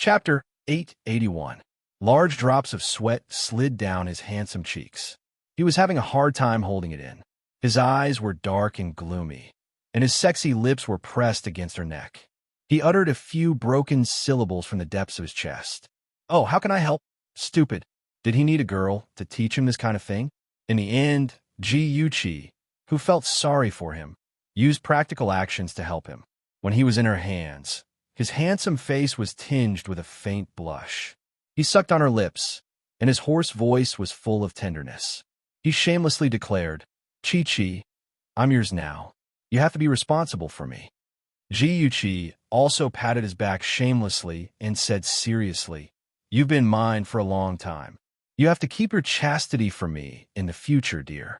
Chapter 881. Large drops of sweat slid down his handsome cheeks. He was having a hard time holding it in. His eyes were dark and gloomy, and his sexy lips were pressed against her neck. He uttered a few broken syllables from the depths of his chest. "Oh, how can I help?" Stupid. Did he need a girl to teach him this kind of thing? In the end, Ji Yuqi, who felt sorry for him, used practical actions to help him. When he was in her hands, his handsome face was tinged with a faint blush. He sucked on her lips, and his hoarse voice was full of tenderness. He shamelessly declared, "Chi-Chi, I'm yours now. You have to be responsible for me." Ji Yuqi also patted his back shamelessly and said seriously, "You've been mine for a long time. You have to keep your chastity for me in the future, dear."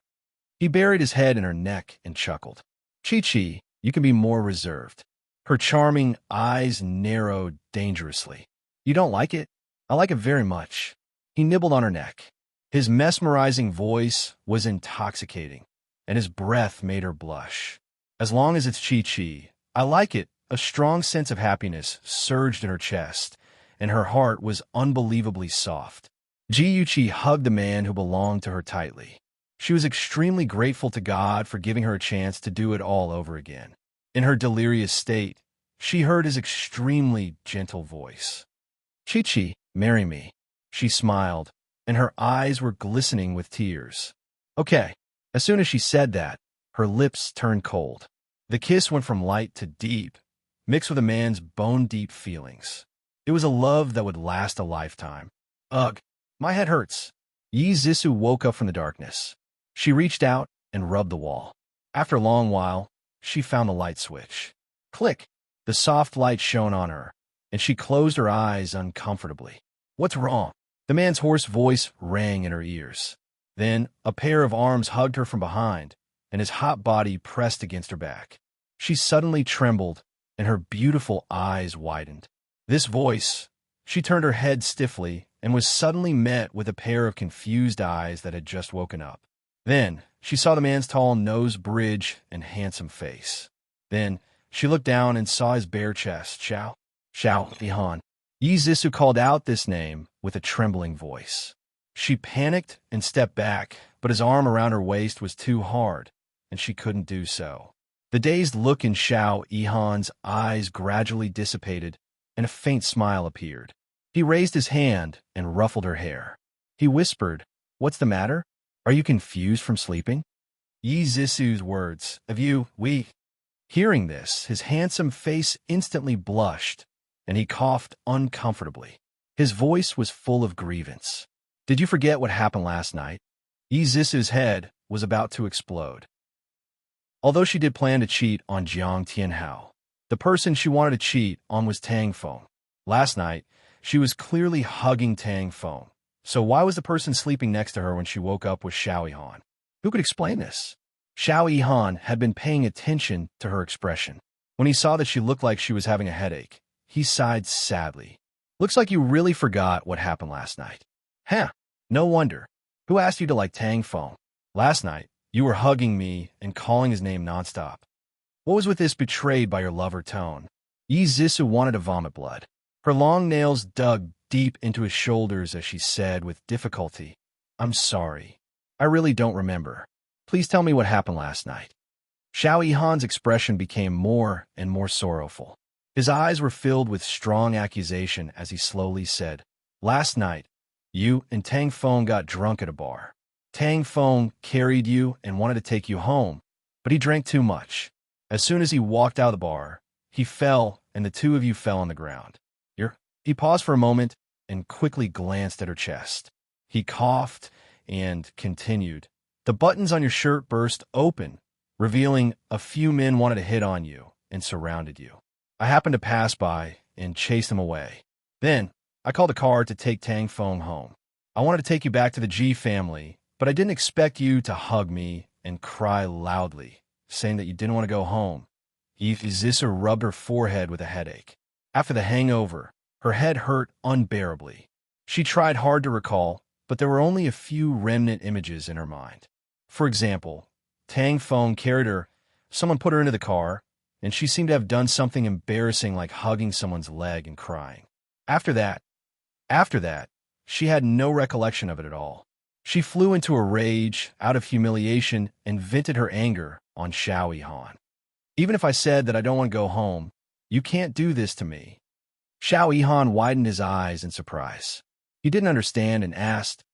He buried his head in her neck and chuckled. "Chi-Chi, you can be more reserved." Her charming eyes narrowed dangerously. "You don't like it? I like it very much." He nibbled on her neck. His mesmerizing voice was intoxicating, and his breath made her blush. "As long as it's Chi-Chi, I like it." A strong sense of happiness surged in her chest, and her heart was unbelievably soft. Ji Yuqi hugged the man who belonged to her tightly. She was extremely grateful to God for giving her a chance to do it all over again. In her delirious state, she heard his extremely gentle voice. "Chi-Chi, marry me." She smiled, and her eyes were glistening with tears. "Okay." As soon as she said that, her lips turned cold. The kiss went from light to deep, mixed with a man's bone-deep feelings. It was a love that would last a lifetime. Ugh, my head hurts. Yi Zissou woke up from the darkness. She reached out and rubbed the wall. After a long while, she found the light switch. Click! The soft light shone on her, and she closed her eyes uncomfortably. "What's wrong?" The man's hoarse voice rang in her ears. Then a pair of arms hugged her from behind, and his hot body pressed against her back. She suddenly trembled, and her beautiful eyes widened. This voice... She turned her head stiffly and was suddenly met with a pair of confused eyes that had just woken up. Then she saw the man's tall nose bridge and handsome face. Then she looked down and saw his bare chest. Xiao Ihan. Yi Zissou called out this name with a trembling voice. She panicked and stepped back, but his arm around her waist was too hard, and she couldn't do so. The dazed look in Xiao Ihan's eyes gradually dissipated, and a faint smile appeared. He raised his hand and ruffled her hair. He whispered, "What's the matter? Are you confused from sleeping?" Yi Zissou's words, we... Hearing this, his handsome face instantly blushed, and he coughed uncomfortably. His voice was full of grievance. "Did you forget what happened last night?" Yi Zissou's head was about to explode. Although she did plan to cheat on Jiang Tianhao, the person she wanted to cheat on was Tang Feng. Last night, she was clearly hugging Tang Feng. So why was the person sleeping next to her when she woke up with Xiao Ihan? Who could explain this? Xiao Ihan had been paying attention to her expression. When he saw that she looked like she was having a headache, he sighed sadly. "Looks like you really forgot what happened last night." "Huh, no wonder. Who asked you to like Tang Feng? Last night, you were hugging me and calling his name nonstop. What was with this betrayed by your lover tone?" Yi Zissou wanted to vomit blood. Her long nails dug deep into his shoulders as she said with difficulty, "I'm sorry. I really don't remember. Please tell me what happened last night." Xiao Yihan's expression became more and more sorrowful. His eyes were filled with strong accusation as he slowly said, "Last night, you and Tang Feng got drunk at a bar. Tang Feng carried you and wanted to take you home, but he drank too much. As soon as he walked out of the bar, he fell and the two of you fell on the ground. He paused for a moment and quickly glanced at her chest. He coughed and continued, "The buttons on your shirt burst open, revealing a few men wanted to hit on you and surrounded you. I happened to pass by and chased them away. Then I called a car to take Tang Feng home. I wanted to take you back to the Ji family, but I didn't expect you to hug me and cry loudly, saying that you didn't want to go home." Yi Zissou rubbed her forehead with a headache. After the hangover, her head hurt unbearably. She tried hard to recall, but there were only a few remnant images in her mind. For example, Tang Feng carried her, someone put her into the car, and she seemed to have done something embarrassing like hugging someone's leg and crying. After that, after that, she had no recollection of it at all. She flew into a rage, out of humiliation, and vented her anger on Xiao Yihan. Even if I said that I don't want to go home, you can't do this to me. Xiao Yihan widened his eyes in surprise. He didn't understand and asked,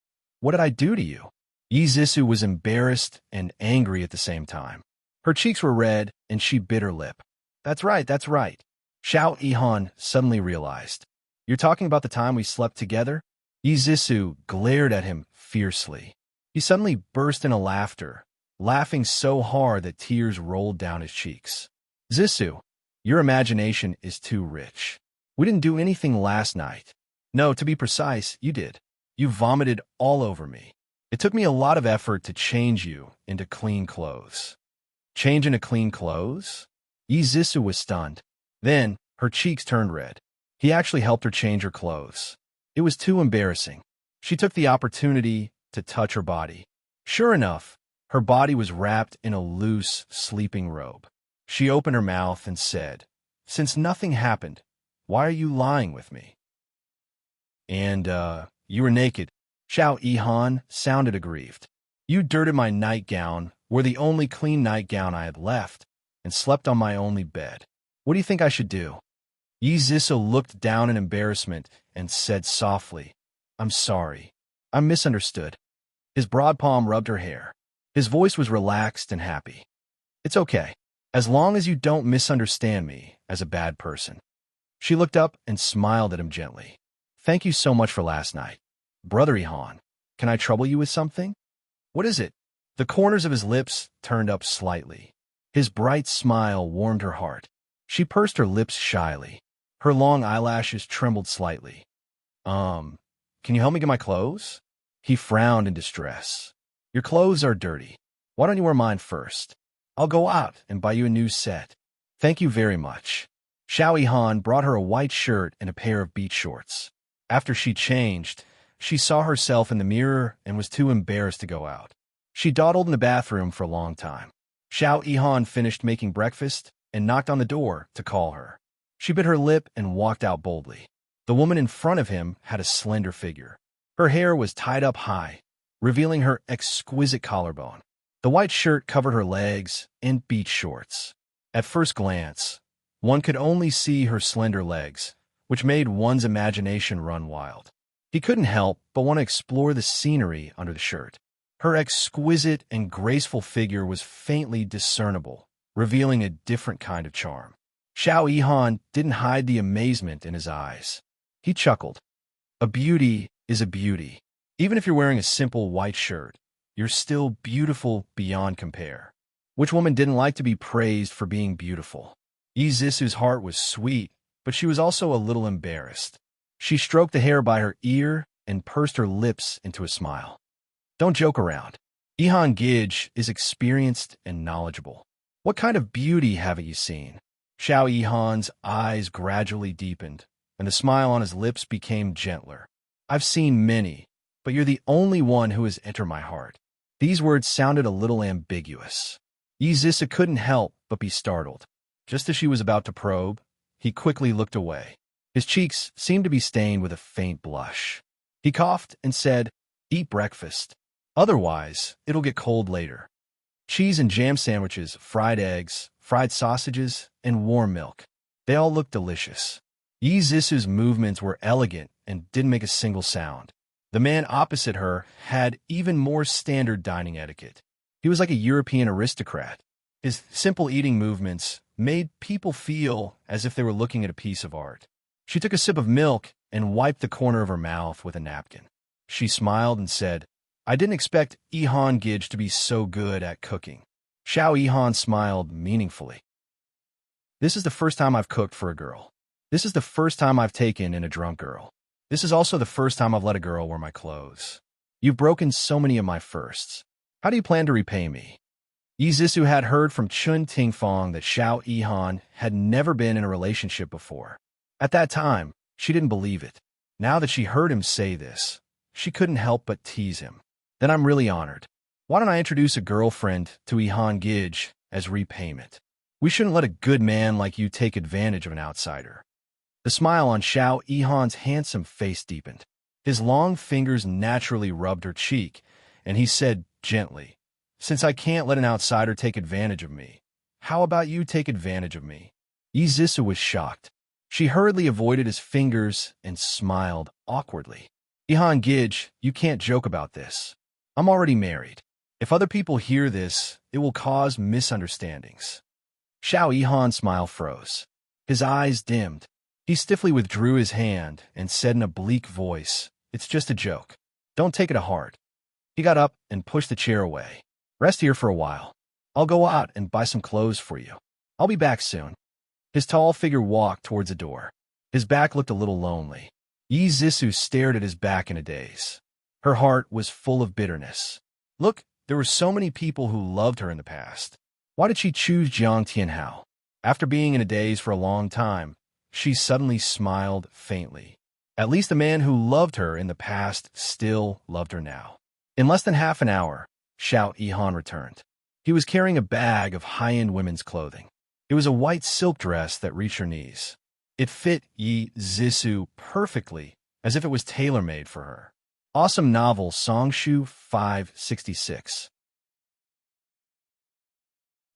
"What did I do to you?" Yi Zissou was embarrassed and angry at the same time. Her cheeks were red, and she bit her lip. That's right, that's right. Xiao Yihan suddenly realized. You're talking about the time we slept together? Yi Zissou glared at him fiercely. He suddenly burst into laughter, laughing so hard that tears rolled down his cheeks. Zissou, your imagination is too rich. We didn't do anything last night. No, to be precise, you did. You vomited all over me. It took me a lot of effort to change you into clean clothes. Change into clean clothes? Yi Zissou was stunned. Then, her cheeks turned red. He actually helped her change her clothes. It was too embarrassing. She took the opportunity to touch her body. Sure enough, her body was wrapped in a loose, sleeping robe. She opened her mouth and said, "Since nothing happened, why are you lying with me?" And, you were naked. Xiao Yihan sounded aggrieved. You dirted my nightgown, wore the only clean nightgown I had left, and slept on my only bed. What do you think I should do? Yi Zissou looked down in embarrassment and said softly, "I'm sorry. I misunderstood." His broad palm rubbed her hair. His voice was relaxed and happy. It's okay, as long as you don't misunderstand me as a bad person. She looked up and smiled at him gently. Thank you so much for last night. Brother Yihan, can I trouble you with something? What is it? The corners of his lips turned up slightly. His bright smile warmed her heart. She pursed her lips shyly. Her long eyelashes trembled slightly. Can you help me get my clothes? He frowned in distress. Your clothes are dirty. Why don't you wear mine first? I'll go out and buy you a new set. Thank you very much. Xiao Yihan brought her a white shirt and a pair of beach shorts. After she changed, she saw herself in the mirror and was too embarrassed to go out. She dawdled in the bathroom for a long time. Xiao Yihan finished making breakfast and knocked on the door to call her. She bit her lip and walked out boldly. The woman in front of him had a slender figure. Her hair was tied up high, revealing her exquisite collarbone. The white shirt covered her legs and beach shorts. At first glance, one could only see her slender legs, which made one's imagination run wild. He couldn't help but want to explore the scenery under the shirt. Her exquisite and graceful figure was faintly discernible, revealing a different kind of charm. Xiao Yihan didn't hide the amazement in his eyes. He chuckled. A beauty is a beauty. Even if you're wearing a simple white shirt, you're still beautiful beyond compare. Which woman didn't like to be praised for being beautiful? Yi Zissou's heart was sweet, but she was also a little embarrassed. She stroked the hair by her ear and pursed her lips into a smile. Don't joke around. Yihan Gij is experienced and knowledgeable. What kind of beauty haven't you seen? Xiao Yihan's eyes gradually deepened, and the smile on his lips became gentler. I've seen many, but you're the only one who has entered my heart. These words sounded a little ambiguous. Yi Zissou couldn't help but be startled. Just as she was about to probe, he quickly looked away. His cheeks seemed to be stained with a faint blush. He coughed and said, "Eat breakfast. Otherwise, it'll get cold later." Cheese and jam sandwiches, fried eggs, fried sausages, and warm milk. They all looked delicious. Yi Zissou's movements were elegant and didn't make a single sound. The man opposite her had even more standard dining etiquette. He was like a European aristocrat. His simple eating movements made people feel as if they were looking at a piece of art. She took a sip of milk and wiped the corner of her mouth with a napkin. She smiled and said, I didn't expect Yihan Gij to be so good at cooking. Xiao Yihan smiled meaningfully. This is the first time I've cooked for a girl. This is the first time I've taken in a drunk girl. This is also the first time I've let a girl wear my clothes. You've broken so many of my firsts. How do you plan to repay me? Yi Zissou had heard from Chun Tingfang that Xiao Yihan had never been in a relationship before. At that time, she didn't believe it. Now that she heard him say this, she couldn't help but tease him. Then I'm really honored. Why don't I introduce a girlfriend to Yihan Gij as repayment? We shouldn't let a good man like you take advantage of an outsider. The smile on Xiao Yihan's handsome face deepened. His long fingers naturally rubbed her cheek, and he said gently, "Since I can't let an outsider take advantage of me, how about you take advantage of me?" Yi Zissou was shocked. She hurriedly avoided his fingers and smiled awkwardly. "Yihan Gij, you can't joke about this. I'm already married. If other people hear this, it will cause misunderstandings." Xiao Yihan's smile froze. His eyes dimmed. He stiffly withdrew his hand and said in a bleak voice, "It's just a joke. Don't take it to heart." He got up and pushed the chair away. "Rest here for a while. I'll go out and buy some clothes for you. I'll be back soon." His tall figure walked towards the door. His back looked a little lonely. Yi Zissou stared at his back in a daze. Her heart was full of bitterness. Look, there were so many people who loved her in the past. Why did she choose Jiang Tianhao? After being in a daze for a long time, she suddenly smiled faintly. At least the man who loved her in the past still loved her now. In less than half an hour, Xiao Yihan returned. He was carrying a bag of high-end women's clothing. It was a white silk dress that reached her knees. It fit Yi Zissou perfectly, as if it was tailor-made for her. Awesome novel Songshu 566.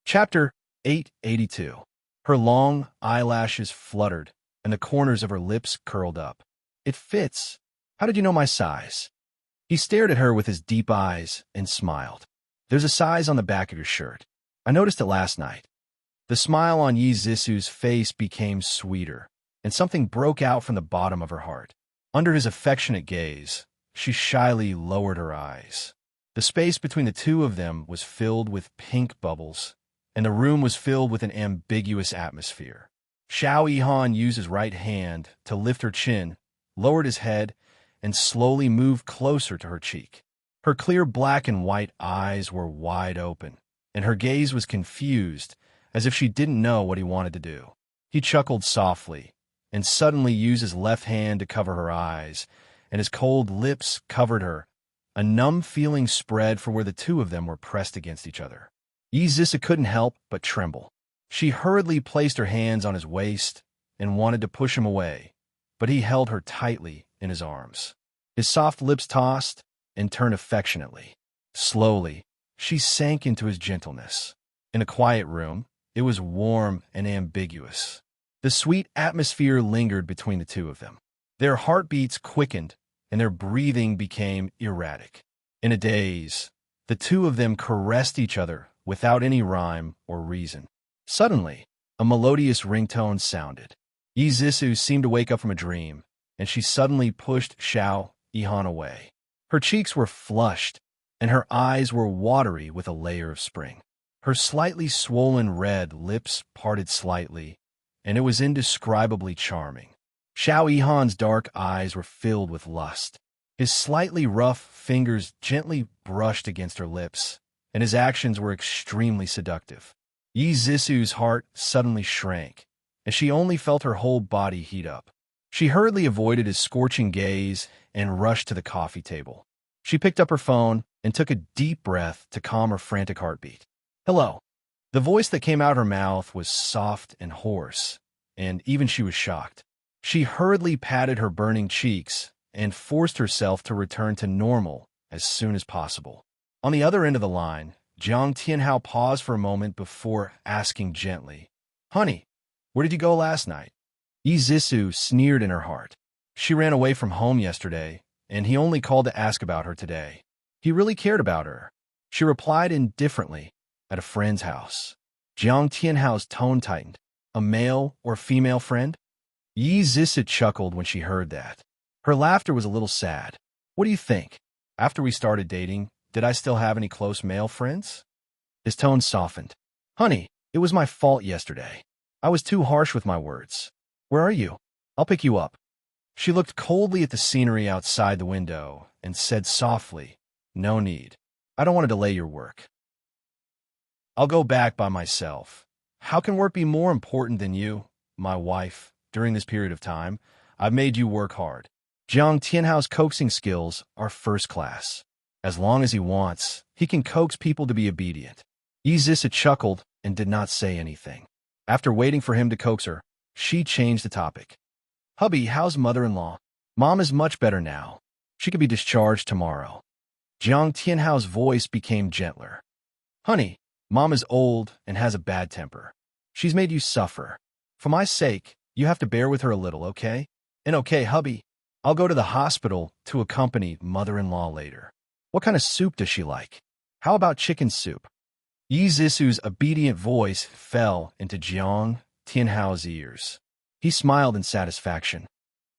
Chapter 882. Her long eyelashes fluttered, and the corners of her lips curled up. "It fits. How did you know my size?" He stared at her with his deep eyes and smiled. "There's a size on the back of your shirt. I noticed it last night." The smile on Yi Zissou's face became sweeter, and something broke out from the bottom of her heart. Under his affectionate gaze, she shyly lowered her eyes. The space between the two of them was filled with pink bubbles, and the room was filled with an ambiguous atmosphere. Xiao Yihan used his right hand to lift her chin, lowered his head, and slowly moved closer to her cheek. Her clear black and white eyes were wide open, and her gaze was confused, as if she didn't know what he wanted to do. He chuckled softly, and suddenly used his left hand to cover her eyes, and his cold lips covered her. A numb feeling spread from where the two of them were pressed against each other. Yi Zissou couldn't help but tremble. She hurriedly placed her hands on his waist and wanted to push him away, but he held her tightly in his arms. His soft lips tossed and turned affectionately. Slowly, she sank into his gentleness. In a quiet room, it was warm and ambiguous. The sweet atmosphere lingered between the two of them. Their heartbeats quickened, and their breathing became erratic. In a daze, the two of them caressed each other without any rhyme or reason. Suddenly, a melodious ringtone sounded. Yi Zissou seemed to wake up from a dream, and she suddenly pushed Xiao Yihan away. Her cheeks were flushed, and her eyes were watery with a layer of spring. Her slightly swollen red lips parted slightly, and it was indescribably charming. Xiao Yihan's dark eyes were filled with lust. His slightly rough fingers gently brushed against her lips, and his actions were extremely seductive. Yi Zissou's heart suddenly shrank, and she only felt her whole body heat up. She hurriedly avoided his scorching gaze and rushed to the coffee table. She picked up her phone and took a deep breath to calm her frantic heartbeat. "Hello." The voice that came out her mouth was soft and hoarse, and even she was shocked. She hurriedly patted her burning cheeks and forced herself to return to normal as soon as possible. On the other end of the line, Jiang Tianhao paused for a moment before asking gently, "Honey, where did you go last night?" Yi Zissou sneered in her heart. She ran away from home yesterday, and he only called to ask about her today. He really cared about her. She replied indifferently, "At a friend's house." Jiang Tianhao's tone tightened. "A male or female friend?" Yi Zissou chuckled when she heard that. Her laughter was a little sad. "What do you think? After we started dating, did I still have any close male friends?" His tone softened. "Honey, it was my fault yesterday. I was too harsh with my words. Where are you? I'll pick you up." She looked coldly at the scenery outside the window and said softly, "No need. I don't want to delay your work. I'll go back by myself. How can work be more important than you, my wife, during this period of time? I've made you work hard." Jiang Tianhao's coaxing skills are first class. As long as he wants, he can coax people to be obedient. Yi Zissou chuckled and did not say anything. After waiting for him to coax her, she changed the topic. Hubby, how's mother-in-law? Mom is much better now. She could be discharged tomorrow. Jiang Tianhao's voice became gentler. Honey, Mom is old and has a bad temper. She's made you suffer. For my sake, you have to bear with her a little, okay? And okay, hubby, I'll go to the hospital to accompany mother-in-law later. What kind of soup does she like? How about chicken soup? Yi Zisu's obedient voice fell into Jiang Tianhao's ears. He smiled in satisfaction.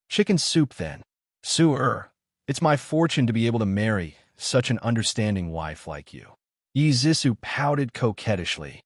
Chicken soup, then. Su-er, it's my fortune to be able to marry such an understanding wife like you. Yi Zisu pouted coquettishly.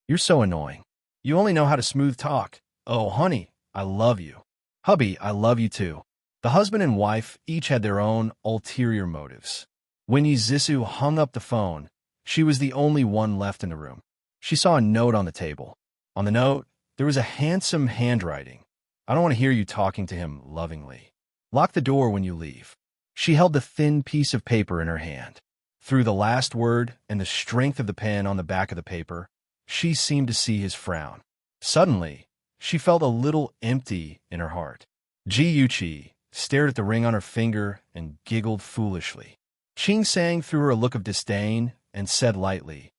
You're so annoying. You only know how to smooth talk. Oh, honey, I love you. Hubby, I love you too. The husband and wife each had their own ulterior motives. When Yi Zisu hung up the phone, she was the only one left in the room. She saw a note on the table. On the note, there was a handsome handwriting. I don't want to hear you talking to him lovingly. Lock the door when you leave. She held the thin piece of paper in her hand. Through the last word and the strength of the pen on the back of the paper, she seemed to see his frown. Suddenly, she felt a little empty in her heart. Ji Yuqi stared at the ring on her finger and giggled foolishly. Qing Sang threw her a look of disdain and said lightly,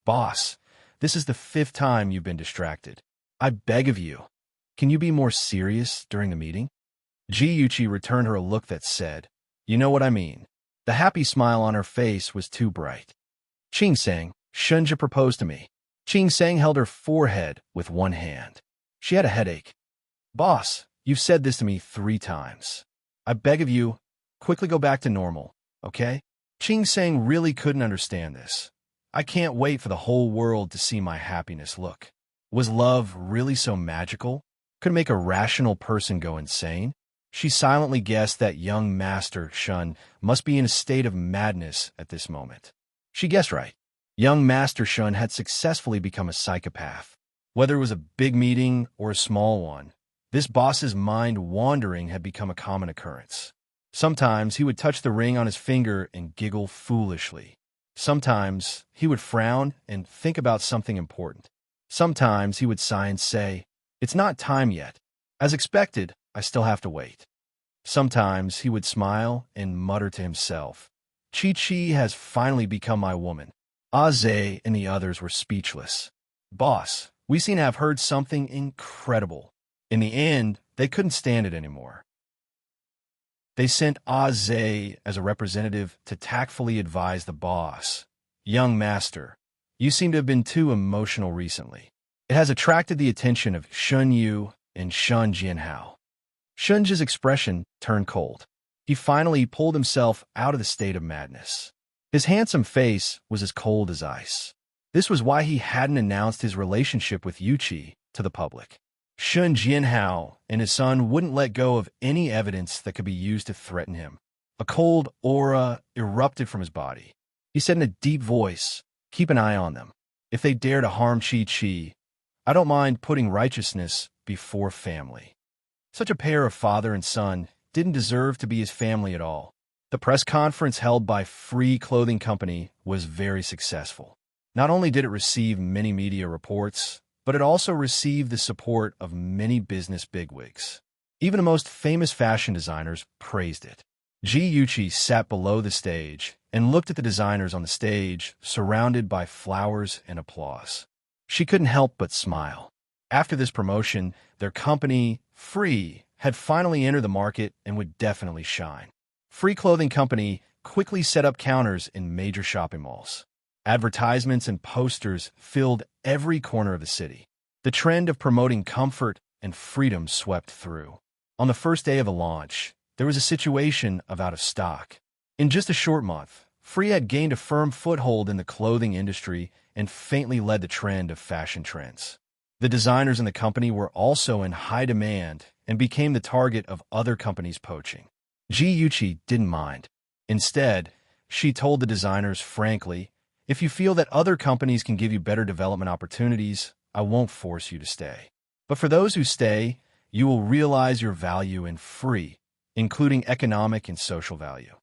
Boss, this is the 5th time you've been distracted. I beg of you, can you be more serious during the meeting? Ji Yuqi returned her a look that said, You know what I mean. The happy smile on her face was too bright. Qing Sang, shouldn't propose to me? Qing Sang held her forehead with one hand. She had a headache. Boss, you've said this to me 3 times. I beg of you, quickly go back to normal, okay? Qing Sang really couldn't understand this. I can't wait for the whole world to see my happiness look. Was love really so magical? Could it make a rational person go insane? She silently guessed that young Master Shun must be in a state of madness at this moment. She guessed right. Young Master Shun had successfully become a psychopath. Whether it was a big meeting or a small one, this boss's mind wandering had become a common occurrence. Sometimes he would touch the ring on his finger and giggle foolishly. Sometimes he would frown and think about something important. Sometimes he would sigh and say, It's not time yet. As expected, I still have to wait. Sometimes he would smile and mutter to himself, Chi-Chi has finally become my woman. Aze and the others were speechless. Boss, we seem to have heard something incredible. In the end, they couldn't stand it anymore. They sent Aze as a representative to tactfully advise the boss. Young master, you seem to have been too emotional recently. It has attracted the attention of Shun Yu and Shun Jianhao. Shunji's expression turned cold. He finally pulled himself out of the state of madness. His handsome face was as cold as ice. This was why he hadn't announced his relationship with Yuqi to the public. Shun Jianhao and his son wouldn't let go of any evidence that could be used to threaten him. A cold aura erupted from his body. He said in a deep voice, Keep an eye on them. If they dare to harm Chi-Chi, I don't mind putting righteousness before family. Such a pair of father and son didn't deserve to be his family at all. The press conference held by Free Clothing Company was very successful. Not only did it receive many media reports, but it also received the support of many business bigwigs. Even the most famous fashion designers praised it. Ji Yuqi sat below the stage and looked at the designers on the stage, surrounded by flowers and applause. She couldn't help but smile. After this promotion, their company, Free, had finally entered the market and would definitely shine. Free Clothing Company quickly set up counters in major shopping malls. Advertisements and posters filled every corner of the city. The trend of promoting comfort and freedom swept through. On the first day of the launch, there was a situation of out of stock. In just a short month, Free had gained a firm foothold in the clothing industry and faintly led the trend of fashion trends. The designers in the company were also in high demand and became the target of other companies poaching. Ji Yuqi didn't mind. Instead, she told the designers frankly, If you feel that other companies can give you better development opportunities, I won't force you to stay. But for those who stay, you will realize your value in Free, including economic and social value.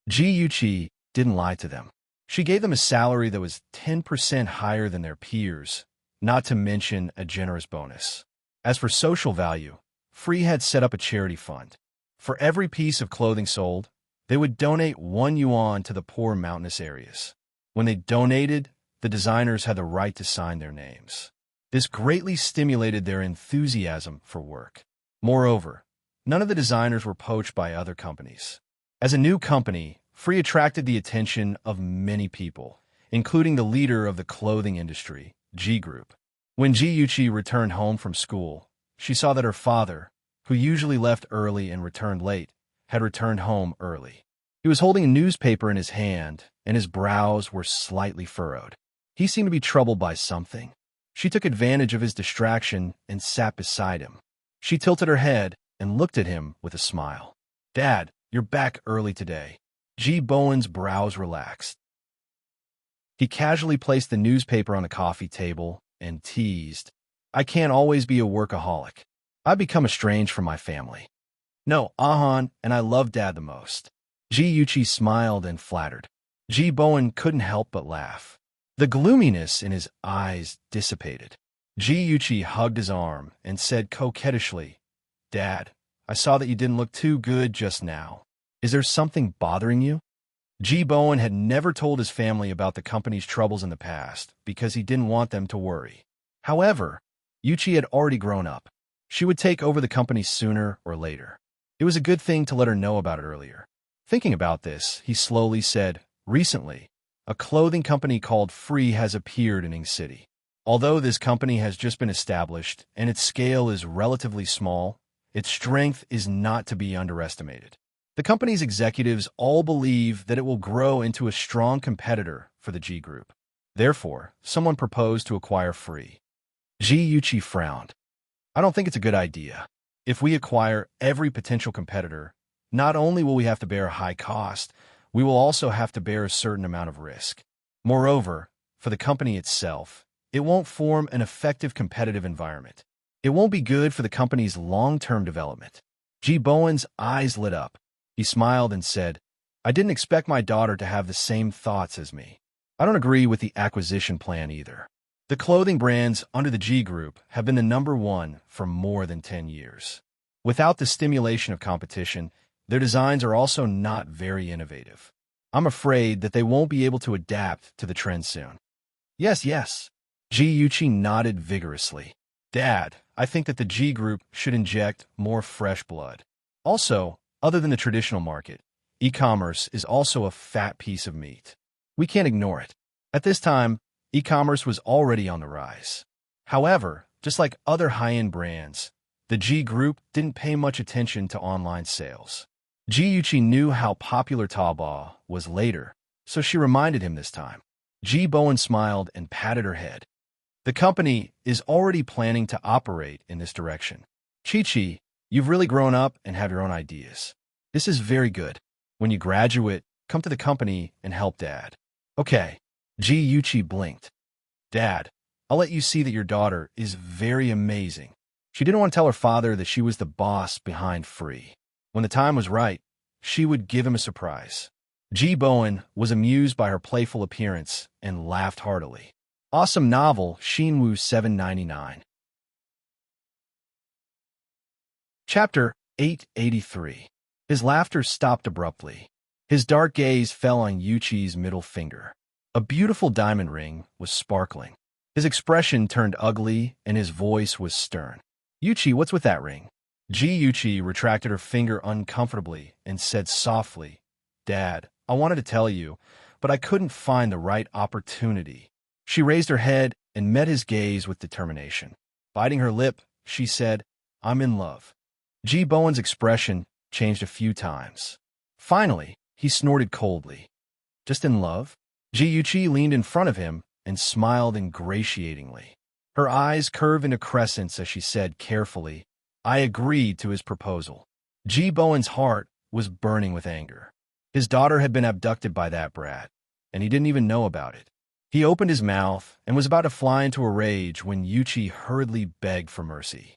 Ji Yuqi didn't lie to them. She gave them a salary that was 10% higher than their peers, not to mention a generous bonus. As for social value, Free had set up a charity fund. For every piece of clothing sold, they would donate 1 yuan to the poor mountainous areas. When they donated, the designers had the right to sign their names. This greatly stimulated their enthusiasm for work. Moreover, none of the designers were poached by other companies. As a new company, Free attracted the attention of many people, including the leader of the clothing industry, G Group. When Ji Yuqi returned home from school, she saw that her father, who usually left early and returned late, had returned home early. He was holding a newspaper in his hand, and his brows were slightly furrowed. He seemed to be troubled by something. She took advantage of his distraction and sat beside him. She tilted her head and looked at him with a smile. "Dad, you're back early today." Ji Bowen's brows relaxed. He casually placed the newspaper on the coffee table and teased, "I can't always be a workaholic. I've become estranged from my family." "No, Ahan, and I love Dad the most." Ji Yuqi smiled and flattered. Ji Bowen couldn't help but laugh. The gloominess in his eyes dissipated. Ji Yuqi hugged his arm and said coquettishly, "Dad, I saw that you didn't look too good just now. Is there something bothering you?" Ji Bowen had never told his family about the company's troubles in the past because he didn't want them to worry. However, Yuqi had already grown up. She would take over the company sooner or later. It was a good thing to let her know about it earlier. Thinking about this, he slowly said, "Recently, a clothing company called Free has appeared in Ing City. Although this company has just been established and its scale is relatively small, its strength is not to be underestimated. The company's executives all believe that it will grow into a strong competitor for the G Group. Therefore, someone proposed to acquire Free." Ji Yuqi frowned. "I don't think it's a good idea. If we acquire every potential competitor, not only will we have to bear a high cost, we will also have to bear a certain amount of risk. Moreover, for the company itself, it won't form an effective competitive environment. It won't be good for the company's long-term development." Ji Bowen's eyes lit up. He smiled and said, "I didn't expect my daughter to have the same thoughts as me. I don't agree with the acquisition plan either. The clothing brands under the G Group have been the #1 for more than 10 years. Without the stimulation of competition, their designs are also not very innovative. I'm afraid that they won't be able to adapt to the trend soon." Yes. Ji Yuqi nodded vigorously. "Dad, I think that the G Group should inject more fresh blood. Also, other than the traditional market, e-commerce is also a fat piece of meat. We can't ignore it." At this time, e-commerce was already on the rise. However, just like other high-end brands, the G Group didn't pay much attention to online sales. Ji Yuqi knew how popular Taobao was later, so she reminded him this time. Ji Bowen smiled and patted her head. "The company is already planning to operate in this direction. Chi-Chi, you've really grown up and have your own ideas. This is very good. When you graduate, come to the company and help Dad." "Okay." Ji Yuqi blinked. "Dad, I'll let you see that your daughter is very amazing." She didn't want to tell her father that she was the boss behind Free. When the time was right, she would give him a surprise. Ji Bowen was amused by her playful appearance and laughed heartily. Awesome novel, Shinwoo 799. Chapter 883. His laughter stopped abruptly. His dark gaze fell on Yuqi's middle finger. A beautiful diamond ring was sparkling. His expression turned ugly and his voice was stern. "Yuqi, what's with that ring?" Ji Yuqi retracted her finger uncomfortably and said softly, "Dad, I wanted to tell you, but I couldn't find the right opportunity." She raised her head and met his gaze with determination. Biting her lip, she said, "I'm in love." Ji Bowen's expression changed a few times. Finally, he snorted coldly. "Just in love?" Ji Yuqi leaned in front of him and smiled ingratiatingly. Her eyes curved into crescents as she said carefully, "I agreed to his proposal." Ji Bowen's heart was burning with anger. His daughter had been abducted by that brat, and he didn't even know about it. He opened his mouth and was about to fly into a rage when Yuqi hurriedly begged for mercy.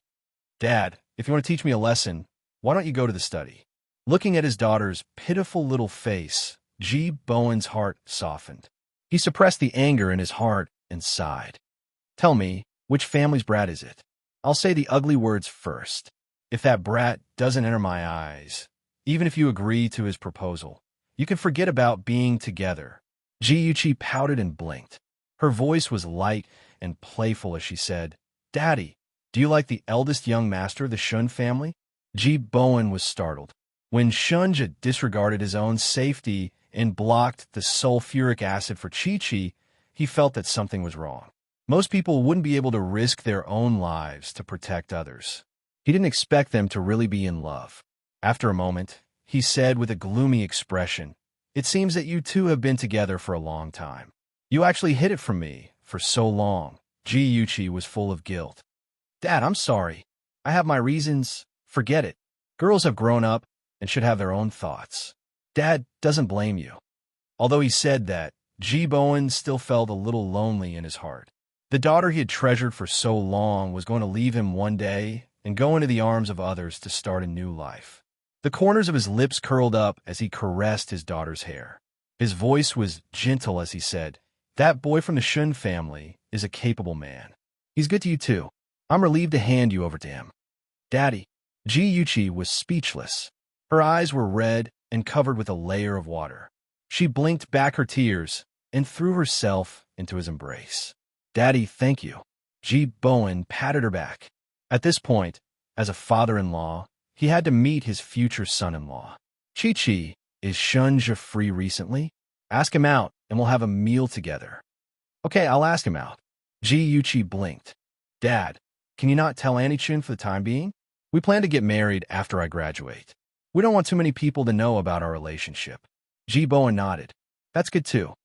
"Dad, if you want to teach me a lesson, why don't you go to the study?" Looking at his daughter's pitiful little face, Ji Bowen's heart softened. He suppressed the anger in his heart and sighed. "Tell me, which family's brat is it? I'll say the ugly words first." If that brat doesn't enter my eyes, even if you agree to his proposal, you can forget about being together. Ji pouted and blinked. Her voice was light and playful as she said, Daddy, do you like the eldest young master of the Shun family? Ji Bowen was startled. When Shunja disregarded his own safety and blocked the sulfuric acid for Chi-Chi, he felt that something was wrong. Most people wouldn't be able to risk their own lives to protect others. He didn't expect them to really be in love. After a moment, he said with a gloomy expression, It seems that you two have been together for a long time. You actually hid it from me for so long. Ji was full of guilt. Dad, I'm sorry. I have my reasons. Forget it. Girls have grown up and should have their own thoughts. Dad doesn't blame you. Although he said that, Ji Bowen still felt a little lonely in his heart. The daughter he had treasured for so long was going to leave him one day and go into the arms of others to start a new life. The corners of his lips curled up as he caressed his daughter's hair. His voice was gentle as he said, That boy from the Shun family is a capable man. He's good to you too. I'm relieved to hand you over to him. Daddy. Ji was speechless. Her eyes were red and covered with a layer of water. She blinked back her tears and threw herself into his embrace. Daddy, thank you. Ji Bowen patted her back. At this point, as a father-in-law, he had to meet his future son-in-law. Chi-Chi, is Shunja free recently? Ask him out, and we'll have a meal together. Okay, I'll ask him out. Ji blinked. Dad, can you not tell Annie-chun for the time being? We plan to get married after I graduate. We don't want too many people to know about our relationship. Ji Bowen nodded. That's good too.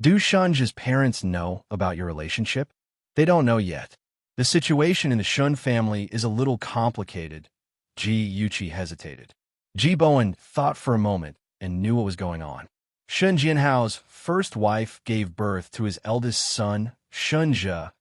Do Shunja's parents know about your relationship? They don't know yet. The situation in the Shun family is a little complicated. Ji hesitated. Ji Bowen thought for a moment and knew what was going on. Shun Jinhao's first wife gave birth to his eldest son, Shunja,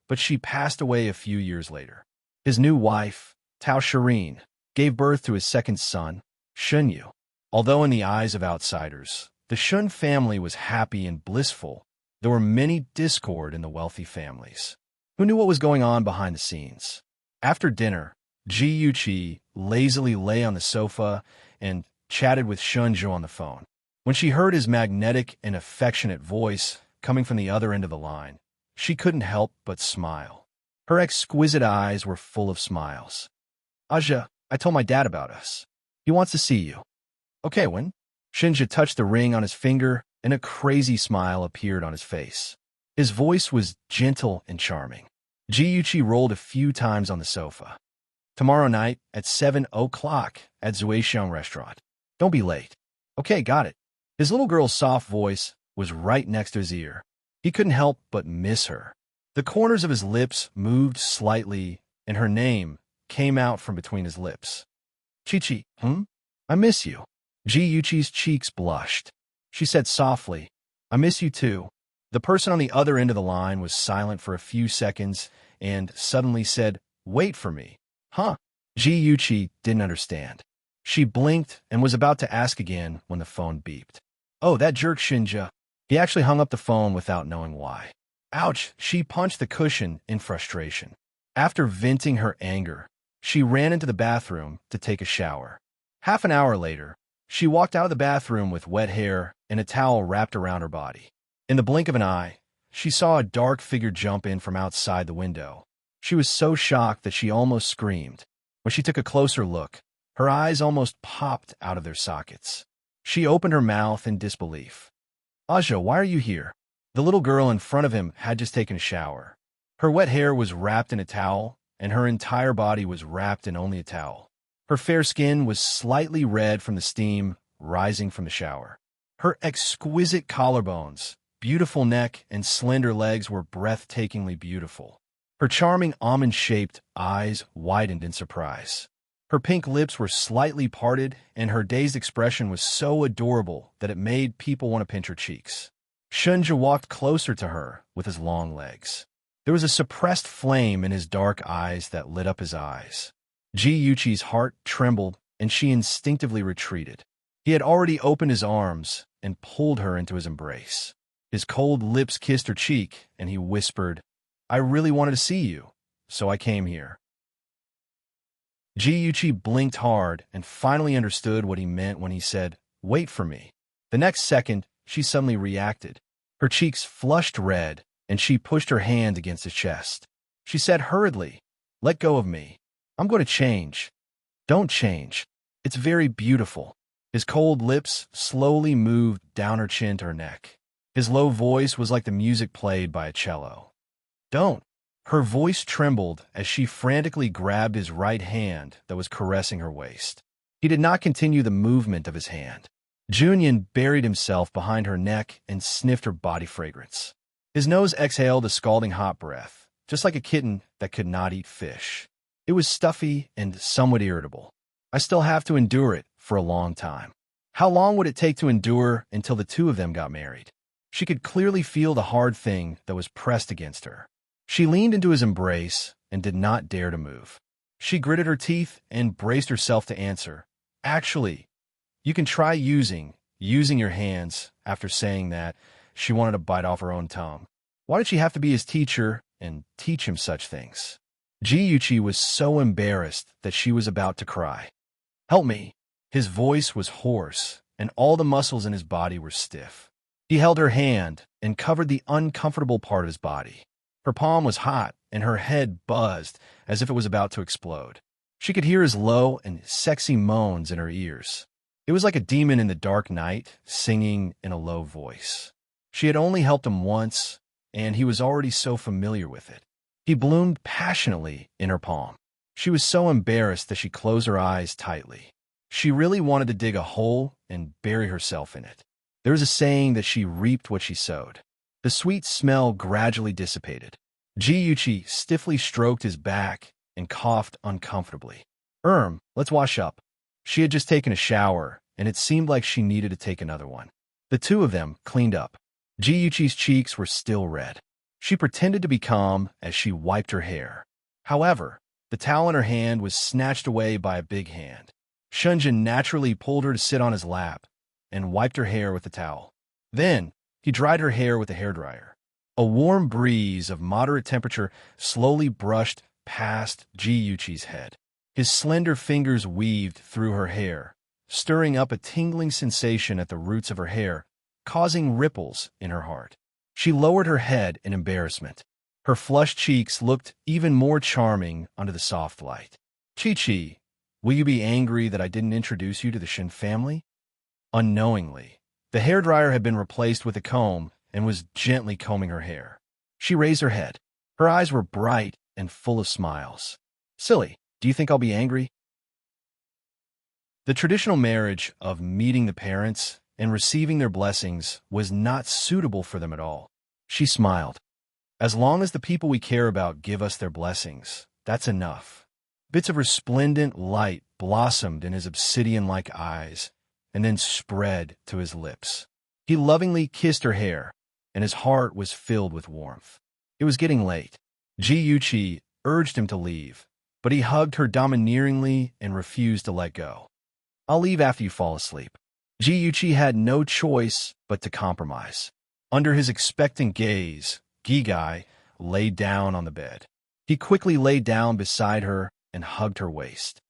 but she passed away a few years later. His new wife, Tao Shireen, gave birth to his second son, Shunyu. Although in the eyes of outsiders, the Shun family was happy and blissful, there were many discord in the wealthy families. Who knew what was going on behind the scenes? After dinner, Ji lazily lay on the sofa and chatted with Shunju on the phone. When she heard his magnetic and affectionate voice coming from the other end of the line, she couldn't help but smile. Her exquisite eyes were full of smiles. Aja, I told my dad about us. He wants to see you. Okay, when? Shinja touched the ring on his finger, and a crazy smile appeared on his face. His voice was gentle and charming. Ji rolled a few times on the sofa. Tomorrow night at 7 o'clock at Zuixiang restaurant. Don't be late. Okay, got it. His little girl's soft voice was right next to his ear. He couldn't help but miss her. The corners of his lips moved slightly, and her name came out from between his lips. Chi-Chi, I miss you. Ji-Yuchi's cheeks blushed. She said softly, I miss you too. The person on the other end of the line was silent for a few seconds and suddenly said, Wait for me. Huh? Ji-Yuchi didn't understand. She blinked and was about to ask again when the phone beeped. Oh, that jerk Shinja. He actually hung up the phone without knowing why. Ouch, she punched the cushion in frustration. After venting her anger, she ran into the bathroom to take a shower. Half an hour later, she walked out of the bathroom with wet hair and a towel wrapped around her body. In the blink of an eye, she saw a dark figure jump in from outside the window. She was so shocked that she almost screamed. When she took a closer look, her eyes almost popped out of their sockets. She opened her mouth in disbelief. Aja, why are you here? The little girl in front of him had just taken a shower. Her wet hair was wrapped in a towel, and her entire body was wrapped in only a towel. Her fair skin was slightly red from the steam rising from the shower. Her exquisite collarbones, beautiful neck, and slender legs were breathtakingly beautiful. Her charming almond-shaped eyes widened in surprise. Her pink lips were slightly parted, and her dazed expression was so adorable that it made people want to pinch her cheeks. Shunja walked closer to her with his long legs. There was a suppressed flame in his dark eyes that lit up his eyes. Ji-Yuchi's heart trembled, and she instinctively retreated. He had already opened his arms and pulled her into his embrace. His cold lips kissed her cheek, and he whispered, I really wanted to see you, so I came here. Ji blinked hard and finally understood what he meant when he said, "Wait for me." The next second, she suddenly reacted. Her cheeks flushed red, and she pushed her hand against his chest. She said hurriedly, "Let go of me. I'm going to change." "Don't change. It's very beautiful." His cold lips slowly moved down her chin to her neck. His low voice was like the music played by a cello. "Don't." Her voice trembled as she frantically grabbed his right hand that was caressing her waist. He did not continue the movement of his hand. Junyan buried himself behind her neck and sniffed her body fragrance. His nose exhaled a scalding hot breath, just like a kitten that could not eat fish. It was stuffy and somewhat irritable. "I still have to endure it for a long time." How long would it take to endure until the two of them got married? She could clearly feel the hard thing that was pressed against her. She leaned into his embrace and did not dare to move. She gritted her teeth and braced herself to answer. "Actually, you can try using your hands." After saying that, she wanted to bite off her own tongue. Why did she have to be his teacher and teach him such things? Ji was so embarrassed that she was about to cry. "Help me." His voice was hoarse, and all the muscles in his body were stiff. He held her hand and covered the uncomfortable part of his body. Her palm was hot, and her head buzzed as if it was about to explode. She could hear his low and sexy moans in her ears. It was like a demon in the dark night, singing in a low voice. She had only helped him once, and he was already so familiar with it. He bloomed passionately in her palm. She was so embarrassed that she closed her eyes tightly. She really wanted to dig a hole and bury herself in it. There was a saying that she reaped what she sowed. The sweet smell gradually dissipated. Ji stiffly stroked his back and coughed uncomfortably. Let's wash up." She had just taken a shower, and it seemed like she needed to take another one. The two of them cleaned up. Ji cheeks were still red. She pretended to be calm as she wiped her hair. However, the towel in her hand was snatched away by a big hand. Shunjin naturally pulled her to sit on his lap and wiped her hair with the towel. Then, he dried her hair with a hairdryer. A warm breeze of moderate temperature slowly brushed past Ji head. His slender fingers weaved through her hair, stirring up a tingling sensation at the roots of her hair, causing ripples in her heart. She lowered her head in embarrassment. Her flushed cheeks looked even more charming under the soft light. "Chi, will you be angry that I didn't introduce you to the Shin family?" Unknowingly, the hairdryer had been replaced with a comb and was gently combing her hair. She raised her head. Her eyes were bright and full of smiles. "Silly, do you think I'll be angry?" The traditional marriage of meeting the parents and receiving their blessings was not suitable for them at all. She smiled. "As long as the people we care about give us their blessings, that's enough." Bits of resplendent light blossomed in his obsidian-like eyes and then spread to his lips. He lovingly kissed her hair, and his heart was filled with warmth. It was getting late. Ji urged him to leave, but he hugged her domineeringly and refused to let go. "I'll leave after you fall asleep." Ji had no choice but to compromise. Under his expectant gaze, Gigai laid down on the bed. He quickly lay down beside her and hugged her waist.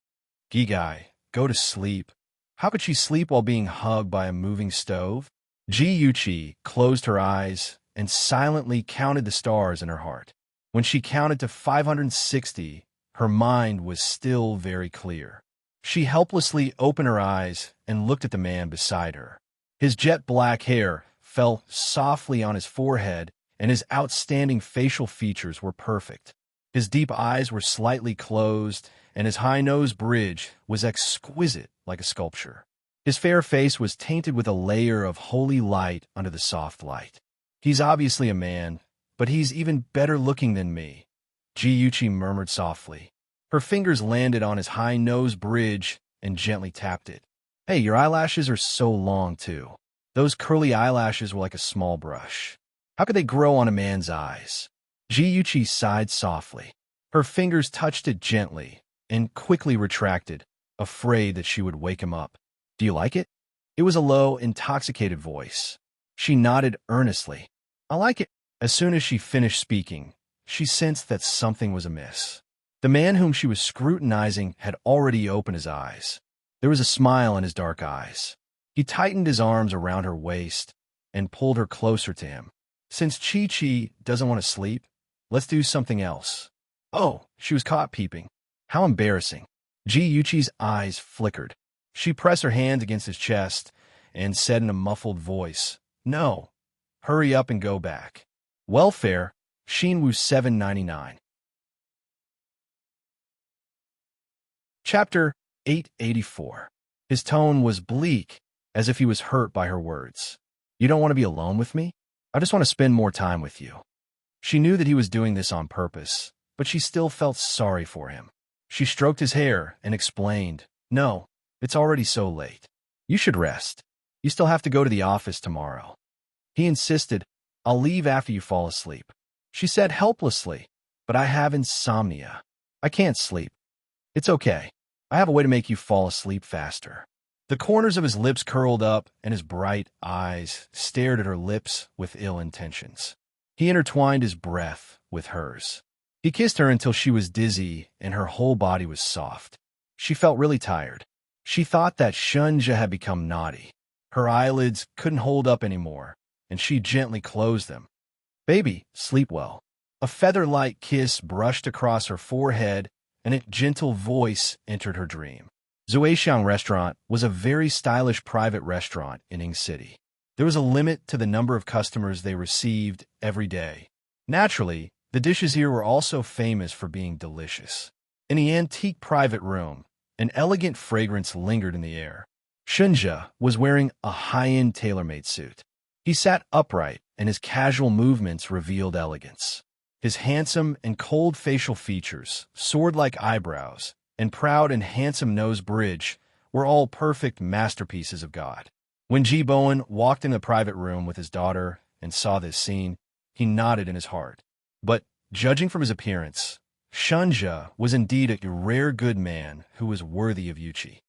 "Gigai, go to sleep." How could she sleep while being hugged by a moving stove? Ji closed her eyes and silently counted the stars in her heart. When she counted to 560, her mind was still very clear. She helplessly opened her eyes and looked at the man beside her. His jet black hair fell softly on his forehead, and his outstanding facial features were perfect. His deep eyes were slightly closed, and his high nose bridge was exquisite like a sculpture. His fair face was tainted with a layer of holy light under the soft light. "He's obviously a man, but he's even better looking than me," Ji murmured softly. Her fingers landed on his high nose bridge and gently tapped it. "Hey, your eyelashes are so long, too." Those curly eyelashes were like a small brush. How could they grow on a man's eyes? Ji sighed softly. Her fingers touched it gently and quickly retracted, afraid that she would wake him up. "Do you like it?" It was a low, intoxicated voice. She nodded earnestly. "I like it." As soon as she finished speaking, she sensed that something was amiss. The man whom she was scrutinizing had already opened his eyes. There was a smile in his dark eyes. He tightened his arms around her waist and pulled her closer to him. Since Chi-Chi doesn't want to sleep, let's do something else. Oh, she was caught peeping. How embarrassing. Ji-Yuchi's eyes flickered. She pressed her hand against his chest and said in a muffled voice, "No, hurry up and go back." Welfare, Shinwoo 799. Chapter 884. His tone was bleak, as if he was hurt by her words. "You don't want to be alone with me? I just want to spend more time with you." She knew that he was doing this on purpose, but she still felt sorry for him. She stroked his hair and explained, "No, it's already so late. You should rest. You still have to go to the office tomorrow." He insisted, "I'll leave after you fall asleep." She said helplessly, "But I have insomnia. I can't sleep." "It's okay. I have a way to make you fall asleep faster." The corners of his lips curled up, and his bright eyes stared at her lips with ill intentions. He intertwined his breath with hers. He kissed her until she was dizzy and her whole body was soft. She felt really tired. She thought that Shunja had become naughty. Her eyelids couldn't hold up anymore, and she gently closed them. "Baby, sleep well." A feather-light kiss brushed across her forehead, and a gentle voice entered her dream. Zuexiang Restaurant was a very stylish private restaurant in Ing City. There was a limit to the number of customers they received every day. Naturally, the dishes here were also famous for being delicious. In the antique private room, an elegant fragrance lingered in the air. Shunja was wearing a high-end tailor-made suit. He sat upright, and his casual movements revealed elegance. His handsome and cold facial features, sword-like eyebrows, and proud and handsome nose bridge were all perfect masterpieces of God. When Ji Bowen walked in the private room with his daughter and saw this scene, he nodded in his heart. But, judging from his appearance, Shunja was indeed a rare good man who was worthy of Yuchi.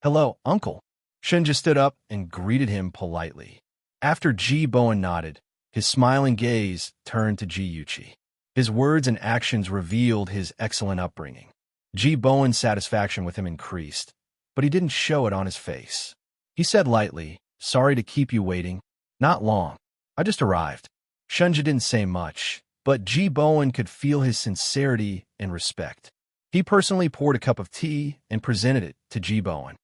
"Hello, uncle." Shunja stood up and greeted him politely. After Ji Bowen nodded, his smiling gaze turned to Ji Yuchi. His words and actions revealed his excellent upbringing. Ji Bowen's satisfaction with him increased, but he didn't show it on his face. He said lightly, "Sorry to keep you waiting." "Not long. I just arrived." Shunja didn't say much, but Ji Bowen could feel his sincerity and respect. He personally poured a cup of tea and presented it to Ji Bowen.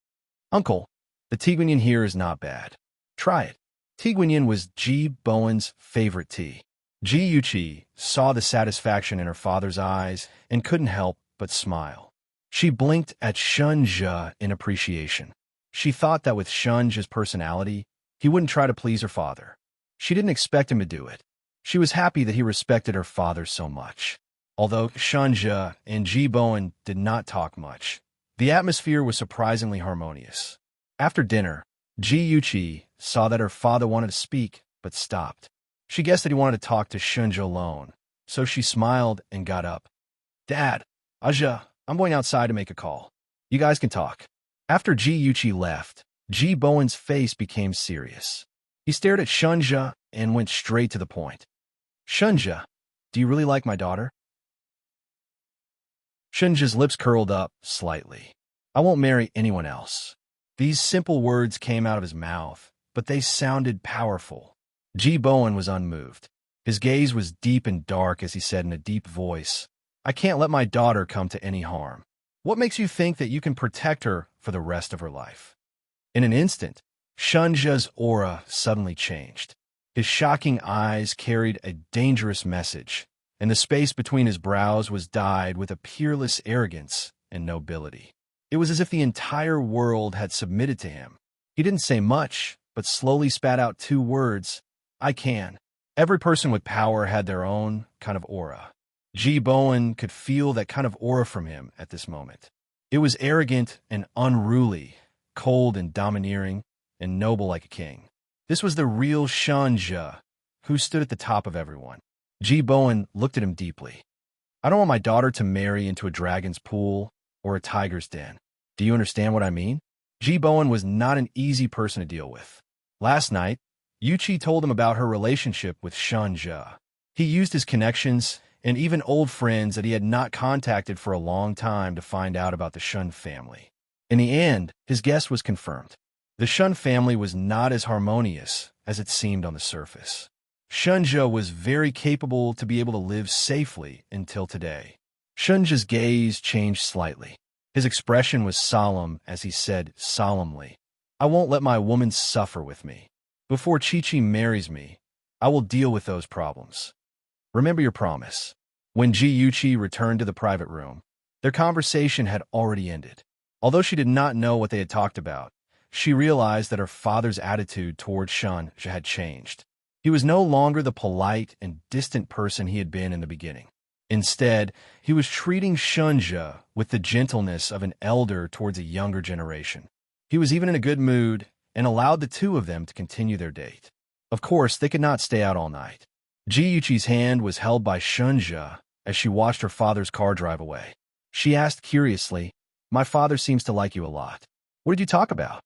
"Uncle, the tea guanyin here is not bad. Try it." Tea guanyin was Ji Bowen's favorite tea. Ji Yuchi saw the satisfaction in her father's eyes and couldn't help but smile. She blinked at Shunja in appreciation. She thought that with Shunja's personality, he wouldn't try to please her father. She didn't expect him to do it. She was happy that he respected her father so much. Although Shunja and Ji Bowen did not talk much, the atmosphere was surprisingly harmonious. After dinner, Ji Yuchi saw that her father wanted to speak, but stopped. She guessed that he wanted to talk to Shunja alone, so she smiled and got up. "Dad, Aja, I'm going outside to make a call. You guys can talk." After Ji Yuchi left, Ji Bowen's face became serious. He stared at Shunja and went straight to the point. "Shunja, do you really like my daughter?" Shunja's lips curled up slightly. "I won't marry anyone else." These simple words came out of his mouth, but they sounded powerful. Ji Bowen was unmoved. His gaze was deep and dark as he said in a deep voice, "I can't let my daughter come to any harm. What makes you think that you can protect her for the rest of her life?" In an instant, Shunja's aura suddenly changed. His shocking eyes carried a dangerous message, and the space between his brows was dyed with a peerless arrogance and nobility. It was as if the entire world had submitted to him. He didn't say much, but slowly spat out two words, "I can." Every person with power had their own kind of aura. Ji Bowen could feel that kind of aura from him at this moment. It was arrogant and unruly, cold and domineering, and noble like a king. This was the real Shunja, who stood at the top of everyone. Ji Bowen looked at him deeply. "I don't want my daughter to marry into a dragon's pool or a tiger's den. Do you understand what I mean?" Ji Bowen was not an easy person to deal with. Last night, Yuchi told him about her relationship with Shunja. He used his connections and even old friends that he had not contacted for a long time to find out about the Shun family. In the end, his guess was confirmed. The Shun family was not as harmonious as it seemed on the surface. Shunja was very capable to be able to live safely until today. Shunja's gaze changed slightly. His expression was solemn as he said solemnly, "I won't let my woman suffer with me. Before Chi-Chi marries me, I will deal with those problems. Remember your promise." When Ji-Yuchi returned to the private room, their conversation had already ended. Although she did not know what they had talked about, she realized that her father's attitude toward Shunja had changed. He was no longer the polite and distant person he had been in the beginning. Instead, he was treating Shunja with the gentleness of an elder towards a younger generation. He was even in a good mood and allowed the two of them to continue their date. Of course, they could not stay out all night. Ji-Yuchi's hand was held by Shunja as she watched her father's car drive away. She asked curiously, "My father seems to like you a lot. What did you talk about?"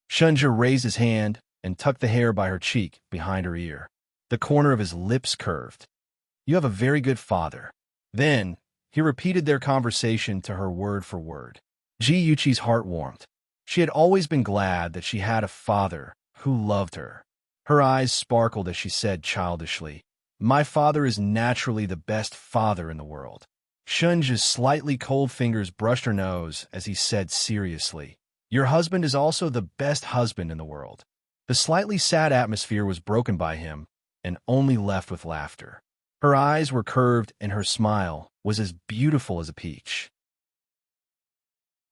Shunja raised his hand and tucked the hair by her cheek behind her ear. The corner of his lips curved. "You have a very good father." Then, he repeated their conversation to her word for word. Ji-Yuchi's heart warmed. She had always been glad that she had a father who loved her. Her eyes sparkled as she said childishly, "My father is naturally the best father in the world." Shunja's slightly cold fingers brushed her nose as he said seriously, "Your husband is also the best husband in the world." The slightly sad atmosphere was broken by him and only left with laughter. Her eyes were curved and her smile was as beautiful as a peach.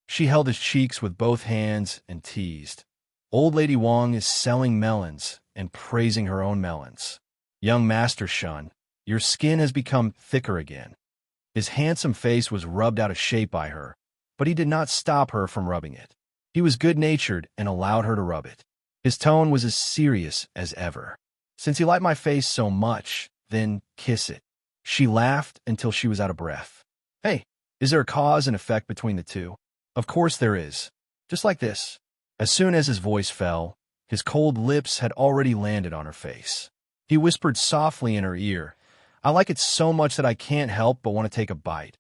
She held his cheeks with both hands and teased, "Old Lady Wong is selling melons and praising her own melons. Young Master Shun, your skin has become thicker again." His handsome face was rubbed out of shape by her, but he did not stop her from rubbing it. He was good-natured and allowed her to rub it. His tone was as serious as ever. "Since you like my face so much, then kiss it." She laughed until she was out of breath. "Hey, is there a cause and effect between the two?" "Of course there is. Just like this." As soon as his voice fell, his cold lips had already landed on her face. He whispered softly in her ear, "I like it so much that I can't help but want to take a bite."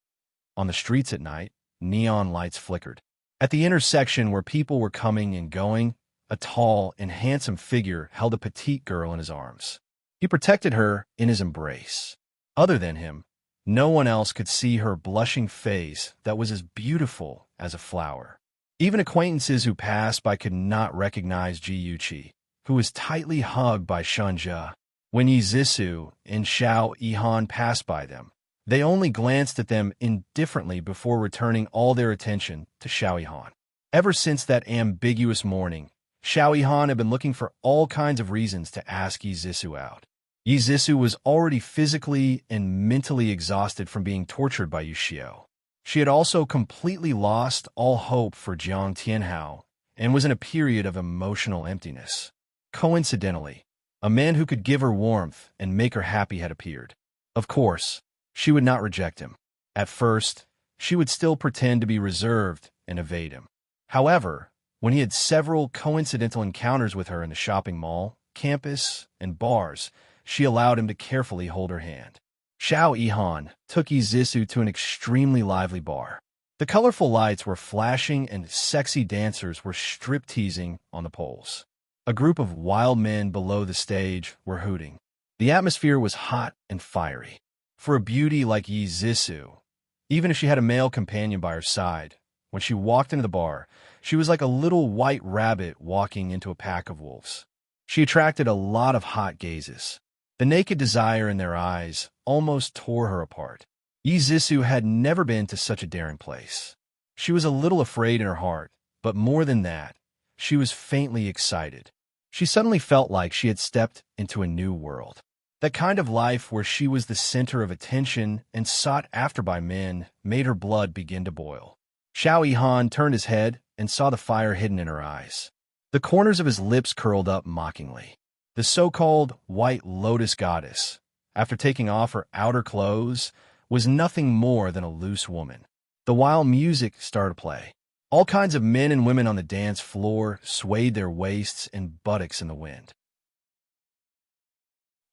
On the streets at night, neon lights flickered. At the intersection where people were coming and going, a tall and handsome figure held a petite girl in his arms. He protected her in his embrace. Other than him, no one else could see her blushing face that was as beautiful as a flower. Even acquaintances who passed by could not recognize Ji-Yuchi, who was tightly hugged by Shunja. When Yizisu and Xiao Ihan passed by them, they only glanced at them indifferently before returning all their attention to Xiao Ihan. Ever since that ambiguous morning, Xiao Ihan had been looking for all kinds of reasons to ask Yizisu out. Yizisu was already physically and mentally exhausted from being tortured by Yushio. She had also completely lost all hope for Jiang Tianhao and was in a period of emotional emptiness. Coincidentally, a man who could give her warmth and make her happy had appeared. Of course, she would not reject him. At first, she would still pretend to be reserved and evade him. However, when he had several coincidental encounters with her in the shopping mall, campus, and bars, she allowed him to carefully hold her hand. Xiao Ihan took Yizisu to an extremely lively bar. The colorful lights were flashing and sexy dancers were strip-teasing on the poles. A group of wild men below the stage were hooting. The atmosphere was hot and fiery. For a beauty like Yizisu, even if she had a male companion by her side, when she walked into the bar, she was like a little white rabbit walking into a pack of wolves. She attracted a lot of hot gazes. The naked desire in their eyes almost tore her apart. Yizisu had never been to such a daring place. She was a little afraid in her heart, but more than that, she was faintly excited. She suddenly felt like she had stepped into a new world. That kind of life where she was the center of attention and sought after by men made her blood begin to boil. Xiao Ihan turned his head and saw the fire hidden in her eyes. The corners of his lips curled up mockingly. The so-called White Lotus Goddess, after taking off her outer clothes, was nothing more than a loose woman. The wild music started to play. All kinds of men and women on the dance floor swayed their waists and buttocks in the wind.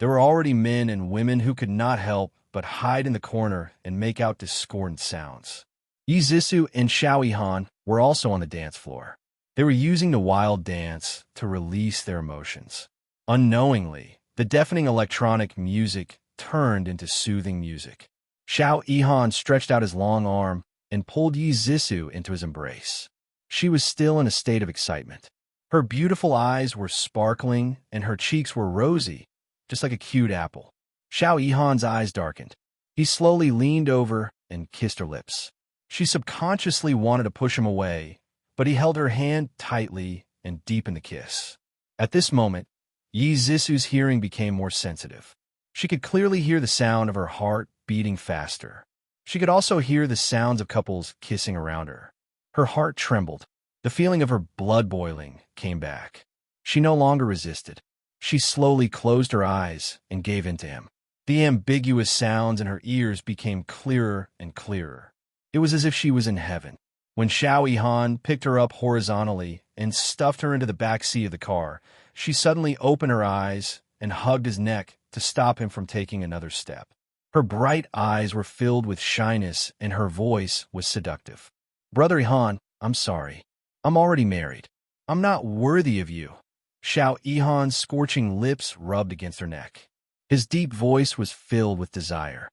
There were already men and women who could not help but hide in the corner and make out discordant sounds. Yi Zissou and Xiao Yihan were also on the dance floor. They were using the wild dance to release their emotions. Unknowingly, the deafening electronic music turned into soothing music. Xiao Yihan stretched out his long arm and pulled Yi Zissou into his embrace. She was still in a state of excitement. Her beautiful eyes were sparkling and her cheeks were rosy, just like a cute apple. Xiao Yihan's eyes darkened. He slowly leaned over and kissed her lips. She subconsciously wanted to push him away, but he held her hand tightly and deepened the kiss. At this moment, Yi Zissou's hearing became more sensitive. She could clearly hear the sound of her heart beating faster. She could also hear the sounds of couples kissing around her. Her heart trembled. The feeling of her blood boiling came back. She no longer resisted. She slowly closed her eyes and gave in to him. The ambiguous sounds in her ears became clearer and clearer. It was as if she was in heaven. When Xiao Yihan picked her up horizontally and stuffed her into the back seat of the car, she suddenly opened her eyes and hugged his neck to stop him from taking another step. Her bright eyes were filled with shyness and her voice was seductive. "Brother Yihan, I'm sorry. I'm already married. I'm not worthy of you." Xiao Yihan's scorching lips rubbed against her neck. His deep voice was filled with desire.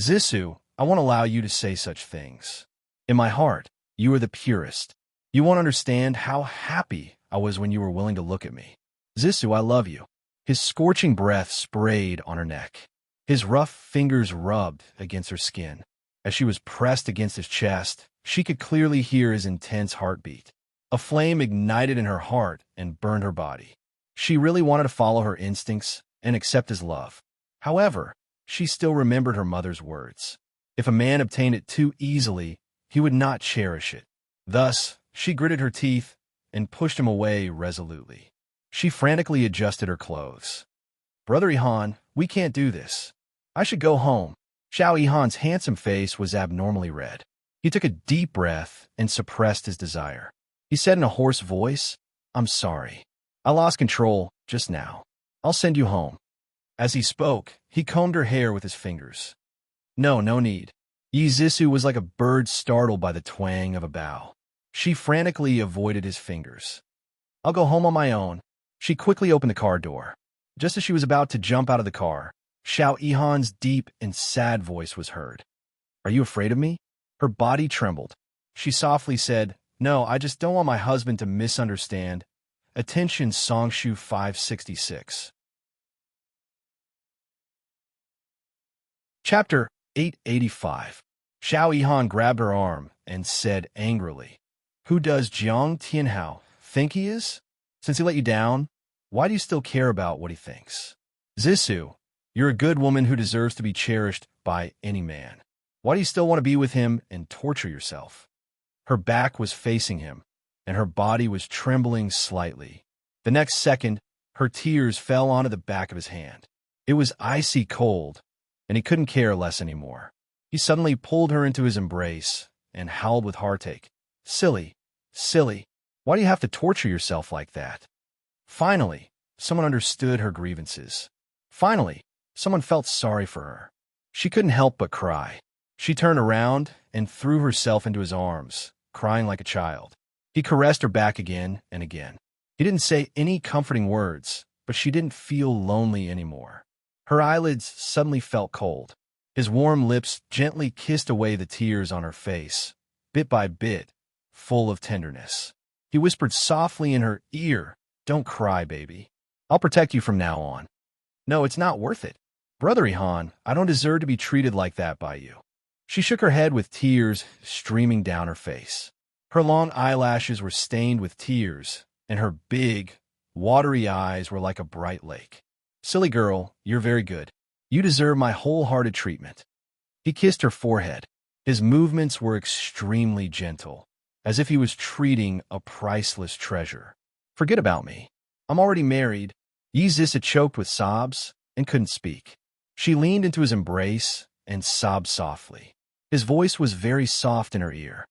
"Zissou, I won't allow you to say such things. In my heart, you are the purest. You won't understand how happy I was when you were willing to look at me. Zissou, I love you." His scorching breath sprayed on her neck. His rough fingers rubbed against her skin. As she was pressed against his chest, she could clearly hear his intense heartbeat. A flame ignited in her heart and burned her body. She really wanted to follow her instincts and accept his love. However, she still remembered her mother's words. If a man obtained it too easily, he would not cherish it. Thus, she gritted her teeth and pushed him away resolutely. She frantically adjusted her clothes. "Brother Yihan, we can't do this. I should go home." Xiao Yihan's handsome face was abnormally red. He took a deep breath and suppressed his desire. He said in a hoarse voice, "I'm sorry. I lost control just now. I'll send you home." As he spoke, he combed her hair with his fingers. No need." Yi Zissou was like a bird startled by the twang of a bow. She frantically avoided his fingers. "I'll go home on my own." She quickly opened the car door. Just as she was about to jump out of the car, Xiao Yihan's deep and sad voice was heard. "Are you afraid of me?" Her body trembled. She softly said, "No, I just don't want my husband to misunderstand." Attention Songshu 566. Chapter 885. Xiao Yihan grabbed her arm and said angrily, "Who does Jiang Tianhao think he is? Since he let you down, why do you still care about what he thinks? Zissou, you're a good woman who deserves to be cherished by any man. Why do you still want to be with him and torture yourself?" Her back was facing him, and her body was trembling slightly. The next second, her tears fell onto the back of his hand. It was icy cold, and he couldn't care less anymore. He suddenly pulled her into his embrace and howled with heartache. Silly, why do you have to torture yourself like that?" Finally, someone understood her grievances. Finally, someone felt sorry for her. She couldn't help but cry. She turned around and threw herself into his arms, crying like a child. He caressed her back again and again. He didn't say any comforting words, but she didn't feel lonely anymore. Her eyelids suddenly felt cold. His warm lips gently kissed away the tears on her face, bit by bit, full of tenderness. He whispered softly in her ear, "Don't cry, baby. I'll protect you from now on." "No, it's not worth it. Brother Yihan, I don't deserve to be treated like that by you." She shook her head with tears streaming down her face. Her long eyelashes were stained with tears, and her big, watery eyes were like a bright lake. "Silly girl, you're very good. You deserve my wholehearted treatment." He kissed her forehead. His movements were extremely gentle, as if he was treating a priceless treasure. "Forget about me. I'm already married." Yi Zissou choked with sobs and couldn't speak. She leaned into his embrace and sobbed softly. His voice was very soft in her ear.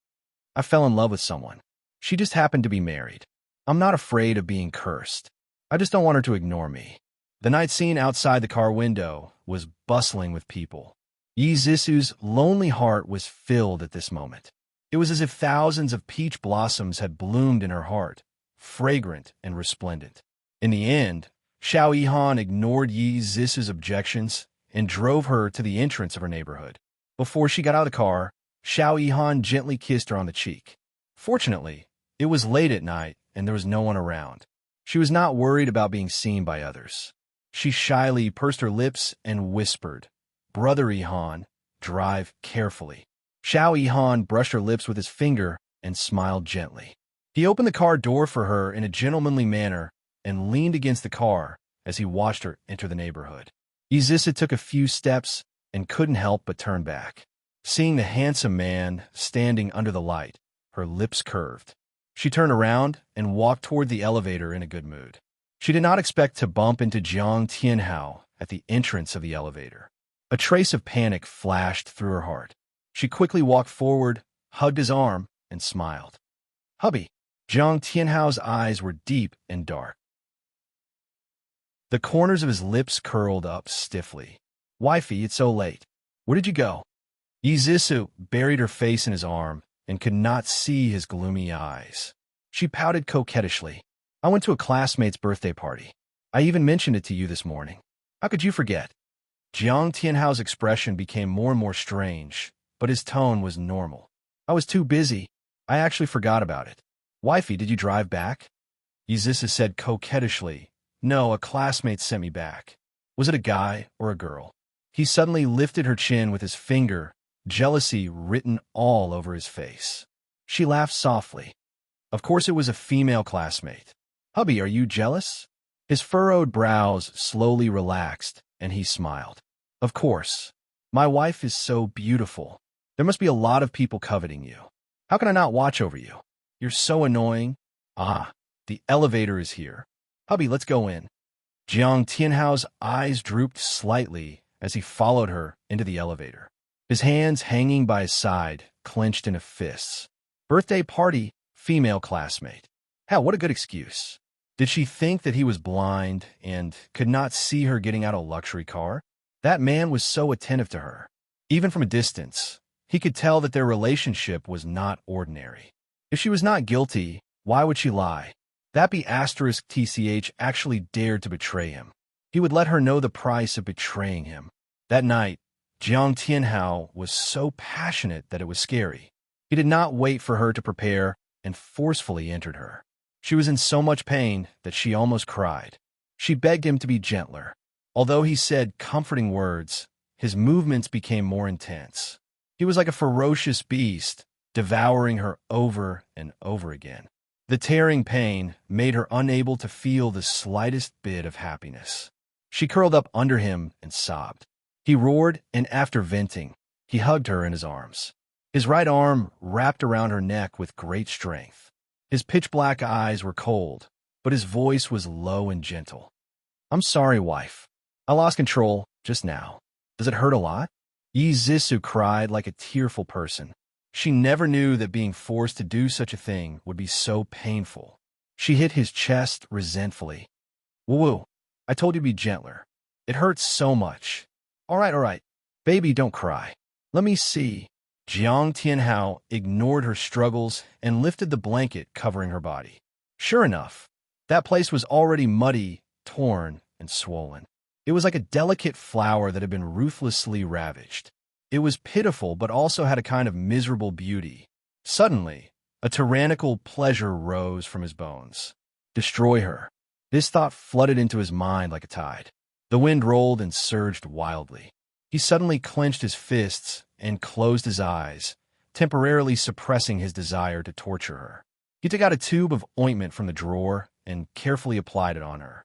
"I fell in love with someone. She just happened to be married. I'm not afraid of being cursed. I just don't want her to ignore me." The night scene outside the car window was bustling with people. Yi Zisu's lonely heart was filled at this moment. It was as if thousands of peach blossoms had bloomed in her heart, fragrant and resplendent. In the end, Xiao Yihan ignored Yi Zisu's objections and drove her to the entrance of her neighborhood. Before she got out of the car, Xiao Yihan gently kissed her on the cheek. Fortunately, it was late at night and there was no one around. She was not worried about being seen by others. She shyly pursed her lips and whispered, "Brother Yihan, drive carefully." Xiao Yihan brushed her lips with his finger and smiled gently. He opened the car door for her in a gentlemanly manner and leaned against the car as he watched her enter the neighborhood. Yi Zisu took a few steps and couldn't help but turn back. Seeing the handsome man standing under the light, her lips curved. She turned around and walked toward the elevator in a good mood. She did not expect to bump into Jiang Tianhao at the entrance of the elevator. A trace of panic flashed through her heart. She quickly walked forward, hugged his arm, and smiled. "Hubby." Jiang Tianhao's eyes were deep and dark. The corners of his lips curled up stiffly. "Wifey, it's so late. Where did you go?" Yi Zisu buried her face in his arm and could not see his gloomy eyes. She pouted coquettishly. "I went to a classmate's birthday party. I even mentioned it to you this morning. How could you forget?" Jiang Tianhao's expression became more and more strange, but his tone was normal. "I was too busy. I actually forgot about it." "Wifey, did you drive back?" Yi Zisu said coquettishly. "No, a classmate sent me back." "Was it a guy or a girl?" He suddenly lifted her chin with his finger, jealousy written all over his face. She laughed softly. "Of course it was a female classmate. Hubby, are you jealous?" His furrowed brows slowly relaxed, and he smiled. "Of course. My wife is so beautiful. There must be a lot of people coveting you. How can I not watch over you? You're so annoying." "Ah, the elevator is here. Hubby, let's go in." Jiang Tianhao's eyes drooped slightly as he followed her into the elevator. His hands hanging by his side, clenched into fists. Birthday party, female classmate. Hell, what a good excuse. Did she think that he was blind and could not see her getting out a luxury car? That man was so attentive to her. Even from a distance, he could tell that their relationship was not ordinary. If she was not guilty, why would she lie? That be asterisk TCH actually dared to betray him. He would let her know the price of betraying him. That night, Jiang Tianhao was so passionate that it was scary. He did not wait for her to prepare and forcefully entered her. She was in so much pain that she almost cried. She begged him to be gentler. Although he said comforting words, his movements became more intense. He was like a ferocious beast, devouring her over and over again. The tearing pain made her unable to feel the slightest bit of happiness. She curled up under him and sobbed. He roared, and after venting, he hugged her in his arms. His right arm wrapped around her neck with great strength. His pitch-black eyes were cold, but his voice was low and gentle. "I'm sorry, wife. I lost control just now. Does it hurt a lot?" Yi Zisu cried like a tearful person. She never knew that being forced to do such a thing would be so painful. She hit his chest resentfully. "Woo-woo, I told you to be gentler. It hurts so much." All right. Baby, don't cry. Let me see." Jiang Tianhao ignored her struggles and lifted the blanket covering her body. Sure enough, that place was already muddy, torn, and swollen. It was like a delicate flower that had been ruthlessly ravaged. It was pitiful, but also had a kind of miserable beauty. Suddenly, a tyrannical pleasure rose from his bones. Destroy her. This thought flooded into his mind like a tide. The wind rolled and surged wildly. He suddenly clenched his fists and closed his eyes, temporarily suppressing his desire to torture her. He took out a tube of ointment from the drawer and carefully applied it on her.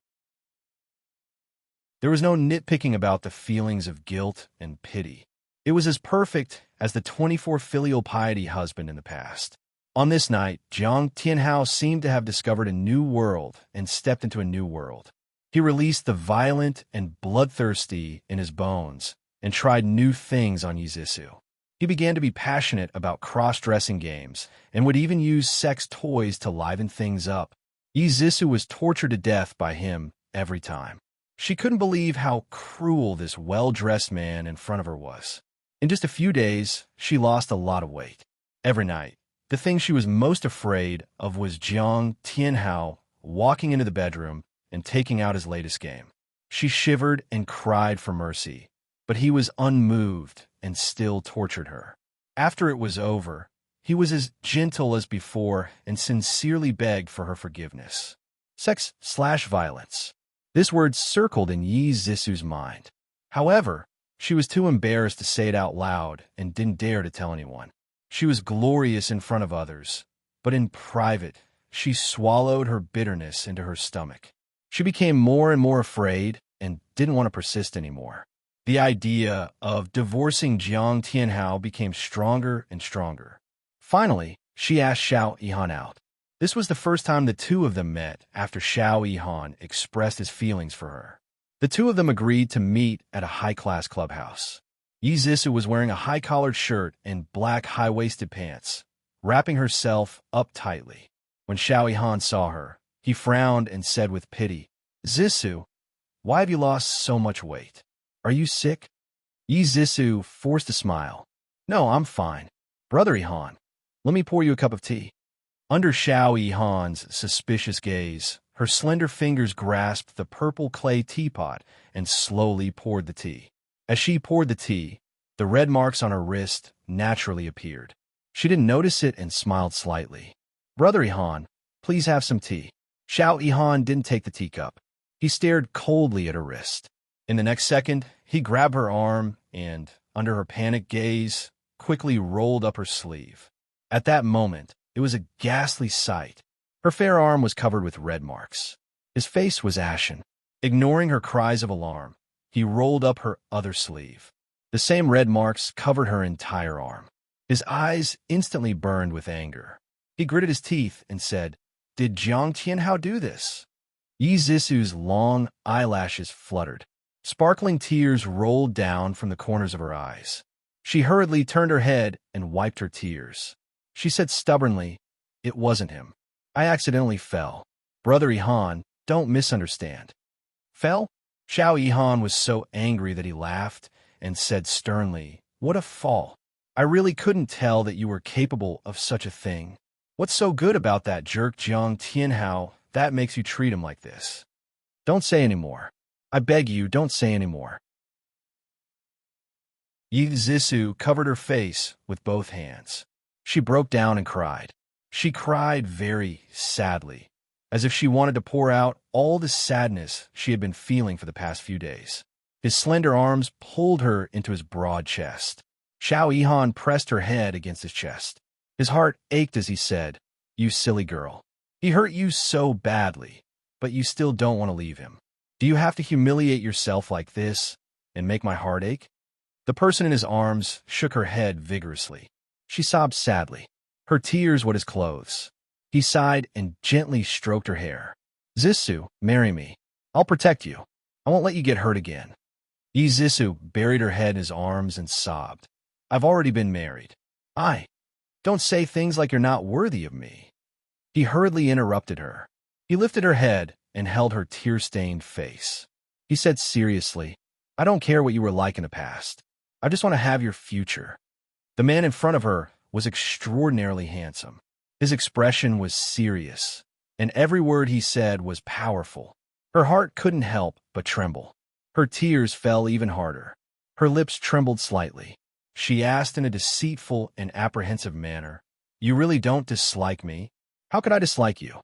There was no nitpicking about the feelings of guilt and pity. It was as perfect as the 24 filial piety husband in the past. On this night, Jiang Tianhao seemed to have discovered a new world and stepped into a new world. He released the violent and bloodthirsty in his bones and tried new things on Yi Zisu. He began to be passionate about cross-dressing games and would even use sex toys to liven things up. Yi Zisu was tortured to death by him every time. She couldn't believe how cruel this well-dressed man in front of her was. In just a few days, she lost a lot of weight. Every night, the thing she was most afraid of was Jiang Tianhao walking into the bedroom and taking out his latest game. She shivered and cried for mercy, but he was unmoved and still tortured her. After it was over, he was as gentle as before and sincerely begged for her forgiveness. Sex/violence. This word circled in Yi Zisu's mind. However, she was too embarrassed to say it out loud and didn't dare to tell anyone. She was glorious in front of others, but in private, she swallowed her bitterness into her stomach. She became more and more afraid and didn't want to persist anymore. The idea of divorcing Jiang Tianhao became stronger and stronger. Finally, she asked Xiao Yihan out. This was the first time the two of them met after Xiao Yihan expressed his feelings for her. The two of them agreed to meet at a high-class clubhouse. Yi Zisu was wearing a high-collared shirt and black high-waisted pants, wrapping herself up tightly. When Xiao Yihan saw her, he frowned and said with pity, "Zisu, why have you lost so much weight? Are you sick?" Yi Zisu forced a smile. "No, I'm fine. Brother Yihan, let me pour you a cup of tea." Under Xiao Yihan's suspicious gaze, her slender fingers grasped the purple clay teapot and slowly poured the tea. As she poured the tea, the red marks on her wrist naturally appeared. She didn't notice it and smiled slightly. "Brother Yihan, please have some tea." Xiao Yihan didn't take the teacup. He stared coldly at her wrist. In the next second, he grabbed her arm and, under her panicked gaze, quickly rolled up her sleeve. At that moment, it was a ghastly sight. Her fair arm was covered with red marks. His face was ashen. Ignoring her cries of alarm, he rolled up her other sleeve. The same red marks covered her entire arm. His eyes instantly burned with anger. He gritted his teeth and said, "Did Jiang Tianhao do this?" Yi Zisu's long eyelashes fluttered. Sparkling tears rolled down from the corners of her eyes. She hurriedly turned her head and wiped her tears. She said stubbornly, "It wasn't him. I accidentally fell. Brother Yihan, don't misunderstand." "Fell?" Xiao Yihan was so angry that he laughed and said sternly, "What a fall. I really couldn't tell that you were capable of such a thing. What's so good about that jerk Jiang Tianhao that makes you treat him like this? Don't say any more. I beg you, don't say any more." Yi Zisu covered her face with both hands. She broke down and cried. She cried very sadly, as if she wanted to pour out all the sadness she had been feeling for the past few days. His slender arms pulled her into his broad chest. Xiao Yihan pressed her head against his chest. His heart ached as he said, "You silly girl. He hurt you so badly, but you still don't want to leave him. Do you have to humiliate yourself like this and make my heart ache?" The person in his arms shook her head vigorously. She sobbed sadly. Her tears wet his clothes. He sighed and gently stroked her hair. "Zisu, marry me. I'll protect you. I won't let you get hurt again." Yi Zisu buried her head in his arms and sobbed. "I've already been married. Don't say things like you're not worthy of me." He hurriedly interrupted her. He lifted her head and held her tear-stained face. He said seriously, "I don't care what you were like in the past. I just want to have your future." The man in front of her was extraordinarily handsome. His expression was serious, and every word he said was powerful. Her heart couldn't help but tremble. Her tears fell even harder. Her lips trembled slightly. She asked in a deceitful and apprehensive manner, "You really don't dislike me? How could I dislike you?"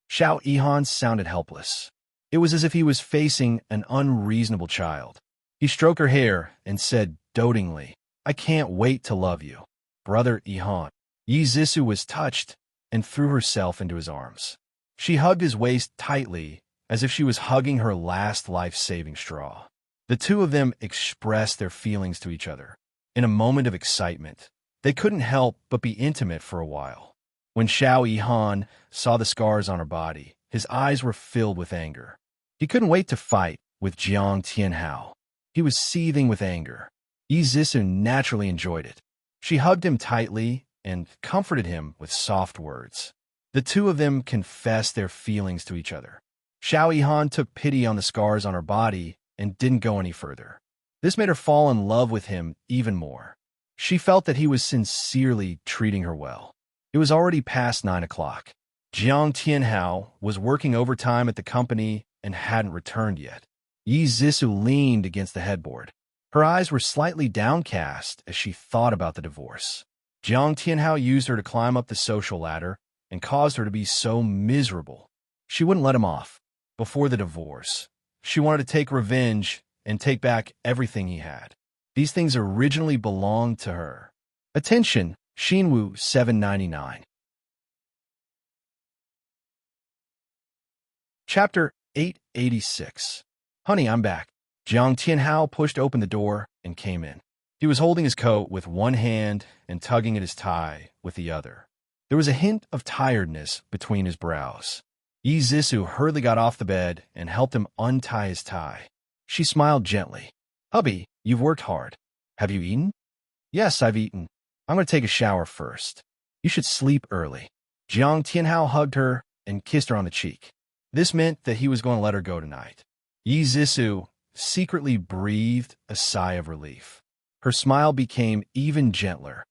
Xiao Yihan sounded helpless. It was as if he was facing an unreasonable child. He stroked her hair and said dotingly, "I can't wait to love you, Brother Yihan." Yi Zisu was touched and threw herself into his arms. She hugged his waist tightly as if she was hugging her last life-saving straw. The two of them expressed their feelings to each other. In a moment of excitement, they couldn't help but be intimate for a while. When Xiao Yihan saw the scars on her body, his eyes were filled with anger. He couldn't wait to fight with Jiang Tianhao. He was seething with anger. Yi Zisu naturally enjoyed it. She hugged him tightly and comforted him with soft words. The two of them confessed their feelings to each other. Xiao Yihan took pity on the scars on her body and didn't go any further. This made her fall in love with him even more. She felt that he was sincerely treating her well. It was already past 9 o'clock. Jiang Tianhao was working overtime at the company and hadn't returned yet. Yi Zissou leaned against the headboard. Her eyes were slightly downcast as she thought about the divorce. Jiang Tianhao used her to climb up the social ladder and caused her to be so miserable. She wouldn't let him off. Before the divorce, she wanted to take revenge and take back everything he had. These things originally belonged to her. Attention, Xinwu 799. Chapter 886. Honey, I'm back. Jiang Tianhao pushed open the door and came in. He was holding his coat with one hand and tugging at his tie with the other. There was a hint of tiredness between his brows. Yi Zissou hurriedly got off the bed and helped him untie his tie. She smiled gently. Hubby, you've worked hard. Have you eaten? Yes, I've eaten. I'm going to take a shower first. You should sleep early. Jiang Tianhao hugged her and kissed her on the cheek. This meant that he was going to let her go tonight. Yi Zissou secretly breathed a sigh of relief. Her smile became even gentler.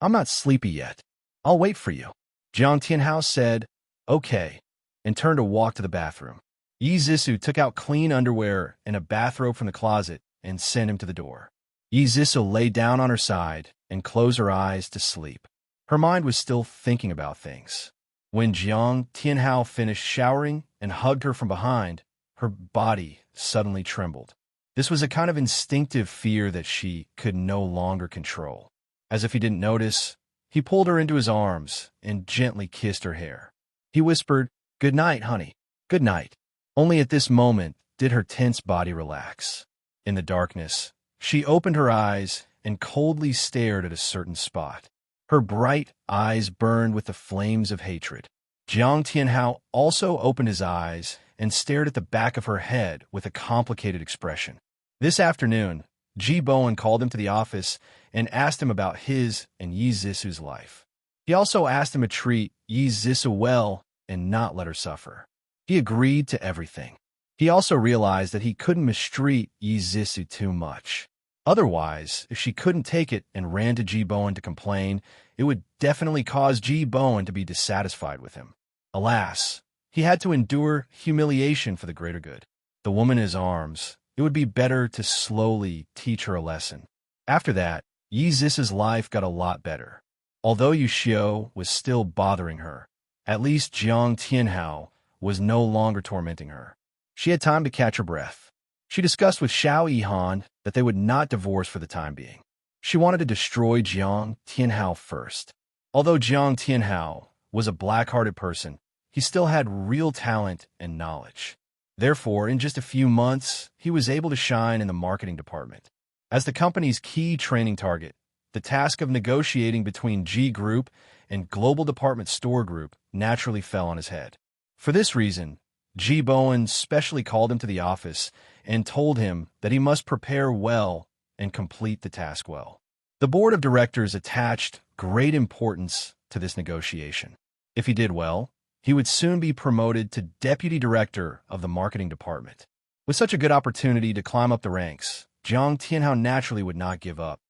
I'm not sleepy yet. I'll wait for you. Jiang Tianhao said, okay, and turned to walk to the bathroom. Yi Zissou took out clean underwear and a bathrobe from the closet and sent him to the door. Yi Zissou lay down on her side and closed her eyes to sleep. Her mind was still thinking about things. When Jiang Tianhao finished showering and hugged her from behind, her body suddenly trembled. This was a kind of instinctive fear that she could no longer control. As if he didn't notice, he pulled her into his arms and gently kissed her hair. He whispered, "Good night, honey. Good night." Only at this moment did her tense body relax. In the darkness, she opened her eyes and coldly stared at a certain spot. Her bright eyes burned with the flames of hatred. Jiang Tianhao also opened his eyes and stared at the back of her head with a complicated expression. This afternoon, Ji Bowen called him to the office and asked him about his and Yi Zissou's life. He also asked him to treat Yi Zissou well and not let her suffer. He agreed to everything. He also realized that he couldn't mistreat Yi Zissou too much. Otherwise, if she couldn't take it and ran to Ji Bowen to complain, it would definitely cause Ji Bowen to be dissatisfied with him. Alas, he had to endure humiliation for the greater good. The woman in his arms, it would be better to slowly teach her a lesson. After that, Yi Zissou's life got a lot better. Although Yu Xiu was still bothering her, at least Jiang Tianhao was no longer tormenting her. She had time to catch her breath. She discussed with Xiao Yihan that they would not divorce for the time being. She wanted to destroy Jiang Tianhao first. Although Jiang Tianhao was a black-hearted person, he still had real talent and knowledge. Therefore, in just a few months, he was able to shine in the marketing department. As the company's key training target, the task of negotiating between G Group and Global Department Store Group naturally fell on his head. For this reason, Ji Bowen specially called him to the office and told him that he must prepare well and complete the task well. The board of directors attached great importance to this negotiation. If he did well, he would soon be promoted to deputy director of the marketing department. With such a good opportunity to climb up the ranks, Jiang Tianhao naturally would not give up.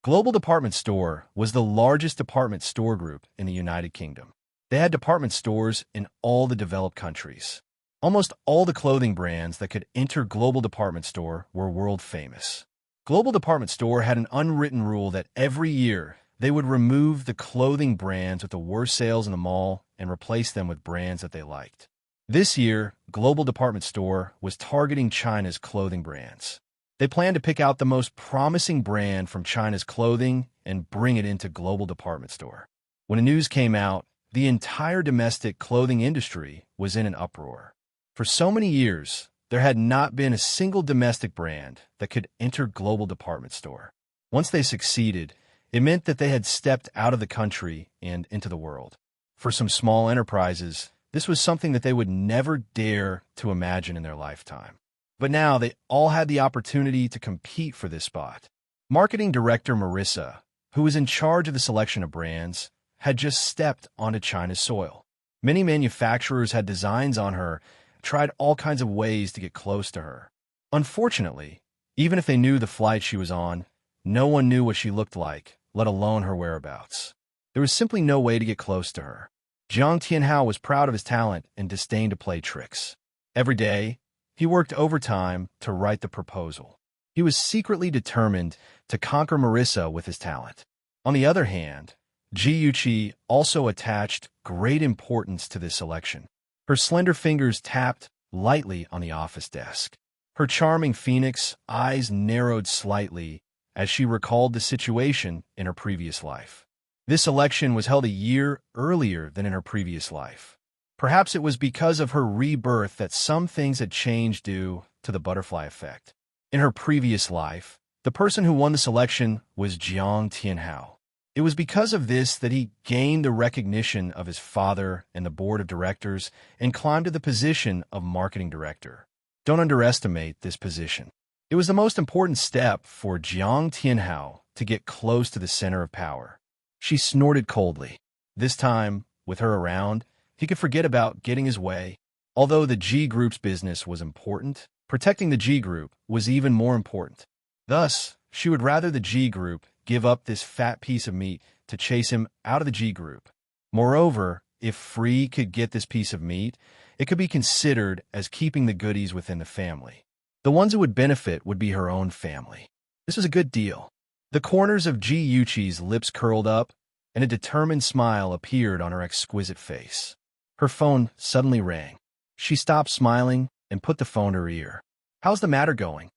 Global Department Store was the largest department store group in the United Kingdom. They had department stores in all the developed countries. Almost all the clothing brands that could enter Global Department Store were world famous. Global Department Store had an unwritten rule that every year they would remove the clothing brands with the worst sales in the mall and replace them with brands that they liked. This year, Global Department Store was targeting China's clothing brands. They planned to pick out the most promising brand from China's clothing and bring it into Global Department Store. When the news came out, the entire domestic clothing industry was in an uproar. For so many years, there had not been a single domestic brand that could enter Global Department Store. Once they succeeded, it meant that they had stepped out of the country and into the world. For some small enterprises, this was something that they would never dare to imagine in their lifetime. But now they all had the opportunity to compete for this spot. Marketing Director Marissa, who was in charge of the selection of brands, had just stepped onto China's soil. Many manufacturers had designs on her, tried all kinds of ways to get close to her. Unfortunately, even if they knew the flight she was on, no one knew what she looked like, let alone her whereabouts. There was simply no way to get close to her. Jiang Tianhao was proud of his talent and disdained to play tricks. Every day, he worked overtime to write the proposal. He was secretly determined to conquer Marissa with his talent. On the other hand, Ji Yuqi also attached great importance to this selection. Her slender fingers tapped lightly on the office desk. Her charming phoenix eyes narrowed slightly as she recalled the situation in her previous life. This election was held a year earlier than in her previous life. Perhaps it was because of her rebirth that some things had changed due to the butterfly effect. In her previous life, the person who won this election was Jiang Tianhao. It was because of this that he gained the recognition of his father and the board of directors and climbed to the position of marketing director. Don't underestimate this position. It was the most important step for Jiang Tianhao to get close to the center of power. She snorted coldly. This time, with her around, he could forget about getting his way. Although the G Group's business was important, protecting the G Group was even more important. Thus, she would rather the G Group give up this fat piece of meat to chase him out of the G Group. Moreover, if Free could get this piece of meat, it could be considered as keeping the goodies within the family. The ones who would benefit would be her own family. This was a good deal. The corners of Ji Yuqi's lips curled up, and a determined smile appeared on her exquisite face. Her phone suddenly rang. She stopped smiling and put the phone to her ear. "How's the matter going?"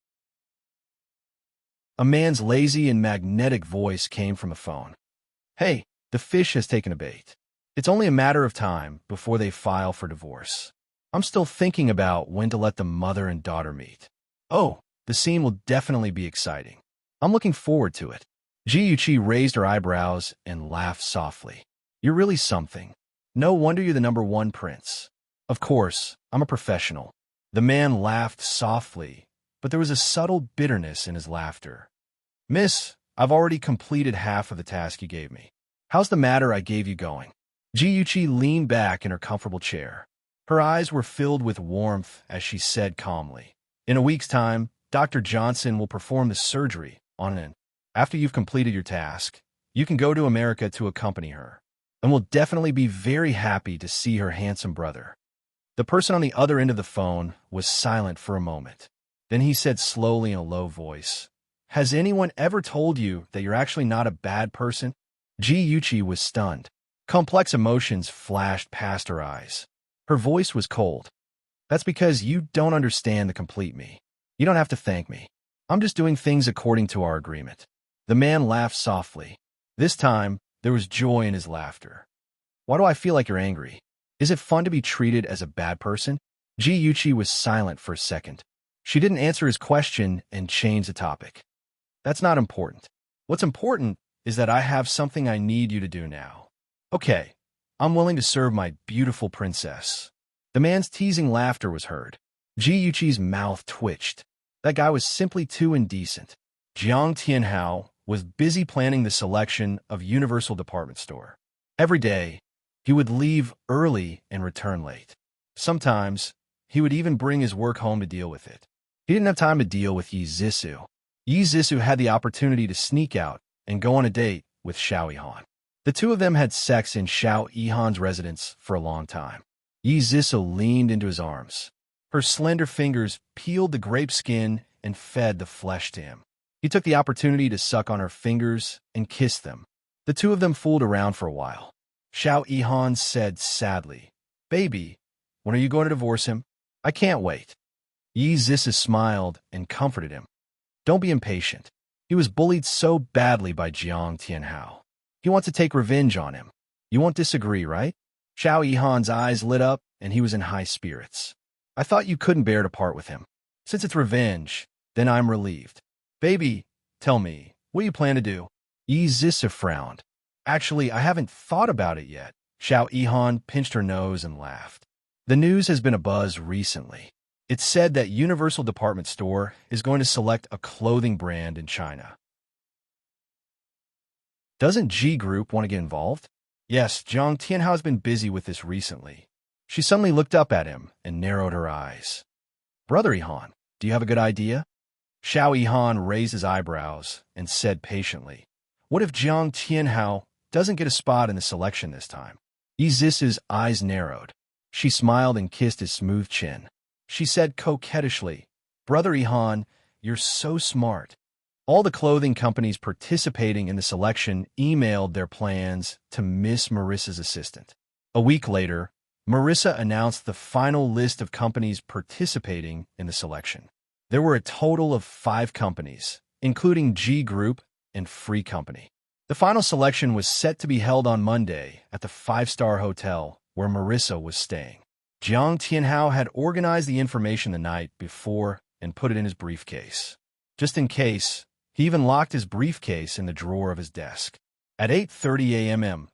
A man's lazy and magnetic voice came from the phone. "Hey, the fish has taken a bait. It's only a matter of time before they file for divorce. I'm still thinking about when to let the mother and daughter meet. Oh, the scene will definitely be exciting. I'm looking forward to it." Ji Yuqi raised her eyebrows and laughed softly. "You're really something. No wonder you're the #1 prince." "Of course, I'm a professional." The man laughed softly, but there was a subtle bitterness in his laughter. "Miss, I've already completed half of the task you gave me. How's the matter I gave you going?" Ji Yuqi leaned back in her comfortable chair. Her eyes were filled with warmth as she said calmly, "In a week's time, Dr. Johnson will perform the surgery on an. After you've completed your task, you can go to America to accompany her, and will definitely be very happy to see her handsome brother." The person on the other end of the phone was silent for a moment. Then he said slowly in a low voice, "Has anyone ever told you that you're actually not a bad person?" Ji Yuqi was stunned. Complex emotions flashed past her eyes. Her voice was cold. "That's because you don't understand the complete me. You don't have to thank me. I'm just doing things according to our agreement." The man laughed softly. This time, there was joy in his laughter. "Why do I feel like you're angry? Is it fun to be treated as a bad person?" Ji Yuqi was silent for a second. She didn't answer his question and changed the topic. "That's not important. What's important is that I have something I need you to do now." "Okay, I'm willing to serve my beautiful princess." The man's teasing laughter was heard. Ji Yuqi's mouth twitched. That guy was simply too indecent. Jiang Tianhao was busy planning the selection of Universal Department Store. Every day, he would leave early and return late. Sometimes, he would even bring his work home to deal with it. He didn't have time to deal with Yi Zissou. Yi Zissou had the opportunity to sneak out and go on a date with Xiao Yihan. The two of them had sex in Xiao Yihan's residence for a long time. Yi Zissou leaned into his arms. Her slender fingers peeled the grape skin and fed the flesh to him. He took the opportunity to suck on her fingers and kiss them. The two of them fooled around for a while. Xiao Yihan said sadly, "Baby, when are you going to divorce him?" "I can't wait." Yi Zissou smiled and comforted him. "Don't be impatient. He was bullied so badly by Jiang Tianhao. He wants to take revenge on him. You won't disagree, right?" Xiao Yihan's eyes lit up and he was in high spirits. "I thought you couldn't bear to part with him. Since it's revenge, then I'm relieved. Baby, tell me, what do you plan to do?" Yi Zissou frowned. "Actually, I haven't thought about it yet." Xiao Yihan pinched her nose and laughed. "The news has been abuzz recently. It's said that Universal Department Store is going to select a clothing brand in China. Doesn't G Group want to get involved?" Yes, Jiang Tianhao has been busy with this recently. She suddenly looked up at him and narrowed her eyes. Brother Ihan, do you have a good idea? Xiao Ihan raised his eyebrows and said patiently, what if Jiang Tianhao doesn't get a spot in the selection this time? Izis's eyes narrowed. She smiled and kissed his smooth chin. She said coquettishly, Brother Ihan, you're so smart. All the clothing companies participating in the selection emailed their plans to Miss Marissa's assistant. A week later, Marissa announced the final list of companies participating in the selection. There were a total of 5 companies, including G Group and Free Company. The final selection was set to be held on Monday at the 5-star hotel where Marissa was staying. Jiang Tianhao had organized the information the night before and put it in his briefcase. Just in case, he even locked his briefcase in the drawer of his desk. At 8:30 a.m.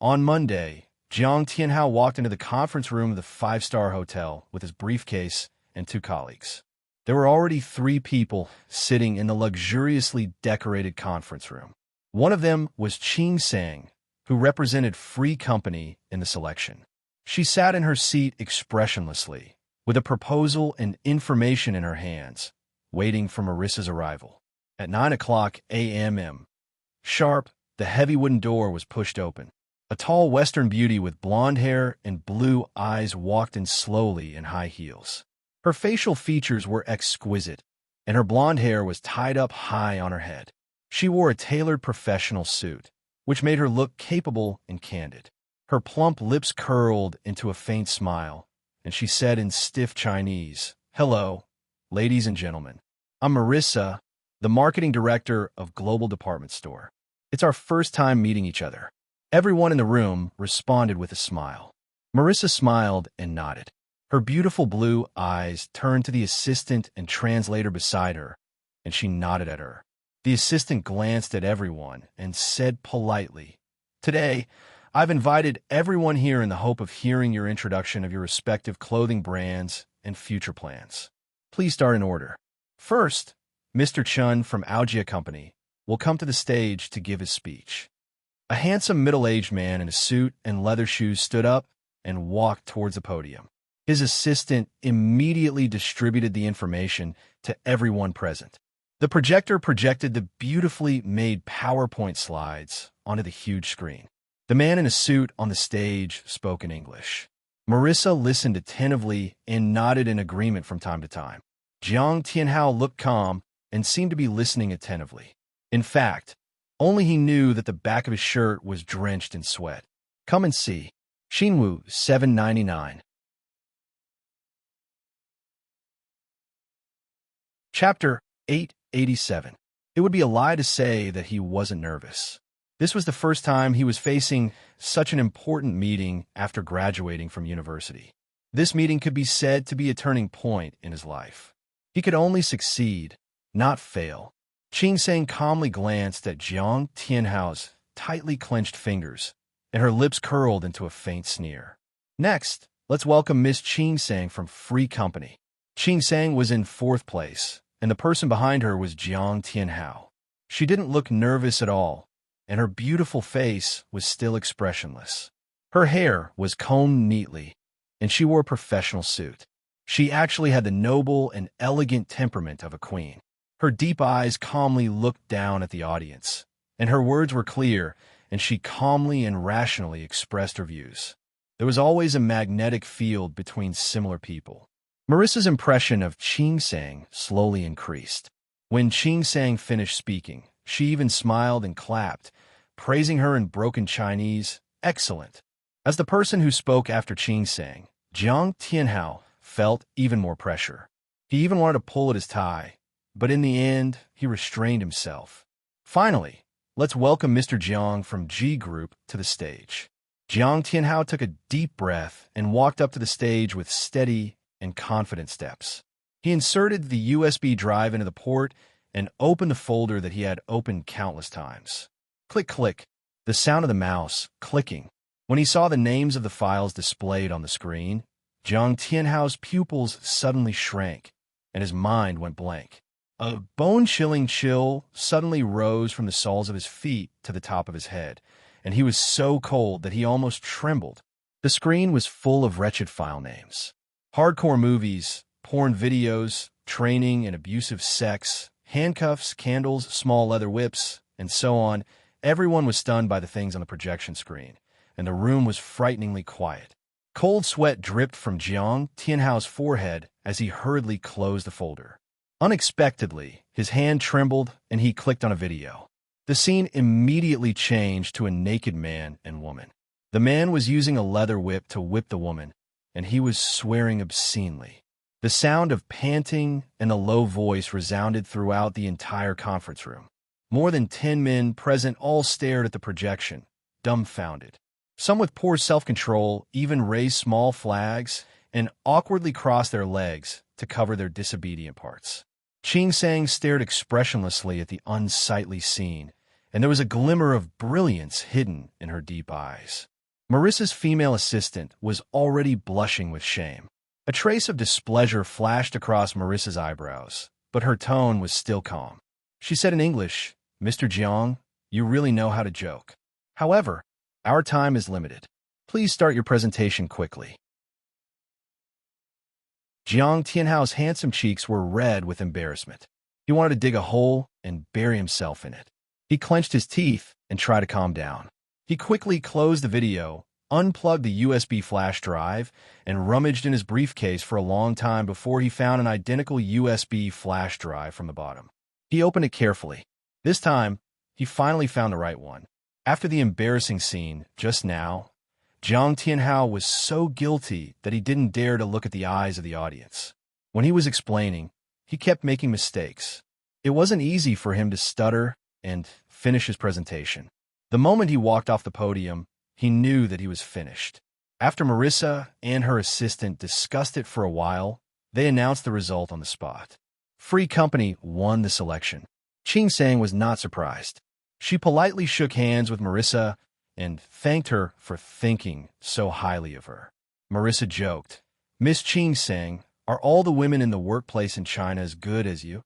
on Monday, Jiang Tianhao walked into the conference room of the 5-star hotel with his briefcase and 2 colleagues. There were already 3 people sitting in the luxuriously decorated conference room. One of them was Qing Sang, who represented Free Company in the selection. She sat in her seat expressionlessly, with a proposal and information in her hands, waiting for Marissa's arrival. At 9:00 a.m. sharp, the heavy wooden door was pushed open. A tall Western beauty with blonde hair and blue eyes walked in slowly in high heels. Her facial features were exquisite, and her blonde hair was tied up high on her head. She wore a tailored professional suit, which made her look capable and candid. Her plump lips curled into a faint smile, and she said in stiff Chinese, Hello, ladies and gentlemen. I'm Marissa, the marketing director of Global Department Store. It's our first time meeting each other. Everyone in the room responded with a smile. Marissa smiled and nodded. Her beautiful blue eyes turned to the assistant and translator beside her, and she nodded at her. The assistant glanced at everyone and said politely, Today, I've invited everyone here in the hope of hearing your introduction of your respective clothing brands and future plans. Please start in order. First, Mr. Chun from Algia Company will come to the stage to give his speech. A handsome middle-aged man in a suit and leather shoes stood up and walked towards the podium. His assistant immediately distributed the information to everyone present. The projector projected the beautifully made PowerPoint slides onto the huge screen. The man in a suit on the stage spoke in English. Marissa listened attentively and nodded in agreement from time to time. Jiang Tianhao looked calm and seemed to be listening attentively. In fact, only he knew that the back of his shirt was drenched in sweat. Come and see. Xinwu 799. Chapter 887. It would be a lie to say that he wasn't nervous. This was the first time he was facing such an important meeting after graduating from university. This meeting could be said to be a turning point in his life. He could only succeed, not fail. Qing Sang calmly glanced at Jiang Tianhao's tightly clenched fingers, and her lips curled into a faint sneer. Next, let's welcome Miss Qing Sang from Free Company. Qing Sang was in 4th place, and the person behind her was Jiang Tianhao. She didn't look nervous at all, and her beautiful face was still expressionless. Her hair was combed neatly, and she wore a professional suit. She actually had the noble and elegant temperament of a queen. Her deep eyes calmly looked down at the audience, and her words were clear, and she calmly and rationally expressed her views. There was always a magnetic field between similar people. Marissa's impression of Qing Sang slowly increased. When Qing Sang finished speaking, she even smiled and clapped, praising her in broken Chinese, excellent. As the person who spoke after Qing Sang, Jiang Tianhao felt even more pressure. He even wanted to pull at his tie, but in the end, he restrained himself. Finally, let's welcome Mr. Jiang from G Group to the stage. Jiang Tianhao took a deep breath and walked up to the stage with steady and confident steps. He inserted the USB drive into the port and opened the folder that he had opened countless times. Click, click, the sound of the mouse clicking. When he saw the names of the files displayed on the screen, Jiang Tianhao's pupils suddenly shrank, and his mind went blank. A bone-chilling chill suddenly rose from the soles of his feet to the top of his head, and he was so cold that he almost trembled. The screen was full of wretched file names. Hardcore movies, porn videos, training and abusive sex, handcuffs, candles, small leather whips, and so on. Everyone was stunned by the things on the projection screen, and the room was frighteningly quiet. Cold sweat dripped from Jiang Tianhao's forehead as he hurriedly closed the folder. Unexpectedly, his hand trembled and he clicked on a video. The scene immediately changed to a naked man and woman. The man was using a leather whip to whip the woman, and he was swearing obscenely. The sound of panting and a low voice resounded throughout the entire conference room. More than 10 men present all stared at the projection, dumbfounded. Some with poor self-control even raised small flags and awkwardly crossed their legs to cover their disobedient parts. Ching Sang stared expressionlessly at the unsightly scene, and there was a glimmer of brilliance hidden in her deep eyes. Marissa's female assistant was already blushing with shame. A trace of displeasure flashed across Marissa's eyebrows, but her tone was still calm. She said in English, "Mr. Jiang, you really know how to joke. However, our time is limited. Please start your presentation quickly." Jiang Tianhao's handsome cheeks were red with embarrassment. He wanted to dig a hole and bury himself in it. He clenched his teeth and tried to calm down. He quickly closed the video, unplugged the USB flash drive, and rummaged in his briefcase for a long time before he found an identical USB flash drive from the bottom. He opened it carefully. This time, he finally found the right one. After the embarrassing scene just now, Jiang Tianhao was so guilty that he didn't dare to look at the eyes of the audience. When he was explaining, he kept making mistakes. It wasn't easy for him to stutter and finish his presentation. The moment he walked off the podium, he knew that he was finished. After Marissa and her assistant discussed it for a while, they announced the result on the spot. Free Company won the selection. Ching Sang was not surprised. She politely shook hands with Marissa and thanked her for thinking so highly of her. Marissa joked, "Miss Ching Sang, are all the women in the workplace in China as good as you?"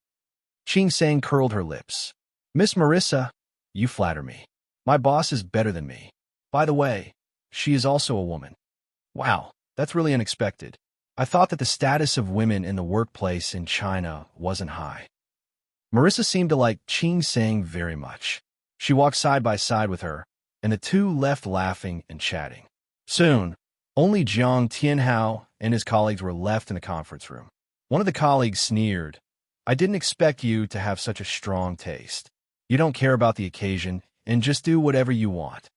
Ching Sang curled her lips. "Miss Marissa, you flatter me. My boss is better than me. By the way, she is also a woman." "Wow, that's really unexpected. I thought that the status of women in the workplace in China wasn't high." Marissa seemed to like Ching Sang very much. She walked side by side with her, and the two left laughing and chatting. Soon, only Jiang Tianhao and his colleagues were left in the conference room. One of the colleagues sneered, "I didn't expect you to have such a strong taste. You don't care about the occasion and just do whatever you want."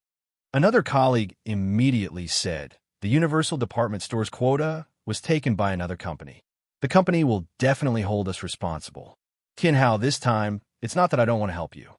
Another colleague immediately said, "The Universal Department Store's quota was taken by another company. The company will definitely hold us responsible. Tianhao, this time, it's not that I don't want to help you."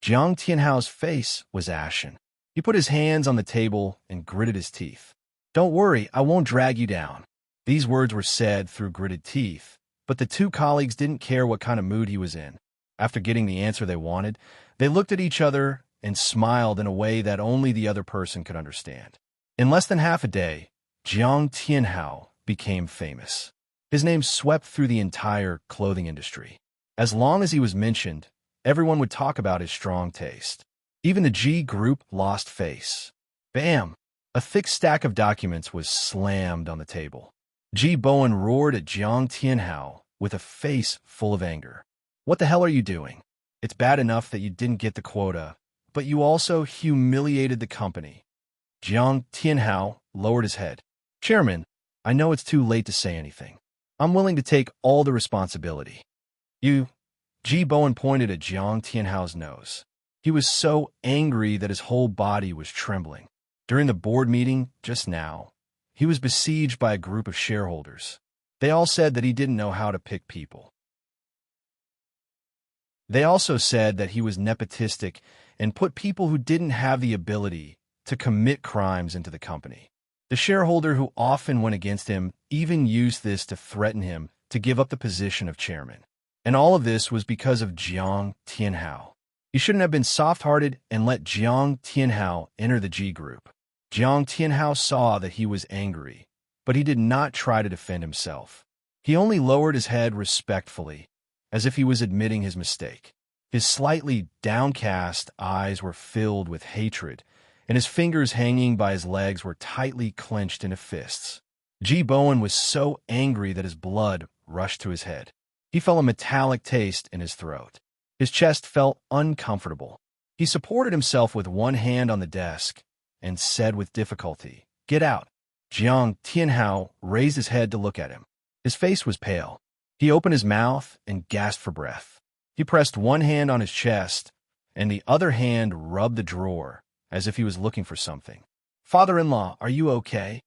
Jiang Tianhao's face was ashen. He put his hands on the table and gritted his teeth. "Don't worry, I won't drag you down." These words were said through gritted teeth, but the two colleagues didn't care what kind of mood he was in. After getting the answer they wanted, they looked at each other and smiled in a way that only the other person could understand. In less than half a day, Jiang Tianhao became famous. His name swept through the entire clothing industry. As long as he was mentioned, everyone would talk about his strong taste. Even the G group lost face. Bam! A thick stack of documents was slammed on the table. Ji Bowen roared at Jiang Tianhao with a face full of anger. "What the hell are you doing? It's bad enough that you didn't get the quota, but you also humiliated the company." Jiang Tianhao lowered his head. "Chairman, I know it's too late to say anything. I'm willing to take all the responsibility." "You..." Ji Bowen pointed at Jiang Tianhao's nose. He was so angry that his whole body was trembling. During the board meeting just now, he was besieged by a group of shareholders. They all said that he didn't know how to pick people. They also said that he was nepotistic and put people who didn't have the ability to commit crimes into the company. The shareholder who often went against him even used this to threaten him to give up the position of chairman. And all of this was because of Jiang Tianhao. He shouldn't have been soft-hearted and let Jiang Tianhao enter the G group. Jiang Tianhao saw that he was angry, but he did not try to defend himself. He only lowered his head respectfully, as if he was admitting his mistake. His slightly downcast eyes were filled with hatred, and his fingers hanging by his legs were tightly clenched into fists. Ji Bowen was so angry that his blood rushed to his head. He felt a metallic taste in his throat. His chest felt uncomfortable. He supported himself with one hand on the desk and said with difficulty, "Get out." Jiang Tianhao raised his head to look at him. His face was pale. He opened his mouth and gasped for breath. He pressed one hand on his chest, and the other hand rubbed the drawer, as if he was looking for something. "Father-in-law, are you okay?"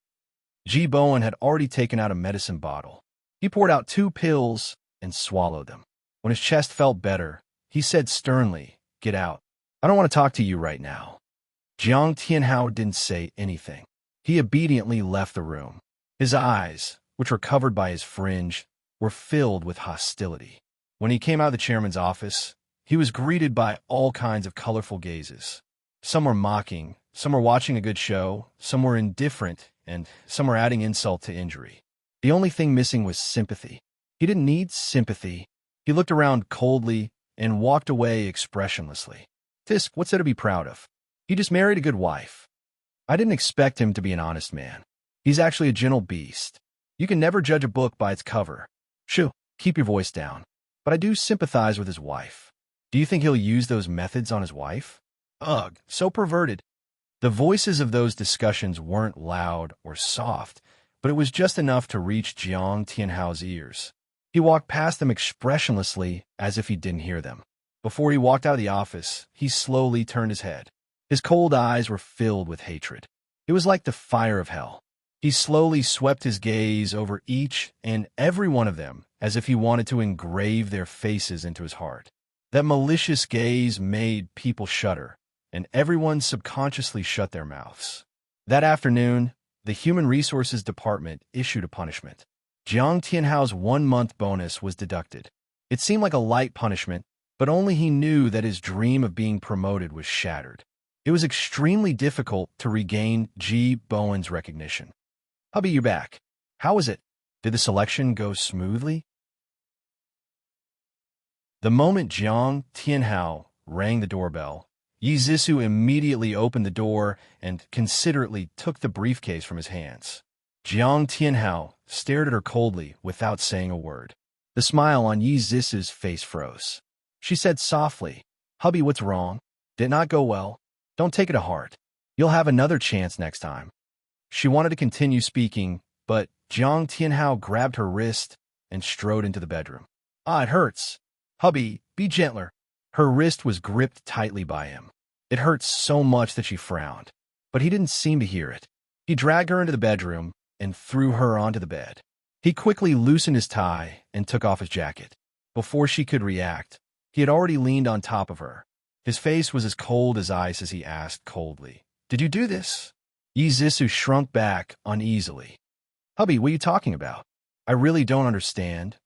Ji Bowen had already taken out a medicine bottle. He poured out 2 pills and swallowed them. When his chest felt better, he said sternly, "Get out. I don't want to talk to you right now." Jiang Tianhao didn't say anything. He obediently left the room. His eyes, which were covered by his fringe, were filled with hostility. When he came out of the chairman's office, he was greeted by all kinds of colorful gazes. Some were mocking, some were watching a good show, some were indifferent, and some were adding insult to injury. The only thing missing was sympathy. He didn't need sympathy. He looked around coldly and walked away expressionlessly. "Tisk, what's there to be proud of? He just married a good wife. I didn't expect him to be an honest man. He's actually a gentle beast. You can never judge a book by its cover. Shoo, keep your voice down. But I do sympathize with his wife. Do you think he'll use those methods on his wife? Ugh, so perverted." The voices of those discussions weren't loud or soft, but it was just enough to reach Jiang Tianhao's ears. He walked past them expressionlessly, as if he didn't hear them. Before he walked out of the office, he slowly turned his head. His cold eyes were filled with hatred. It was like the fire of hell. He slowly swept his gaze over each and every one of them, as if he wanted to engrave their faces into his heart. That malicious gaze made people shudder, and everyone subconsciously shut their mouths. That afternoon, the Human Resources Department issued a punishment. Jiang Tianhao's 1-month bonus was deducted. It seemed like a light punishment, but only he knew that his dream of being promoted was shattered. It was extremely difficult to regain Ji Bowen's recognition. "Hubby, you're back. How was it? Did the selection go smoothly?" The moment Jiang Tianhao rang the doorbell, Yi Zissou immediately opened the door and considerately took the briefcase from his hands. Jiang Tianhao stared at her coldly without saying a word. The smile on Yi Zissou's face froze. She said softly, "Hubby, what's wrong? Did it not go well? Don't take it to heart. You'll have another chance next time." She wanted to continue speaking, but Jiang Tianhao grabbed her wrist and strode into the bedroom. "Ah, it hurts. Hubby, be gentler." Her wrist was gripped tightly by him. It hurt so much that she frowned, but he didn't seem to hear it. He dragged her into the bedroom and threw her onto the bed. He quickly loosened his tie and took off his jacket. Before she could react, he had already leaned on top of her. His face was as cold as ice as he asked coldly, "Did you do this?" Yi Zissou shrunk back uneasily. "Hubby, what are you talking about? I really don't understand."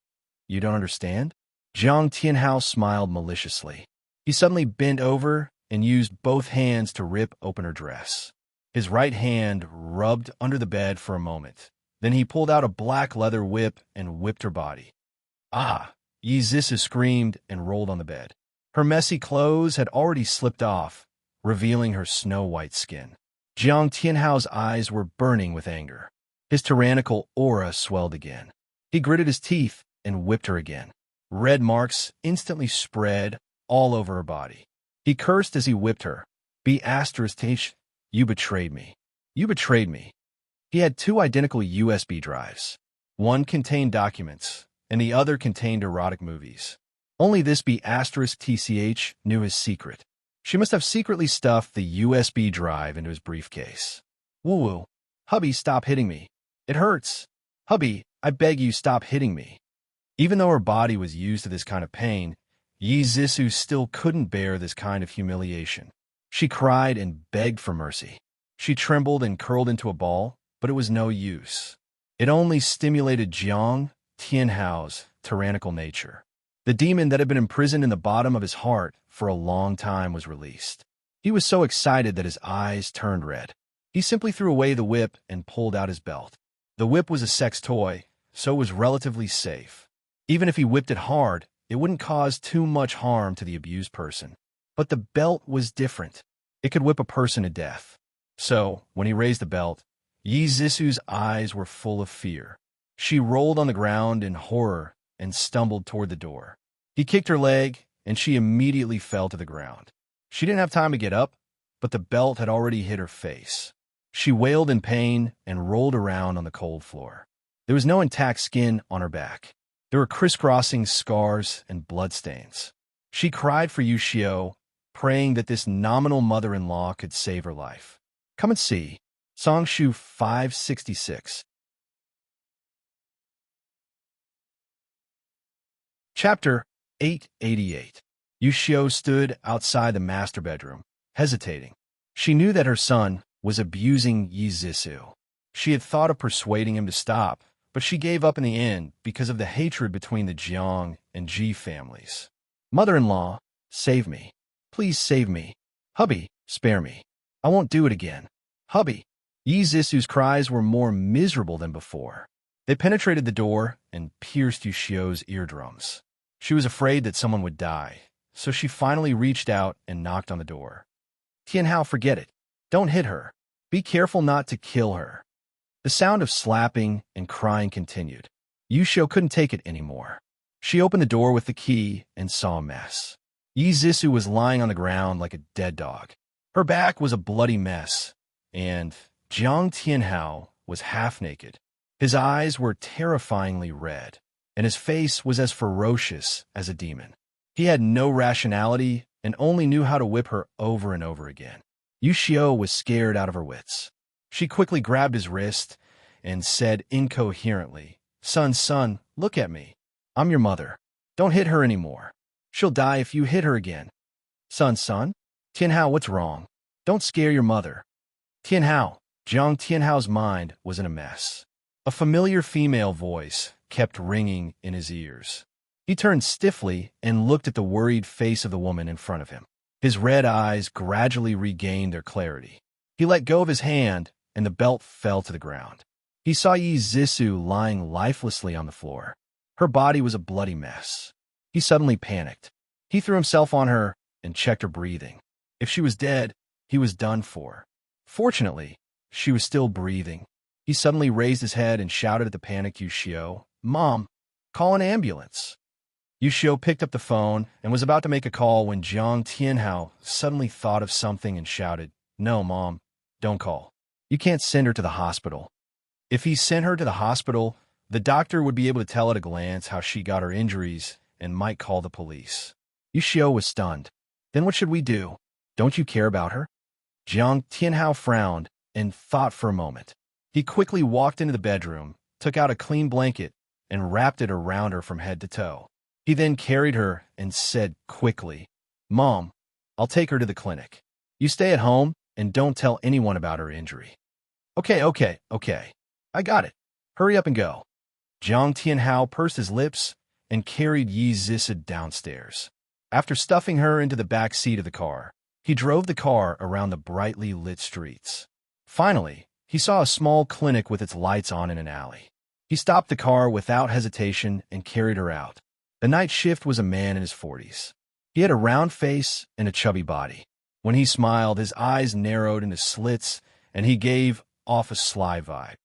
"You don't understand?" Jiang Tianhao smiled maliciously. He suddenly bent over and used both hands to rip open her dress. His right hand rubbed under the bed for a moment. Then he pulled out a black leather whip and whipped her body. "Ah!" Yi Zissou screamed and rolled on the bed. Her messy clothes had already slipped off, revealing her snow-white skin. Jiang Tianhao's eyes were burning with anger. His tyrannical aura swelled again. He gritted his teeth and whipped her again. Red marks instantly spread all over her body. He cursed as he whipped her. "Be *H, you betrayed me. You betrayed me." He had 2 identical USB drives. One contained documents, and the other contained erotic movies. Only this *TCH knew his secret. She must have secretly stuffed the USB drive into his briefcase. "Woo-woo. Hubby, stop hitting me. It hurts. Hubby, I beg you, stop hitting me." Even though her body was used to this kind of pain, Yi Zissou still couldn't bear this kind of humiliation. She cried and begged for mercy. She trembled and curled into a ball, but it was no use. It only stimulated Jiang Tianhao's tyrannical nature. The demon that had been imprisoned in the bottom of his heart for a long time was released. He was so excited that his eyes turned red. He simply threw away the whip and pulled out his belt. The whip was a sex toy, so it was relatively safe. Even if he whipped it hard, it wouldn't cause too much harm to the abused person. But the belt was different. It could whip a person to death. So, when he raised the belt, Yi Zisu's eyes were full of fear. She rolled on the ground in horror and stumbled toward the door. He kicked her leg, and she immediately fell to the ground. She didn't have time to get up, but the belt had already hit her face. She wailed in pain and rolled around on the cold floor. There was no intact skin on her back. There were crisscrossing scars and bloodstains. She cried for Yushio, praying that this nominal mother-in-law could save her life. Come and see. Songshu 566. Chapter 888. Yushio stood outside the master bedroom, hesitating. She knew that her son was abusing Yi Zisu. She had thought of persuading him to stop, but she gave up in the end because of the hatred between the Jiang and Ji families. Mother-in-law, save me. Please save me. Hubby, spare me. I won't do it again. Hubby. Yi Zisu's cries were more miserable than before. They penetrated the door and pierced Yushio's eardrums. She was afraid that someone would die, so she finally reached out and knocked on the door. Tianhao, forget it. Don't hit her. Be careful not to kill her. The sound of slapping and crying continued. Yushio couldn't take it anymore. She opened the door with the key and saw a mess. Yi Zisu was lying on the ground like a dead dog. Her back was a bloody mess, and Jiang Tianhao was half naked. His eyes were terrifyingly red, and his face was as ferocious as a demon. He had no rationality and only knew how to whip her over and over again. Yushio was scared out of her wits. She quickly grabbed his wrist and said incoherently, Son, look at me. I'm your mother. Don't hit her anymore. She'll die if you hit her again. Son, Tianhao, what's wrong? Don't scare your mother. Tianhao. Jiang Tianhao's mind was in a mess. A familiar female voice kept ringing in his ears. He turned stiffly and looked at the worried face of the woman in front of him. His red eyes gradually regained their clarity. He let go of his hand, and the belt fell to the ground. He saw Yi Zisu lying lifelessly on the floor. Her body was a bloody mess. He suddenly panicked. He threw himself on her and checked her breathing. If she was dead, he was done for. Fortunately, she was still breathing. He suddenly raised his head and shouted at the panicked Yushio, Mom, call an ambulance. Yushio picked up the phone and was about to make a call when Jiang Tianhao suddenly thought of something and shouted, No, Mom, don't call. You can't send her to the hospital. If he sent her to the hospital, the doctor would be able to tell at a glance how she got her injuries and might call the police. Yushio was stunned. Then what should we do? Don't you care about her? Jiang Tianhao frowned and thought for a moment. He quickly walked into the bedroom, took out a clean blanket, and wrapped it around her from head to toe. He then carried her and said quickly, Mom, I'll take her to the clinic. You stay at home and don't tell anyone about her injury. Okay. I got it. Hurry up and go. Jiang Tianhao pursed his lips and carried Yi Zisu downstairs. After stuffing her into the back seat of the car, he drove the car around the brightly lit streets. Finally, he saw a small clinic with its lights on in an alley. He stopped the car without hesitation and carried her out. The night shift was a man in his 40s. He had a round face and a chubby body. When he smiled, his eyes narrowed into slits, and he gave off a sly vibe.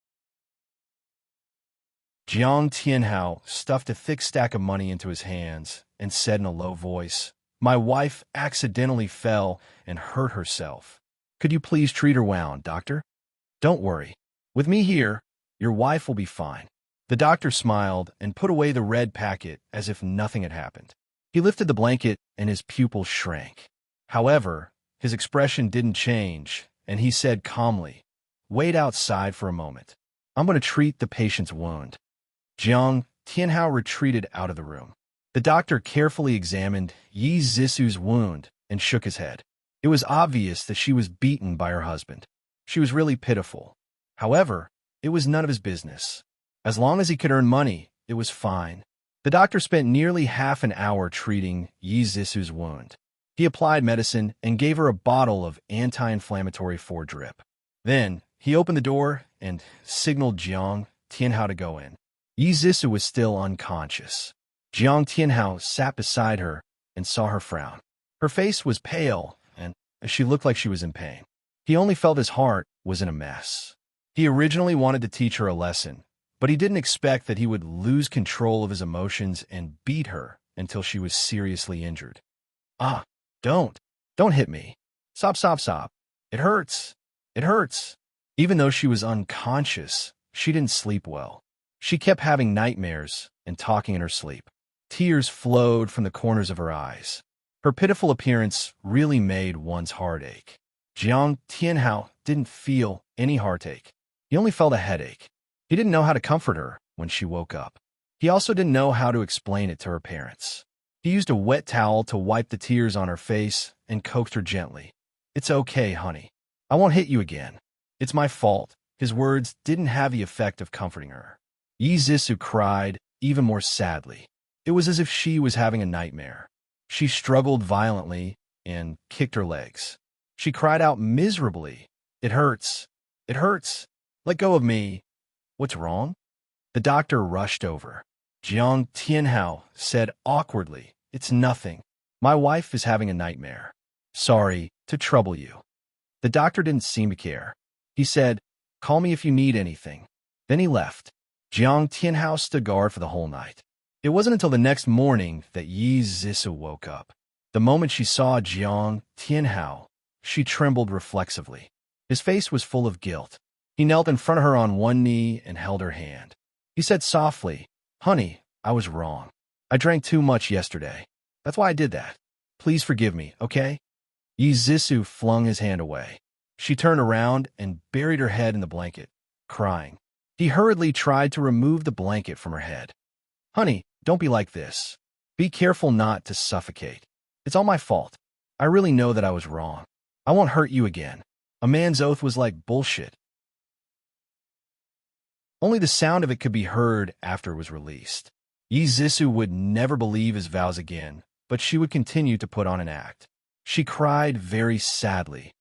Jiang Tianhao stuffed a thick stack of money into his hands and said in a low voice, My wife accidentally fell and hurt herself. Could you please treat her well, doctor? Don't worry. With me here, your wife will be fine. The doctor smiled and put away the red packet as if nothing had happened. He lifted the blanket and his pupils shrank. However, his expression didn't change, and he said calmly, Wait outside for a moment. I'm going to treat the patient's wound. Jiang Tianhao retreated out of the room. The doctor carefully examined Yi Zisu's wound and shook his head. It was obvious that she was beaten by her husband. She was really pitiful. However, it was none of his business. As long as he could earn money, it was fine. The doctor spent nearly half an hour treating Yi Zisu's wound. He applied medicine and gave her a bottle of anti-inflammatory 4-drip. Then, he opened the door and signaled Jiang Tianhao to go in. Yi Zisu was still unconscious. Jiang Tianhao sat beside her and saw her frown. Her face was pale, and she looked like she was in pain. He only felt his heart was in a mess. He originally wanted to teach her a lesson, but he didn't expect that he would lose control of his emotions and beat her until she was seriously injured. Ah, don't. Don't hit me. Stop, stop, stop. It hurts. It hurts. Even though she was unconscious, she didn't sleep well. She kept having nightmares and talking in her sleep. Tears flowed from the corners of her eyes. Her pitiful appearance really made one's heart ache. Jiang Tianhao didn't feel any heartache. He only felt a headache. He didn't know how to comfort her when she woke up. He also didn't know how to explain it to her parents. He used a wet towel to wipe the tears on her face and coaxed her gently. "It's okay, honey. I won't hit you again. It's my fault." His words didn't have the effect of comforting her. Yi Zissou cried even more sadly. It was as if she was having a nightmare. She struggled violently and kicked her legs. She cried out miserably. "It hurts. It hurts. Let go of me. What's wrong?" The doctor rushed over. Jiang Tianhao said awkwardly, "It's nothing. My wife is having a nightmare. Sorry to trouble you." The doctor didn't seem to care. He said, "Call me if you need anything." Then he left. Jiang Tianhao stood guard for the whole night. It wasn't until the next morning that Yi Zissou woke up. The moment she saw Jiang Tianhao, she trembled reflexively. His face was full of guilt. He knelt in front of her on one knee and held her hand. He said softly, "Honey, I was wrong. I drank too much yesterday. That's why I did that. Please forgive me, okay?" Yi Zissou flung his hand away. She turned around and buried her head in the blanket, crying. He hurriedly tried to remove the blanket from her head. "Honey, don't be like this. Be careful not to suffocate. It's all my fault. I really know that I was wrong. I won't hurt you again." A man's oath was like bullshit. Only the sound of it could be heard after it was released. Yi Zissou would never believe his vows again, but she would continue to put on an act. She cried very sadly,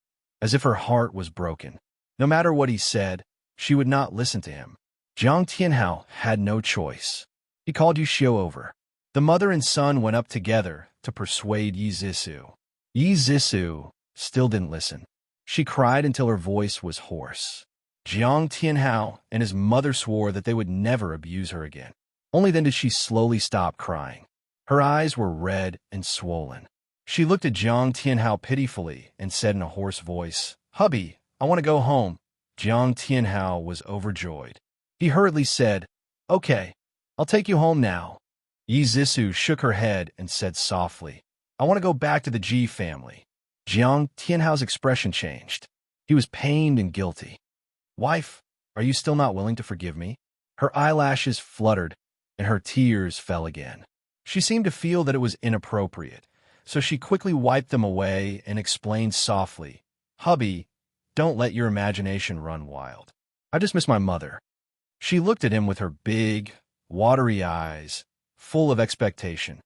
as if her heart was broken. No matter what he said, she would not listen to him. Jiang Tianhao had no choice. He called Yu Xiu over. The mother and son went up together to persuade Yi Zissou. Yi Zissou still didn't listen. She cried until her voice was hoarse. Jiang Tianhao and his mother swore that they would never abuse her again. Only then did she slowly stop crying. Her eyes were red and swollen. She looked at Jiang Tianhao pitifully and said in a hoarse voice, "Hubby, I want to go home." Jiang Tianhao was overjoyed. He hurriedly said, "Okay, I'll take you home now." Yi Zissou shook her head and said softly, "I want to go back to the Ji family." Jiang Tianhao's expression changed. He was pained and guilty. "Wife, are you still not willing to forgive me?" Her eyelashes fluttered and her tears fell again. She seemed to feel that it was inappropriate, so she quickly wiped them away and explained softly, "Hubby, don't let your imagination run wild. I just miss my mother." She looked at him with her big, watery eyes, full of expectation.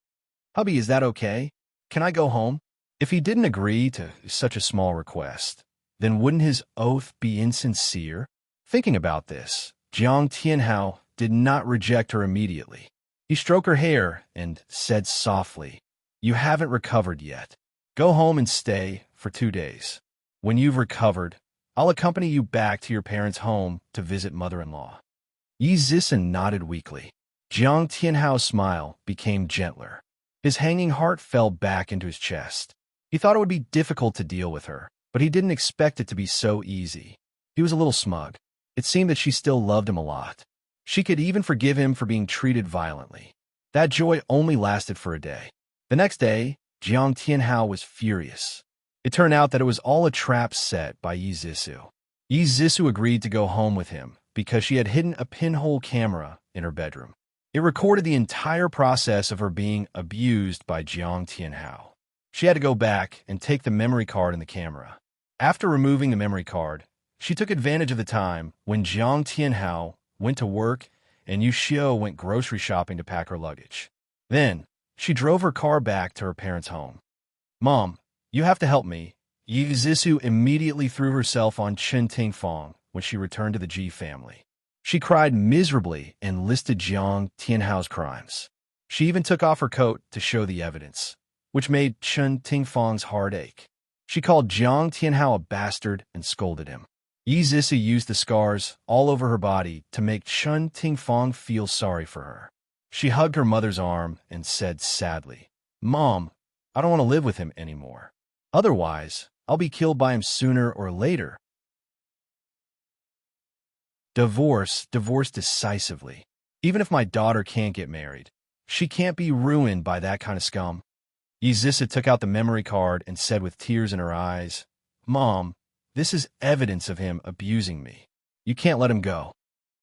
"Hubby, is that okay? Can I go home?" If he didn't agree to such a small request, then wouldn't his oath be insincere? Thinking about this, Jiang Tianhao did not reject her immediately. He stroked her hair and said softly, "You haven't recovered yet. Go home and stay for 2 days. When you've recovered, I'll accompany you back to your parents' home to visit mother-in-law." Yi Zissou nodded weakly. Jiang Tianhao's smile became gentler. His hanging heart fell back into his chest. He thought it would be difficult to deal with her, but he didn't expect it to be so easy. He was a little smug. It seemed that she still loved him a lot. She could even forgive him for being treated violently. That joy only lasted for a day. The next day, Jiang Tianhao was furious. It turned out that it was all a trap set by Yi Zissou. Yi Zissou agreed to go home with him because she had hidden a pinhole camera in her bedroom. It recorded the entire process of her being abused by Jiang Tianhao. She had to go back and take the memory card in the camera. After removing the memory card, she took advantage of the time when Jiang Tianhao went to work and Yu Xiu went grocery shopping to pack her luggage. Then, she drove her car back to her parents' home. "Mom, you have to help me." Yi Zissou immediately threw herself on Chen Tingfang when she returned to the Ji family. She cried miserably and listed Jiang Tianhao's crimes. She even took off her coat to show the evidence, which made Chen Tingfang's heart ache. She called Jiang Tianhao a bastard and scolded him. Yi Zisi used the scars all over her body to make Chen Tingfang feel sorry for her. She hugged her mother's arm and said sadly, "Mom, I don't want to live with him anymore. Otherwise, I'll be killed by him sooner or later." Divorce decisively. Even if my daughter can't get married, she can't be ruined by that kind of scum. Yi Zisi took out the memory card and said with tears in her eyes, "Mom, this is evidence of him abusing me. You can't let him go."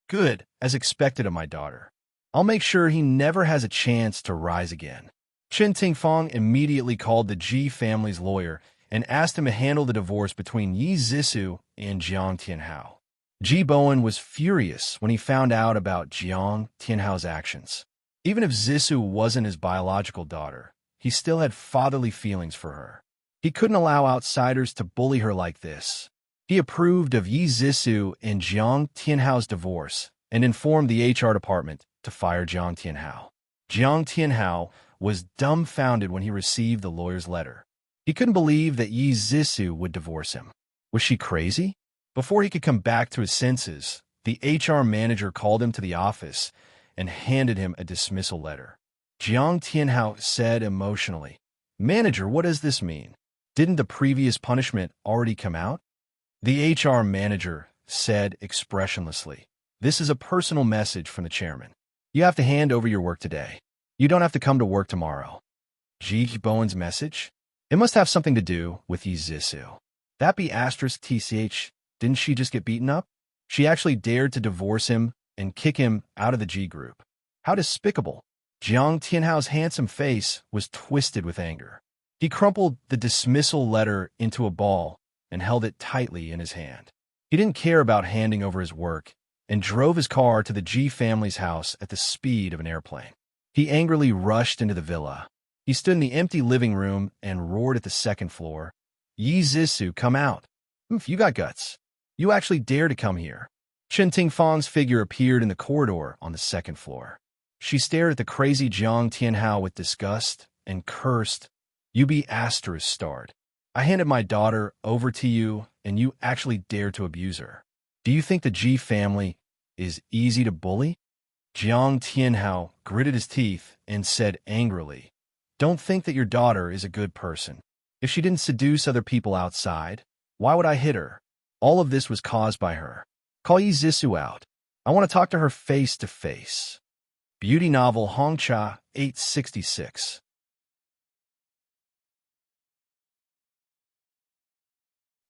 "Good, as expected of my daughter. I'll make sure he never has a chance to rise again." Chen Tingfang immediately called the Ji family's lawyer and asked him to handle the divorce between Yi Zisi and Jiang Tianhao. Ji Bowen was furious when he found out about Jiang Tianhao's actions. Even if Zisi wasn't his biological daughter, he still had fatherly feelings for her. He couldn't allow outsiders to bully her like this. He approved of Yi Zisi and Jiang Tianhao's divorce and informed the HR department to fire Jiang Tianhao. Jiang Tianhao was dumbfounded when he received the lawyer's letter. He couldn't believe that Yi Zisi would divorce him. Was she crazy? Before he could come back to his senses, the HR manager called him to the office and handed him a dismissal letter. Jiang Tianhao said emotionally, "Manager, what does this mean? Didn't the previous punishment already come out?" The HR manager said expressionlessly, "This is a personal message from the chairman. You have to hand over your work today. You don't have to come to work tomorrow." Ji Bowen's message? It must have something to do with Yi Zisi. That be *TCH. Didn't she just get beaten up? She actually dared to divorce him and kick him out of the G group. How despicable. Jiang Tianhao's handsome face was twisted with anger. He crumpled the dismissal letter into a ball and held it tightly in his hand. He didn't care about handing over his work and drove his car to the Ji family's house at the speed of an airplane. He angrily rushed into the villa. He stood in the empty living room and roared at the second floor, "Yi Zisi, come out. You got guts. You actually dare to come here." Chen Tingfang's figure appeared in the corridor on the second floor. She stared at the crazy Jiang Tianhao with disgust and cursed, "You be *starred. I handed my daughter over to you, and you actually dare to abuse her. Do you think the Ji family is easy to bully?" Jiang Tianhao gritted his teeth and said angrily, "Don't think that your daughter is a good person. If she didn't seduce other people outside, why would I hit her? All of this was caused by her. Call Yi Zisi out. I want to talk to her face to face." Beauty novel Hongcha 866.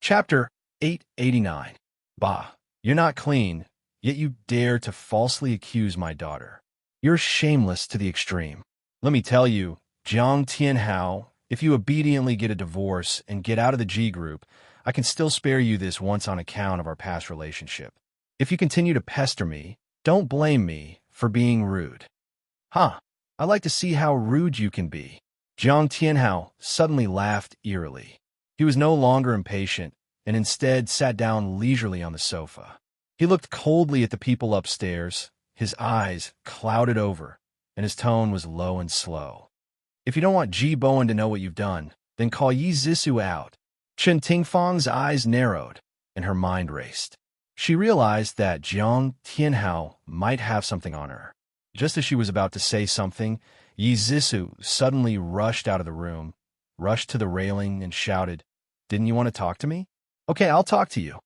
Chapter 889. Bah, you're not clean, yet you dare to falsely accuse my daughter. You're shameless to the extreme. Let me tell you, Jiang Tianhao, if you obediently get a divorce and get out of the G group, I can still spare you this once on account of our past relationship. If you continue to pester me, don't blame me for being rude. Huh, I like to see how rude you can be. Jiang Tianhao suddenly laughed eerily. He was no longer impatient and instead sat down leisurely on the sofa. He looked coldly at the people upstairs, his eyes clouded over, and his tone was low and slow. "If you don't want Ji Bowen to know what you've done, then call Yi Zisi out." Chen Tingfang's eyes narrowed, and her mind raced. She realized that Jiang Tianhao might have something on her. Just as she was about to say something, Yi Zisi suddenly rushed out of the room, rushed to the railing, and shouted, "Didn't you want to talk to me? Okay, I'll talk to you."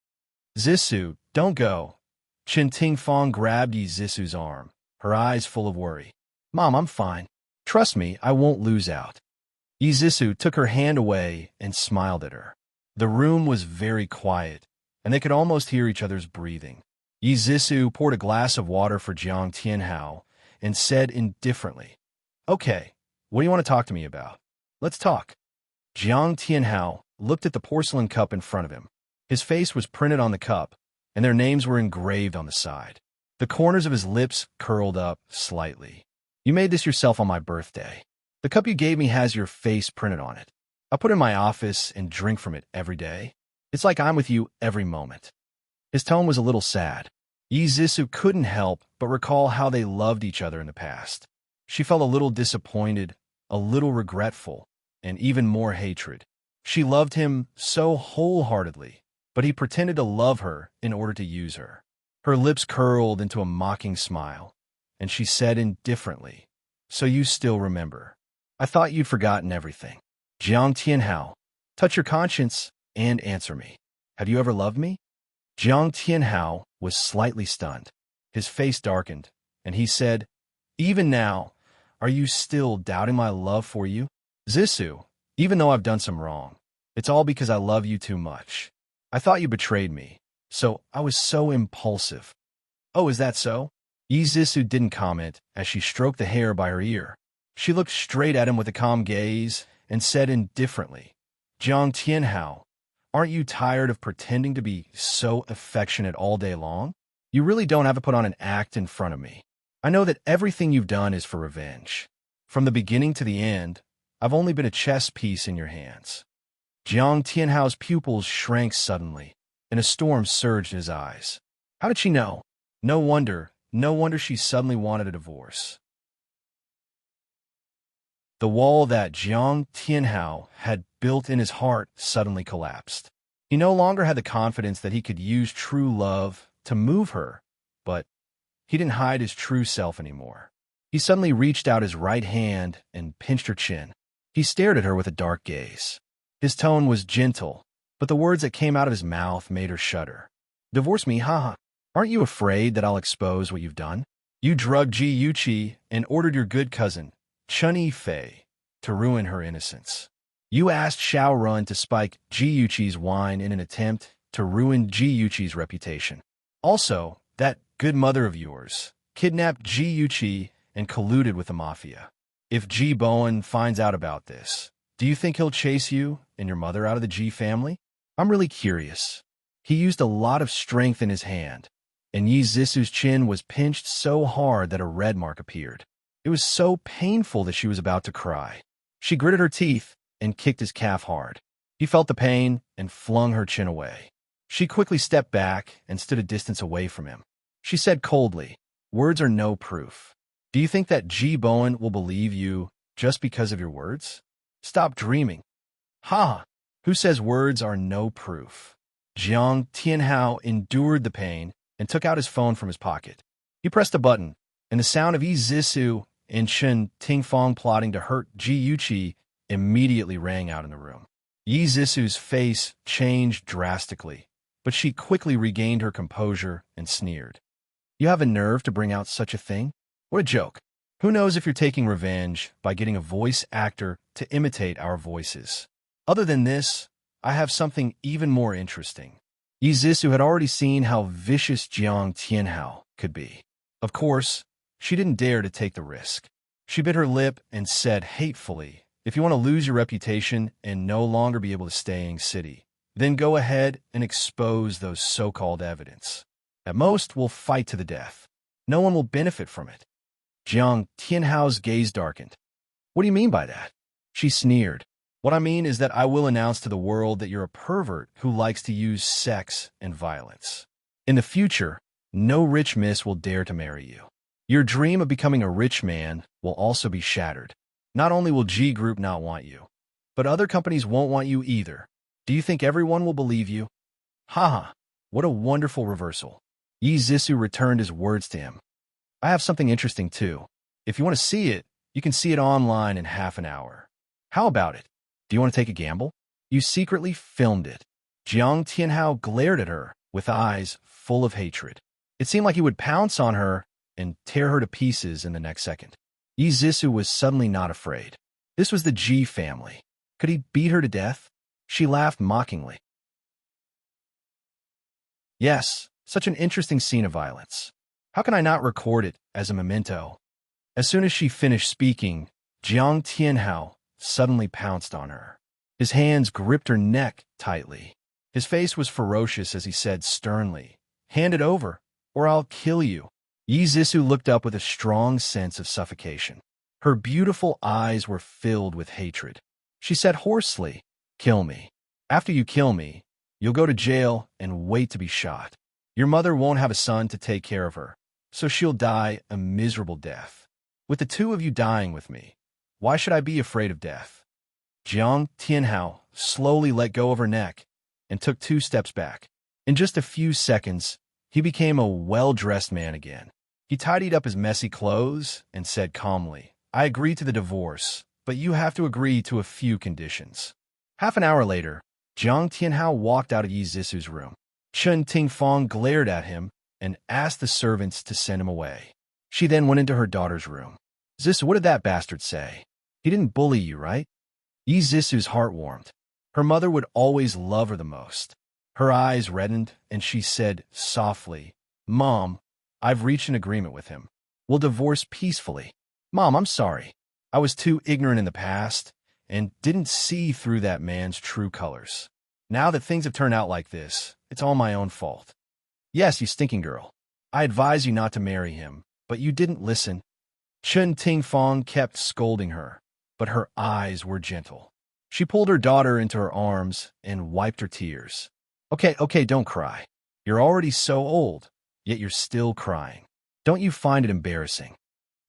"Zisi, don't go." Chen Tingfang grabbed Yi Zisi's arm, her eyes full of worry. "Mom, I'm fine. Trust me, I won't lose out." Yi Zisi took her hand away and smiled at her. The room was very quiet, and they could almost hear each other's breathing. Yi Zisi poured a glass of water for Jiang Tianhao and said indifferently, "Okay, what do you want to talk to me about? Let's talk." Jiang Tianhao looked at the porcelain cup in front of him. His face was printed on the cup, and their names were engraved on the side. The corners of his lips curled up slightly. "You made this yourself on my birthday. The cup you gave me has your face printed on it. I put it in my office and drink from it every day. It's like I'm with you every moment." His tone was a little sad. Yi Zisi couldn't help but recall how they loved each other in the past. She felt a little disappointed, a little regretful, and even more hatred. She loved him so wholeheartedly, but he pretended to love her in order to use her. Her lips curled into a mocking smile, and she said indifferently, "So you still remember. I thought you'd forgotten everything. Jiang Tianhao, touch your conscience and answer me. Have you ever loved me?" Jiang Tianhao was slightly stunned. His face darkened, and he said, "Even now, are you still doubting my love for you? Zissou, even though I've done some wrong, it's all because I love you too much. I thought you betrayed me, so I was so impulsive." "Oh, is that so?" Yi Zissou didn't comment as she stroked the hair by her ear. She looked straight at him with a calm gaze and said indifferently, "Jiang Tianhao, aren't you tired of pretending to be so affectionate all day long? You really don't have to put on an act in front of me. I know that everything you've done is for revenge. From the beginning to the end, I've only been a chess piece in your hands." Jiang Tianhao's pupils shrank suddenly, and a storm surged in his eyes. How did she know? No wonder she suddenly wanted a divorce. The wall that Jiang Tianhao had built in his heart suddenly collapsed. He no longer had the confidence that he could use true love to move her, but he didn't hide his true self anymore. He suddenly reached out his right hand and pinched her chin. He stared at her with a dark gaze. His tone was gentle, but the words that came out of his mouth made her shudder. "Divorce me, haha. Aren't you afraid that I'll expose what you've done? You drugged Ji Yuqi and ordered your good cousin, Chun Yifei, to ruin her innocence. You asked Xiao Run to spike Ji Yuqi's wine in an attempt to ruin Ji Yuqi's reputation. Also, that good mother of yours kidnapped Ji Yuqi and colluded with the mafia. If Ji Bowen finds out about this, do you think he'll chase you and your mother out of the Ji family? I'm really curious." He used a lot of strength in his hand, and Yi Zissou's chin was pinched so hard that a red mark appeared. It was so painful that she was about to cry. She gritted her teeth and kicked his calf hard. He felt the pain and flung her chin away. She quickly stepped back and stood a distance away from him. She said coldly, "Words are no proof. Do you think that Ji Bowen will believe you just because of your words? Stop dreaming." "Ha! Who says words are no proof?" Jiang Tianhao endured the pain and took out his phone from his pocket. He pressed a button, and the sound of Yi Zissou and Chen Tingfang plotting to hurt Ji Yuqi immediately rang out in the room. Yi Zissou's face changed drastically, but she quickly regained her composure and sneered. "You have a nerve to bring out such a thing? What a joke. Who knows if you're taking revenge by getting a voice actor to imitate our voices? Other than this, I have something even more interesting." Yi Zissou had already seen how vicious Jiang Tianhao could be. Of course, she didn't dare to take the risk. She bit her lip and said hatefully, "If you want to lose your reputation and no longer be able to stay in city, then go ahead and expose those so-called evidence. At most, we'll fight to the death. No one will benefit from it." Jiang Tianhao's gaze darkened. "What do you mean by that?" She sneered. "What I mean is that I will announce to the world that you're a pervert who likes to use sex and violence. In the future, no rich miss will dare to marry you. Your dream of becoming a rich man will also be shattered. Not only will G Group not want you, but other companies won't want you either. Do you think everyone will believe you?" "Haha, what a wonderful reversal." Yi Zissou returned his words to him. "I have something interesting too. If you want to see it, you can see it online in half an hour. How about it? Do you want to take a gamble?" You secretly filmed it. Jiang Tianhao glared at her with eyes full of hatred. It seemed like he would pounce on her and tear her to pieces in the next second. Yi Zissou was suddenly not afraid. This was the Ji family. Could he beat her to death? She laughed mockingly. "Yes, such an interesting scene of violence. How can I not record it as a memento?" As soon as she finished speaking, Jiang Tianhao suddenly pounced on her. His hands gripped her neck tightly. His face was ferocious as he said sternly, "Hand it over, or I'll kill you." Yi Zissou looked up with a strong sense of suffocation. Her beautiful eyes were filled with hatred. She said hoarsely, "Kill me. After you kill me, you'll go to jail and wait to be shot. Your mother won't have a son to take care of her, so she'll die a miserable death. With the two of you dying with me, why should I be afraid of death?" Jiang Tianhao slowly let go of her neck and took 2 steps back. In just a few seconds, he became a well-dressed man again. He tidied up his messy clothes and said calmly, "I agree to the divorce, but you have to agree to a few conditions." Half an hour later, Jiang Tianhao walked out of Yi Zisu's room. Chen Tingfang glared at him and asked the servants to send him away. She then went into her daughter's room. "Zisu, what did that bastard say? He didn't bully you, right?" Yi Zisu's heart warmed. Her mother would always love her the most. Her eyes reddened, and she said softly, "Mom, I've reached an agreement with him. We'll divorce peacefully." "Mom, I'm sorry. I was too ignorant in the past and didn't see through that man's true colors. Now that things have turned out like this, it's all my own fault." "Yes, you stinking girl. I advised you not to marry him, but you didn't listen." Chen Tingfang kept scolding her, but her eyes were gentle. She pulled her daughter into her arms and wiped her tears. Okay, don't cry. You're already so old, yet you're still crying. Don't you find it embarrassing?"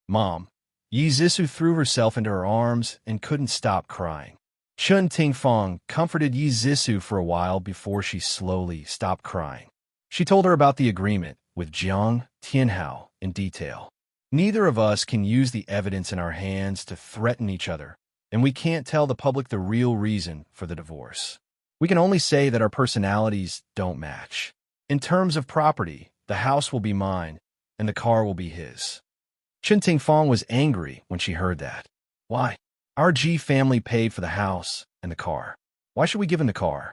"Mom." Yi Zisu threw herself into her arms and couldn't stop crying. Chen Tingfang comforted Yi Zisu for a while before she slowly stopped crying. She told her about the agreement with Jiang Tianhao in detail. "Neither of us can use the evidence in our hands to threaten each other, and we can't tell the public the real reason for the divorce. We can only say that our personalities don't match. In terms of property, the house will be mine, and the car will be his." Chen Tingfang was angry when she heard that. "Why? Our Ji family paid for the house and the car. Why should we give him the car?"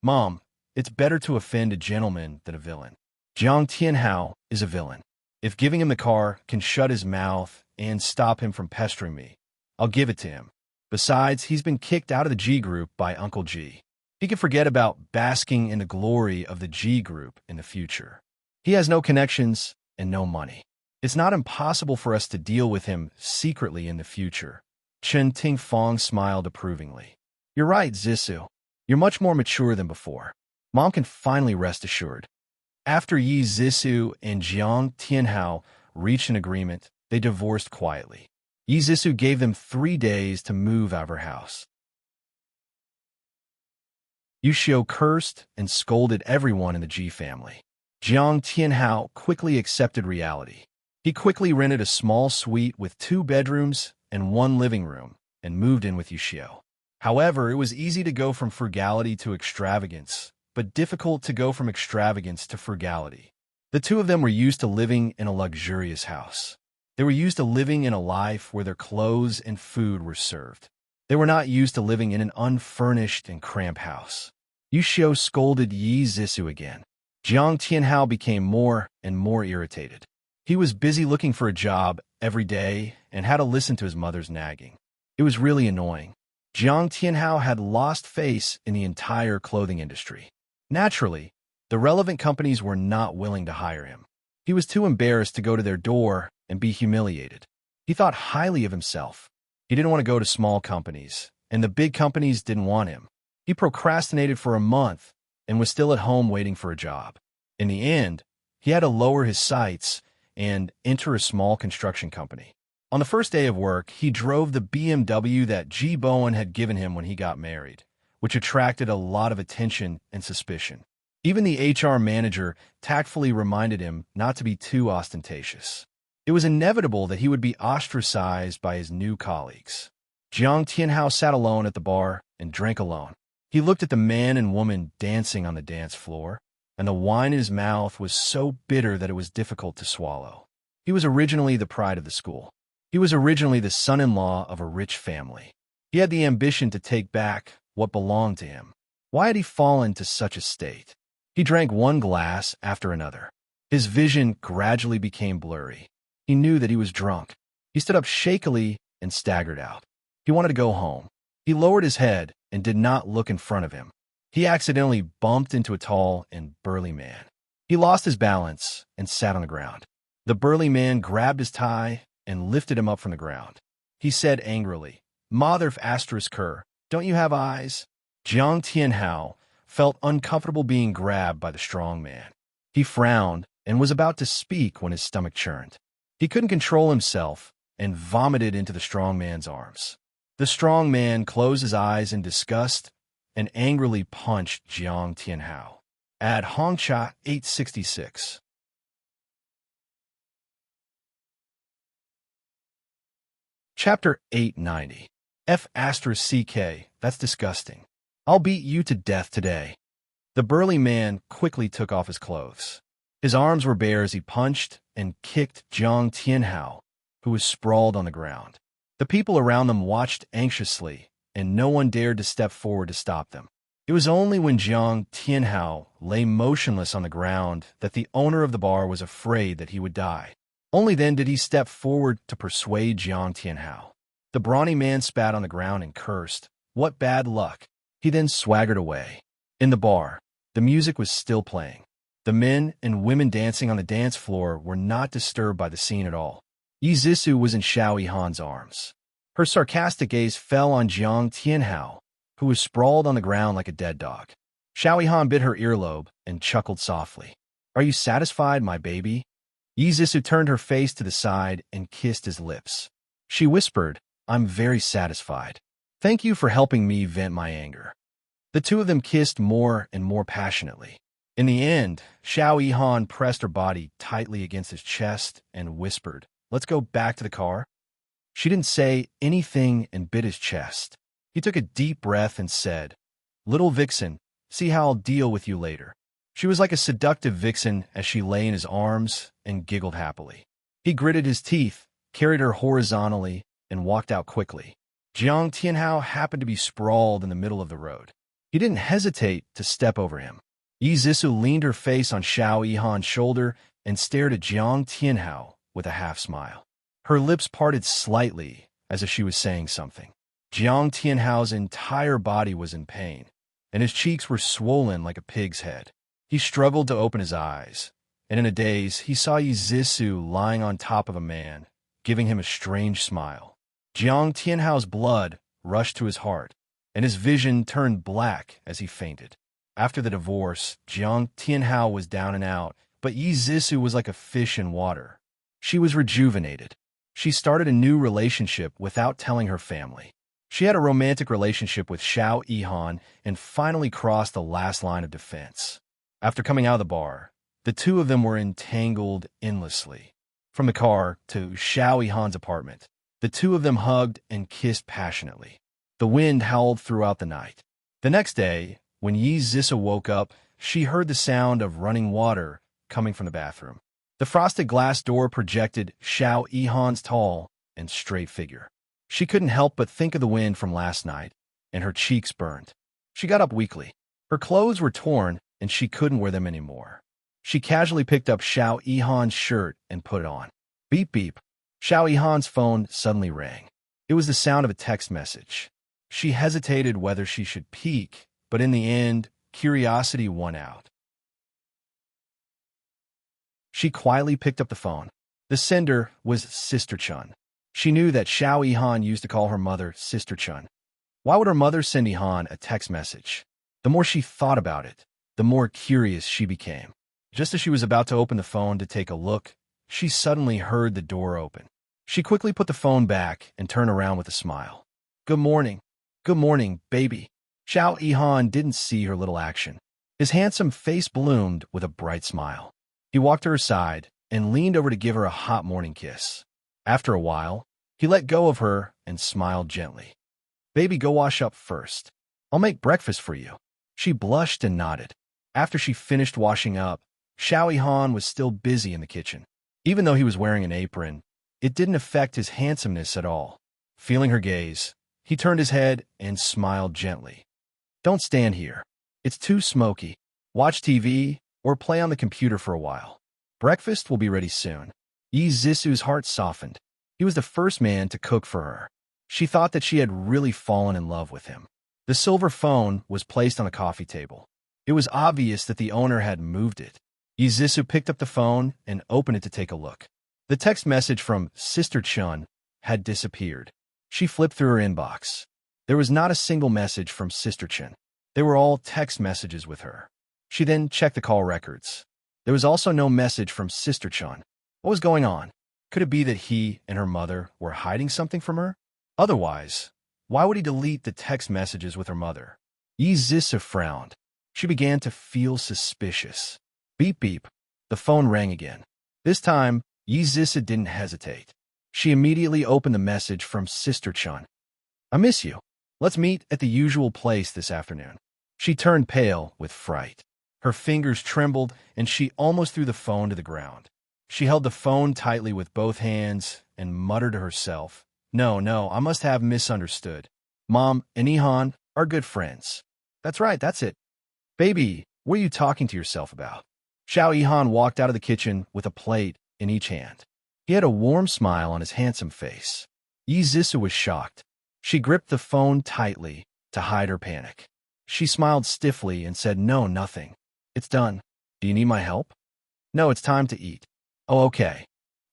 "Mom, it's better to offend a gentleman than a villain. Jiang Tianhao is a villain. If giving him the car can shut his mouth and stop him from pestering me, I'll give it to him. Besides, he's been kicked out of the G group by Uncle G. He can forget about basking in the glory of the G group in the future. He has no connections and no money. It's not impossible for us to deal with him secretly in the future." Chen Tingfang smiled approvingly. "You're right, Zisu. You're much more mature than before. Mom can finally rest assured." After Yi Zisu and Jiang Tianhao reached an agreement, they divorced quietly. Yi Zisu gave them 3 days to move out of her house. Yushio cursed and scolded everyone in the Ji family. Jiang Tianhao quickly accepted reality. He quickly rented a small suite with 2 bedrooms and 1 living room and moved in with Yushio. However, it was easy to go from frugality to extravagance, but difficult to go from extravagance to frugality. The 2 of them were used to living in a luxurious house. They were used to living in a life where their clothes and food were served. They were not used to living in an unfurnished and cramped house. Yushio scolded Yi Zisu again. Jiang Tianhao became more and more irritated. He was busy looking for a job every day and had to listen to his mother's nagging. It was really annoying. Jiang Tianhao had lost face in the entire clothing industry. Naturally, the relevant companies were not willing to hire him. He was too embarrassed to go to their door and be humiliated. He thought highly of himself. He didn't want to go to small companies, and the big companies didn't want him. He procrastinated for a month and was still at home waiting for a job. In the end, he had to lower his sights and enter a small construction company. On the first day of work, he drove the BMW that Ji Bowen had given him when he got married, which attracted a lot of attention and suspicion. Even the HR manager tactfully reminded him not to be too ostentatious. It was inevitable that he would be ostracized by his new colleagues. Jiang Tianhao sat alone at the bar and drank alone. He looked at the man and woman dancing on the dance floor, and the wine in his mouth was so bitter that it was difficult to swallow. He was originally the pride of the school. He was originally the son-in-law of a rich family. He had the ambition to take back what belonged to him. Why had he fallen to such a state? He drank 1 glass after another. His vision gradually became blurry. He knew that he was drunk. He stood up shakily and staggered out. He wanted to go home. He lowered his head and did not look in front of him. He accidentally bumped into a tall and burly man. He lost his balance and sat on the ground. The burly man grabbed his tie and lifted him up from the ground. He said angrily, "Mother asterisk her, don't you have eyes?" Jiang Tianhao felt uncomfortable being grabbed by the strong man. He frowned and was about to speak when his stomach churned. He couldn't control himself and vomited into the strong man's arms. The strong man closed his eyes in disgust and angrily punched Jiang Tianhao. At Hongcha 866. Chapter 890. F***CK, that's disgusting. I'll beat you to death today. The burly man quickly took off his clothes. His arms were bare as he punched and kicked Jiang Tianhao, who was sprawled on the ground. The people around them watched anxiously, and no one dared to step forward to stop them. It was only when Jiang Tianhao lay motionless on the ground that the owner of the bar was afraid that he would die. Only then did he step forward to persuade Jiang Tianhao. The brawny man spat on the ground and cursed. What bad luck. He then swaggered away. In the bar, the music was still playing. The men and women dancing on the dance floor were not disturbed by the scene at all. Yi Zissou was in Xiao Yihan's arms. Her sarcastic gaze fell on Jiang Tianhao, who was sprawled on the ground like a dead dog. Xiao Yihan bit her earlobe and chuckled softly. Are you satisfied, my baby? Yi Zissou turned her face to the side and kissed his lips. She whispered, I'm very satisfied. Thank you for helping me vent my anger. The two of them kissed more and more passionately. In the end, Xiao Yihan pressed her body tightly against his chest and whispered, Let's go back to the car. She didn't say anything and bit his chest. He took a deep breath and said, Little vixen, see how I'll deal with you later. She was like a seductive vixen as she lay in his arms and giggled happily. He gritted his teeth, carried her horizontally, and walked out quickly. Jiang Tianhao happened to be sprawled in the middle of the road. He didn't hesitate to step over him. Yi Zissou leaned her face on Xiao Yihan's shoulder and stared at Jiang Tianhao with a half-smile. Her lips parted slightly as if she was saying something. Jiang Tianhao's entire body was in pain, and his cheeks were swollen like a pig's head. He struggled to open his eyes, and in a daze, he saw Yi Zissou lying on top of a man, giving him a strange smile. Jiang Tianhao's blood rushed to his heart, and his vision turned black as he fainted. After the divorce, Jiang Tianhao was down and out, but Yi Zissou was like a fish in water. She was rejuvenated. She started a new relationship without telling her family. She had a romantic relationship with Xiao Yihan and finally crossed the last line of defense. After coming out of the bar, the two of them were entangled endlessly. From the car to Xiao Yihan's apartment, the two of them hugged and kissed passionately. The wind howled throughout the night. The next day, when Yi Zissou woke up, she heard the sound of running water coming from the bathroom. The frosted glass door projected Xiao Yihan's tall and straight figure. She couldn't help but think of the wind from last night, and her cheeks burned. She got up weakly. Her clothes were torn, and she couldn't wear them anymore. She casually picked up Xiao Yihan's shirt and put it on. Beep beep. Xiao Yihan's phone suddenly rang. It was the sound of a text message. She hesitated whether she should peek, but in the end, curiosity won out. She quietly picked up the phone. The sender was Sister Chun. She knew that Xiao Yihan used to call her mother Sister Chun. Why would her mother send Yihan a text message? The more she thought about it, the more curious she became. Just as she was about to open the phone to take a look, she suddenly heard the door open. She quickly put the phone back and turned around with a smile. Good morning. Good morning, baby. Xiao Yihan didn't see her little action. His handsome face bloomed with a bright smile. He walked to her side and leaned over to give her a hot morning kiss. After a while, he let go of her and smiled gently. Baby, go wash up first. I'll make breakfast for you. She blushed and nodded. After she finished washing up, Xiao Yihan was still busy in the kitchen. Even though he was wearing an apron, it didn't affect his handsomeness at all. Feeling her gaze, he turned his head and smiled gently. Don't stand here. It's too smoky. Watch TV or play on the computer for a while. Breakfast will be ready soon. Yi Zissou's heart softened. He was the first man to cook for her. She thought that she had really fallen in love with him. The silver phone was placed on the coffee table. It was obvious that the owner had moved it. Yi Zissou picked up the phone and opened it to take a look. The text message from Sister Chun had disappeared. She flipped through her inbox. There was not a single message from Sister Chun. They were all text messages with her. She then checked the call records. There was also no message from Sister Chun. What was going on? Could it be that he and her mother were hiding something from her? Otherwise, Why would he delete the text messages with her mother? Yizisa frowned. She began to feel suspicious. Beep beep. The phone rang again. This time, Yizisa didn't hesitate. She immediately opened the message from Sister Chun. I miss you. Let's meet at the usual place this afternoon. She turned pale with fright. Her fingers trembled, and she almost threw the phone to the ground. She held the phone tightly with both hands and muttered to herself, No, I must have misunderstood. Mom and Ihan are good friends. That's right, that's it. Baby, what are you talking to yourself about? Xiao Ihan walked out of the kitchen with a plate in each hand. He had a warm smile on his handsome face. Yizisa was shocked. She gripped the phone tightly to hide her panic. She smiled stiffly and said, No, nothing. It's done. Do you need my help? No, it's time to eat. Oh, okay.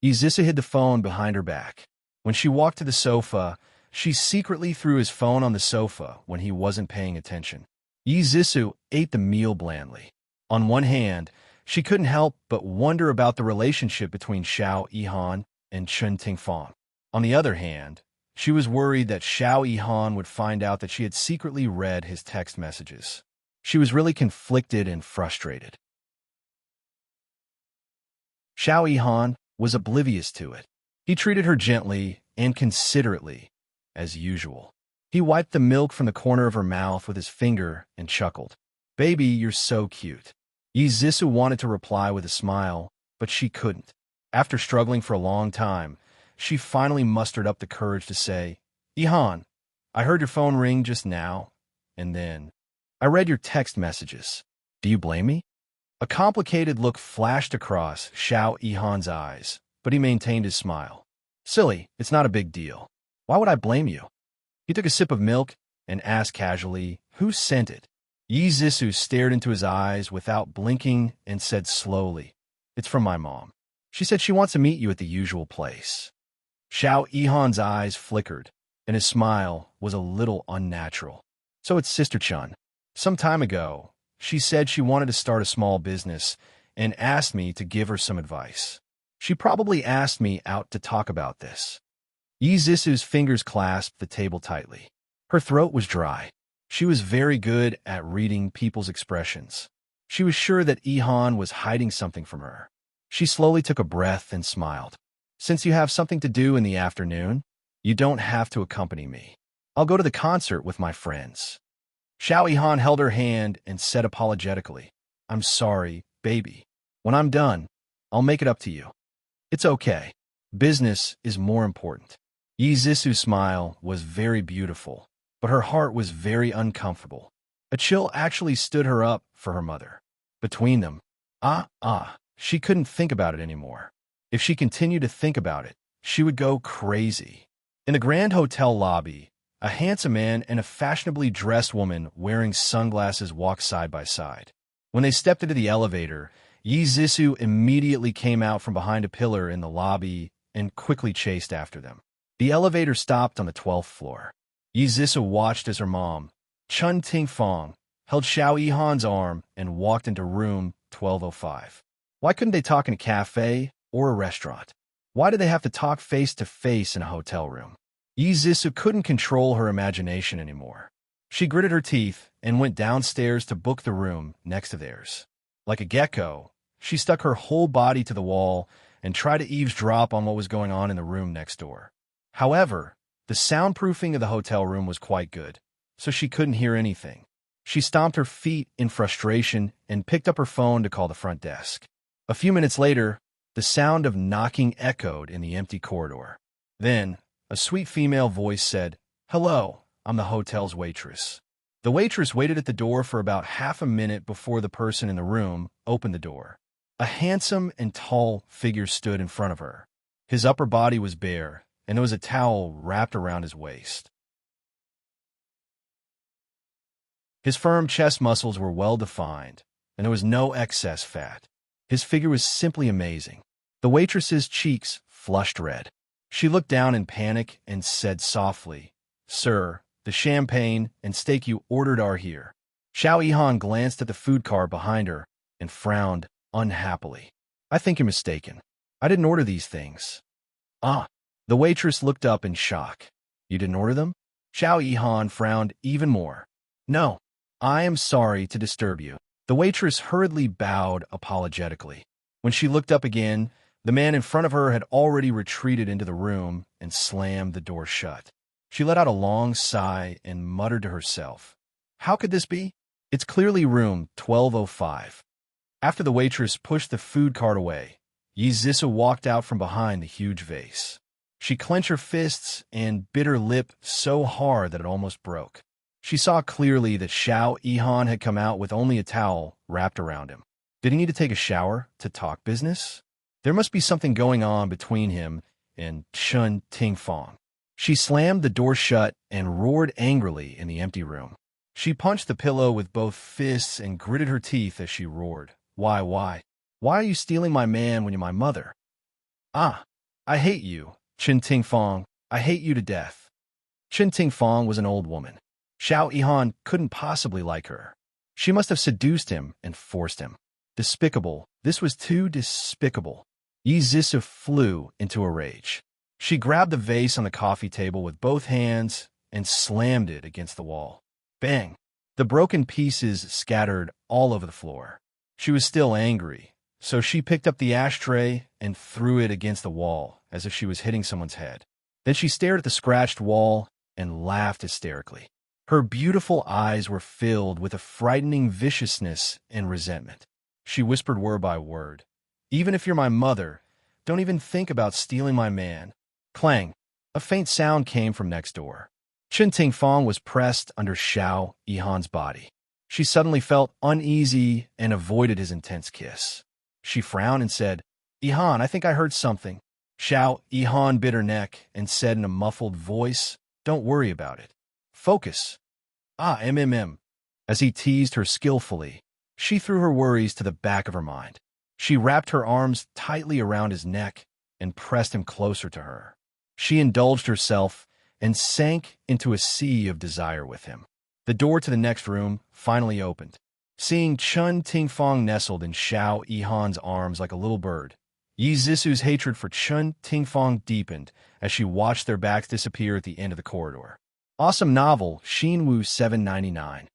Yizisa hid the phone behind her back. When she walked to the sofa, she secretly threw his phone on the sofa when he wasn't paying attention. Yizisa ate the meal blandly. On one hand, she couldn't help but wonder about the relationship between Xiao Ihan and Chen Tingfang. On the other hand, she was worried that Xiao Ihan would find out that she had secretly read his text messages. She was really conflicted and frustrated. Xiao Ihan was oblivious to it. He treated her gently and considerately, as usual. He wiped the milk from the corner of her mouth with his finger and chuckled. Baby, you're so cute. Yizisa wanted to reply with a smile, but she couldn't. After struggling for a long time, she finally mustered up the courage to say, Ihan, I heard your phone ring just now, and then I read your text messages. Do you blame me? A complicated look flashed across Xiao Ihan's eyes, but he maintained his smile. Silly, it's not a big deal. Why would I blame you? He took a sip of milk and asked casually, Who sent it? Yizisa stared into his eyes without blinking and said slowly, It's from my mom. She said she wants to meet you at the usual place. Xiao Ihan's eyes flickered, and his smile was a little unnatural. So it's Sister Chun. Some time ago, she said she wanted to start a small business and asked me to give her some advice. She probably asked me out to talk about this. Yizisu's fingers clasped the table tightly. Her throat was dry. She was very good at reading people's expressions. She was sure that Ihan was hiding something from her. She slowly took a breath and smiled. Since you have something to do in the afternoon, you don't have to accompany me. I'll go to the concert with my friends. Xiao Ihan held her hand and said apologetically, I'm sorry, baby. When I'm done, I'll make it up to you. It's okay. Business is more important. Yizisu's smile was very beautiful, but her heart was very uncomfortable. A chill actually stood her up for her mother. Between them, she couldn't think about it anymore. If she continued to think about it, she would go crazy. In the Grand Hotel lobby, a handsome man and a fashionably dressed woman wearing sunglasses walked side by side. When they stepped into the elevator, Yizisu immediately came out from behind a pillar in the lobby and quickly chased after them. The elevator stopped on the 12th floor. Yizisu watched as her mom, Chun Tingfang, held Xiao Yihan's arm and walked into room 1205. Why couldn't they talk in a cafe or a restaurant? Why did they have to talk face-to-face in a hotel room? Yizisu couldn't control her imagination anymore. She gritted her teeth and went downstairs to book the room next to theirs. Like a gecko, she stuck her whole body to the wall and tried to eavesdrop on what was going on in the room next door. However, the soundproofing of the hotel room was quite good, so she couldn't hear anything. She stomped her feet in frustration and picked up her phone to call the front desk. A few minutes later, the sound of knocking echoed in the empty corridor. Then, a sweet female voice said, "Hello, I'm the hotel's waitress." The waitress waited at the door for about half a minute before the person in the room opened the door. A handsome and tall figure stood in front of her. His upper body was bare, and there was a towel wrapped around his waist. His firm chest muscles were well-defined, and there was no excess fat. His figure was simply amazing. The waitress's cheeks flushed red. She looked down in panic and said softly, "Sir, the champagne and steak you ordered are here." Xiao Yihan glanced at the food cart behind her and frowned unhappily. "I think you're mistaken. I didn't order these things." "Ah." The waitress looked up in shock. "You didn't order them?" Xiao Yihan frowned even more. No, I am sorry to disturb you. The waitress hurriedly bowed apologetically. When she looked up again, the man in front of her had already retreated into the room and slammed the door shut. She let out a long sigh and muttered to herself, "How could this be? It's clearly room 1205. After the waitress pushed the food cart away, Yi Zisu walked out from behind the huge vase. She clenched her fists and bit her lip so hard that it almost broke. She saw clearly that Xiao Yihan had come out with only a towel wrapped around him. Did he need to take a shower to talk business? There must be something going on between him and Chun Tingfang. She slammed the door shut and roared angrily in the empty room. She punched the pillow with both fists and gritted her teeth as she roared. Why? Why are you stealing my man when you're my mother? Ah, I hate you, Chun Tingfang. I hate you to death. Chun Tingfang was an old woman. Xiao Yihan couldn't possibly like her. She must have seduced him and forced him. Despicable. This was too despicable. Yi Zisu flew into a rage. She grabbed the vase on the coffee table with both hands and slammed it against the wall. Bang! The broken pieces scattered all over the floor. She was still angry, so she picked up the ashtray and threw it against the wall as if she was hitting someone's head. Then she stared at the scratched wall and laughed hysterically. Her beautiful eyes were filled with a frightening viciousness and resentment. She whispered word by word, "Even if you're my mother, don't even think about stealing my man." Clang! A faint sound came from next door. Chun Tingfang was pressed under Xiao Yihan's body. She suddenly felt uneasy and avoided his intense kiss. She frowned and said, "Yihan, I think I heard something." Xiao Yihan bit her neck and said in a muffled voice, "Don't worry about it. Focus." Ah, As he teased her skillfully, she threw her worries to the back of her mind. She wrapped her arms tightly around his neck and pressed him closer to her. She indulged herself and sank into a sea of desire with him. The door to the next room finally opened. Seeing Chun Tingfang nestled in Xiao Yihan's arms like a little bird, Yi Zisu's hatred for Chun Tingfang deepened as she watched their backs disappear at the end of the corridor. Awesome novel, Xinwu 799.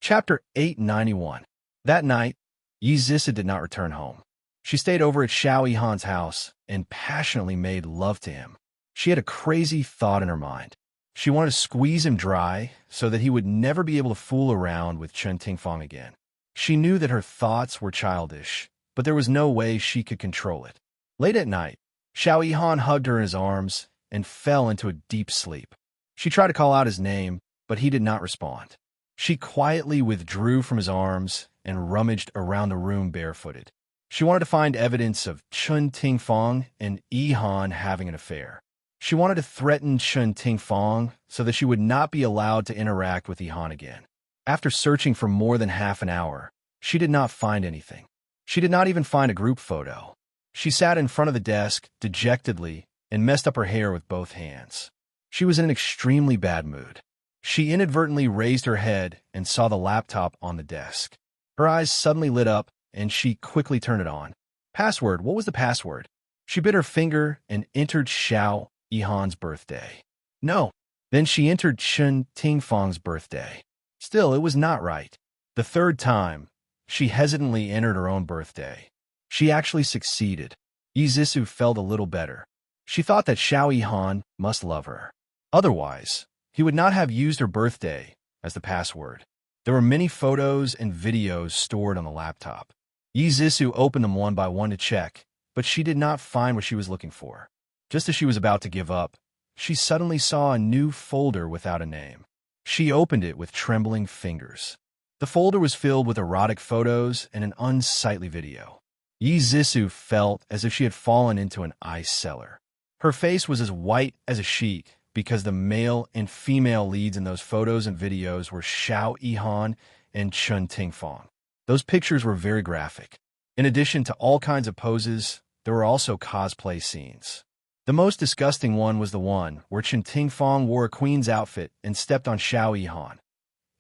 Chapter 891. That night, Yi Zisu did not return home. She stayed over at Xiao Yihan's house and passionately made love to him. She had a crazy thought in her mind. She wanted to squeeze him dry so that he would never be able to fool around with Chun Tingfang again. She knew that her thoughts were childish, but there was no way she could control it. Late at night, Xiao Yihan hugged her in his arms and fell into a deep sleep. She tried to call out his name, but he did not respond. She quietly withdrew from his arms and rummaged around the room barefooted. She wanted to find evidence of Chun Tingfang and Yihan having an affair. She wanted to threaten Chun Tingfang so that she would not be allowed to interact with Yihan again. After searching for more than half an hour, she did not find anything. She did not even find a group photo. She sat in front of the desk dejectedly and messed up her hair with both hands. She was in an extremely bad mood. She inadvertently raised her head and saw the laptop on the desk. Her eyes suddenly lit up, and she quickly turned it on. Password. What was the password? She bit her finger and entered Xiao Yihan's birthday. No. Then she entered Chun Tingfang's birthday. Still, it was not right. The third time, she hesitantly entered her own birthday. She actually succeeded. Yi Zisu felt a little better. She thought that Xiao Yihan must love her. Otherwise, he would not have used her birthday as the password. There were many photos and videos stored on the laptop. Yi Zisu opened them one by one to check, but she did not find what she was looking for. Just as she was about to give up, she suddenly saw a new folder without a name. She opened it with trembling fingers. The folder was filled with erotic photos and an unsightly video. Yi Zisu felt as if she had fallen into an ice cellar. Her face was as white as a sheet because the male and female leads in those photos and videos were Xiao Yihan and Chun Tingfang. Those pictures were very graphic. In addition to all kinds of poses, there were also cosplay scenes. The most disgusting one was the one where Chun Tingfang wore a queen's outfit and stepped on Xiao Yihan.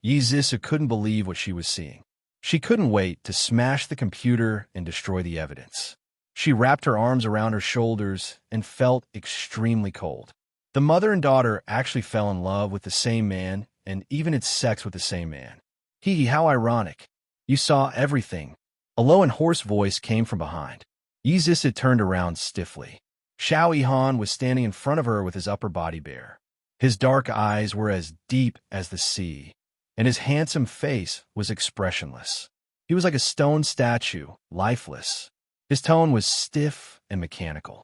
Yi Zisu couldn't believe what she was seeing. She couldn't wait to smash the computer and destroy the evidence. She wrapped her arms around her shoulders and felt extremely cold. The mother and daughter actually fell in love with the same man and even had sex with the same man. How ironic. You saw everything. A low and hoarse voice came from behind. Yi Zissou turned around stiffly. Xiao Yihan was standing in front of her with his upper body bare. His dark eyes were as deep as the sea, and his handsome face was expressionless. He was like a stone statue, lifeless. His tone was stiff and mechanical.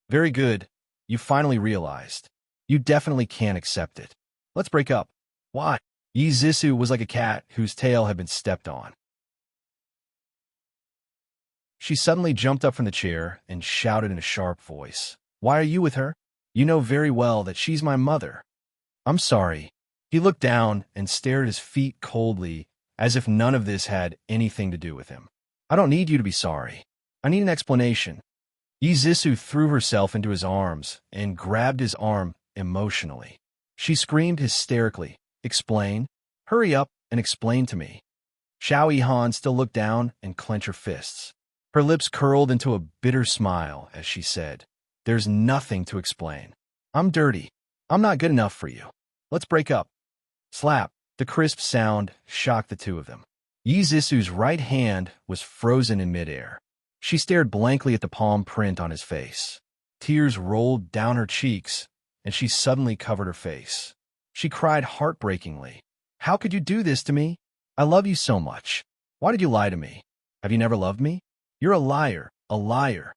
Very good. You finally realized. You definitely can't accept it. Let's break up. Why? Yi Zissou was like a cat whose tail had been stepped on. She suddenly jumped up from the chair and shouted in a sharp voice, "Why are you with her? You know very well that she's my mother." "I'm sorry." He looked down and stared at his feet coldly, as if none of this had anything to do with him. "I don't need you to be sorry. I need an explanation." Yi Zissou threw herself into his arms and grabbed his arm emotionally. She screamed hysterically, "Explain? Hurry up and explain to me." Xiao Yihan still looked down and clenched her fists. Her lips curled into a bitter smile as she said, "There's nothing to explain. I'm dirty. I'm not good enough for you. Let's break up." Slap. The crisp sound shocked the two of them. Yi Zissou's right hand was frozen in midair. She stared blankly at the palm print on his face. Tears rolled down her cheeks, and she suddenly covered her face. She cried heartbreakingly. "How could you do this to me? I love you so much. Why did you lie to me? Have you never loved me? You're a liar, a liar."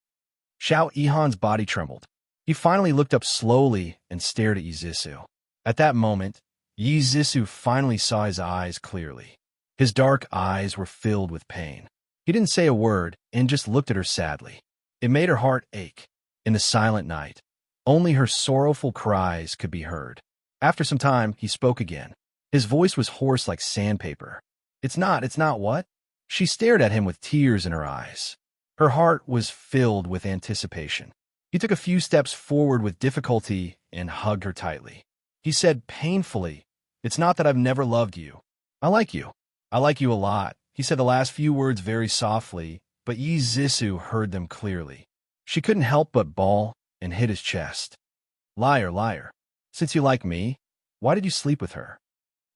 Xiao Yihan's body trembled. He finally looked up slowly and stared at Yi Zissou. At that moment, Yi Zissou finally saw his eyes clearly. His dark eyes were filled with pain. He didn't say a word and just looked at her sadly. It made her heart ache. In the silent night, only her sorrowful cries could be heard. After some time, he spoke again. His voice was hoarse like sandpaper. It's not what?" She stared at him with tears in her eyes. Her heart was filled with anticipation. He took a few steps forward with difficulty and hugged her tightly. He said painfully, "It's not that I've never loved you. I like you. I like you a lot." He said the last few words very softly, but Yi Zissou heard them clearly. She couldn't help but bawl and hit his chest. "Liar, liar. Since you like me, why did you sleep with her?"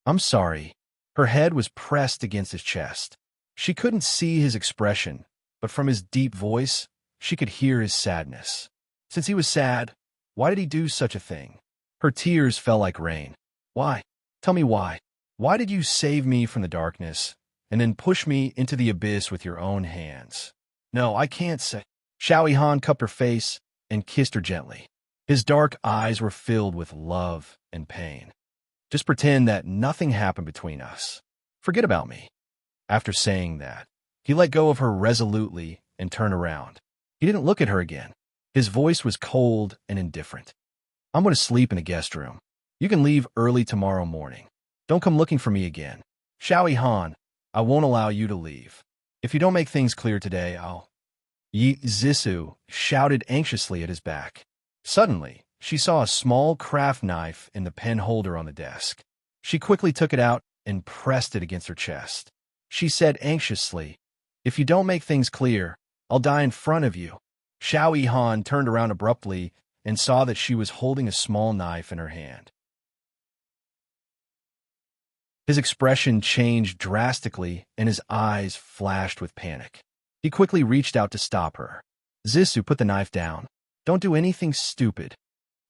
"I'm sorry." Her head was pressed against his chest. She couldn't see his expression, but from his deep voice, she could hear his sadness. Since he was sad, why did he do such a thing? Her tears fell like rain. "Why? Tell me why. Why did you save me from the darkness and then push me into the abyss with your own hands?" "No, I can't say." Xiao Yihan cupped her face and kissed her gently. His dark eyes were filled with love and pain. "Just pretend that nothing happened between us. Forget about me." After saying that, he let go of her resolutely and turned around. He didn't look at her again. His voice was cold and indifferent. "I'm going to sleep in the guest room. You can leave early tomorrow morning. Don't come looking for me again. Xiao Yihan, I won't allow you to leave. If you don't make things clear today, I'll..." Yi Zissou shouted anxiously at his back. Suddenly, she saw a small craft knife in the pen holder on the desk. She quickly took it out and pressed it against her chest. She said anxiously, "If you don't make things clear, I'll die in front of you." Xiao Yihan turned around abruptly and saw that she was holding a small knife in her hand. His expression changed drastically and his eyes flashed with panic. He quickly reached out to stop her. "Zissou, put the knife down. Don't do anything stupid."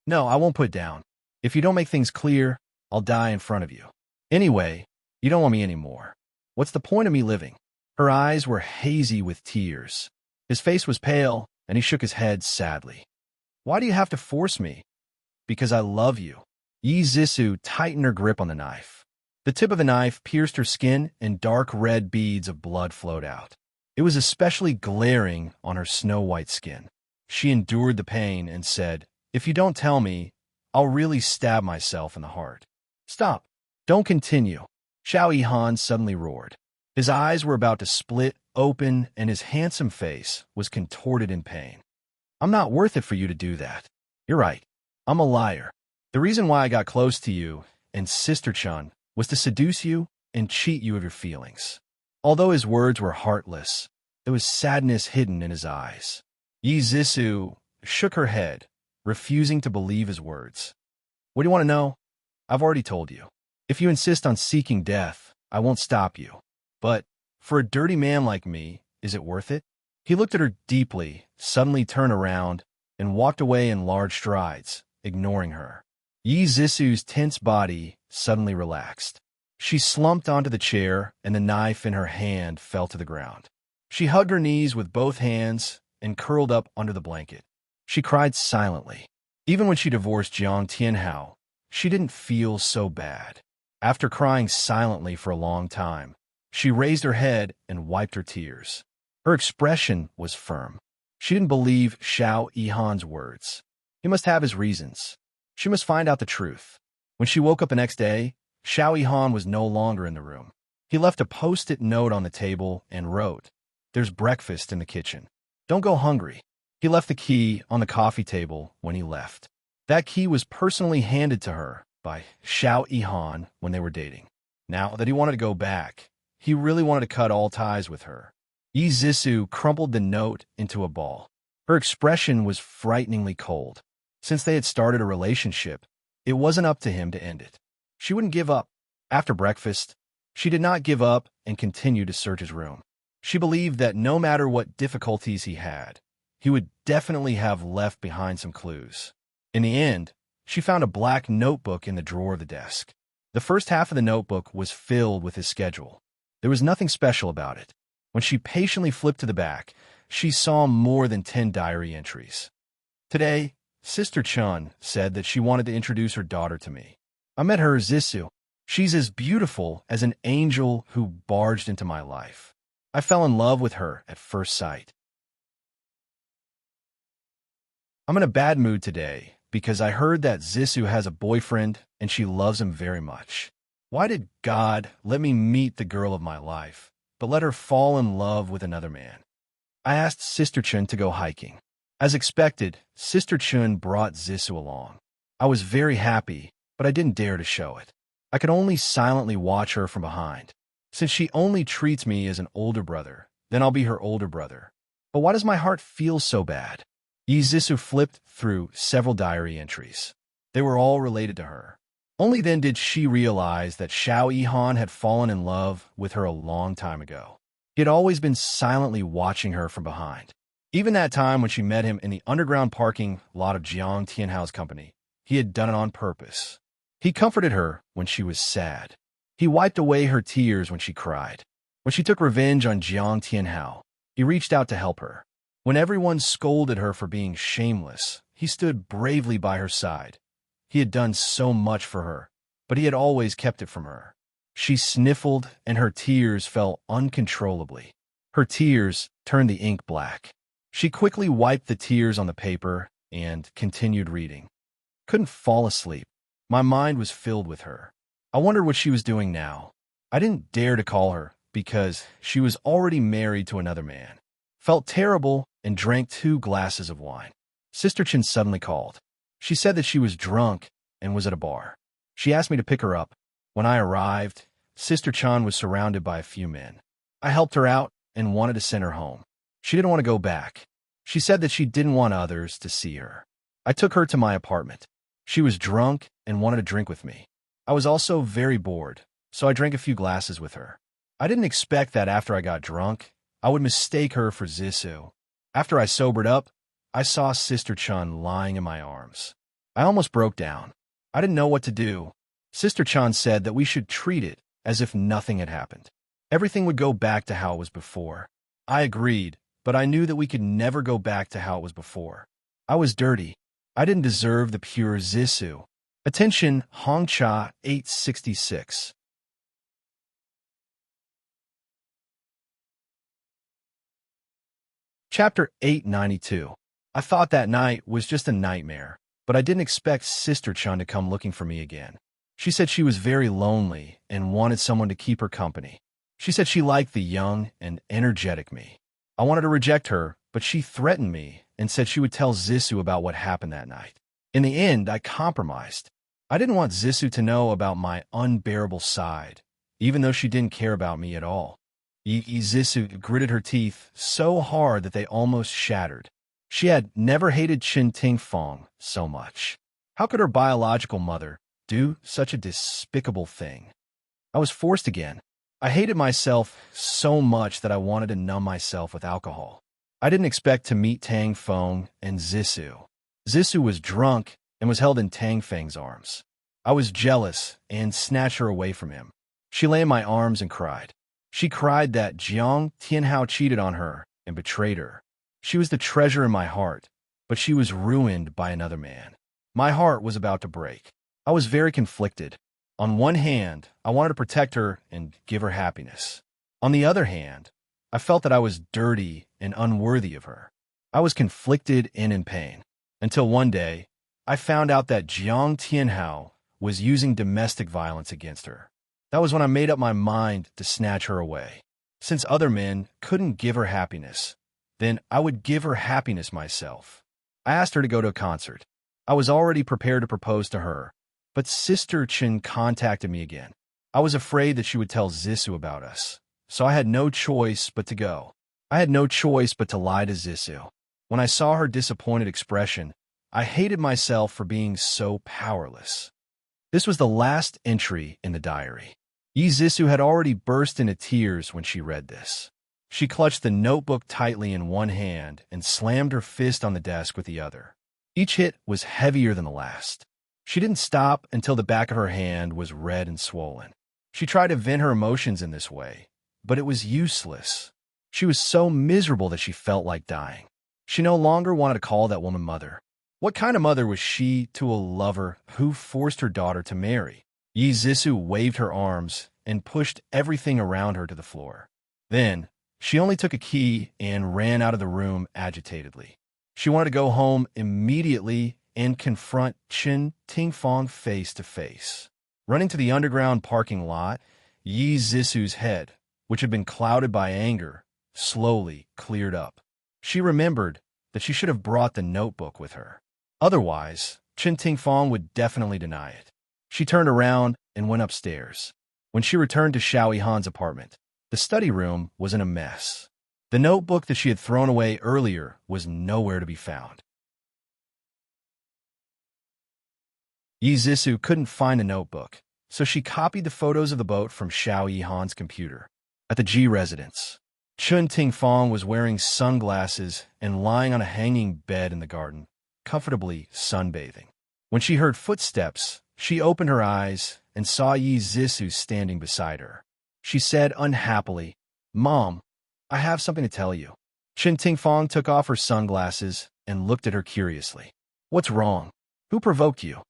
"No, I won't put it down. If you don't make things clear, I'll die in front of you. Anyway, you don't want me anymore. What's the point of me living?" Her eyes were hazy with tears. His face was pale, and he shook his head sadly. "Why do you have to force me?" "Because I love you." Yi Zissou tightened her grip on the knife. The tip of the knife pierced her skin, and dark red beads of blood flowed out. It was especially glaring on her snow-white skin. She endured the pain and said, "If you don't tell me, I'll really stab myself in the heart." "Stop. Don't continue." Xiao Yihan suddenly roared. His eyes were about to split open, and his handsome face was contorted in pain. "I'm not worth it for you to do that. You're right. I'm a liar. The reason why I got close to you and Sister Chun was to seduce you and cheat you of your feelings." Although his words were heartless, there was sadness hidden in his eyes. Yi Zissou shook her head, refusing to believe his words. What do you want to know? I've already told you. If you insist on seeking death, I won't stop you. But for a dirty man like me, is it worth it? He looked at her deeply, suddenly turned around, and walked away in large strides, ignoring her. Yi Zissou's tense body suddenly relaxed. She slumped onto the chair, and the knife in her hand fell to the ground. She hugged her knees with both hands and curled up under the blanket. She cried silently. Even when she divorced Jiang Tianhao, she didn't feel so bad. After crying silently for a long time, she raised her head and wiped her tears. Her expression was firm. She didn't believe Xiao Yihan's words. He must have his reasons. She must find out the truth. When she woke up the next day, Xiao Yihan was no longer in the room. He left a post-it note on the table and wrote, "There's breakfast in the kitchen. Don't go hungry." He left the key on the coffee table when he left. That key was personally handed to her by Xiao Yihan when they were dating. Now that he wanted to go back, he really wanted to cut all ties with her. Yi Zissou crumpled the note into a ball. Her expression was frighteningly cold. Since they had started a relationship, it wasn't up to him to end it. She wouldn't give up. After breakfast, she did not give up and continued to search his room. She believed that no matter what difficulties he had, he would definitely have left behind some clues. In the end, she found a black notebook in the drawer of the desk. The first half of the notebook was filled with his schedule. There was nothing special about it. When she patiently flipped to the back, she saw more than 10 diary entries. Today, Sister Chun said that she wanted to introduce her daughter to me. I met her, Zissou. She's as beautiful as an angel who barged into my life. I fell in love with her at first sight. I'm in a bad mood today because I heard that Zissou has a boyfriend and she loves him very much. Why did God let me meet the girl of my life, but let her fall in love with another man? I asked Sister Chun to go hiking. As expected, Sister Chun brought Zissou along. I was very happy, but I didn't dare to show it. I could only silently watch her from behind. Since she only treats me as an older brother, then I'll be her older brother. But why does my heart feel so bad? Yi Zissou flipped through several diary entries. They were all related to her. Only then did she realize that Xiao Yihan had fallen in love with her a long time ago. He had always been silently watching her from behind. Even that time when she met him in the underground parking lot of Jiang Tianhao's company, he had done it on purpose. He comforted her when she was sad. He wiped away her tears when she cried. When she took revenge on Jiang Tianhao, he reached out to help her. When everyone scolded her for being shameless, he stood bravely by her side. He had done so much for her, but he had always kept it from her. She sniffled, and her tears fell uncontrollably. Her tears turned the ink black. She quickly wiped the tears on the paper and continued reading. Couldn't fall asleep. My mind was filled with her. I wondered what she was doing now. I didn't dare to call her because she was already married to another man. Felt terrible and drank 2 glasses of wine. Sister Chin suddenly called. She said that she was drunk and was at a bar. She asked me to pick her up. When I arrived, Sister Chan was surrounded by a few men. I helped her out and wanted to send her home. She didn't want to go back. She said that she didn't want others to see her. I took her to my apartment. She was drunk and wanted to drink with me. I was also very bored, so I drank a few glasses with her. I didn't expect that after I got drunk, I would mistake her for Zissou. After I sobered up, I saw Sister Chun lying in my arms. I almost broke down. I didn't know what to do. Sister Chun said that we should treat it as if nothing had happened. Everything would go back to how it was before. I agreed, but I knew that we could never go back to how it was before. I was dirty. I didn't deserve the pure Zissou. Attention, Hongcha 866. Chapter 892. I thought that night was just a nightmare, but I didn't expect Sister Chun to come looking for me again. She said she was very lonely and wanted someone to keep her company. She said she liked the young and energetic me. I wanted to reject her, but she threatened me and said she would tell Zissou about what happened that night. In the end, I compromised. I didn't want Zissou to know about my unbearable side, even though she didn't care about me at all. Zissou gritted her teeth so hard that they almost shattered. She had never hated Qin Tingfang so much. How could her biological mother do such a despicable thing? I was forced again. I hated myself so much that I wanted to numb myself with alcohol. I didn't expect to meet Tang Feng and Zissou. Zissou was drunk and was held in Tang Feng's arms. I was jealous and snatched her away from him. She lay in my arms and cried. She cried that Jiang Tianhao cheated on her and betrayed her. She was the treasure in my heart, but she was ruined by another man. My heart was about to break. I was very conflicted. On one hand, I wanted to protect her and give her happiness. On the other hand, I felt that I was dirty and unworthy of her. I was conflicted and in pain, until one day, I found out that Jiang Tianhao was using domestic violence against her. That was when I made up my mind to snatch her away. Since other men couldn't give her happiness, then I would give her happiness myself. I asked her to go to a concert. I was already prepared to propose to her, but Sister Chen contacted me again. I was afraid that she would tell Zissou about us, so I had no choice but to go. I had no choice but to lie to Zissou. When I saw her disappointed expression, I hated myself for being so powerless. This was the last entry in the diary. Yi Zissou had already burst into tears when she read this. She clutched the notebook tightly in one hand and slammed her fist on the desk with the other. Each hit was heavier than the last. She didn't stop until the back of her hand was red and swollen. She tried to vent her emotions in this way, but it was useless. She was so miserable that she felt like dying. She no longer wanted to call that woman mother. What kind of mother was she to a lover who forced her daughter to marry? Yi Zissou waved her arms and pushed everything around her to the floor. Then, she only took a key and ran out of the room agitatedly. She wanted to go home immediately and confront Qin Tingfang face to face. Running to the underground parking lot, Yi Zissou's head, which had been clouded by anger, slowly cleared up. She remembered that she should have brought the notebook with her. Otherwise, Qin Tingfang would definitely deny it. She turned around and went upstairs. When she returned to Xiao Yihan's apartment, the study room was in a mess. The notebook that she had thrown away earlier was nowhere to be found. Yi Zissou couldn't find the notebook, so she copied the photos of the boat from Xiao Yihan's computer. At the G residence, Qin Tingfang was wearing sunglasses and lying on a hanging bed in the garden, comfortably sunbathing. When she heard footsteps, she opened her eyes and saw Yi Zissou standing beside her. She said unhappily, "Mom, I have something to tell you." Qin Tingfang took off her sunglasses and looked at her curiously. "What's wrong? Who provoked you?"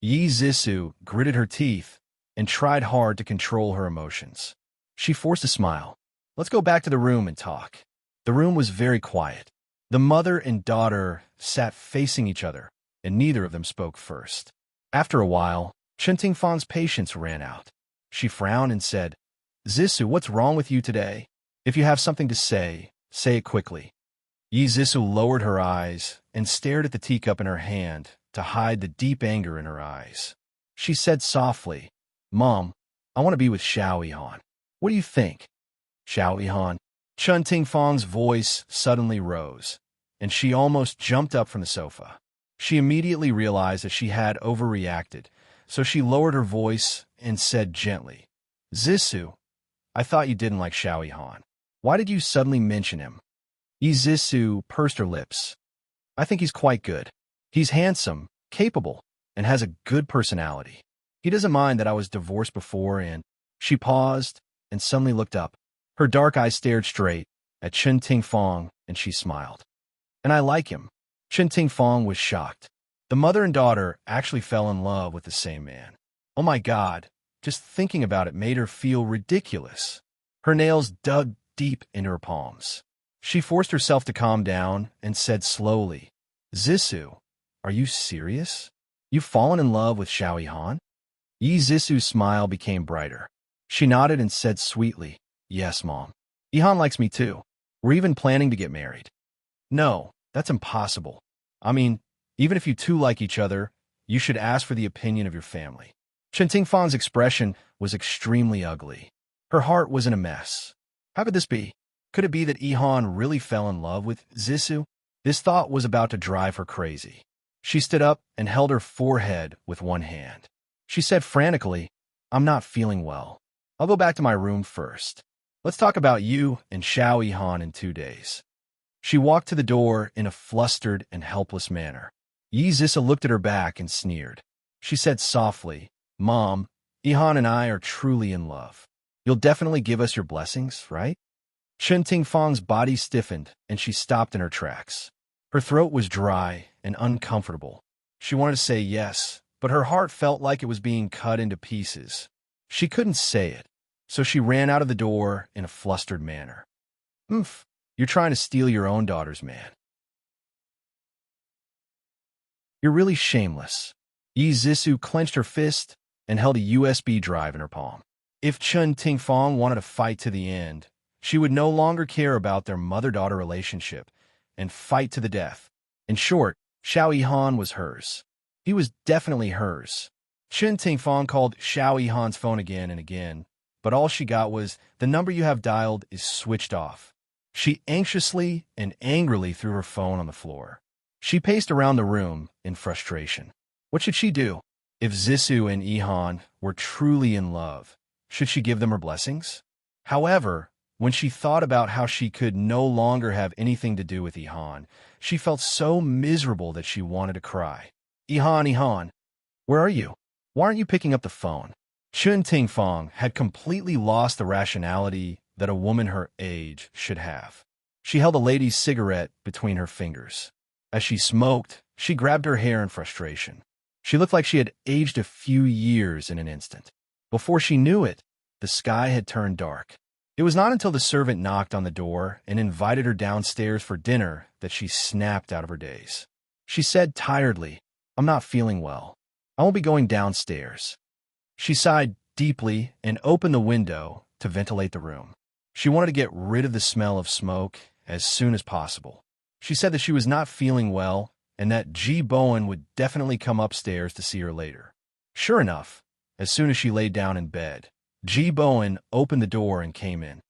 Yi Zissou gritted her teeth and tried hard to control her emotions. She forced a smile. "Let's go back to the room and talk." The room was very quiet. The mother and daughter sat facing each other, and neither of them spoke first. After a while, Qin Tingfang's patience ran out. She frowned and said, "Zissou, what's wrong with you today? If you have something to say it quickly." Yi Zissou lowered her eyes and stared at the teacup in her hand to hide the deep anger in her eyes. She said softly, "Mom, I want to be with Xiao Yihan. What do you think?" "Xiao Yihan?" Qin Tingfang's voice suddenly rose, and she almost jumped up from the sofa. She immediately realized that she had overreacted, so she lowered her voice and said gently, "Zissou, I thought you didn't like Xiao Yihan. Why did you suddenly mention him?" Yi Zissou pursed her lips. "I think he's quite good. He's handsome, capable, and has a good personality. He doesn't mind that I was divorced before and—" She paused and suddenly looked up. Her dark eyes stared straight at Qin Tingfang, and she smiled. "And I like him." Qin Tingfang was shocked. The mother and daughter actually fell in love with the same man. Oh my God, just thinking about it made her feel ridiculous. Her nails dug deep into her palms. She forced herself to calm down and said slowly, "Zissou, are you serious? You've fallen in love with Xiao Yihan?" Yi Zissou's smile became brighter. She nodded and said sweetly, "Yes, Mom. Yihan likes me too. We're even planning to get married." "No, that's impossible. I mean, even if you two like each other, you should ask for the opinion of your family." Qin Tingfang's expression was extremely ugly. Her heart was in a mess. How could this be? Could it be that Yihan really fell in love with Zissou? This thought was about to drive her crazy. She stood up and held her forehead with one hand. She said frantically, "I'm not feeling well. I'll go back to my room first. Let's talk about you and Xiao Yihan in 2 days." She walked to the door in a flustered and helpless manner. Yi Zisa looked at her back and sneered. She said softly, "Mom, Yihan and I are truly in love. You'll definitely give us your blessings, right?" Chen Tingfang's body stiffened, and she stopped in her tracks. Her throat was dry and uncomfortable. She wanted to say yes, but her heart felt like it was being cut into pieces. She couldn't say it, so she ran out of the door in a flustered manner. "Oomph, you're trying to steal your own daughter's man. You're really shameless." Yi Zissou clenched her fist and held a USB drive in her palm. If Chen Tingfang wanted to fight to the end, she would no longer care about their mother-daughter relationship and fight to the death. In short, Xiao Yihan was hers. He was definitely hers. Chen Tingfang called Xiao Yihan's phone again and again, but all she got was, "The number you have dialed is switched off." She anxiously and angrily threw her phone on the floor. She paced around the room in frustration. What should she do? If Zissou and Yihan were truly in love, should she give them her blessings? However, when she thought about how she could no longer have anything to do with Yihan, she felt so miserable that she wanted to cry. Yihan, where are you? Why aren't you picking up the phone?" Chen Tingfang had completely lost the rationality that a woman her age should have. She held a lady's cigarette between her fingers. As she smoked, she grabbed her hair in frustration. She looked like she had aged a few years in an instant. Before she knew it, the sky had turned dark. It was not until the servant knocked on the door and invited her downstairs for dinner that she snapped out of her daze. She said tiredly, "I'm not feeling well. I won't be going downstairs." She sighed deeply and opened the window to ventilate the room. She wanted to get rid of the smell of smoke as soon as possible. She said that she was not feeling well and that Ji Bowen would definitely come upstairs to see her later. Sure enough, as soon as she laid down in bed, Ji Bowen opened the door and came in.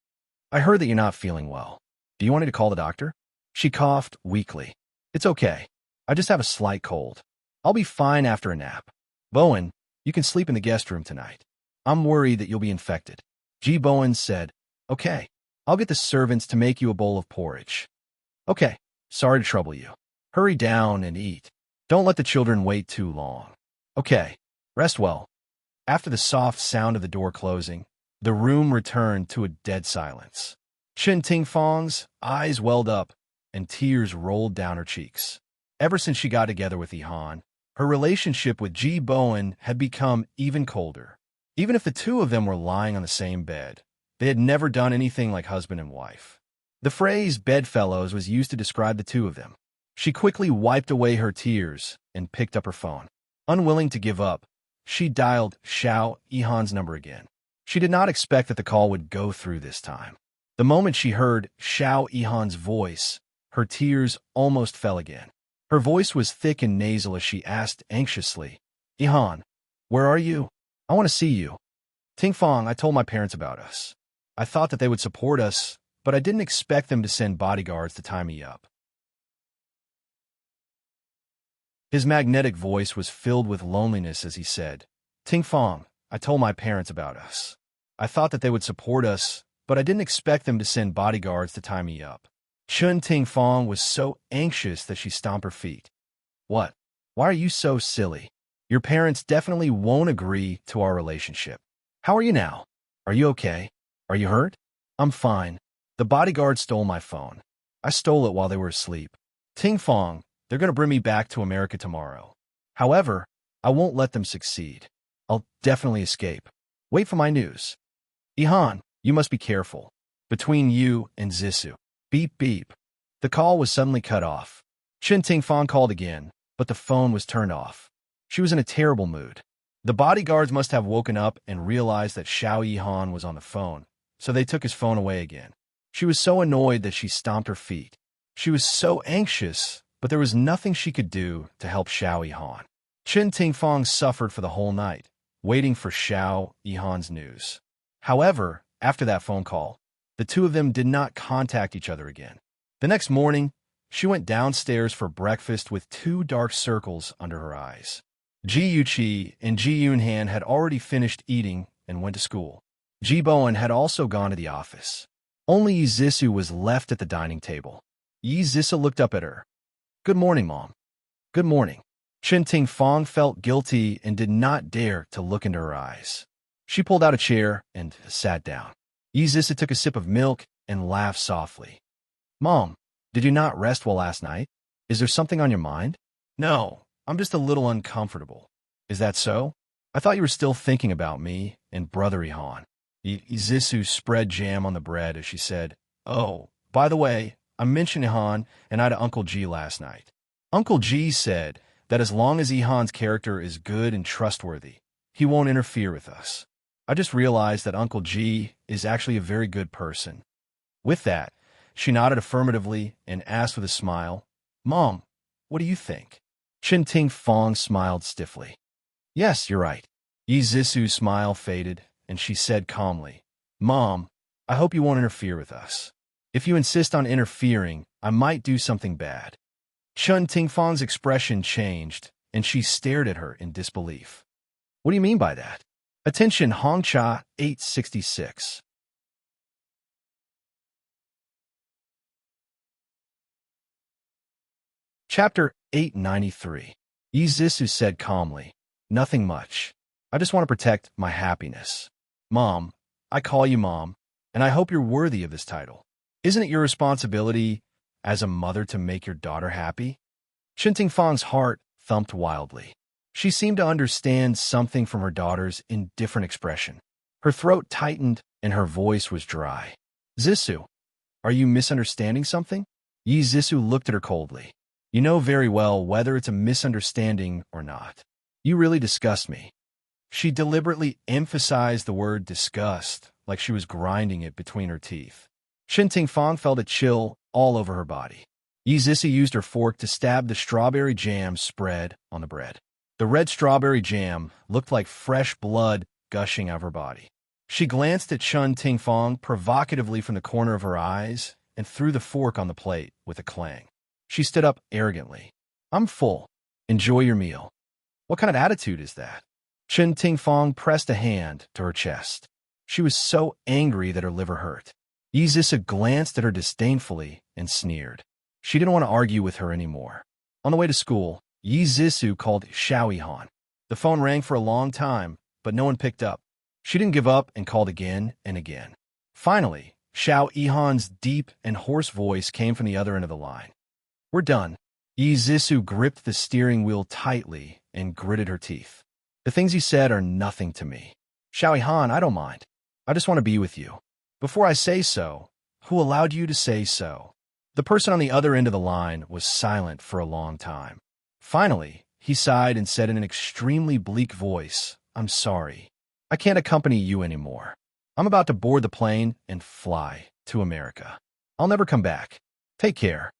"I heard that you're not feeling well. Do you want me to call the doctor?" She coughed weakly. "It's okay. I just have a slight cold. I'll be fine after a nap. Bowen, you can sleep in the guest room tonight. I'm worried that you'll be infected." Ji Bowen said, "Okay, I'll get the servants to make you a bowl of porridge." "Okay, sorry to trouble you. Hurry down and eat. Don't let the children wait too long." "Okay, rest well." After the soft sound of the door closing, the room returned to a dead silence. Chen Tingfang's eyes welled up and tears rolled down her cheeks. Ever since she got together with Yihan, her relationship with Ji Bowen had become even colder. Even if the two of them were lying on the same bed, they had never done anything like husband and wife. The phrase bedfellows was used to describe the two of them. She quickly wiped away her tears and picked up her phone. Unwilling to give up, she dialed Xiao Yihan's number again. She did not expect that the call would go through this time. The moment she heard Xiao Yihan's voice, her tears almost fell again. Her voice was thick and nasal as she asked anxiously, "Yihan, where are you? I want to see you." "Tingfang, I told my parents about us. I thought that they would support us, but I didn't expect them to send bodyguards to tie me up." His magnetic voice was filled with loneliness as he said, "Tingfang, I told my parents about us. I thought that they would support us, but I didn't expect them to send bodyguards to tie me up." Chen Tingfang was so anxious that she stomped her feet. "What? Why are you so silly? Your parents definitely won't agree to our relationship. How are you now? Are you okay? Are you hurt?" "I'm fine. The bodyguard stole my phone. I stole it while they were asleep. Tingfang, they're going to bring me back to America tomorrow. However, I won't let them succeed. I'll definitely escape. Wait for my news. Yihan, you must be careful. Between you and Zissou." Beep beep. The call was suddenly cut off. Chen Tingfang called again, but the phone was turned off. She was in a terrible mood. The bodyguards must have woken up and realized that Xiao Yihan was on the phone, so they took his phone away again. She was so annoyed that she stomped her feet. She was so anxious, but there was nothing she could do to help Xiao Yihan. Chen Tingfang suffered for the whole night, waiting for Xiao Yihan's news. However, after that phone call, the two of them did not contact each other again. The next morning, She went downstairs for breakfast with 2 dark circles under her eyes. Ji Yuchi and Ji Yunhan had already finished eating and went to school. Ji Bowen had also gone to the office. Only Yi Zissou was left at the dining table. Yi Zissou looked up at her. "Good morning, Mom." "Good morning." Chen Tingfang felt guilty and did not dare to look into her eyes. She pulled out a chair and sat down. Yi Zissou took a sip of milk and laughed softly. "Mom, did you not rest well last night? Is there something on your mind?" "No, I'm just a little uncomfortable." "Is that so? I thought you were still thinking about me and Brother Ihan." Yi Zissou spread jam on the bread as she said, "Oh, by the way, I mentioned Ihan and I to Uncle G last night. Uncle G said that as long as Ihan's character is good and trustworthy, he won't interfere with us. I just realized that Uncle G is actually a very good person." With that, she nodded affirmatively and asked with a smile, "Mom, what do you think?" Chen Tingfang smiled stiffly. "Yes, you're right." Yi Zissou's smile faded, and she said calmly, "Mom, I hope you won't interfere with us. If you insist on interfering, I might do something bad." Chen Tingfang's expression changed, and she stared at her in disbelief. "What do you mean by that?" Attention Hongcha 866. Chapter 893. Yi Zissou said calmly, "Nothing much. I just want to protect my happiness. Mom, I call you Mom, and I hope you're worthy of this title. Isn't it your responsibility as a mother to make your daughter happy?" Chen Tingfang's heart thumped wildly. She seemed to understand something from her daughter's indifferent expression. Her throat tightened and her voice was dry. "Zissou, are you misunderstanding something?" Yi Zissou looked at her coldly. "You know very well whether it's a misunderstanding or not. You really disgust me." She deliberately emphasized the word disgust, like she was grinding it between her teeth. Chen Tingfang felt a chill all over her body. Yi Zissou used her fork to stab the strawberry jam spread on the bread. The red strawberry jam looked like fresh blood gushing out of her body. She glanced at Chen Tingfang provocatively from the corner of her eyes and threw the fork on the plate with a clang. She stood up arrogantly. "I'm full. Enjoy your meal." "What kind of attitude is that?" Chen Tingfang pressed a hand to her chest. She was so angry that her liver hurt. Yi Zissou glanced at her disdainfully and sneered. She didn't want to argue with her anymore. On the way to school, Yi Zissou called Xiao Ihan. The phone rang for a long time, but no one picked up. She didn't give up and called again and again. Finally, Xiao Ihan's deep and hoarse voice came from the other end of the line. "We're done." Yi Zissou gripped the steering wheel tightly and gritted her teeth. "The things you said are nothing to me. Xiao Ihan, I don't mind. I just want to be with you. Before I say so, who allowed you to say so?" The person on the other end of the line was silent for a long time. Finally, he sighed and said in an extremely bleak voice, "I'm sorry. I can't accompany you anymore. I'm about to board the plane and fly to America. I'll never come back. Take care."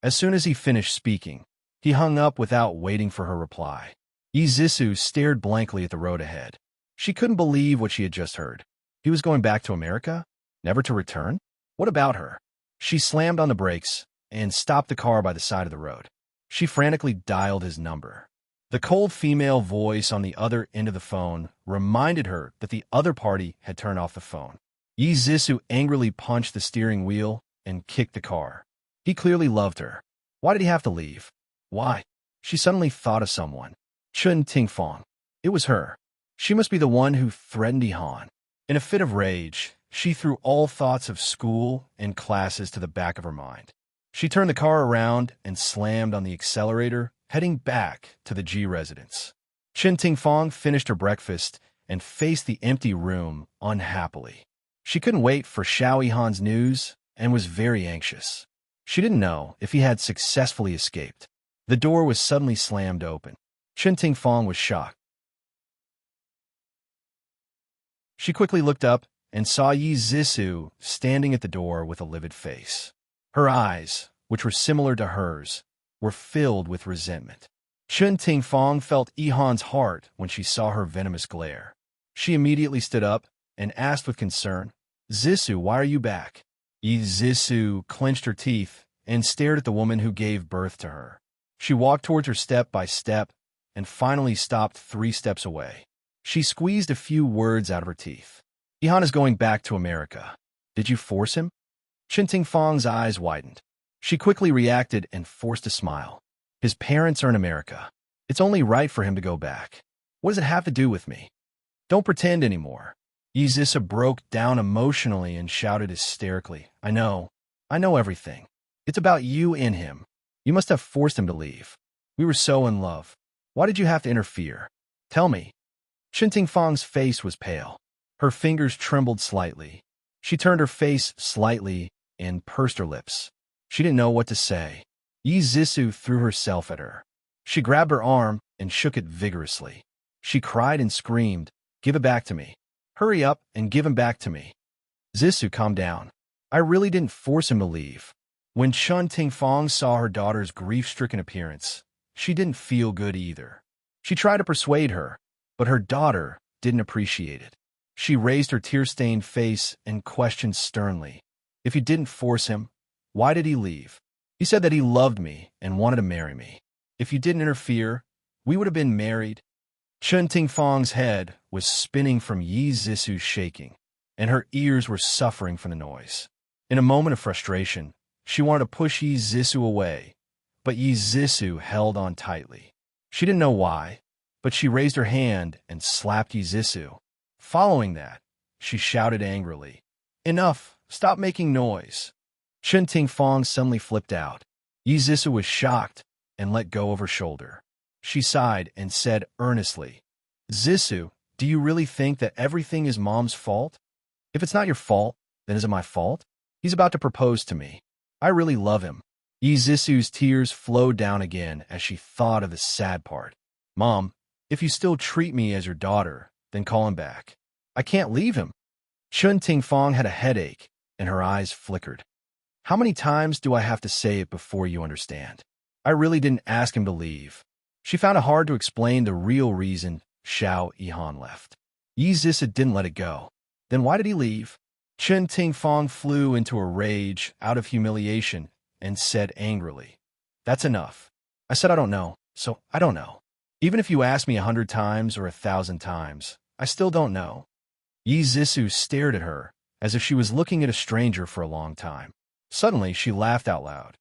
As soon as he finished speaking, he hung up without waiting for her reply. Yi Zissou stared blankly at the road ahead. She couldn't believe what she had just heard. He was going back to America? Never to return? What about her? She slammed on the brakes and stopped the car by the side of the road. She frantically dialed his number. The cold female voice on the other end of the phone reminded her that the other party had turned off the phone. Yi Zissou angrily punched the steering wheel and kicked the car. He clearly loved her. Why did he have to leave? Why? She suddenly thought of someone. Chen Tingfang. It was her. She must be the one who threatened Ihan. In a fit of rage, she threw all thoughts of school and classes to the back of her mind. She turned the car around and slammed on the accelerator, heading back to the G residence. Chen Tingfang finished her breakfast and faced the empty room unhappily. She couldn't wait for Xiao Ihan's news and was very anxious. She didn't know if he had successfully escaped. The door was suddenly slammed open. Chen Tingfang was shocked. She quickly looked up and saw Yi Zissou standing at the door with a livid face. Her eyes, which were similar to hers, were filled with resentment. Chen Tingfang felt Ihan's heart when she saw her venomous glare. She immediately stood up and asked with concern, "Zissou, why are you back?" Yi Zissou clenched her teeth and stared at the woman who gave birth to her. She walked towards her step by step and finally stopped 3 steps away. She squeezed a few words out of her teeth. Ihan is going back to America. Did you force him? Chen Tingfang's eyes widened. She quickly reacted and forced a smile. His parents are in America. It's only right for him to go back. What does it have to do with me? Don't pretend anymore. Yizisa broke down emotionally and shouted hysterically. I know everything. It's about you and him. You must have forced him to leave. We were so in love. Why did you have to interfere? Tell me. Chen Tingfang's face was pale. Her fingers trembled slightly. She turned her face slightly and pursed her lips. She didn't know what to say. Yi Zissou threw herself at her. She grabbed her arm and shook it vigorously. She cried and screamed, "Give it back to me. Hurry up and give him back to me." Zissou, calm down. I really didn't force him to leave. When Chen Tingfang saw her daughter's grief-stricken appearance, she didn't feel good either. She tried to persuade her, but her daughter didn't appreciate it. She raised her tear-stained face and questioned sternly, "If you didn't force him, why did he leave? He said that he loved me and wanted to marry me. If you didn't interfere, we would have been married." Chen Tingfang's head was spinning from Yi Zissou's shaking, and her ears were suffering from the noise. In a moment of frustration, she wanted to push Yi Zissou away, but Yi Zissou held on tightly. She didn't know why, but she raised her hand and slapped Yi Zissou. Following that, she shouted angrily, "Enough! Stop making noise!" Chen Tingfang suddenly flipped out. Yi Zissou was shocked and let go of her shoulder. She sighed and said earnestly, "Zissou, do you really think that everything is Mom's fault? If it's not your fault, then is it my fault? He's about to propose to me. I really love him." Yi Zissou's tears flowed down again as she thought of the sad part. "Mom, if you still treat me as your daughter, then call him back. I can't leave him." Chen Tingfang had a headache, and her eyes flickered. "How many times do I have to say it before you understand? I really didn't ask him to leave." She found it hard to explain the real reason Xiao Ihan left. Yi Zissou didn't let it go. Then why did he leave? Chen Tingfang flew into a rage out of humiliation and said angrily, "That's enough. I said I don't know, so I don't know. Even if you ask me 100 times or 1,000 times, I still don't know." Yi Zissou stared at her as if she was looking at a stranger for a long time. Suddenly, she laughed out loud.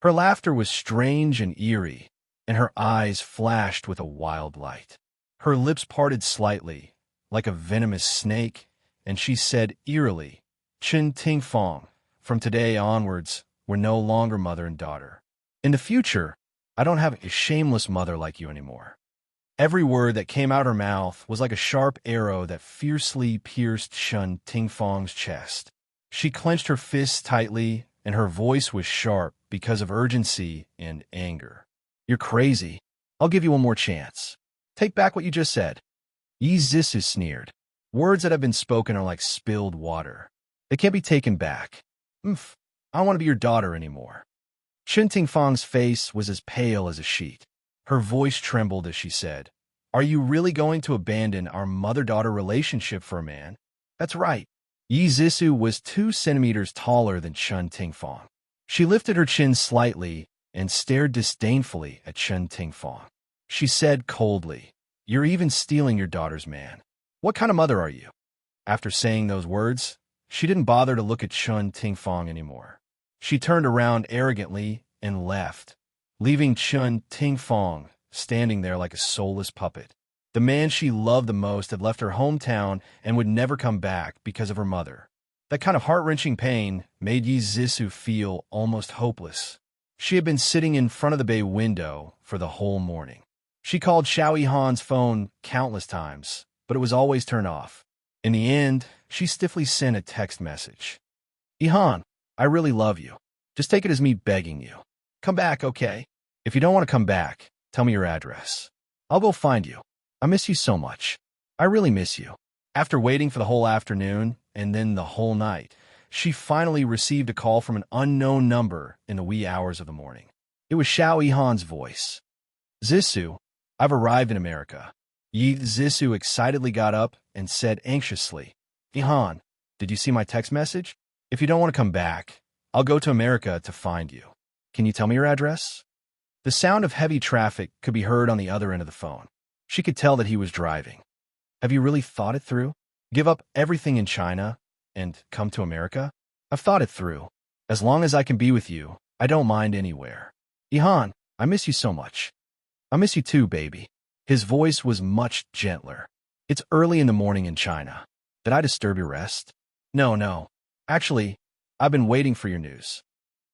Her laughter was strange and eerie, and her eyes flashed with a wild light. Her lips parted slightly, like a venomous snake, and she said eerily, "Chen Tingfang, from today onwards, we're no longer mother and daughter. In the future, I don't have a shameless mother like you anymore." Every word that came out of her mouth was like a sharp arrow that fiercely pierced Chen Tingfang's chest. She clenched her fists tightly, and her voice was sharp because of urgency and anger. "You're crazy. I'll give you one more chance. Take back what you just said." Yi Zissou sneered. "Words that have been spoken are like spilled water. They can't be taken back. I don't want to be your daughter anymore." Chen Tingfang's face was as pale as a sheet. Her voice trembled as she said, "Are you really going to abandon our mother-daughter relationship for a man?" "That's right." Yi Zissou was 2 centimeters taller than Chen Tingfang. She lifted her chin slightly and stared disdainfully at Chen Tingfang. She said coldly, "You're even stealing your daughter's man. What kind of mother are you?" After saying those words, she didn't bother to look at Chen Tingfang anymore. She turned around arrogantly and left, leaving Chen Tingfang standing there like a soulless puppet. The man she loved the most had left her hometown and would never come back because of her mother. That kind of heart-wrenching pain made Yi Zissou feel almost hopeless. She had been sitting in front of the bay window for the whole morning. She called Xiao Yihan's phone countless times, but it was always turned off. In the end, she stiffly sent a text message. "Yihan, I really love you. Just take it as me begging you. Come back, okay? If you don't want to come back, tell me your address. I'll go find you. I miss you so much. I really miss you." After waiting for the whole afternoon, and then the whole night, she finally received a call from an unknown number in the wee hours of the morning. It was Xiao Yihan's voice. "Zissou, I've arrived in America." Yi Zissou excitedly got up and said anxiously, "Yihan, did you see my text message?" If you don't want to come back, I'll go to America to find you. Can you tell me your address? The sound of heavy traffic could be heard on the other end of the phone. She could tell that he was driving. Have you really thought it through? Give up everything in China and come to America? I've thought it through. As long as I can be with you, I don't mind anywhere. Ihan, I miss you so much. I miss you too, baby. His voice was much gentler. It's early in the morning in China. Did I disturb your rest? No. Actually, I've been waiting for your news.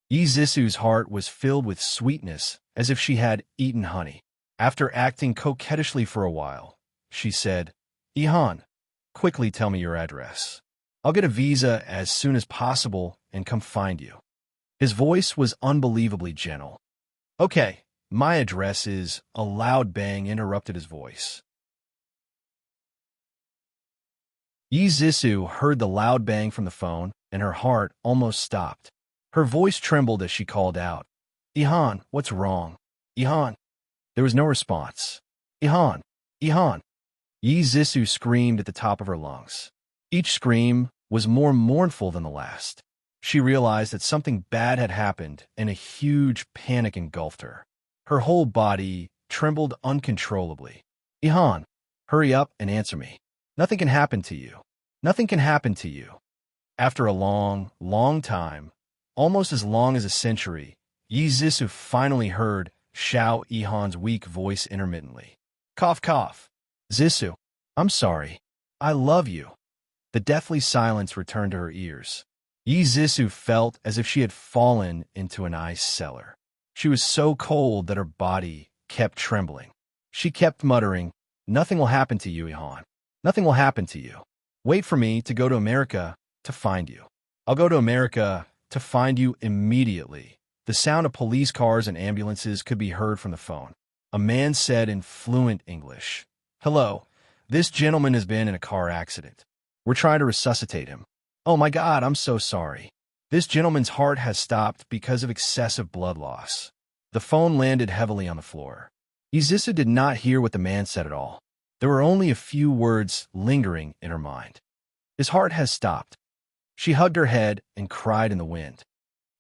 Yi Zisu's heart was filled with sweetness as if she had eaten honey. After acting coquettishly for a while, she said, Ihan, quickly tell me your address. I'll get a visa as soon as possible and come find you. His voice was unbelievably gentle. Okay, my address is... A loud bang interrupted his voice. Yi Zisu heard the loud bang from the phone, and her heart almost stopped. Her voice trembled as she called out, Ihan, what's wrong? Ihan. There was no response. Ihan. Ihan. Yi Zisu screamed at the top of her lungs. Each scream was more mournful than the last. She realized that something bad had happened, and a huge panic engulfed her. Her whole body trembled uncontrollably. Ihan, hurry up and answer me. Nothing can happen to you. Nothing can happen to you. After a long, long time, almost as long as a century, Yi Zisu finally heard Xiao Ihan's weak voice intermittently. Cough, cough. Zisu, I'm sorry. I love you. The deathly silence returned to her ears. Yi Zisu felt as if she had fallen into an ice cellar. She was so cold that her body kept trembling. She kept muttering, Nothing will happen to you, Ihan. Nothing will happen to you. Wait for me to go to America to find you. I'll go to America to find you immediately. The sound of police cars and ambulances could be heard from the phone. A man said in fluent English, Hello, this gentleman has been in a car accident. We're trying to resuscitate him. Oh my God, I'm so sorry. This gentleman's heart has stopped because of excessive blood loss. The phone landed heavily on the floor. Izisu did not hear what the man said at all. There were only a few words lingering in her mind. His heart has stopped. She hugged her head and cried in the wind.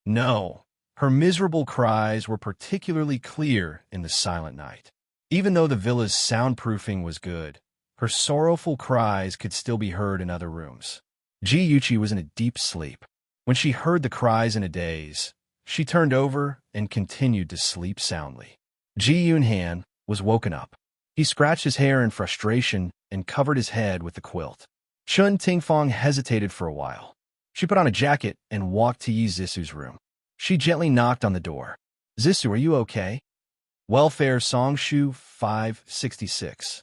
No, her miserable cries were particularly clear in the silent night. Even though the villa's soundproofing was good, her sorrowful cries could still be heard in other rooms. Ji Yuchi was in a deep sleep. When she heard the cries in a daze, she turned over and continued to sleep soundly. Ji Yunhan was woken up. He scratched his hair in frustration and covered his head with the quilt. Chun Tingfang hesitated for a while. She put on a jacket and walked to Yi Zisu's room. She gently knocked on the door. Zisu, are you okay? Welfare Songshu 566.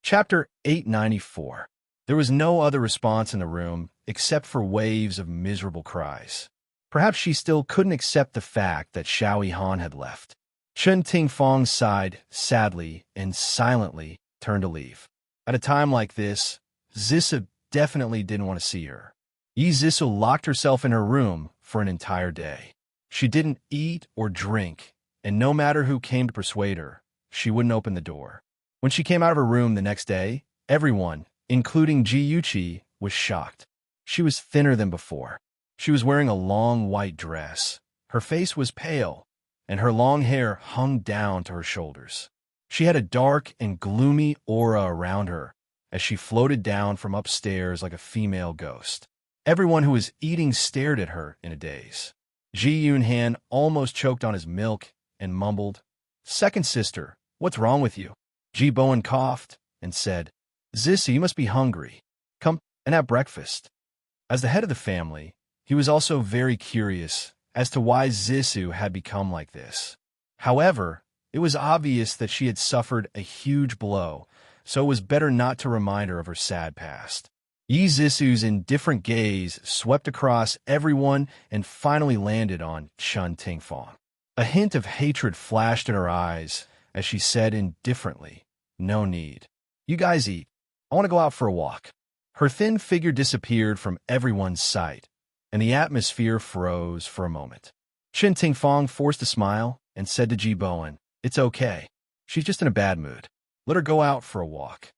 Chapter 894. There was no other response in the room except for waves of miserable cries. Perhaps she still couldn't accept the fact that Xiao Ihan had left. Chun Tingfang sighed sadly and silently turned to leave. At a time like this, Zisu definitely didn't want to see her. Yi Zisu locked herself in her room for an entire day. She didn't eat or drink, and no matter who came to persuade her, she wouldn't open the door. When she came out of her room the next day, everyone, including Ji Yuchi, was shocked. She was thinner than before. She was wearing a long white dress. Her face was pale, and her long hair hung down to her shoulders. She had a dark and gloomy aura around her as she floated down from upstairs like a female ghost. Everyone who was eating stared at her in a daze. Ji Yunhan almost choked on his milk and mumbled, Second sister, what's wrong with you? Ji Bowen coughed and said, Zisu, you must be hungry. Come and have breakfast. As the head of the family, he was also very curious as to why Zisu had become like this. However, it was obvious that she had suffered a huge blow, so it was better not to remind her of her sad past. Yi Zisu's indifferent gaze swept across everyone and finally landed on Chun Tingfang. A hint of hatred flashed in her eyes as she said indifferently, No need. You guys eat. I want to go out for a walk. Her thin figure disappeared from everyone's sight, and the atmosphere froze for a moment. Chun Tingfang forced a smile and said to Ji Bowen, It's okay. She's just in a bad mood. Let her go out for a walk.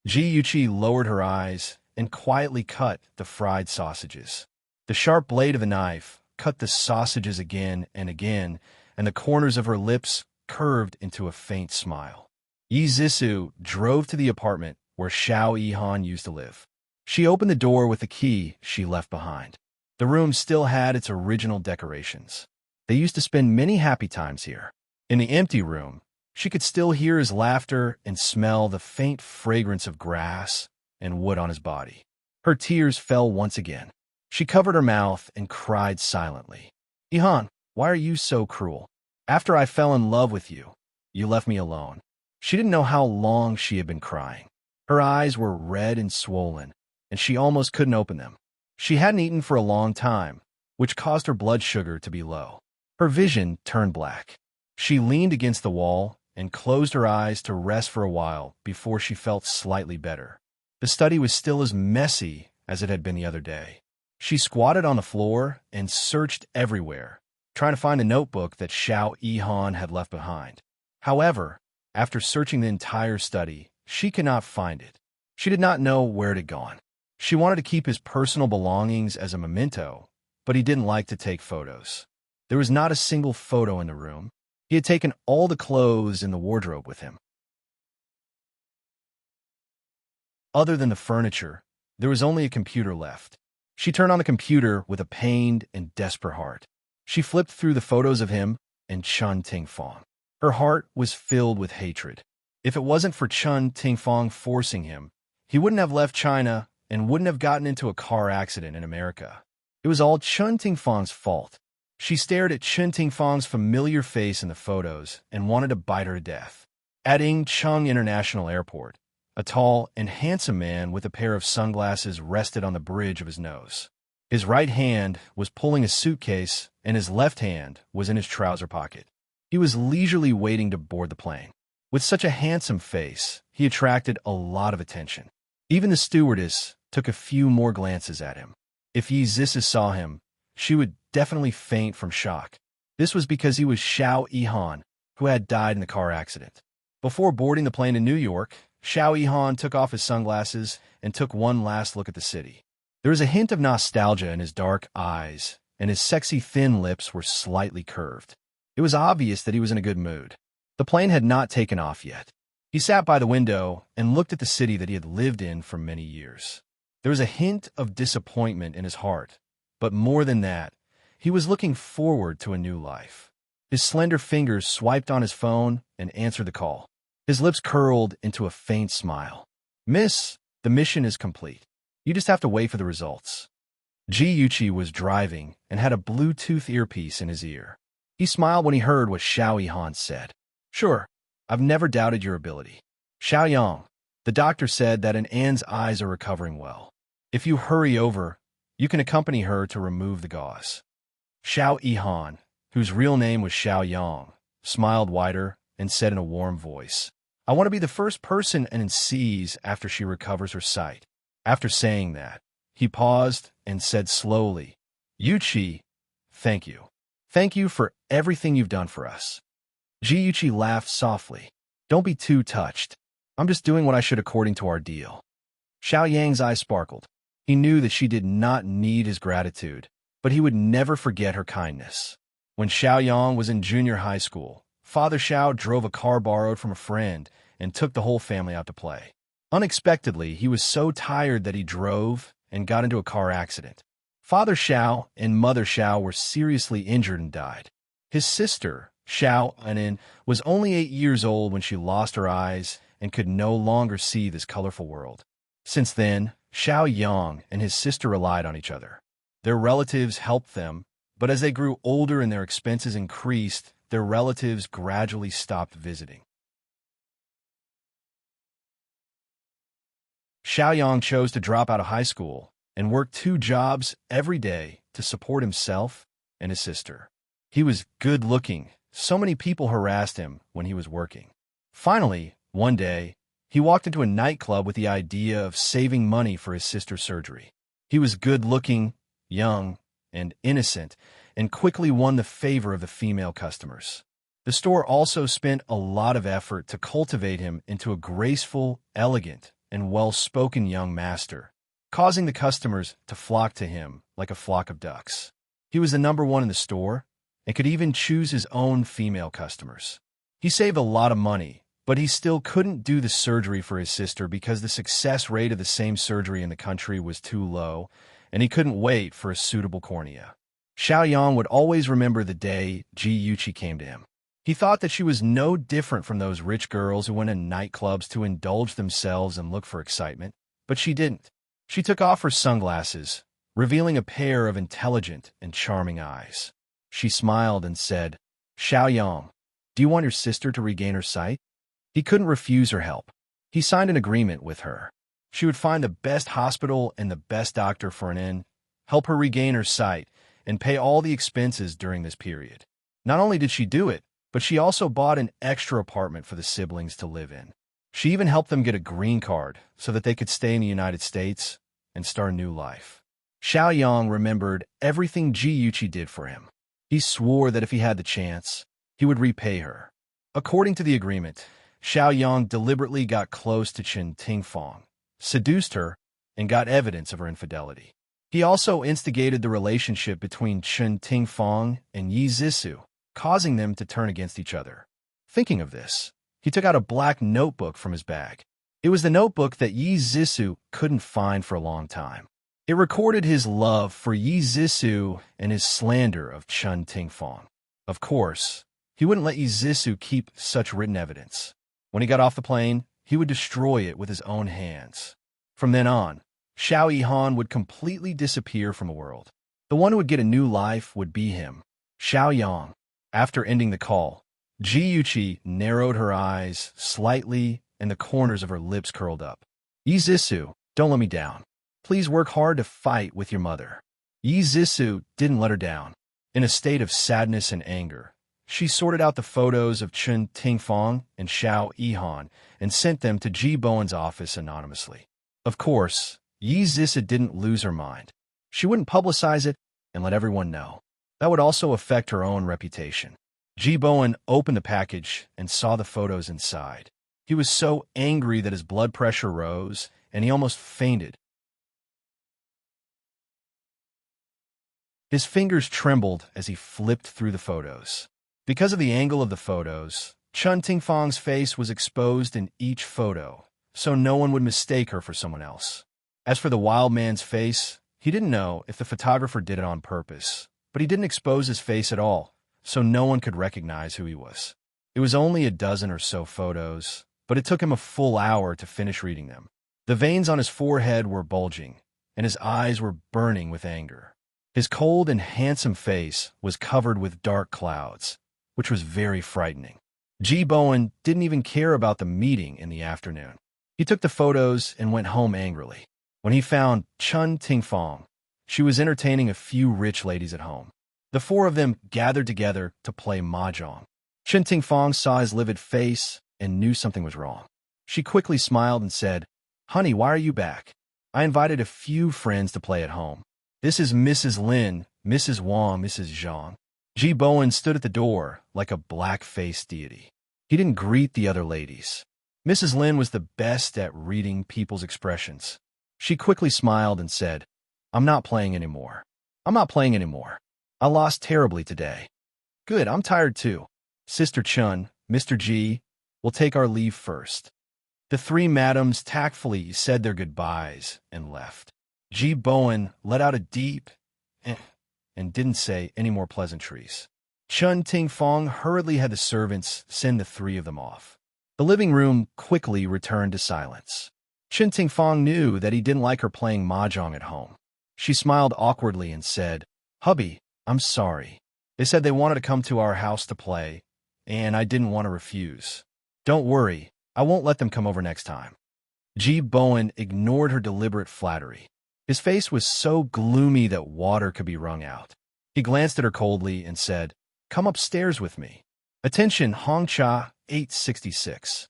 Ji lowered her eyes and quietly cut the fried sausages. The sharp blade of the knife cut the sausages again, and the corners of her lips curved into a faint smile. Yi Zissou drove to the apartment where Xiao Yihan used to live. She opened the door with the key she left behind. The room still had its original decorations. They used to spend many happy times here. In the empty room, she could still hear his laughter and smell the faint fragrance of grass and wood on his body. Her tears fell once again. She covered her mouth and cried silently. Yihan, why are you so cruel? After I fell in love with you, you left me alone. She didn't know how long she had been crying. Her eyes were red and swollen, and she almost couldn't open them. She hadn't eaten for a long time, which caused her blood sugar to be low. Her vision turned black. She leaned against the wall and closed her eyes to rest for a while before she felt slightly better. The study was still as messy as it had been the other day. She squatted on the floor and searched everywhere, trying to find the notebook that Xiao Yihan had left behind. However, after searching the entire study, she could not find it. She did not know where it had gone. She wanted to keep his personal belongings as a memento, but he didn't like to take photos. There was not a single photo in the room. He had taken all the clothes in the wardrobe with him. Other than the furniture, there was only a computer left. She turned on the computer with a pained and desperate heart. She flipped through the photos of him and Chun Tingfang. Her heart was filled with hatred. If it wasn't for Chun Tingfang forcing him, he wouldn't have left China and wouldn't have gotten into a car accident in America. It was all Chun Tingfang's fault. She stared at Chun Tingfang's familiar face in the photos and wanted to bite her to death. At Cheng International Airport, a tall and handsome man with a pair of sunglasses rested on the bridge of his nose. His right hand was pulling a suitcase, and his left hand was in his trouser pocket. He was leisurely waiting to board the plane. With such a handsome face, he attracted a lot of attention. Even the stewardess took a few more glances at him. If Yi Zissou saw him, she would definitely faint from shock. This was because he was Xiao Yihan, who had died in the car accident. Before boarding the plane to New York, Xiao Yihan took off his sunglasses and took one last look at the city. There was a hint of nostalgia in his dark eyes, and his sexy thin lips were slightly curved. It was obvious that he was in a good mood. The plane had not taken off yet. He sat by the window and looked at the city that he had lived in for many years. There was a hint of disappointment in his heart, but more than that, he was looking forward to a new life. His slender fingers swiped on his phone and answered the call. His lips curled into a faint smile. Miss, the mission is complete. You just have to wait for the results. Ji was driving and had a Bluetooth earpiece in his ear. He smiled when he heard what Xiao Yihan said. Sure, I've never doubted your ability. Xiao Yang, the doctor said that Anne's eyes are recovering well. If you hurry over, you can accompany her to remove the gauze. Xiao Yihan, whose real name was Xiao Yang, smiled wider and said in a warm voice, I want to be the first person Anne sees after she recovers her sight. After saying that, he paused and said slowly, Yuchi, thank you. Thank you for everything you've done for us. Ji laughed softly. Don't be too touched. I'm just doing what I should according to our deal. Xiao Yang's eyes sparkled. He knew that she did not need his gratitude, but he would never forget her kindness. When Xiao Yang was in junior high school, Father Xiao drove a car borrowed from a friend and took the whole family out to play. Unexpectedly, he was so tired that he drove and got into a car accident. Father Xiao and Mother Xiao were seriously injured and died. His sister, Xiao Anin, was only 8 years old when she lost her eyes and could no longer see this colorful world. Since then, Xiao Yang and his sister relied on each other. Their relatives helped them, but as they grew older and their expenses increased, their relatives gradually stopped visiting. Xiao Yang chose to drop out of high school and work 2 jobs every day to support himself and his sister. He was good-looking. So many people harassed him when he was working. Finally, one day, he walked into a nightclub with the idea of saving money for his sister's surgery. He was good-looking, young, and innocent, and quickly won the favor of the female customers. The store also spent a lot of effort to cultivate him into a graceful, elegant, and well-spoken young master, causing the customers to flock to him like a flock of ducks. He was the number one in the store and could even choose his own female customers. He saved a lot of money, but he still couldn't do the surgery for his sister because the success rate of the same surgery in the country was too low, and he couldn't wait for a suitable cornea. Xiaoyang would always remember the day Ji Yuqi came to him. He thought that she was no different from those rich girls who went in nightclubs to indulge themselves and look for excitement, but she didn't. She took off her sunglasses, revealing a pair of intelligent and charming eyes. She smiled and said, "Xiaoyang, do you want your sister to regain her sight?" He couldn't refuse her help. He signed an agreement with her. She would find the best hospital and the best doctor for an inn, help her regain her sight, and pay all the expenses during this period. Not only did she do it, but she also bought an extra apartment for the siblings to live in. She even helped them get a green card so that they could stay in the United States and start a new life. Xiaoyang remembered everything Ji Yuqi did for him. He swore that if he had the chance, he would repay her. According to the agreement, Xiaoyang deliberately got close to Chen Tingfang, seduced her, and got evidence of her infidelity. He also instigated the relationship between Chen Tingfang and Yi Zhisu, causing them to turn against each other. Thinking of this, he took out a black notebook from his bag. It was the notebook that Yi Zhisu couldn't find for a long time. It recorded his love for Yi Zhisu and his slander of Chen Tingfang. Of course, he wouldn't let Yi Zhisu keep such written evidence. When he got off the plane, he would destroy it with his own hands. From then on, Xiao Yihan would completely disappear from the world. The one who would get a new life would be him, Xiaoyang. After ending the call, Ji Yuqi narrowed her eyes slightly and the corners of her lips curled up. Yi Zhisu, don't let me down. Please work hard to fight with your mother. Yi Zhisu didn't let her down. In a state of sadness and anger, she sorted out the photos of Chen Tingfang and Xiao Yihan and sent them to Ji Bowen's office anonymously. Of course, Yi Zhisu didn't lose her mind. She wouldn't publicize it and let everyone know. That would also affect her own reputation. Ji Bowen opened the package and saw the photos inside. He was so angry that his blood pressure rose and he almost fainted. His fingers trembled as he flipped through the photos. Because of the angle of the photos, Chen Tingfang's face was exposed in each photo, so no one would mistake her for someone else. As for the wild man's face, he didn't know if the photographer did it on purpose, but he didn't expose his face at all, so no one could recognize who he was. It was only a dozen or so photos, but it took him a full hour to finish reading them. The veins on his forehead were bulging, and his eyes were burning with anger. His cold and handsome face was covered with dark clouds, which was very frightening. Ji Bowen didn't even care about the meeting in the afternoon. He took the photos and went home angrily. When he found Chen Tingfang, she was entertaining a few rich ladies at home. The four of them gathered together to play mahjong. Chen Tingfang saw his livid face and knew something was wrong. She quickly smiled and said, "Honey, why are you back? I invited a few friends to play at home. This is Mrs. Lin, Mrs. Wang, Mrs. Zhang." Ji Bowen stood at the door like a black-faced deity. He didn't greet the other ladies. Mrs. Lin was the best at reading people's expressions. She quickly smiled and said, "I'm not playing anymore. I'm not playing anymore. I lost terribly today." "Good, I'm tired too. Sister Chun, Mr. Ji, we'll take our leave first." The three madams tactfully said their goodbyes and left. Ji Bowen let out a deep "eh," and didn't say any more pleasantries. Chen Tingfang hurriedly had the servants send the three of them off. The living room quickly returned to silence. Chen Tingfang knew that he didn't like her playing mahjong at home. She smiled awkwardly and said, "Hubby, I'm sorry. They said they wanted to come to our house to play, and I didn't want to refuse. Don't worry, I won't let them come over next time." Ji Bowen ignored her deliberate flattery. His face was so gloomy that water could be wrung out. He glanced at her coldly and said, "Come upstairs with me." Attention, Hongcha 866.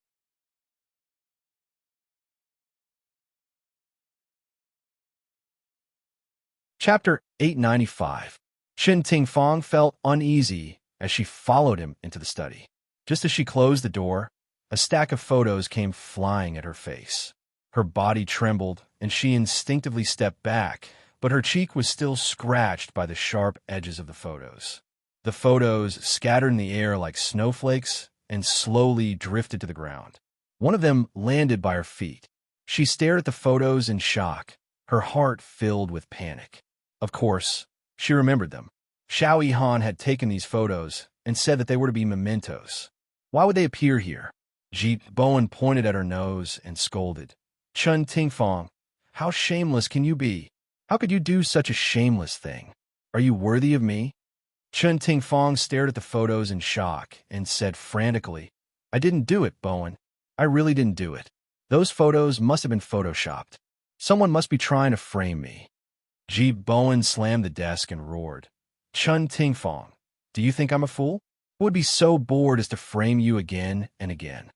Chapter 895. Chen Tingfang felt uneasy as she followed him into the study. Just as she closed the door, a stack of photos came flying at her face. Her body trembled, and she instinctively stepped back, but her cheek was still scratched by the sharp edges of the photos. The photos scattered in the air like snowflakes and slowly drifted to the ground. One of them landed by her feet. She stared at the photos in shock, her heart filled with panic. Of course, she remembered them. Xiao Yihan had taken these photos and said that they were to be mementos. Why would they appear here? Ji Bowen pointed at her nose and scolded. Chun Tingfang, how shameless can you be? How could you do such a shameless thing? Are you worthy of me? Chun Tingfang stared at the photos in shock and said frantically, I didn't do it, Bowen. I really didn't do it. Those photos must have been photoshopped. Someone must be trying to frame me. Ji Bowen slammed the desk and roared. Chun Tingfang, do you think I'm a fool? Who would be so bored as to frame you again and again?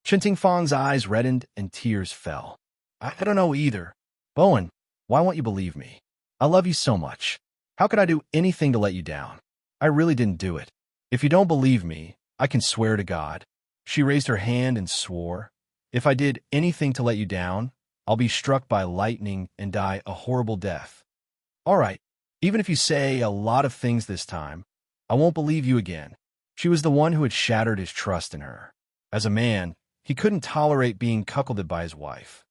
Chun Tingfang's eyes reddened and tears fell. I don't know either. Bowen, why won't you believe me? I love you so much. How could I do anything to let you down? I really didn't do it. If you don't believe me, I can swear to God. She raised her hand and swore, if I did anything to let you down, I'll be struck by lightning and die a horrible death. All right, even if you say a lot of things this time, I won't believe you again. She was the one who had shattered his trust in her. As a man, he couldn't tolerate being cuckolded by his wife.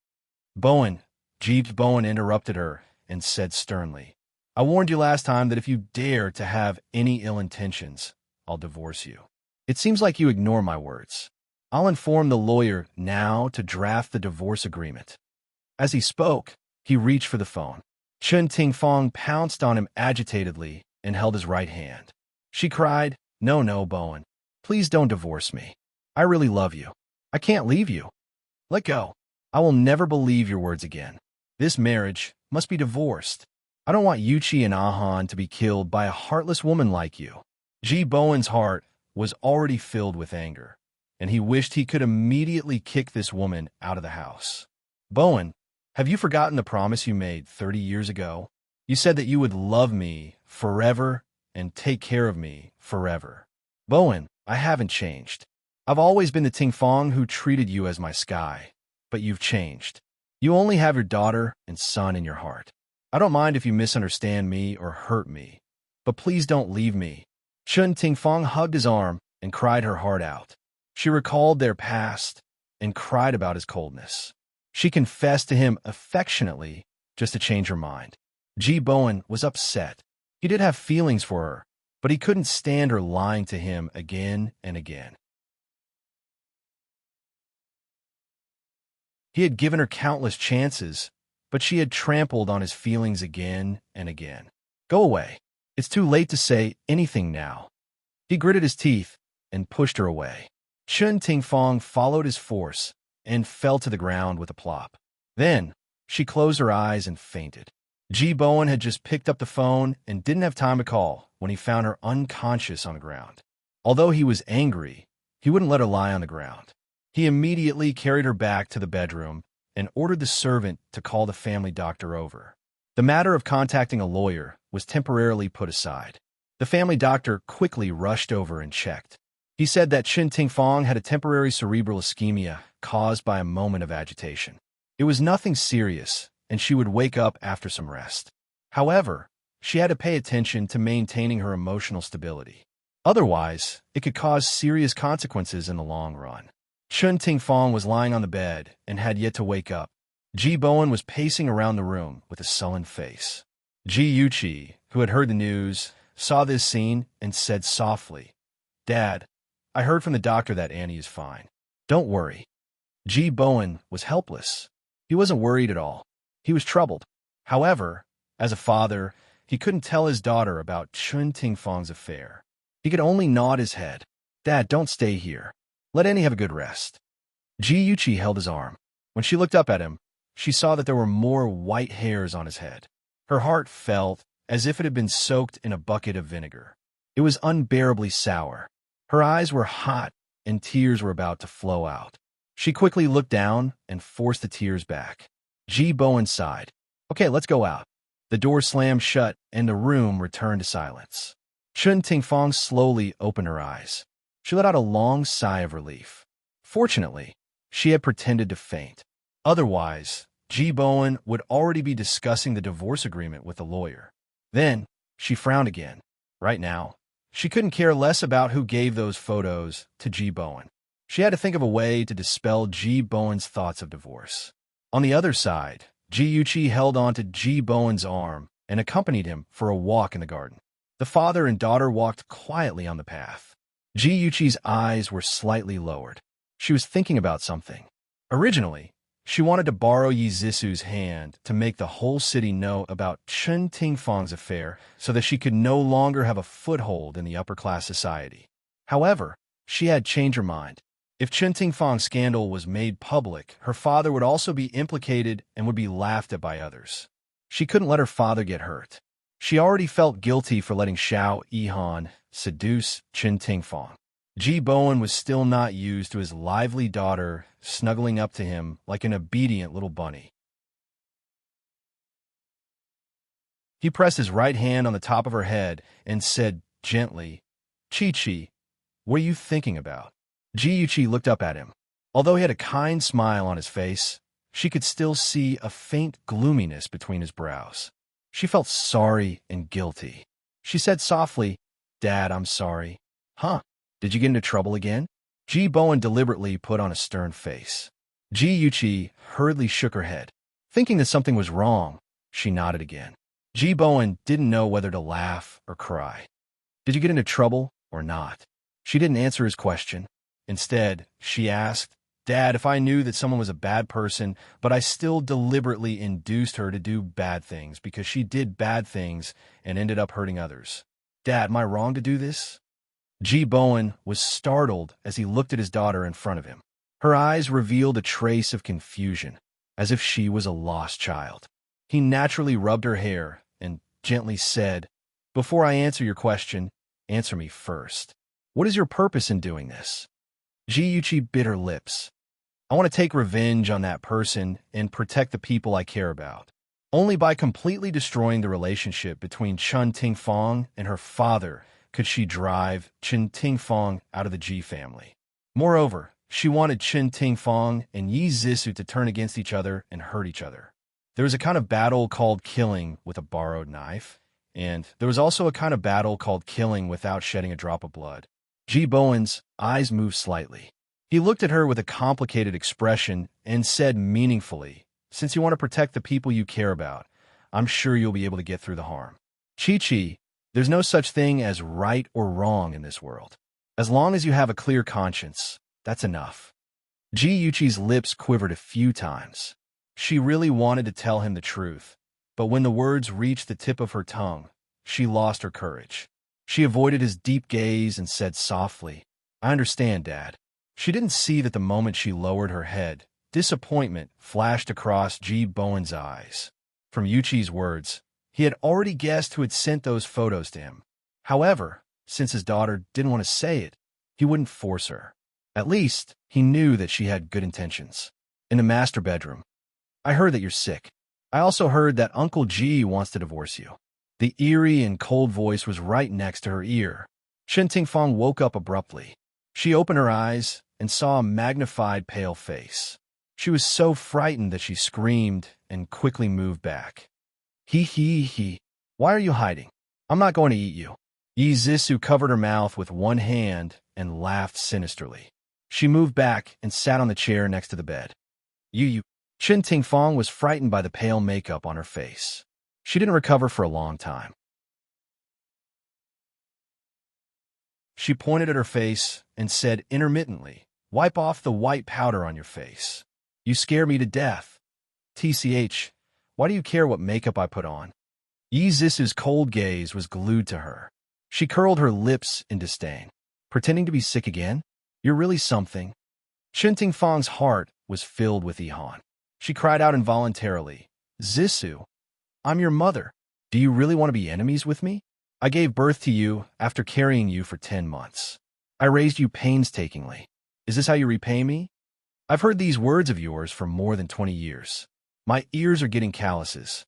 Bowen, Jeeves Bowen interrupted her and said sternly, I warned you last time that if you dare to have any ill intentions, I'll divorce you. It seems like you ignore my words. I'll inform the lawyer now to draft the divorce agreement. As he spoke, he reached for the phone. Chun Tingfang pounced on him agitatedly and held his right hand. She cried, No, Bowen. Please don't divorce me. I really love you. I can't leave you. Let go. I will never believe your words again. This marriage must be divorced. I don't want Yuchi and Ahan to be killed by a heartless woman like you. Ji Bowen's heart was already filled with anger, and he wished he could immediately kick this woman out of the house. Bowen, have you forgotten the promise you made 30 years ago? You said that you would love me forever and take care of me forever. Bowen, I haven't changed. I've always been the Tingfang who treated you as my sky, but you've changed. You only have your daughter and son in your heart. I don't mind if you misunderstand me or hurt me, but please don't leave me. Chun Tingfang hugged his arm and cried her heart out. She recalled their past and cried about his coldness. She confessed to him affectionately just to change her mind. Ji Bowen was upset. He did have feelings for her, but he couldn't stand her lying to him again and again. He had given her countless chances, but she had trampled on his feelings again and again. Go away. It's too late to say anything now. He gritted his teeth and pushed her away. Chun Tingfang followed his force and fell to the ground with a plop. Then, she closed her eyes and fainted. Ji Bowen had just picked up the phone and didn't have time to call when he found her unconscious on the ground. Although he was angry, he wouldn't let her lie on the ground. He immediately carried her back to the bedroom and ordered the servant to call the family doctor over. The matter of contacting a lawyer was temporarily put aside. The family doctor quickly rushed over and checked. He said that Chun Tingfang had a temporary cerebral ischemia caused by a moment of agitation. It was nothing serious, and she would wake up after some rest. However, she had to pay attention to maintaining her emotional stability. Otherwise, it could cause serious consequences in the long run. Chun Tingfang was lying on the bed and had yet to wake up. Ji Bowen was pacing around the room with a sullen face. Ji Yuchi, who had heard the news, saw this scene and said softly, Dad, I heard from the doctor that Annie is fine. Don't worry. Ji Bowen was helpless. He wasn't worried at all. He was troubled. However, as a father, he couldn't tell his daughter about Chun Tingfang's affair. He could only nod his head. Dad, don't stay here. Let Annie have a good rest. Ji Yuchi held his arm. When she looked up at him, she saw that there were more white hairs on his head. Her heart felt as if it had been soaked in a bucket of vinegar. It was unbearably sour. Her eyes were hot, and tears were about to flow out. She quickly looked down and forced the tears back. Ji Bowen sighed. Okay, let's go out. The door slammed shut, and the room returned to silence. Chun Tingfang slowly opened her eyes. She let out a long sigh of relief. Fortunately, she had pretended to faint. Otherwise, Ji Bowen would already be discussing the divorce agreement with the lawyer. Then, she frowned again. Right now, she couldn't care less about who gave those photos to Ji Bowen. She had to think of a way to dispel Ji Bowen's thoughts of divorce. On the other side, Ji Yuqi held on to Ji Bowen's arm and accompanied him for a walk in the garden. The father and daughter walked quietly on the path. Ji Yuqi's eyes were slightly lowered. She was thinking about something. Originally, she wanted to borrow Yi Zisu's hand to make the whole city know about Chun Tingfang's affair so that she could no longer have a foothold in the upper-class society. However, she had changed her mind. If Chun Tingfang's scandal was made public, her father would also be implicated and would be laughed at by others. She couldn't let her father get hurt. She already felt guilty for letting Xiao Yihan seduce Chun Tingfang. Ji Bowen was still not used to his lively daughter snuggling up to him like an obedient little bunny. He pressed his right hand on the top of her head and said gently, "Chi-Chi, what are you thinking about?" Ji Yuqi looked up at him. Although he had a kind smile on his face, she could still see a faint gloominess between his brows. She felt sorry and guilty. She said softly, "Dad, I'm sorry." "Huh? Did you get into trouble again?" Ji Bowen deliberately put on a stern face. Ji Yuqi hurriedly shook her head. Thinking that something was wrong, she nodded again. Ji Bowen didn't know whether to laugh or cry. "Did you get into trouble or not?" She didn't answer his question. Instead, she asked, "Dad, if I knew that someone was a bad person, but I still deliberately induced her to do bad things because she did bad things and ended up hurting others. Dad, am I wrong to do this?" Ji Bowen was startled as he looked at his daughter in front of him. Her eyes revealed a trace of confusion, as if she was a lost child. He naturally rubbed her hair and gently said, "Before I answer your question, answer me first. What is your purpose in doing this?" Ji Yuqi bit her lips. "I want to take revenge on that person and protect the people I care about. Only by completely destroying the relationship between Chun Tingfang and her father could she drive Chun Tingfang out of the Ji family. Moreover, she wanted Chun Tingfang and Yi Zisu to turn against each other and hurt each other. There was a kind of battle called killing with a borrowed knife, and there was also a kind of battle called killing without shedding a drop of blood." Ji Bowen's eyes moved slightly. He looked at her with a complicated expression and said meaningfully, "Since you want to protect the people you care about, I'm sure you'll be able to get through the harm. Chi-Chi, there's no such thing as right or wrong in this world. As long as you have a clear conscience, that's enough." Ji Yuqi's lips quivered a few times. She really wanted to tell him the truth, but when the words reached the tip of her tongue, she lost her courage. She avoided his deep gaze and said softly, "I understand, Dad." She didn't see that the moment she lowered her head, disappointment flashed across Ji Bowen's eyes. From Yuqi's words, he had already guessed who had sent those photos to him. However, since his daughter didn't want to say it, he wouldn't force her. At least, he knew that she had good intentions. In the master bedroom, "I heard that you're sick. I also heard that Uncle Ji wants to divorce you." The eerie and cold voice was right next to her ear. Chun Tingfang woke up abruptly. She opened her eyes and saw a magnified pale face. She was so frightened that she screamed and quickly moved back. He. Why are you hiding? I'm not going to eat you." Yi Zisu covered her mouth with one hand and laughed sinisterly. She moved back and sat on the chair next to the bed. You. Chun Tingfang was frightened by the pale makeup on her face. She didn't recover for a long time. She pointed at her face and said intermittently, "Wipe off the white powder on your face. You scare me to death. TCH, why do you care what makeup I put on?" Yi Zisu's cold gaze was glued to her. She curled her lips in disdain. "Pretending to be sick again? You're really something." Chun Tingfang's heart was filled with Yihan. She cried out involuntarily, "Zisu, I'm your mother. Do you really want to be enemies with me? I gave birth to you after carrying you for 10 months. I raised you painstakingly. Is this how you repay me? I've heard these words of yours for more than 20 years. My ears are getting calluses.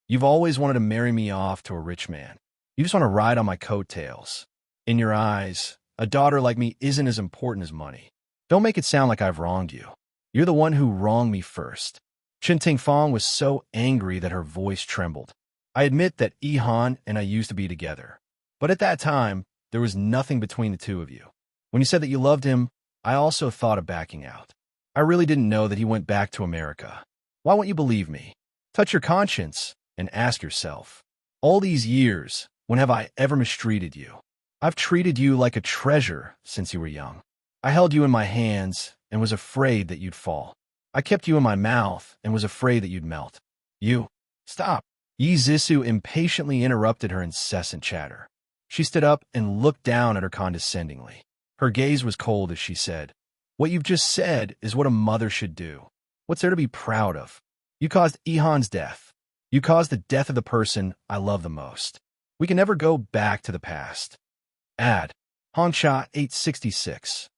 You've always wanted to marry me off to a rich man. You just want to ride on my coattails. In your eyes, a daughter like me isn't as important as money. Don't make it sound like I've wronged you. You're the one who wronged me first." Chen Tingfang was so angry that her voice trembled. "I admit that Yihan and I used to be together. But at that time, there was nothing between the two of you. When you said that you loved him, I also thought of backing out. I really didn't know that he went back to America. Why won't you believe me? Touch your conscience and ask yourself, all these years, when have I ever mistreated you? I've treated you like a treasure since you were young. I held you in my hands and was afraid that you'd fall. I kept you in my mouth and was afraid that you'd melt. You, stop." Yi Zissou impatiently interrupted her incessant chatter. She stood up and looked down at her condescendingly. Her gaze was cold as she said, "What you've just said is what a mother should do. What's there to be proud of? You caused Yihan's death. You caused the death of the person I love the most. We can never go back to the past." Add. Hongsha 866.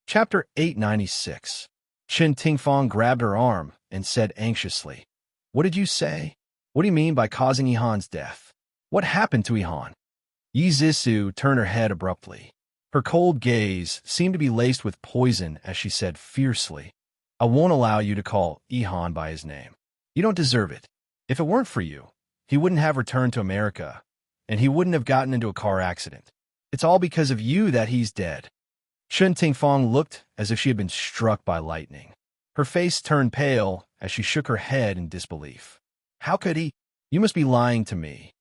Chapter 896. Chen Tingfang grabbed her arm and said anxiously, "What did you say? What do you mean by causing Yihan's death? What happened to Yihan?" Yi Zissou turned her head abruptly. Her cold gaze seemed to be laced with poison as she said fiercely, "I won't allow you to call Yihan by his name. You don't deserve it. If it weren't for you, he wouldn't have returned to America, and he wouldn't have gotten into a car accident. It's all because of you that he's dead." Chen Tingfang looked as if she had been struck by lightning. Her face turned pale as she shook her head in disbelief. "How could he? You must be lying to me."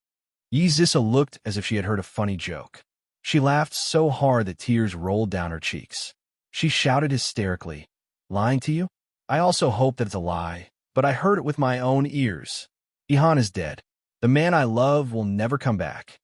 Yi Zissou looked as if she had heard a funny joke. She laughed so hard that tears rolled down her cheeks. She shouted hysterically, "Lying to you? I also hope that it's a lie, but I heard it with my own ears. Yihan is dead. The man I love will never come back."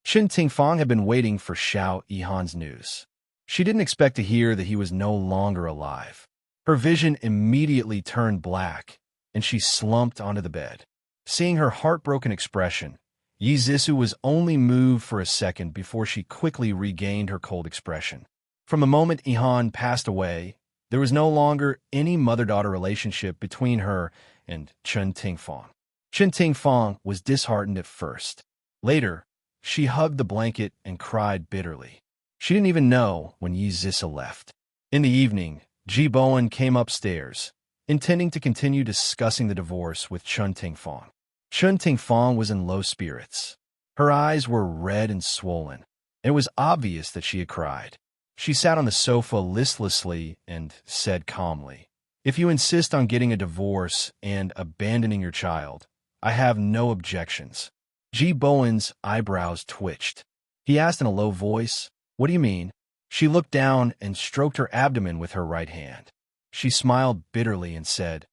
Chen Tingfang had been waiting for Xiao Yihan's news. She didn't expect to hear that he was no longer alive. Her vision immediately turned black, and she slumped onto the bed. Seeing her heartbroken expression, Yi Zissou was only moved for a second before she quickly regained her cold expression. From the moment Yihan passed away, there was no longer any mother-daughter relationship between her and Chen Tingfang. Chen Tingfang was disheartened at first. Later, she hugged the blanket and cried bitterly. She didn't even know when Yi Zissou left. In the evening, Ji Bowen came upstairs, intending to continue discussing the divorce with Chen Tingfang. Chen Tingfang was in low spirits. Her eyes were red and swollen. It was obvious that she had cried. She sat on the sofa listlessly and said calmly, "If you insist on getting a divorce and abandoning your child, I have no objections." Ji Bowen's eyebrows twitched. He asked in a low voice, "What do you mean?" She looked down and stroked her abdomen with her right hand. She smiled bitterly and said,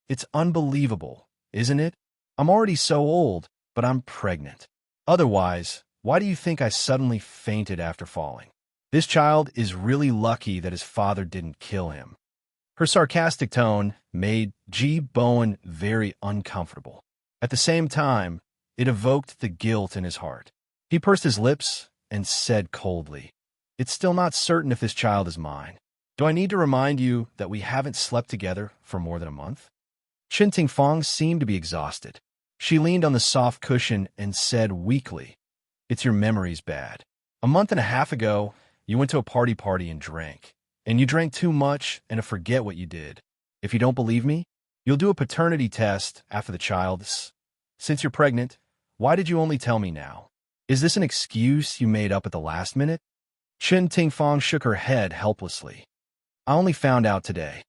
"It's unbelievable, isn't it? I'm already so old, but I'm pregnant. Otherwise, why do you think I suddenly fainted after falling? This child is really lucky that his father didn't kill him." Her sarcastic tone made Ji Bowen very uncomfortable. At the same time, it evoked the guilt in his heart. He pursed his lips and said coldly, "It's still not certain if this child is mine. Do I need to remind you that we haven't slept together for more than a month?" Chen Tingfang seemed to be exhausted. She leaned on the soft cushion and said weakly, "It's your memory's bad. A month and a half ago, you went to a party and drank. And you drank too much and I forget what you did. If you don't believe me, you'll do a paternity test after the child's. Since you're pregnant, why did you only tell me now? Is this an excuse you made up at the last minute?" Chen Tingfang shook her head helplessly. "I only found out today.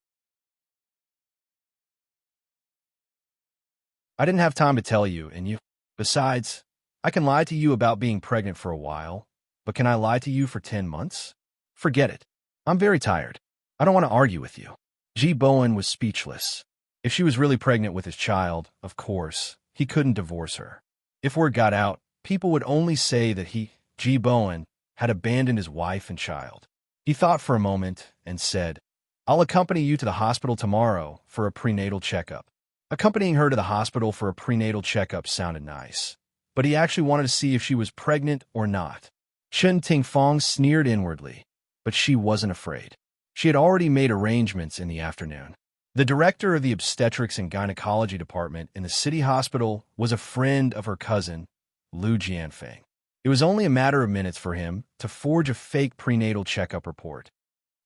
I didn't have time to tell you, and you. Besides, I can lie to you about being pregnant for a while, but can I lie to you for 10 months? Forget it. I'm very tired. I don't want to argue with you." Ji Bowen was speechless. If she was really pregnant with his child, of course, he couldn't divorce her. If word got out, people would only say that he, Ji Bowen, had abandoned his wife and child. He thought for a moment and said, "I'll accompany you to the hospital tomorrow for a prenatal checkup." Accompanying her to the hospital for a prenatal checkup sounded nice, but he actually wanted to see if she was pregnant or not. Chen Tingfang sneered inwardly, but she wasn't afraid. She had already made arrangements in the afternoon. The director of the obstetrics and gynecology department in the city hospital was a friend of her cousin, Lu Jianfeng. It was only a matter of minutes for him to forge a fake prenatal checkup report.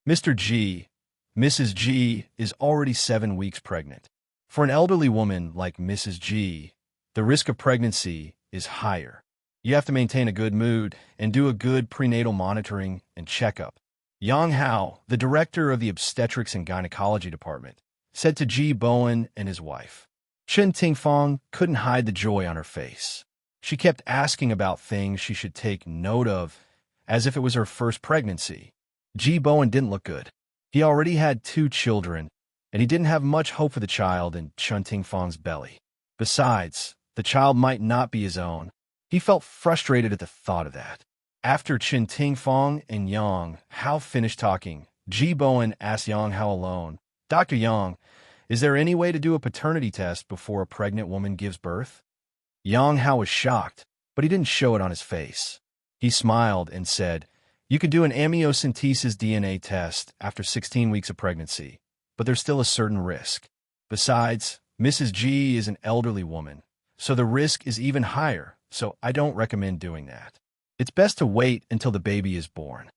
Mr. G, Mrs. G is already 7 weeks pregnant. For an elderly woman like Mrs. G, the risk of pregnancy is higher. You have to maintain a good mood and do a good prenatal monitoring and checkup. Yang Hao, the director of the obstetrics and gynecology department, said to Ji Bowen and his wife. Chen Tingfang couldn't hide the joy on her face. She kept asking about things she should take note of, as if it was her first pregnancy. Ji Bowen didn't look good. He already had 2 children, and he didn't have much hope for the child in Chen Tingfang's belly. Besides, the child might not be his own. He felt frustrated at the thought of that. After Chen Tingfang and Yang Hao finished talking, Ji Bowen asked Yang Hao alone, Dr. Yang, is there any way to do a paternity test before a pregnant woman gives birth? Yang Hao was shocked, but he didn't show it on his face. He smiled and said, you could do an amniocentesis DNA test after 16 weeks of pregnancy, but there's still a certain risk. Besides, Mrs. G is an elderly woman, so the risk is even higher, so I don't recommend doing that. It's best to wait until the baby is born.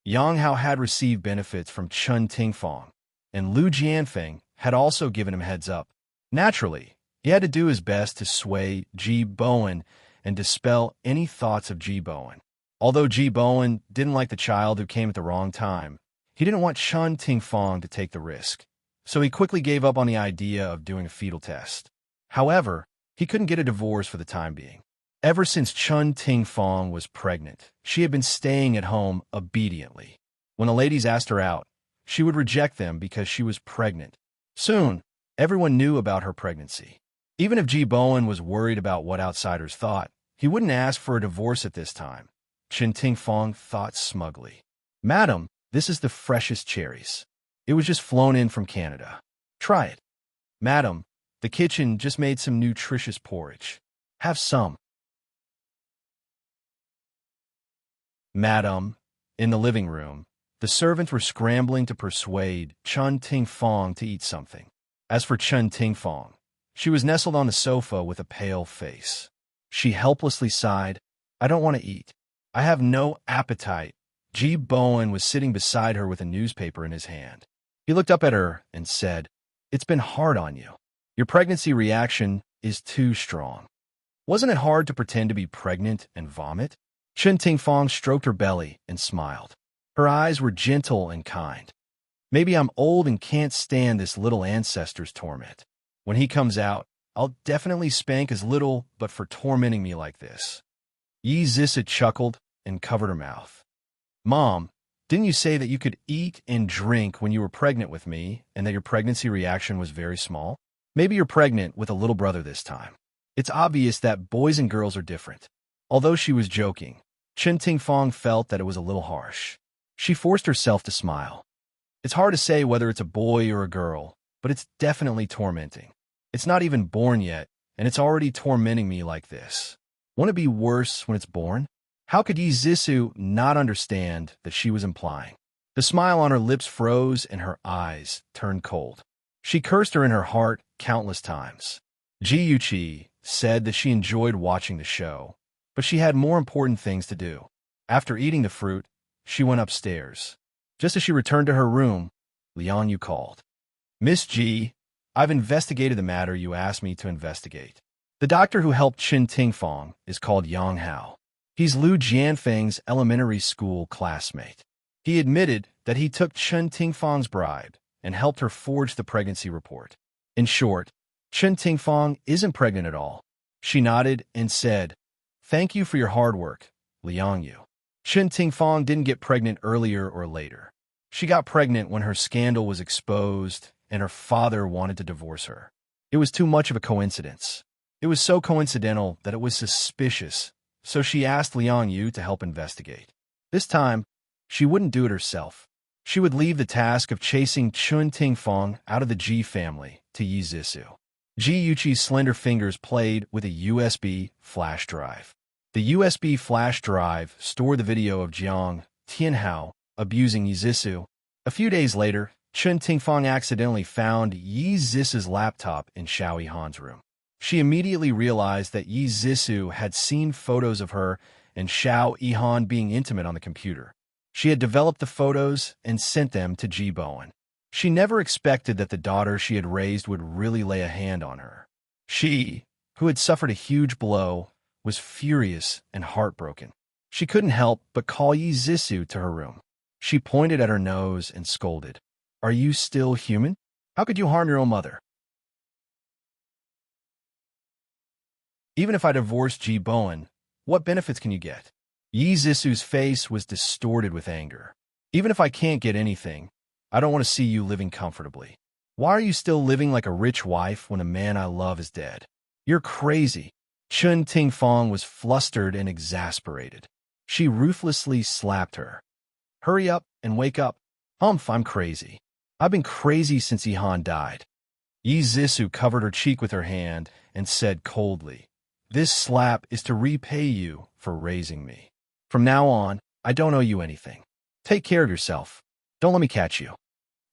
Yang Hao had received benefits from Chen Tingfang, and Lu Jianfeng had also given him heads up. Naturally, he had to do his best to sway Ji Bowen and dispel any thoughts of Ji Bowen. Although Ji Bowen didn't like the child who came at the wrong time, he didn't want Chen Tingfang to take the risk, so he quickly gave up on the idea of doing a fetal test. However, he couldn't get a divorce for the time being. Ever since Chen Tingfang was pregnant, she had been staying at home obediently. When the ladies asked her out, she would reject them because she was pregnant. Soon, everyone knew about her pregnancy. Even if Ji Bowen was worried about what outsiders thought, he wouldn't ask for a divorce at this time. Chen Tingfang thought smugly. Madam, this is the freshest cherries. It was just flown in from Canada. Try it. Madam, the kitchen just made some nutritious porridge. Have some. Madam, in the living room, the servants were scrambling to persuade Chen Tingfang to eat something. As for Chen Tingfang, she was nestled on the sofa with a pale face. She helplessly sighed, I don't want to eat. I have no appetite. Ji Bowen was sitting beside her with a newspaper in his hand. He looked up at her and said, It's been hard on you. Your pregnancy reaction is too strong. Wasn't it hard to pretend to be pregnant and vomit? Chen Tingfang stroked her belly and smiled. Her eyes were gentle and kind. Maybe I'm old and can't stand this little ancestor's torment. When he comes out, I'll definitely spank his little but for tormenting me like this. Yi Zissa chuckled and covered her mouth. Mom, didn't you say that you could eat and drink when you were pregnant with me and that your pregnancy reaction was very small? Maybe you're pregnant with a little brother this time. It's obvious that boys and girls are different. Although she was joking, Chen Tingfang felt that it was a little harsh. She forced herself to smile. It's hard to say whether it's a boy or a girl, but it's definitely tormenting. It's not even born yet, and it's already tormenting me like this. Won't it be worse when it's born? How could Yi Zissou not understand that she was implying? The smile on her lips froze and her eyes turned cold. She cursed her in her heart countless times. Ji Yuqi said that she enjoyed watching the show, but she had more important things to do. After eating the fruit, she went upstairs. Just as she returned to her room, Liang Yu called. Miss Ji, I've investigated the matter you asked me to investigate. The doctor who helped Chen Tingfang is called Yang Hao. He's Lu Jianfeng's elementary school classmate. He admitted that he took Chen Tingfang's bribe and helped her forge the pregnancy report. In short, Chen Tingfang isn't pregnant at all. She nodded and said, Thank you for your hard work, Liang Yu. Chen Tingfang didn't get pregnant earlier or later. She got pregnant when her scandal was exposed and her father wanted to divorce her. It was too much of a coincidence. It was so coincidental that it was suspicious, so she asked Liang Yu to help investigate. This time, she wouldn't do it herself. She would leave the task of chasing Chen Tingfang out of the Ji family to Yi Zissou. Ji Yuqi's slender fingers played with a USB flash drive. The USB flash drive stored the video of Jiang Tianhao abusing Yi Zissou. A few days later, Chun Tingfang accidentally found Yi Zisu's laptop in Xiao Yihan's room. She immediately realized that Yi Zisu had seen photos of her and Xiao Yihan being intimate on the computer. She had developed the photos and sent them to Ji Bowen. She never expected that the daughter she had raised would really lay a hand on her. She, who had suffered a huge blow, was furious and heartbroken. She couldn't help but call Yi Zisu to her room. She pointed at her nose and scolded. "Are you still human? How could you harm your own mother? Even if I divorce Ji Bowen, what benefits can you get?" Yi Zisu's face was distorted with anger. "Even if I can't get anything, I don't want to see you living comfortably. Why are you still living like a rich wife when a man I love is dead? You're crazy." Chun Tingfang was flustered and exasperated. She ruthlessly slapped her. "Hurry up and wake up. Humph, I'm crazy. I've been crazy since Yihan died." Yi Zisu covered her cheek with her hand and said coldly, "This slap is to repay you for raising me. From now on, I don't owe you anything. Take care of yourself. Don't let me catch you."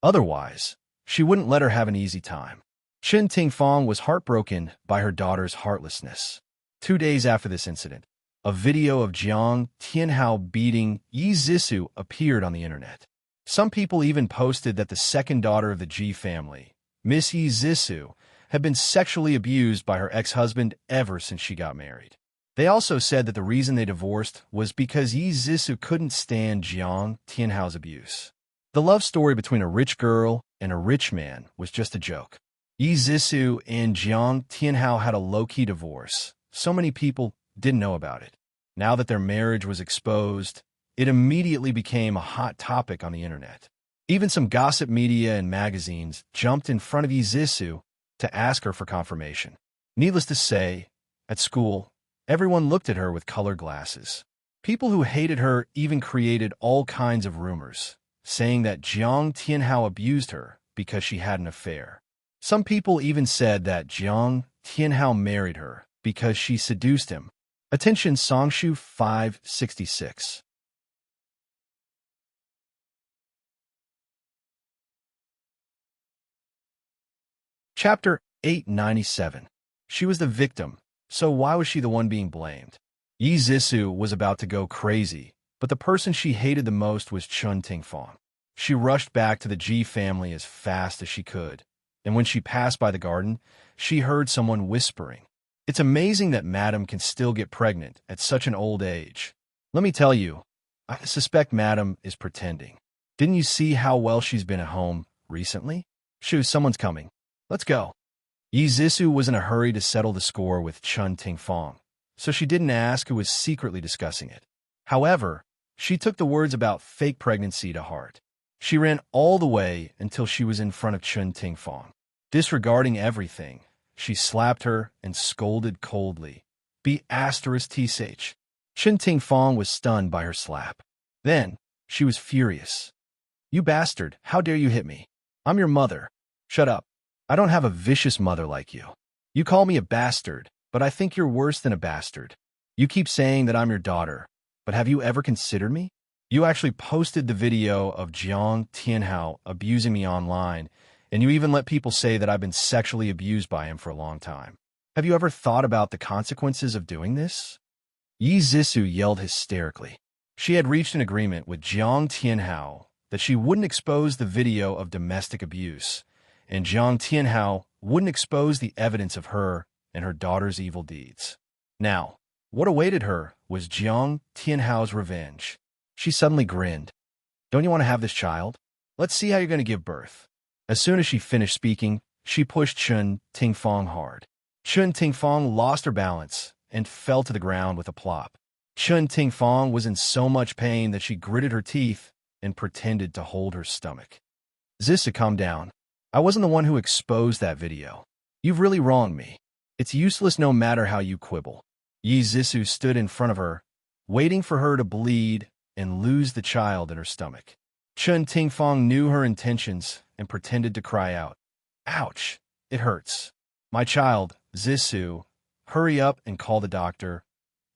Otherwise, she wouldn't let her have an easy time. Chun Tingfang was heartbroken by her daughter's heartlessness. 2 days after this incident, a video of Jiang Tianhao beating Yi Zisu appeared on the internet. Some people even posted that the second daughter of the Ji family, Miss Yi Zisu, had been sexually abused by her ex-husband ever since she got married. They also said that the reason they divorced was because Yi Zisu couldn't stand Jiang Tianhao's abuse. The love story between a rich girl and a rich man was just a joke. Yi Zisu and Jiang Tianhao had a low-key divorce. So many people didn't know about it. Now that their marriage was exposed, it immediately became a hot topic on the internet. Even some gossip media and magazines jumped in front of Yi Zisu to ask her for confirmation. Needless to say, at school, everyone looked at her with colored glasses. People who hated her even created all kinds of rumors, saying that Jiang Tianhao abused her because she had an affair. Some people even said that Jiang Tianhao married her because she seduced him. Attention Songshu 566. Chapter 897. She was the victim, so why was she the one being blamed? Yi Zisu was about to go crazy, but the person she hated the most was Chun Tingfang. She rushed back to the Ji family as fast as she could, and when she passed by the garden, she heard someone whispering. "It's amazing that Madam can still get pregnant at such an old age. Let me tell you, I suspect Madam is pretending. Didn't you see how well she's been at home recently? Shoo, someone's coming. Let's go." Yi Zisu was in a hurry to settle the score with Chun Tingfang, so she didn't ask who was secretly discussing it. However, she took the words about fake pregnancy to heart. She ran all the way until she was in front of Chun Tingfang. Disregarding everything, she slapped her and scolded coldly. "B*****. Chun Tingfang was stunned by her slap. Then, she was furious. "You bastard, how dare you hit me? I'm your mother. Shut up. I don't have a vicious mother like you. You call me a bastard, but I think you're worse than a bastard. You keep saying that I'm your daughter, but have you ever considered me? You actually posted the video of Jiang Tianhao abusing me online, and you even let people say that I've been sexually abused by him for a long time. Have you ever thought about the consequences of doing this?" Yi Zisu yelled hysterically. She had reached an agreement with Jiang Tianhao that she wouldn't expose the video of domestic abuse, and Jiang Tianhao wouldn't expose the evidence of her and her daughter's evil deeds. Now, what awaited her was Jiang Tianhao's revenge. She suddenly grinned. "Don't you want to have this child? Let's see how you're going to give birth." As soon as she finished speaking, she pushed Chun Tingfang hard. Chun Tingfang lost her balance and fell to the ground with a plop. Chun Tingfang was in so much pain that she gritted her teeth and pretended to hold her stomach. "Zisu, calm down. I wasn't the one who exposed that video. You've really wronged me. It's useless no matter how you quibble." Yi Zisu stood in front of her, waiting for her to bleed and lose the child in her stomach. Chun Tingfang knew her intentions and pretended to cry out. "Ouch, it hurts. My child, Zisu, hurry up and call the doctor.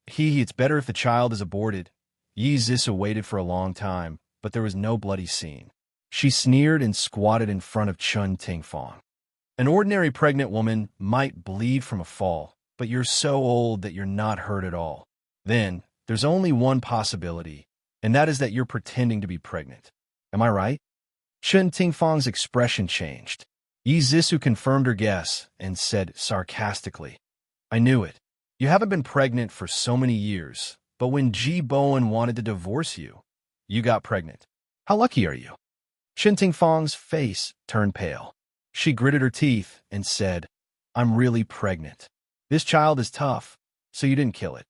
It's better if the child is aborted." Yi Zisu waited for a long time, but there was no bloody scene. She sneered and squatted in front of Chun Tingfang. An ordinary pregnant woman might bleed from a fall, but you're so old that you're not hurt at all. Then, there's only one possibility, and that is that you're pretending to be pregnant. Am I right? Chun Tingfang's expression changed. Yi Zissou confirmed her guess and said sarcastically, I knew it. You haven't been pregnant for so many years, but when Ji Bowen wanted to divorce you, you got pregnant. How lucky are you? Chun Tingfang's face turned pale. She gritted her teeth and said, I'm really pregnant. This child is tough, so you didn't kill it.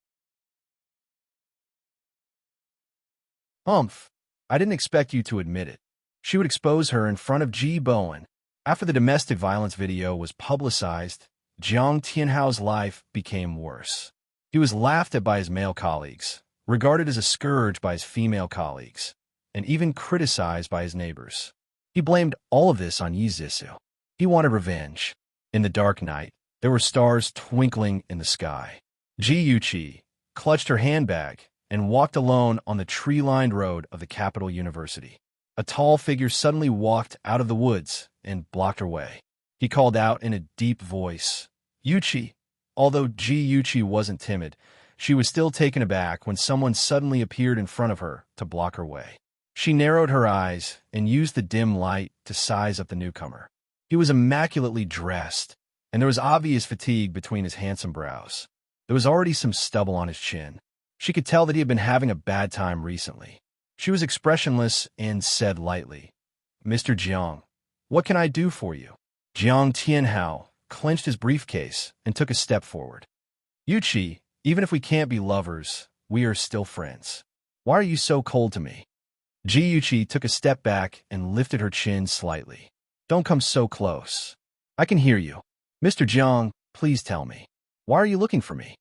I didn't expect you to admit it. She would expose her in front of Ji Bowen. After the domestic violence video was publicized, Jiang Tianhao's life became worse. He was laughed at by his male colleagues, regarded as a scourge by his female colleagues, and even criticized by his neighbors. He blamed all of this on Yi Zissou. He wanted revenge. In the dark night, there were stars twinkling in the sky. Ji Yuqi clutched her handbag and walked alone on the tree-lined road of the capital university. A tall figure suddenly walked out of the woods and blocked her way. He called out in a deep voice, Yuqi. Although Ji Yuqi wasn't timid, she was still taken aback when someone suddenly appeared in front of her to block her way. She narrowed her eyes and used the dim light to size up the newcomer. He was immaculately dressed, and there was obvious fatigue between his handsome brows. There was already some stubble on his chin. She could tell that he had been having a bad time recently. She was expressionless and said lightly, Mr. Jiang, what can I do for you? Jiang Tianhao clenched his briefcase and took a step forward. Yuqi, even if we can't be lovers, we are still friends. Why are you so cold to me? Ji Yuqi took a step back and lifted her chin slightly. Don't come so close. I can hear you. Mr. Jiang, please tell me. Why are you looking for me?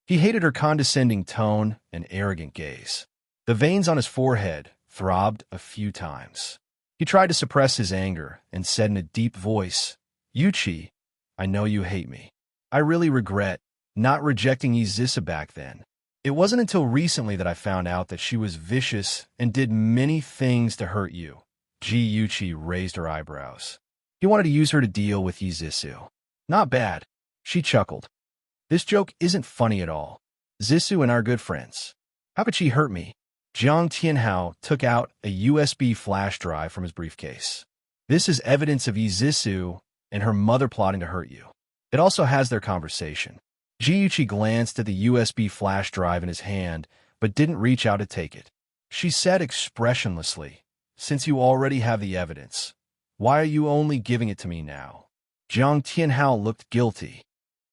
He hated her condescending tone and arrogant gaze. The veins on his forehead throbbed a few times. He tried to suppress his anger and said in a deep voice, Yuqi, I know you hate me. I really regret not rejecting Yi Zissou back then. It wasn't until recently that I found out that she was vicious and did many things to hurt you. Ji Yuqi raised her eyebrows. He wanted to use her to deal with Yi Zissou. Not bad. She chuckled. This joke isn't funny at all. Zissou and I are good friends. How could she hurt me? Jiang Tianhao took out a USB flash drive from his briefcase. This is evidence of Yi Zissou and her mother plotting to hurt you. It also has their conversation. Ji Yuqi glanced at the USB flash drive in his hand, but didn't reach out to take it. She said expressionlessly, Since you already have the evidence, why are you only giving it to me now? Jiang Tianhao looked guilty.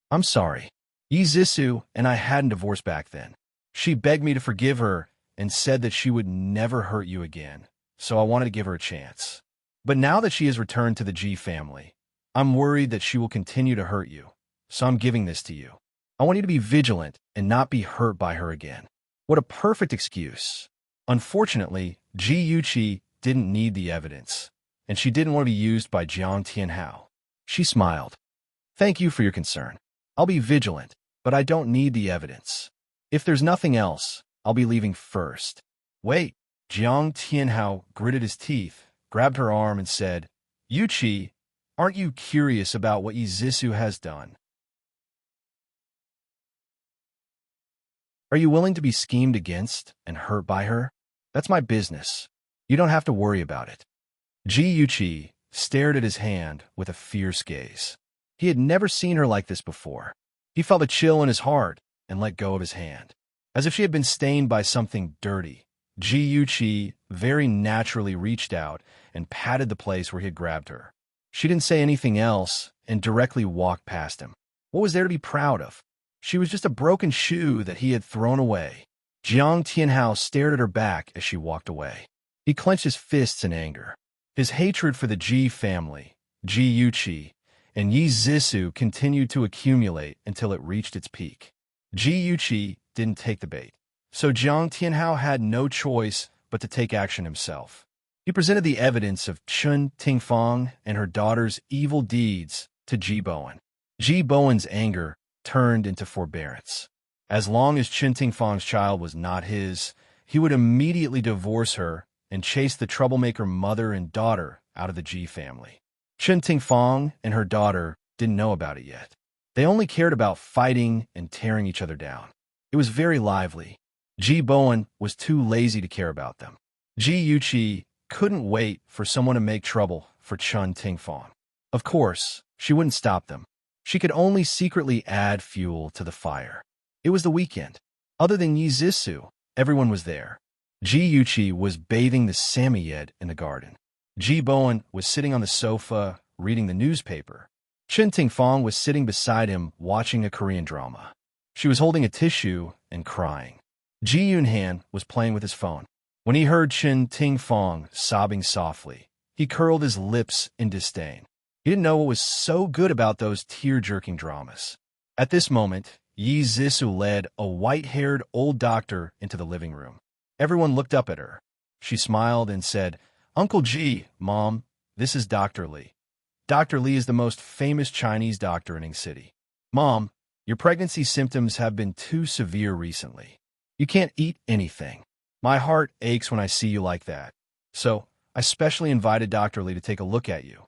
I'm sorry. Yi Zissou and I hadn't divorced back then. She begged me to forgive her and said that she would never hurt you again, so I wanted to give her a chance. But now that she has returned to the Ji family, I'm worried that she will continue to hurt you, so I'm giving this to you. I want you to be vigilant and not be hurt by her again. What a perfect excuse. Unfortunately, Ji Yuqi didn't need the evidence, and she didn't want to be used by Jiang Tianhao. She smiled. Thank you for your concern. I'll be vigilant, but I don't need the evidence. If there's nothing else, I'll be leaving first. Wait. Jiang Tianhao gritted his teeth, grabbed her arm, and said, Yuqi, aren't you curious about what Yi Zissou has done? Are you willing to be schemed against and hurt by her? That's my business. You don't have to worry about it. Ji Yuqi stared at his hand with a fierce gaze. He had never seen her like this before. He felt a chill in his heart and let go of his hand. As if she had been stained by something dirty, Ji Yuqi very naturally reached out and patted the place where he had grabbed her. She didn't say anything else and directly walked past him. What was there to be proud of? She was just a broken shoe that he had thrown away. Jiang Tianhao stared at her back as she walked away. He clenched his fists in anger. His hatred for the Ji family, Ji Yuqi, and Yi Zissou continued to accumulate until it reached its peak. Ji Yuqi didn't take the bait, so Jiang Tianhao had no choice but to take action himself. He presented the evidence of Chun Tingfang and her daughter's evil deeds to Ji Bowen. Ji Bowen's anger turned into forbearance. As long as Chun Tingfang's child was not his, he would immediately divorce her and chased the troublemaker mother and daughter out of the Ji family. Chen Tingfang and her daughter didn't know about it yet. They only cared about fighting and tearing each other down. It was very lively. Ji Bowen was too lazy to care about them. Ji Yuqi couldn't wait for someone to make trouble for Chen Tingfang. Of course, she wouldn't stop them. She could only secretly add fuel to the fire. It was the weekend. Other than Yi Zissou, everyone was there. Ji Yuqi was bathing the Samyed in the garden. Ji Bowen was sitting on the sofa, reading the newspaper. Chen Tingfang was sitting beside him, watching a Korean drama. She was holding a tissue and crying. Ji Yunhan was playing with his phone. When he heard Chen Tingfang sobbing softly, he curled his lips in disdain. He didn't know what was so good about those tear-jerking dramas. At this moment, Yi Zissou led a white-haired old doctor into the living room. Everyone looked up at her. She smiled and said, "Uncle Ji, Mom, this is Dr. Li. Dr. Li is the most famous Chinese doctor in Ning City. Mom, your pregnancy symptoms have been too severe recently. You can't eat anything. My heart aches when I see you like that. So, I specially invited Dr. Li to take a look at you."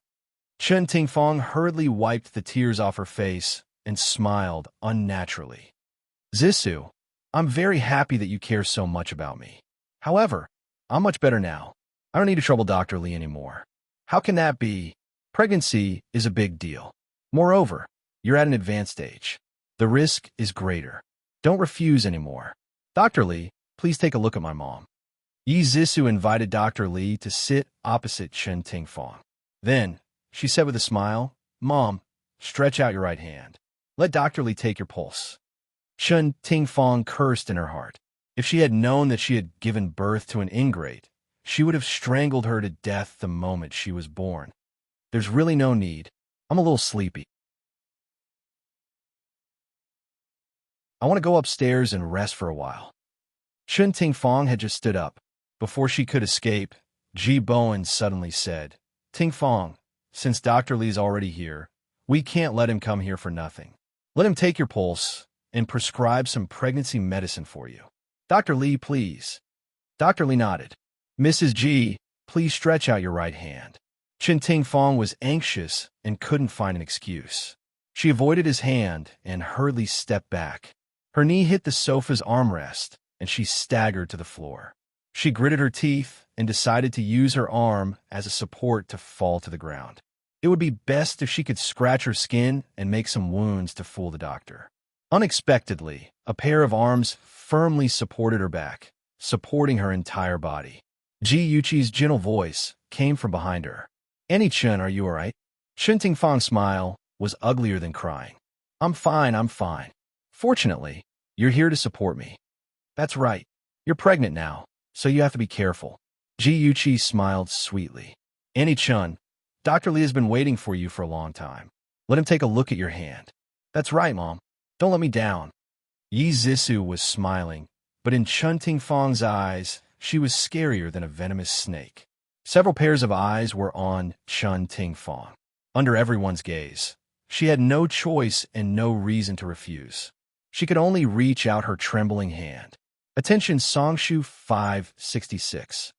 Chen Tingfang hurriedly wiped the tears off her face and smiled unnaturally. "Zissou, I'm very happy that you care so much about me. However, I'm much better now. I don't need to trouble Dr. Li anymore." "How can that be? Pregnancy is a big deal. Moreover, you're at an advanced stage. The risk is greater. Don't refuse anymore. Dr. Li, please take a look at my mom." Yi Zissou invited Dr. Li to sit opposite Chen Tingfang. Then, she said with a smile, "Mom, stretch out your right hand. Let Dr. Li take your pulse." Chen Tingfang cursed in her heart. If she had known that she had given birth to an ingrate, she would have strangled her to death the moment she was born. "There's really no need. I'm a little sleepy. I want to go upstairs and rest for a while." Chen Tingfang had just stood up. Before she could escape, Ji Bowen suddenly said, "Tingfang, since Dr. Li's already here, we can't let him come here for nothing. Let him take your pulse and prescribe some pregnancy medicine for you. Dr. Li, please." Dr. Li nodded. "Mrs. Ji, please stretch out your right hand." Chen Tingfang was anxious and couldn't find an excuse. She avoided his hand and hurriedly stepped back. Her knee hit the sofa's armrest, and she staggered to the floor. She gritted her teeth and decided to use her arm as a support to fall to the ground. It would be best if she could scratch her skin and make some wounds to fool the doctor. Unexpectedly, a pair of arms firmly supported her back, supporting her entire body. Ji Yuqi's gentle voice came from behind her. "Annie Chen, are you all right?" Chen Tingfang's smile was uglier than crying. I'm fine. Fortunately, you're here to support me." "That's right. You're pregnant now, so you have to be careful." Ji Yuqi smiled sweetly. "Annie Chen, Dr. Li has been waiting for you for a long time. Let him take a look at your hand." "That's right, Mom. Don't let me down." Yi Zissou was smiling, but in Chen Tingfang's eyes, she was scarier than a venomous snake. Several pairs of eyes were on Chen Tingfang. Under everyone's gaze, she had no choice and no reason to refuse. She could only reach out her trembling hand. Attention Songshu 566.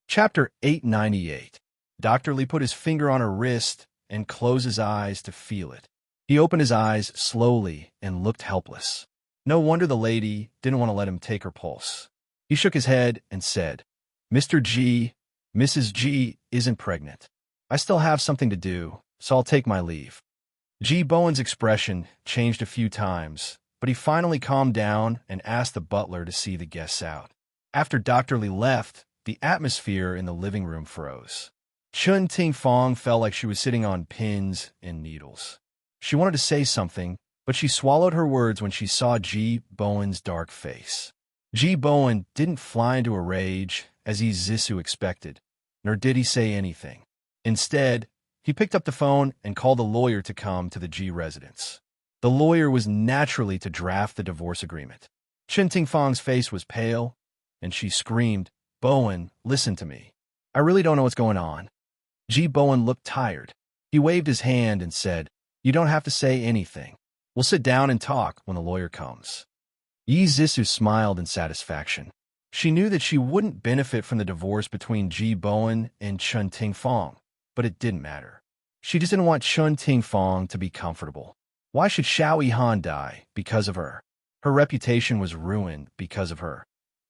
Chapter 898. Dr. Li put his finger on her wrist and closed his eyes to feel it. He opened his eyes slowly and looked helpless. No wonder the lady didn't want to let him take her pulse. He shook his head and said, "Mr. G, Mrs. G isn't pregnant. I still have something to do, so I'll take my leave." Ji Bowen's expression changed a few times, but he finally calmed down and asked the butler to see the guests out. After Dr. Li left, the atmosphere in the living room froze. Chen Tingfang felt like she was sitting on pins and needles. She wanted to say something, but she swallowed her words when she saw Ji Bowen's dark face. Ji Bowen didn't fly into a rage, as Yi Zissou expected, nor did he say anything. Instead, he picked up the phone and called a lawyer to come to the Ji residence. The lawyer was naturally to draft the divorce agreement. Chen Tingfang's face was pale, and she screamed, "Bowen, listen to me. I really don't know what's going on." Ji Bowen looked tired. He waved his hand and said, "You don't have to say anything. We'll sit down and talk when the lawyer comes. Yi Zissou smiled in satisfaction. She knew that she wouldn't benefit from the divorce between Ji Bowen and Chun Tingfang, but it didn't matter. She just didn't want Chun Tingfang to be comfortable. Why should Xiao Yihan die because of her? Her reputation was ruined because of her.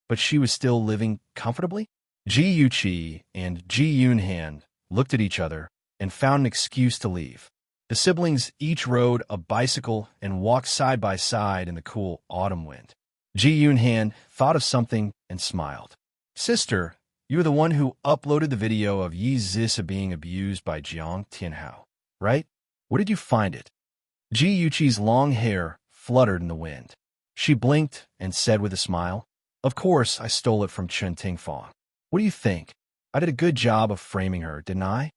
But she was still living comfortably? Ji Yuqi and Ji Yunhan looked at each other and found an excuse to leave. The siblings each rode a bicycle and walked side by side in the cool autumn wind. Ji Yunhan thought of something and smiled. Sister, you were the one who uploaded the video of Yi Zissou being abused by Jiang Tianhao, right? Where did you find it? Ji Yuqi's long hair fluttered in the wind. She blinked and said with a smile, Of course I stole it from Chun Tingfang. What do you think? I did a good job of framing her, didn't I?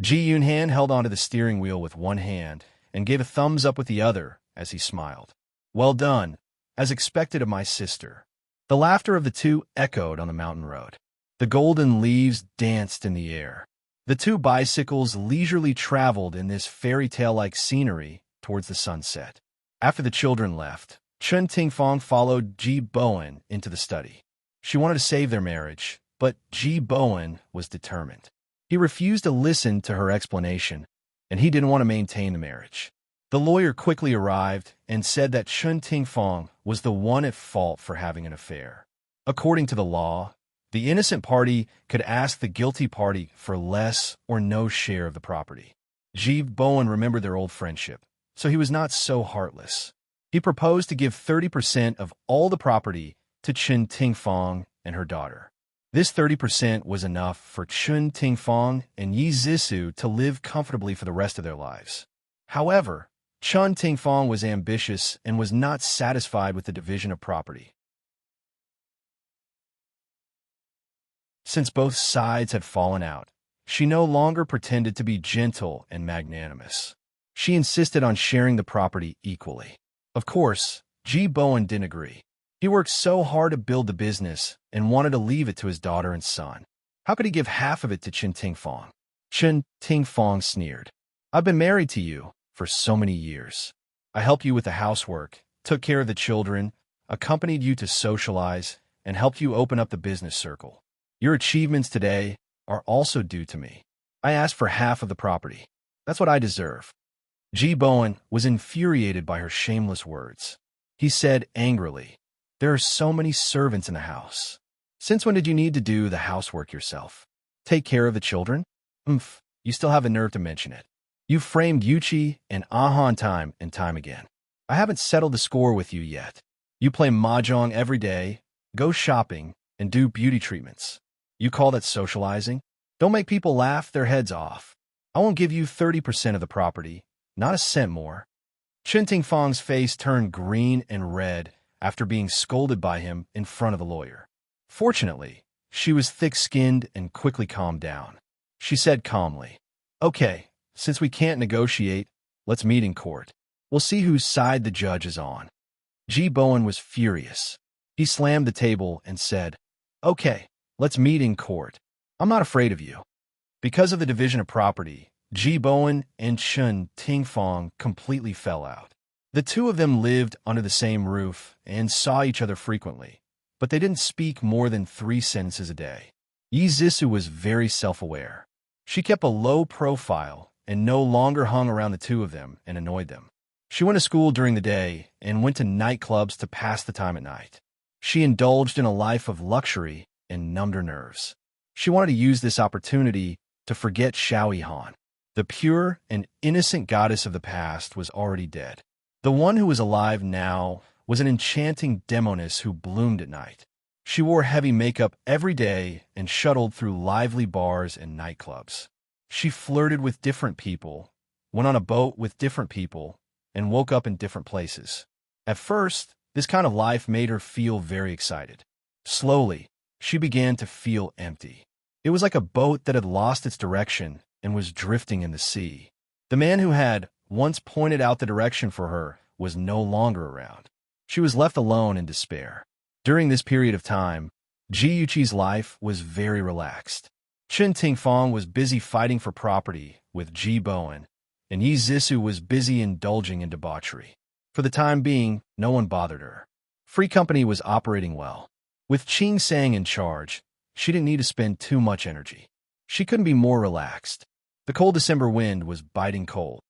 Ji Yunhan held onto the steering wheel with one hand and gave a thumbs up with the other as he smiled. Well done, as expected of my sister. The laughter of the two echoed on the mountain road. The golden leaves danced in the air. The two bicycles leisurely traveled in this fairy tale-like scenery towards the sunset. After the children left, Chun Tingfang followed Ji Bowen into the study. She wanted to save their marriage, but Ji Bowen was determined. He refused to listen to her explanation, and he didn't want to maintain the marriage. The lawyer quickly arrived and said that Chun Tingfang was the one at fault for having an affair. According to the law, the innocent party could ask the guilty party for less or no share of the property. Ji Bowen remembered their old friendship, so he was not so heartless. He proposed to give 30% of all the property to Chun Tingfang and her daughter. This 30% was enough for Chun Tingfang and Yi Zissou to live comfortably for the rest of their lives. However, Chun Tingfang was ambitious and was not satisfied with the division of property. Since both sides had fallen out, she no longer pretended to be gentle and magnanimous. She insisted on sharing the property equally. Of course, Ji Bowen didn't agree. He worked so hard to build the business and wanted to leave it to his daughter and son. How could he give half of it to Chun Tingfang? Chun Tingfang sneered. I've been married to you for so many years. I helped you with the housework, took care of the children, accompanied you to socialize, and helped you open up the business circle. Your achievements today are also due to me. I asked for half of the property. That's what I deserve. Ji Bowen was infuriated by her shameless words. He said angrily, There are so many servants in the house. Since when did you need to do the housework yourself? Take care of the children? You still have the nerve to mention it. You've framed Yuqi and Ahan time and time again. I haven't settled the score with you yet. You play mahjong every day, go shopping, and do beauty treatments. You call that socializing? Don't make people laugh their heads off. I won't give you 30% of the property, not a cent more. Chun Tingfang's face turned green and red after being scolded by him in front of the lawyer. Fortunately, she was thick-skinned and quickly calmed down. She said calmly, Okay, since we can't negotiate, let's meet in court. We'll see whose side the judge is on. Ji Bowen was furious. He slammed the table and said, Okay, let's meet in court. I'm not afraid of you. Because of the division of property, Ji Bowen and Chun Tingfang completely fell out. The two of them lived under the same roof and saw each other frequently, but they didn't speak more than 3 sentences a day. Yi Zissou was very self-aware. She kept a low profile and no longer hung around the two of them and annoyed them. She went to school during the day and went to nightclubs to pass the time at night. She indulged in a life of luxury and numbed her nerves. She wanted to use this opportunity to forget Xiao Yihan. The pure and innocent goddess of the past was already dead. The one who was alive now was an enchanting demoness who bloomed at night. She wore heavy makeup every day and shuttled through lively bars and nightclubs. She flirted with different people, went on a boat with different people, and woke up in different places. At first, this kind of life made her feel very excited. Slowly, she began to feel empty. It was like a boat that had lost its direction and was drifting in the sea. The man who had once pointed out the direction for her was no longer around. She was left alone in despair. During this period of time, Ji Yuqi's life was very relaxed. Chun Tingfang was busy fighting for property with Ji Bowen, and Yi Zissou was busy indulging in debauchery. For the time being, no one bothered her. Free Company was operating well. With Ching Sang in charge, she didn't need to spend too much energy. She couldn't be more relaxed. The cold December wind was biting cold.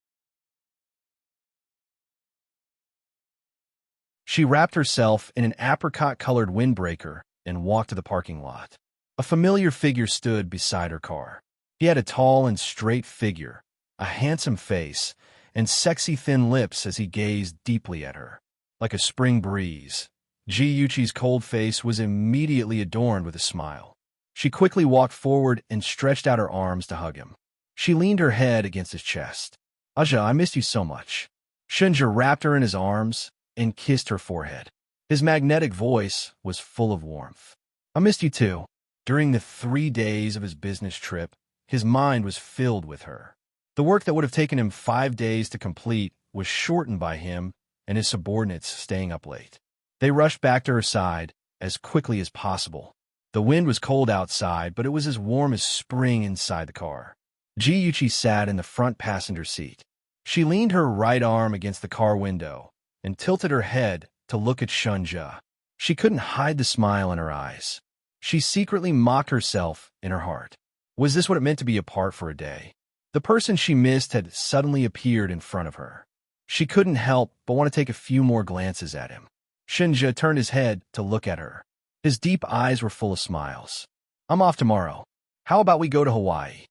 She wrapped herself in an apricot-colored windbreaker and walked to the parking lot. A familiar figure stood beside her car. He had a tall and straight figure, a handsome face, and sexy thin lips as he gazed deeply at her. Like a spring breeze, Ji Yuqi's cold face was immediately adorned with a smile. She quickly walked forward and stretched out her arms to hug him. She leaned her head against his chest. "Aja, I missed you so much." Shunja wrapped her in his arms and kissed her forehead. His magnetic voice was full of warmth. "I missed you too." During the 3 days of his business trip, his mind was filled with her. The work that would have taken him 5 days to complete was shortened by him and his subordinates staying up late. They rushed back to her side as quickly as possible. The wind was cold outside, but it was as warm as spring inside the car. Ji Yuqi sat in the front passenger seat. She leaned her right arm against the car window and tilted her head to look at Shunja. She couldn't hide the smile in her eyes. She secretly mocked herself in her heart. Was this what it meant to be apart for a day? The person she missed had suddenly appeared in front of her. She couldn't help but want to take a few more glances at him. Shunja turned his head to look at her. His deep eyes were full of smiles. "I'm off tomorrow. How about we go to Hawaii?"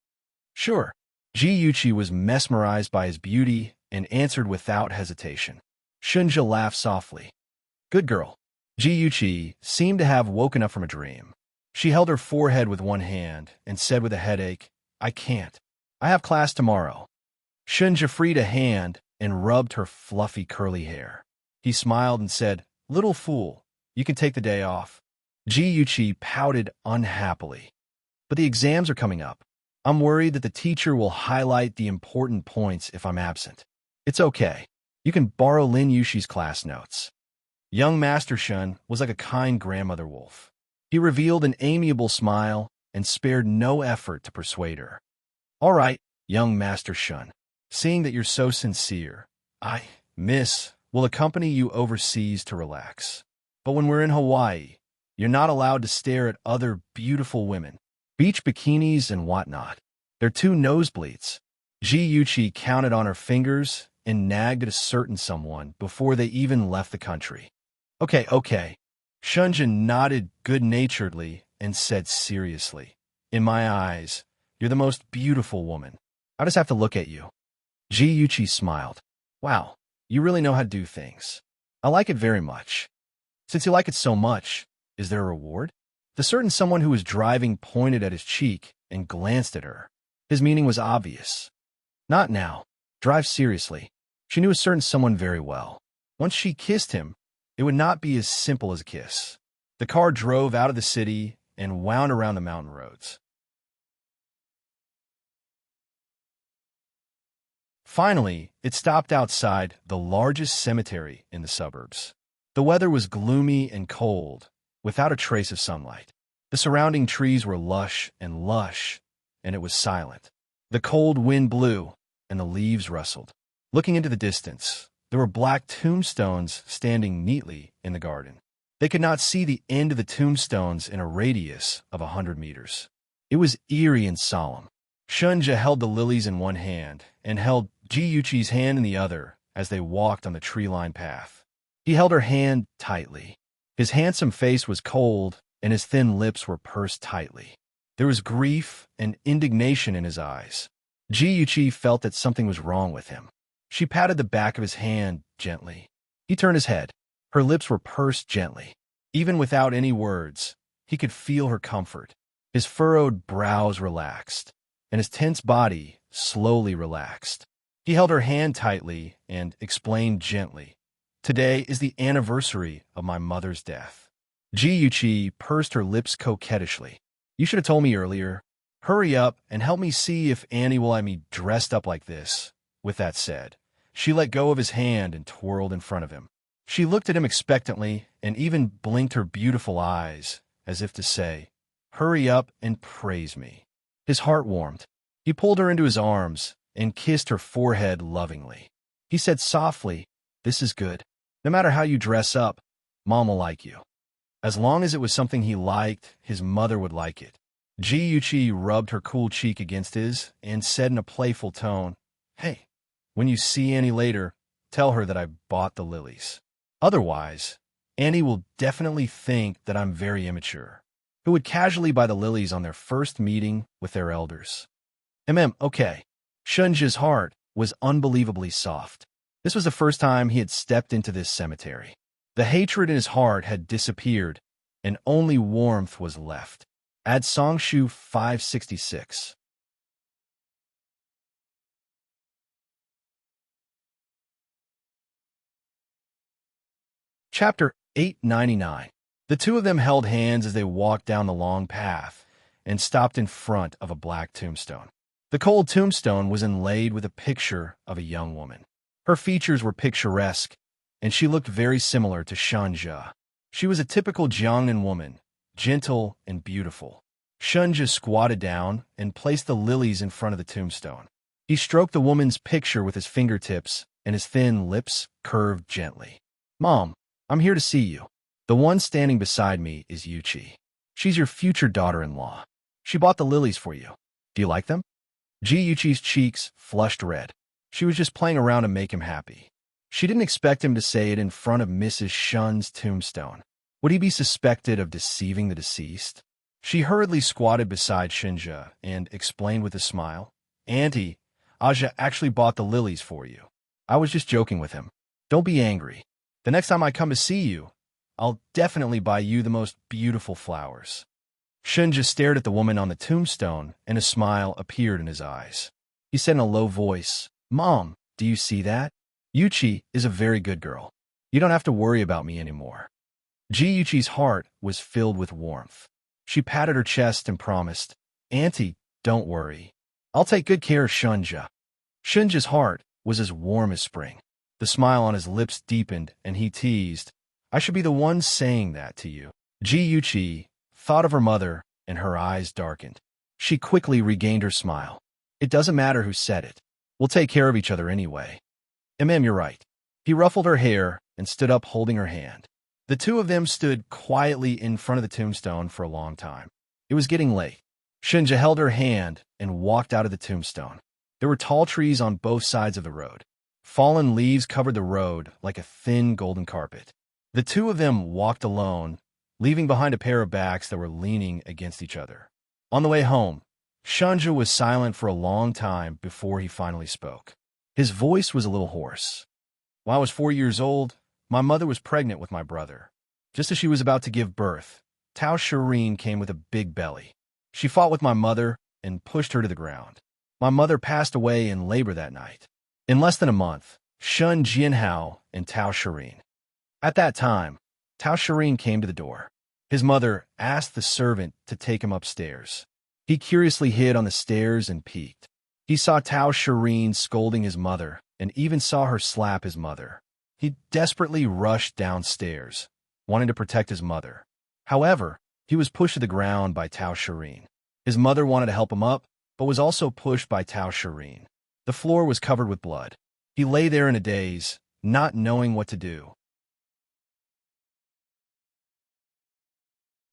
"Sure." Ji Yuqi was mesmerized by his beauty and answered without hesitation. Shunja laughed softly. "Good girl." Ji Yuqi seemed to have woken up from a dream. She held her forehead with one hand and said with a headache, "I can't. I have class tomorrow." Shunja freed a hand and rubbed her fluffy curly hair. He smiled and said, "Little fool, you can take the day off." Ji Yuqi pouted unhappily. "But the exams are coming up. I'm worried that the teacher will highlight the important points if I'm absent." "It's okay. You can borrow Lin Yushi's class notes." Young Master Shun was like a kind grandmother wolf. He revealed an amiable smile and spared no effort to persuade her. "All right, young Master Shun. Seeing that you're so sincere, Miss, will accompany you overseas to relax. But when we're in Hawaii, you're not allowed to stare at other beautiful women, beach bikinis and whatnot. They're 2 nosebleeds." Ji Yuqi counted on her fingers and nagged at a certain someone before they even left the country. Okay. Shunja nodded good-naturedly and said seriously, "In my eyes, you're the most beautiful woman. I just have to look at you." Ji Yuqi smiled. "Wow, you really know how to do things. I like it very much." "Since you like it so much, is there a reward?" The certain someone who was driving pointed at his cheek and glanced at her. His meaning was obvious. "Not now. Drive seriously." She knew a certain someone very well. Once she kissed him, it would not be as simple as a kiss. The car drove out of the city and wound around the mountain roads. Finally, it stopped outside the largest cemetery in the suburbs. The weather was gloomy and cold, without a trace of sunlight. The surrounding trees were lush, and it was silent. The cold wind blew, and the leaves rustled. Looking into the distance, there were black tombstones standing neatly in the garden. They could not see the end of the tombstones in a radius of 100 meters. It was eerie and solemn. Shunja held the lilies in one hand and held Ji Yuqi's hand in the other as they walked on the tree-lined path. He held her hand tightly. His handsome face was cold, and his thin lips were pursed tightly. There was grief and indignation in his eyes. Ji Yuqi felt that something was wrong with him. She patted the back of his hand gently. He turned his head. Her lips were pursed gently. Even without any words, he could feel her comfort. His furrowed brows relaxed, and his tense body slowly relaxed. He held her hand tightly and explained gently, "Today is the anniversary of my mother's death." Ji Yuqi pursed her lips coquettishly. "You should have told me earlier. Hurry up and help me see if Annie will have me dressed up like this." With that said, she let go of his hand and twirled in front of him. She looked at him expectantly and even blinked her beautiful eyes, as if to say, "Hurry up and praise me." His heart warmed. He pulled her into his arms and kissed her forehead lovingly. He said softly, this is good. No matter how you dress up, Mom will like you. As long as it was something he liked, his mother would like it. Ji rubbed her cool cheek against his and said in a playful tone, "Hey, when you see Annie later, tell her that I bought the lilies. Otherwise, Annie will definitely think that I'm very immature, who would casually buy the lilies on their first meeting with their elders." Okay. Shunja's heart was unbelievably soft. This was the first time he had stepped into this cemetery. The hatred in his heart had disappeared, and only warmth was left. Add Songshu 566. Chapter 899. The two of them held hands as they walked down the long path and stopped in front of a black tombstone. The cold tombstone was inlaid with a picture of a young woman. Her features were picturesque, and she looked very similar to Shunja. She was a typical Jiangnan woman, gentle and beautiful. Shunja squatted down and placed the lilies in front of the tombstone. He stroked the woman's picture with his fingertips, and his thin lips curved gently. "Mom, I'm here to see you. The one standing beside me is Yuchi. She's your future daughter-in-law. She bought the lilies for you. Do you like them?" Yuchi's cheeks flushed red. She was just playing around to make him happy. She didn't expect him to say it in front of Mrs. Shun's tombstone. Would he be suspected of deceiving the deceased? She hurriedly squatted beside Shinja and explained with a smile, "Auntie, Aja actually bought the lilies for you. I was just joking with him. Don't be angry. The next time I come to see you, I'll definitely buy you the most beautiful flowers." Shinja stared at the woman on the tombstone, and a smile appeared in his eyes. He said in a low voice, "Mom, do you see that? Yuchi is a very good girl. You don't have to worry about me anymore." Yuchi's heart was filled with warmth. She patted her chest and promised, "Auntie, don't worry. I'll take good care of Shunja." Shinja's heart was as warm as spring. The smile on his lips deepened, and he teased, "I should be the one saying that to you." Yuchi thought of her mother, and her eyes darkened. She quickly regained her smile. "It doesn't matter who said it. We'll take care of each other anyway." You're right." He ruffled her hair and stood up holding her hand. The two of them stood quietly in front of the tombstone for a long time. It was getting late. Shinja held her hand and walked out of the tombstone. There were tall trees on both sides of the road. Fallen leaves covered the road like a thin golden carpet. The two of them walked alone, leaving behind a pair of backs that were leaning against each other. On the way home, Shinja was silent for a long time before he finally spoke. His voice was a little hoarse. "When I was 4 years old, my mother was pregnant with my brother. Just as she was about to give birth, Tao Shireen came with a big belly. She fought with my mother and pushed her to the ground. My mother passed away in labor that night. In less than a month, Shun Jianhao and Tao Shireen. At that time, Tao Shireen came to the door. His mother asked the servant to take him upstairs. He curiously hid on the stairs and peeked. He saw Tao Shireen scolding his mother and even saw her slap his mother. He desperately rushed downstairs, wanting to protect his mother. However, he was pushed to the ground by Tao Shireen. His mother wanted to help him up, but was also pushed by Tao Shireen. The floor was covered with blood. He lay there in a daze, not knowing what to do.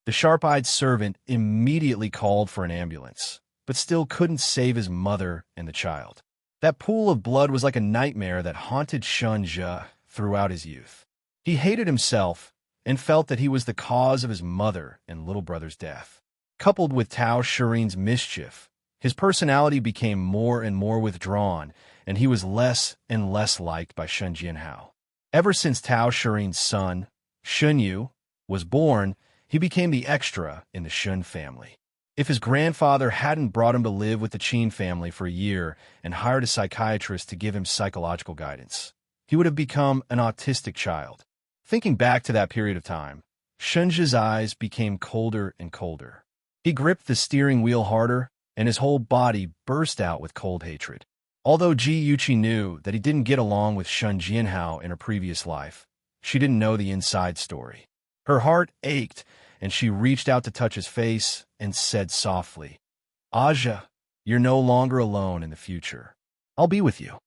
The sharp-eyed servant immediately called for an ambulance, but still couldn't save his mother and the child. That pool of blood was like a nightmare that haunted Shunja throughout his youth. He hated himself and felt that he was the cause of his mother and little brother's death. Coupled with Tao Shireen's mischief, his personality became more and more withdrawn, and he was less and less liked by Shun Jianhao. Ever since Tao Shireen's son, Shun Yu, was born, he became the extra in the Shun family. If his grandfather hadn't brought him to live with the Qin family for a year and hired a psychiatrist to give him psychological guidance, he would have become an autistic child. Thinking back to that period of time, Shunja's eyes became colder and colder. He gripped the steering wheel harder, and his whole body burst out with cold hatred. Although Yuchi knew that he didn't get along with Shun Jianhao in her previous life, she didn't know the inside story. Her heart ached, and she reached out to touch his face and said softly, "Aja, you're no longer alone in the future. I'll be with you."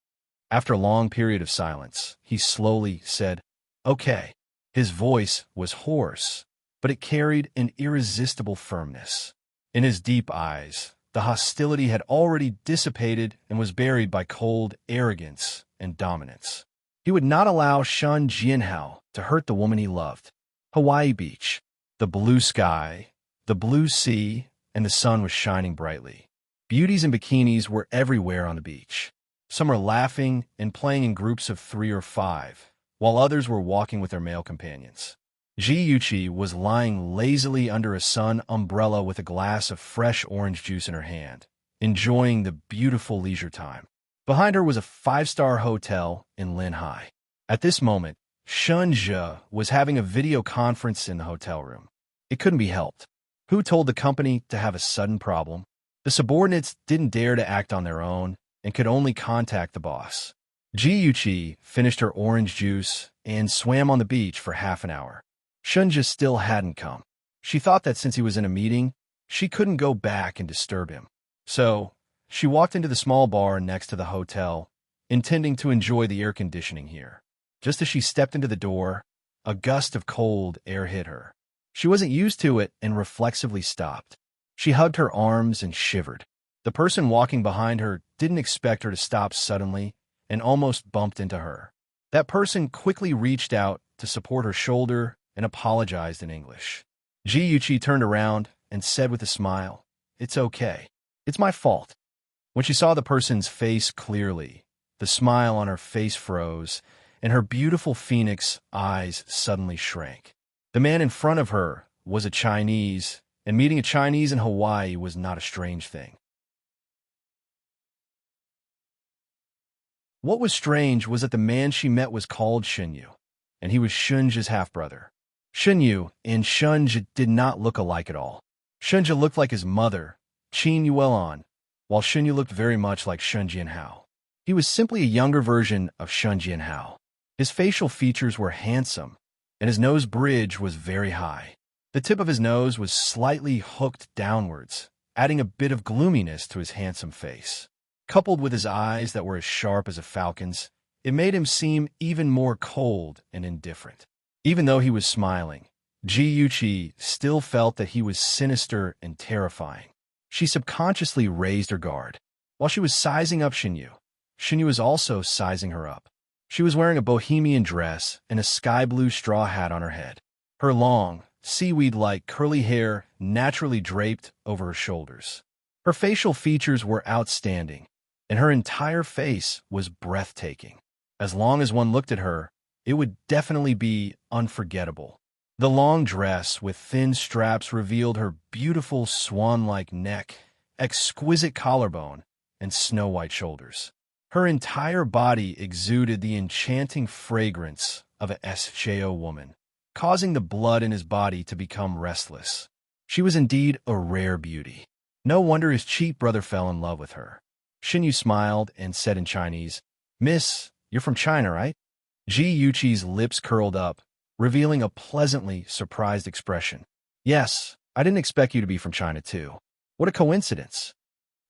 After a long period of silence, he slowly said, "Okay." His voice was hoarse, but it carried an irresistible firmness. In his deep eyes, the hostility had already dissipated and was buried by cold arrogance and dominance. He would not allow Shun Jianhao to hurt the woman he loved. Hawaii Beach. The blue sky, the blue sea, and the sun was shining brightly. Beauties in bikinis were everywhere on the beach. Some were laughing and playing in groups of 3 or 5, while others were walking with their male companions. Ji Yuqi was lying lazily under a sun umbrella with a glass of fresh orange juice in her hand, enjoying the beautiful leisure time. Behind her was a 5-star hotel in Linhai. At this moment, Shun Zhe was having a video conference in the hotel room. It couldn't be helped. Who told the company to have a sudden problem? The subordinates didn't dare to act on their own and could only contact the boss. Ji Yuqi finished her orange juice and swam on the beach for half an hour. Shun Zhe still hadn't come. She thought that since he was in a meeting, she couldn't go back and disturb him. So, she walked into the small bar next to the hotel, intending to enjoy the air conditioning here. Just as she stepped into the door, a gust of cold air hit her. She wasn't used to it and reflexively stopped. She hugged her arms and shivered. The person walking behind her didn't expect her to stop suddenly and almost bumped into her. That person quickly reached out to support her shoulder and apologized in English. Ji Yuqi turned around and said with a smile, "It's okay. It's my fault." When she saw the person's face clearly, the smile on her face froze, and her beautiful phoenix eyes suddenly shrank. The man in front of her was a Chinese, and meeting a Chinese in Hawaii was not a strange thing. What was strange was that the man she met was called Xunyu, and he was Shunzhe's half-brother. Xunyu and Shunzhe did not look alike at all. Shunzhe looked like his mother, Qin Yuelon, while Xunyu looked very much like Shun Jianhao. He was simply a younger version of Shun Jianhao. His facial features were handsome, and his nose bridge was very high. The tip of his nose was slightly hooked downwards, adding a bit of gloominess to his handsome face. Coupled with his eyes that were as sharp as a falcon's, it made him seem even more cold and indifferent. Even though he was smiling, Ji Yuqi still felt that he was sinister and terrifying. She subconsciously raised her guard. While she was sizing up Xunyu was also sizing her up. She was wearing a bohemian dress and a sky-blue straw hat on her head. Her long, seaweed-like curly hair naturally draped over her shoulders. Her facial features were outstanding, and her entire face was breathtaking. As long as one looked at her, it would definitely be unforgettable. The long dress with thin straps revealed her beautiful swan-like neck, exquisite collarbone, and snow-white shoulders. Her entire body exuded the enchanting fragrance of a SJO woman, causing the blood in his body to become restless. She was indeed a rare beauty. No wonder his cheap brother fell in love with her. Xunyu smiled and said in Chinese, "Miss, you're from China, right?" Ji Yuqi's lips curled up, revealing a pleasantly surprised expression. "Yes, I didn't expect you to be from China too. What a coincidence."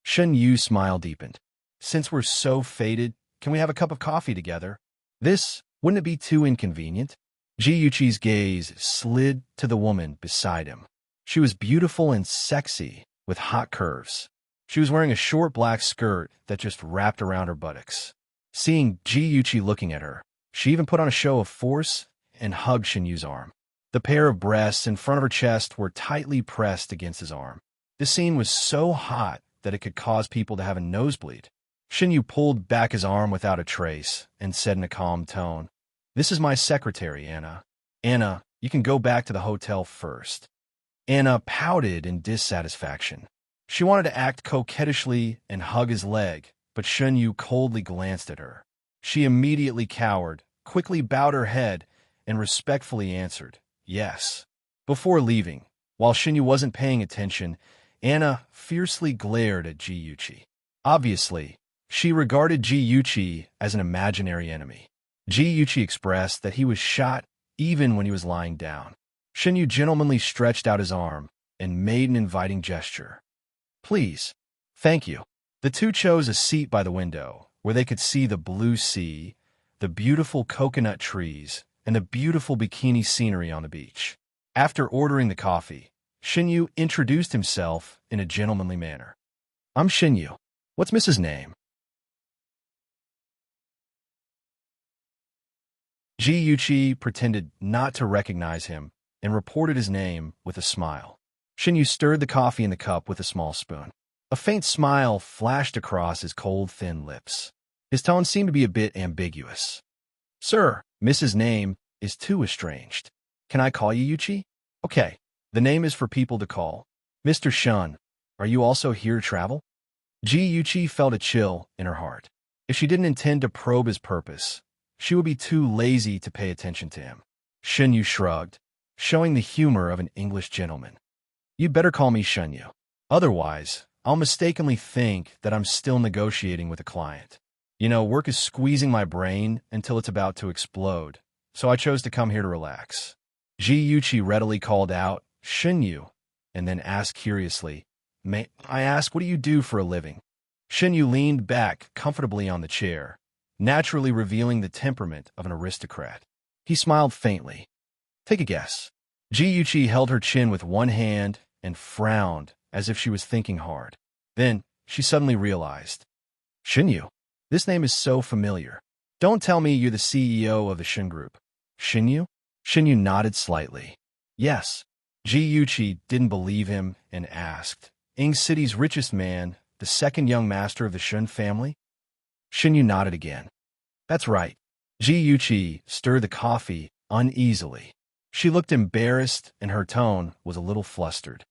Yu's smile deepened. "Since we're so fated, can we have a cup of coffee together? Wouldn't it be too inconvenient?" Ji Yuqi's gaze slid to the woman beside him. She was beautiful and sexy, with hot curves. She was wearing a short black skirt that just wrapped around her buttocks. Seeing Ji Yuqi looking at her, she even put on a show of force and hugged Yu's arm. The pair of breasts in front of her chest were tightly pressed against his arm. This scene was so hot that it could cause people to have a nosebleed. Yu pulled back his arm without a trace and said in a calm tone, "This is my secretary, Anna. Anna, you can go back to the hotel first." Anna pouted in dissatisfaction. She wanted to act coquettishly and hug his leg, but Yu coldly glanced at her. She immediately cowered, quickly bowed her head, and respectfully answered, "Yes." Before leaving, while Yu wasn't paying attention, Anna fiercely glared at Ji Yuqi. Obviously, she regarded Ji Yuqi as an imaginary enemy. Ji Yuqi expressed that he was shot even when he was lying down. Yu gentlemanly stretched out his arm and made an inviting gesture. "Please. Thank you." The two chose a seat by the window, where they could see the blue sea, the beautiful coconut trees, and the beautiful bikini scenery on the beach. After ordering the coffee, Shinyu introduced himself in a gentlemanly manner. I'm Shinyu. What's Mrs. name? Ji Yuchi pretended not to recognize him and reported his name with a smile. Shinyu stirred the coffee in the cup with a small spoon. A faint smile flashed across his cold, thin lips. His tone seemed to be a bit ambiguous. Sir, Mrs. name is too estranged. Can I call you Yuchi? Okay, the name is for people to call. Mr. Shun, are you also here to travel? Ji Yuchi felt a chill in her heart. If she didn't intend to probe his purpose, she would be too lazy to pay attention to him. Shinyu shrugged, showing the humor of an English gentleman. You'd better call me Shinyu. Otherwise, I'll mistakenly think that I'm still negotiating with a client. You know, work is squeezing my brain until it's about to explode, so I chose to come here to relax. Ji Yuchi readily called out, Shinyu, and then asked curiously, May I ask, what do you do for a living? Shinyu leaned back comfortably on the chair, naturally revealing the temperament of an aristocrat. He smiled faintly. Take a guess. Ji Yuchi held her chin with one hand and frowned as if she was thinking hard. Then she suddenly realized. Shinyu, this name is so familiar. Don't tell me you're the CEO of the Shin Group. Shinyu? Shinyu nodded slightly. Yes. Ji Yuchi didn't believe him and asked, Ing City's richest man, the second young master of the Shun family? Shinyu nodded again. That's right. Ji Yuchi stirred the coffee uneasily. She looked embarrassed and her tone was a little flustered.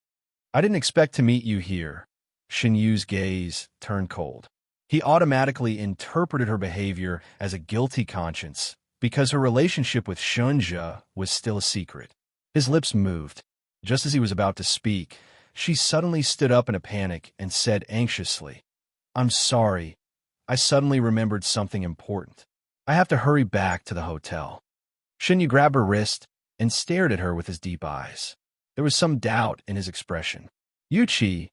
I didn't expect to meet you here. Shinyu's gaze turned cold. He automatically interpreted her behavior as a guilty conscience because her relationship with Shunja was still a secret. His lips moved. Just as he was about to speak, she suddenly stood up in a panic and said anxiously, I'm sorry. I suddenly remembered something important. I have to hurry back to the hotel. Shinyu grabbed her wrist and stared at her with his deep eyes. There was some doubt in his expression. Yuchi,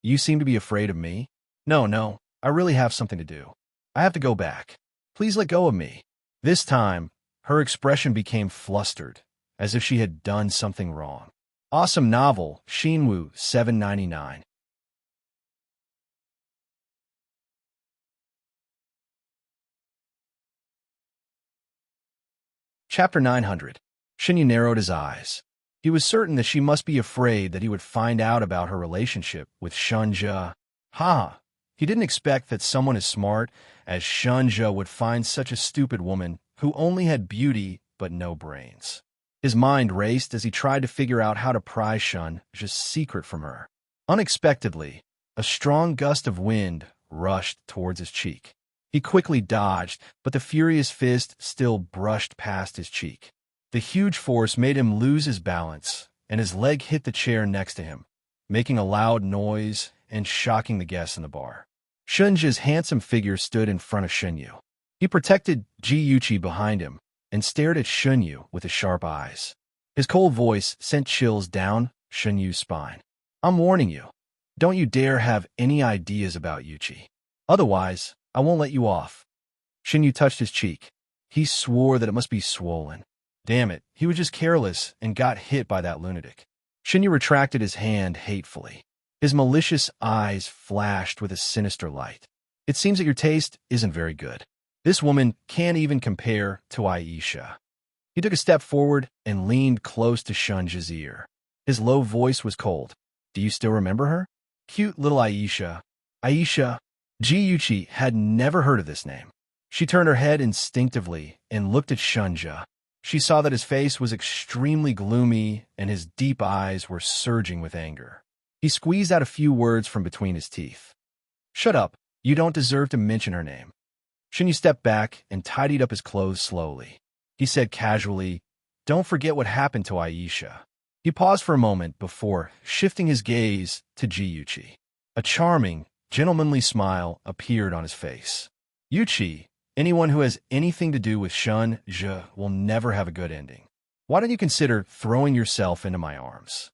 you seem to be afraid of me? No, I really have something to do. I have to go back. Please let go of me. This time, her expression became flustered, as if she had done something wrong. Awesome novel, Shinwu 799. Chapter 900. Shinyu narrowed his eyes. He was certain that she must be afraid that he would find out about her relationship with Shunja. He didn't expect that someone as smart as Shunja would find such a stupid woman who only had beauty but no brains. His mind raced as he tried to figure out how to pry Shunja's secret from her. Unexpectedly, a strong gust of wind rushed towards his cheek. He quickly dodged, but the furious fist still brushed past his cheek. The huge force made him lose his balance, and his leg hit the chair next to him, making a loud noise and shocking the guests in the bar. Shunja's handsome figure stood in front of Shinyu. He protected Ji Yuchi behind him and stared at Shinyu with his sharp eyes. His cold voice sent chills down Shinyu's spine. I'm warning you. Don't you dare have any ideas about Yuchi. Otherwise, I won't let you off. Shinyu touched his cheek. He swore that it must be swollen. Damn it, he was just careless and got hit by that lunatic. Shinyu retracted his hand hatefully. His malicious eyes flashed with a sinister light. It seems that your taste isn't very good. This woman can't even compare to Aisha. He took a step forward and leaned close to Shunja's ear. His low voice was cold. Do you still remember her? Cute little Aisha. Aisha. Ji Yuchi had never heard of this name. She turned her head instinctively and looked at Shunja. She saw that his face was extremely gloomy and his deep eyes were surging with anger. He squeezed out a few words from between his teeth. Shut up. You don't deserve to mention her name. Shinyu stepped back and tidied up his clothes slowly. He said casually, Don't forget what happened to Aisha. He paused for a moment before shifting his gaze to Ji Yuchi. A charming, gentlemanly smile appeared on his face. Yuchi, anyone who has anything to do with Shunja will never have a good ending. Why don't you consider throwing yourself into my arms?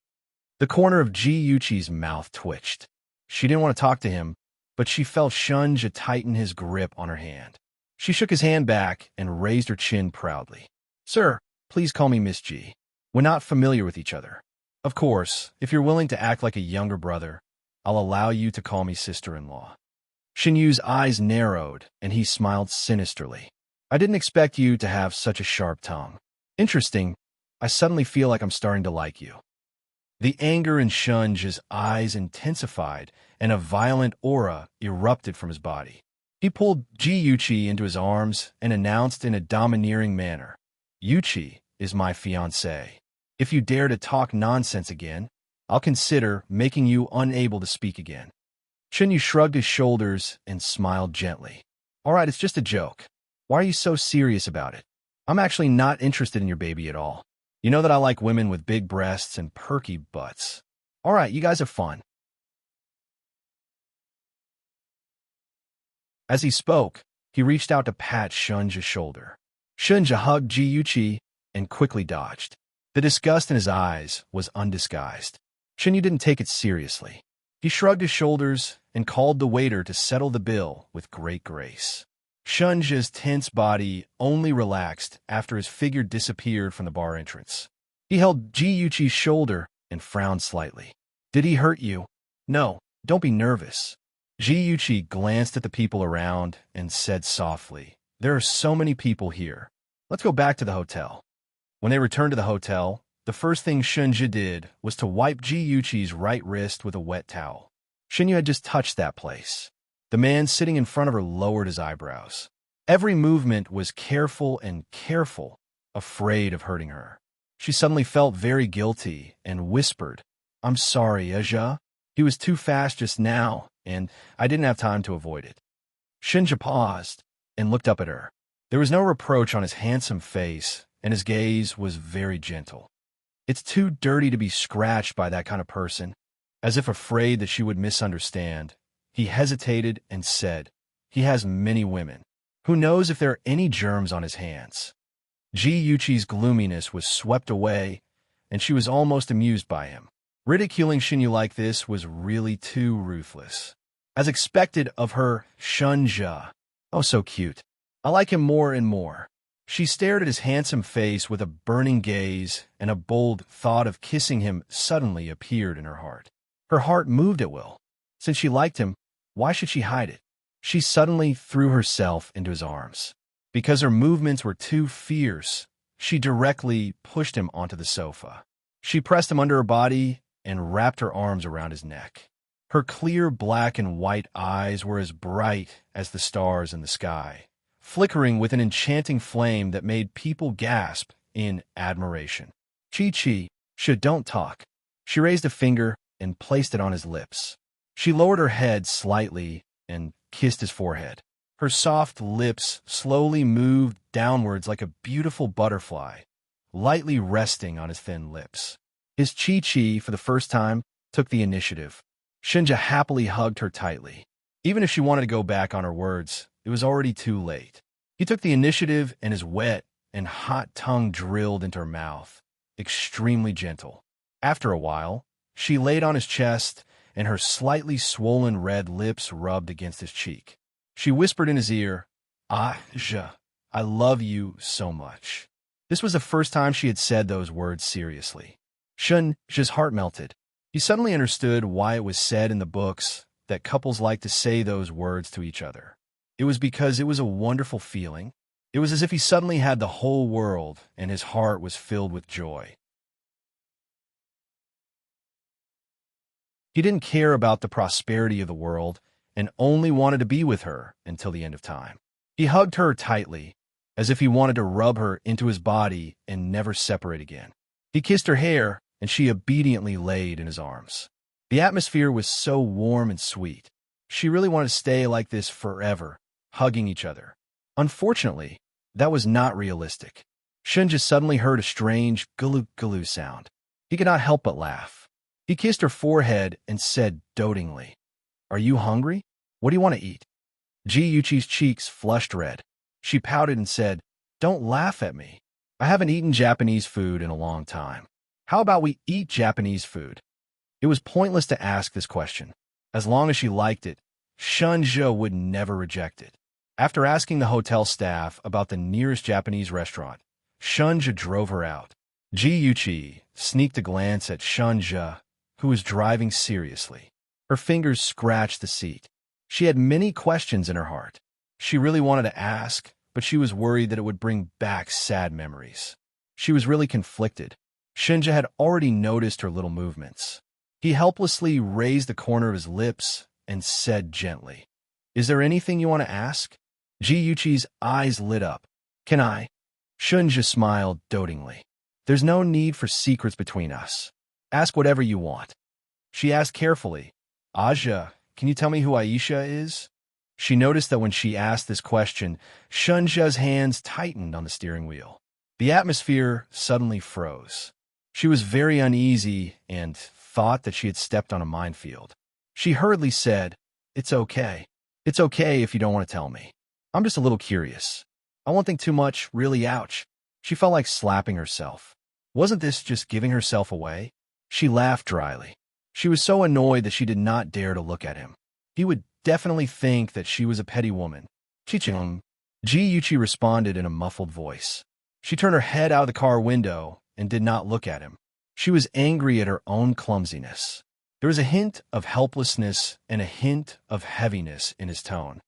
The corner of Ji Yuchi's mouth twitched. She didn't want to talk to him, but she felt Shunja tighten his grip on her hand. She shook his hand back and raised her chin proudly. "Sir, please call me Miss G. We're not familiar with each other. Of course, if you're willing to act like a younger brother, I'll allow you to call me sister-in-law." Xinyu's eyes narrowed, and he smiled sinisterly. "I didn't expect you to have such a sharp tongue. Interesting. I suddenly feel like I'm starting to like you." The anger in Shunja's eyes intensified, and a violent aura erupted from his body. He pulled Ji Yuchi into his arms and announced in a domineering manner, "Yuchi is my fiancée. If you dare to talk nonsense again, I'll consider making you unable to speak again." Xinyu shrugged his shoulders and smiled gently. "All right, it's just a joke. Why are you so serious about it? I'm actually not interested in your baby at all. You know that I like women with big breasts and perky butts. All right, you guys have fun." As he spoke, he reached out to pat Shunja's shoulder. Shunja hugged Ji Yuchi and quickly dodged. The disgust in his eyes was undisguised. Xinyu didn't take it seriously. He shrugged his shoulders and called the waiter to settle the bill with great grace. Shunja's tense body only relaxed after his figure disappeared from the bar entrance. He held Ji Yuchi's shoulder and frowned slightly. "Did he hurt you?" "No, don't be nervous." Ji Yuchi glanced at the people around and said softly, "There are so many people here. Let's go back to the hotel." When they returned to the hotel, the first thing Shunja did was to wipe Ji Yuchi's right wrist with a wet towel. Xinyu had just touched that place. The man sitting in front of her lowered his eyebrows. Every movement was careful, afraid of hurting her. She suddenly felt very guilty and whispered, "I'm sorry, Aja. He was too fast just now, and I didn't have time to avoid it." Xinja paused and looked up at her. There was no reproach on his handsome face, and his gaze was very gentle. "It's too dirty to be scratched by that kind of person." As if afraid that she would misunderstand, he hesitated and said, "He has many women. Who knows if there are any germs on his hands?" Ji Yuchi's gloominess was swept away, and she was almost amused by him. Ridiculing Xinyu like this was really too ruthless. As expected of her, Shunja. "Oh, so cute. I like him more and more." She stared at his handsome face with a burning gaze, and a bold thought of kissing him suddenly appeared in her heart. Her heart moved at will. Since she liked him, why should she hide it? She suddenly threw herself into his arms. Because her movements were too fierce, she directly pushed him onto the sofa. She pressed him under her body and wrapped her arms around his neck. Her clear black and white eyes were as bright as the stars in the sky, flickering with an enchanting flame that made people gasp in admiration. "Chi-Chi, don't talk." She raised a finger and placed it on his lips. She lowered her head slightly and kissed his forehead. Her soft lips slowly moved downwards like a beautiful butterfly, lightly resting on his thin lips. His Chi-Chi, for the first time, took the initiative. Xinja happily hugged her tightly. Even if she wanted to go back on her words, it was already too late. He took the initiative, and his wet and hot tongue drilled into her mouth, extremely gentle. After a while, she laid on his chest, and her slightly swollen red lips rubbed against his cheek. She whispered in his ear, "Aja, I love you so much." This was the first time she had said those words seriously. Shunja's heart melted. He suddenly understood why it was said in the books that couples like to say those words to each other. It was because it was a wonderful feeling. It was as if he suddenly had the whole world, and his heart was filled with joy. He didn't care about the prosperity of the world and only wanted to be with her until the end of time. He hugged her tightly, as if he wanted to rub her into his body and never separate again. He kissed her hair, and she obediently laid in his arms. The atmosphere was so warm and sweet. She really wanted to stay like this forever, hugging each other. Unfortunately, that was not realistic. Shunja suddenly heard a strange gulu-gulu sound. He could not help but laugh. He kissed her forehead and said dotingly, "Are you hungry? What do you want to eat?" Ji Yuchi's cheeks flushed red. She pouted and said, "Don't laugh at me. I haven't eaten Japanese food in a long time. How about we eat Japanese food?" It was pointless to ask this question. As long as she liked it, Shunja would never reject it. After asking the hotel staff about the nearest Japanese restaurant, Shunja drove her out. Ji sneaked a glance at Shunja, who was driving seriously. Her fingers scratched the seat. She had many questions in her heart. She really wanted to ask, but she was worried that it would bring back sad memories. She was really conflicted. Shunja had already noticed her little movements. He helplessly raised the corner of his lips and said gently, "Is there anything you want to ask?" Ji eyes lit up. "Can I?" Shunja smiled dotingly. "There's no need for secrets between us. Ask whatever you want." She asked carefully, "Aja, can you tell me who Aisha is?" She noticed that when she asked this question, Shunja's hands tightened on the steering wheel. The atmosphere suddenly froze. She was very uneasy and thought that she had stepped on a minefield. She hurriedly said, "It's okay. It's okay if you don't want to tell me. I'm just a little curious. I won't think too much, really, ouch." She felt like slapping herself. Wasn't this just giving herself away? She laughed dryly. She was so annoyed that she did not dare to look at him. He would definitely think that she was a petty woman. "Chichung." Ji responded in a muffled voice. She turned her head out of the car window and did not look at him. She was angry at her own clumsiness. There was a hint of helplessness and a hint of heaviness in his tone.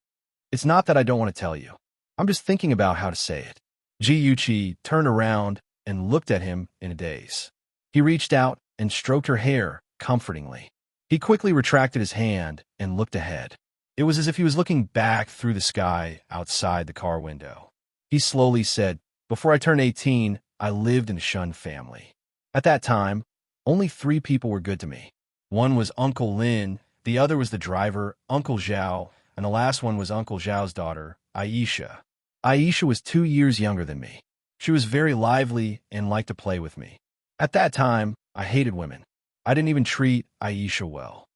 "It's not that I don't want to tell you. I'm just thinking about how to say it." Ji turned around and looked at him in a daze. He reached out and stroked her hair comfortingly. He quickly retracted his hand and looked ahead. It was as if he was looking back through the sky outside the car window. He slowly said, "Before I turned 18, I lived in a Shun family. At that time, only 3 people were good to me. One was Uncle Lin, the other was the driver, Uncle Zhao, and the last one was Uncle Zhao's daughter, Aisha. Aisha was 2 years younger than me. She was very lively and liked to play with me. At that time, I hated women. I didn't even treat Aisha well.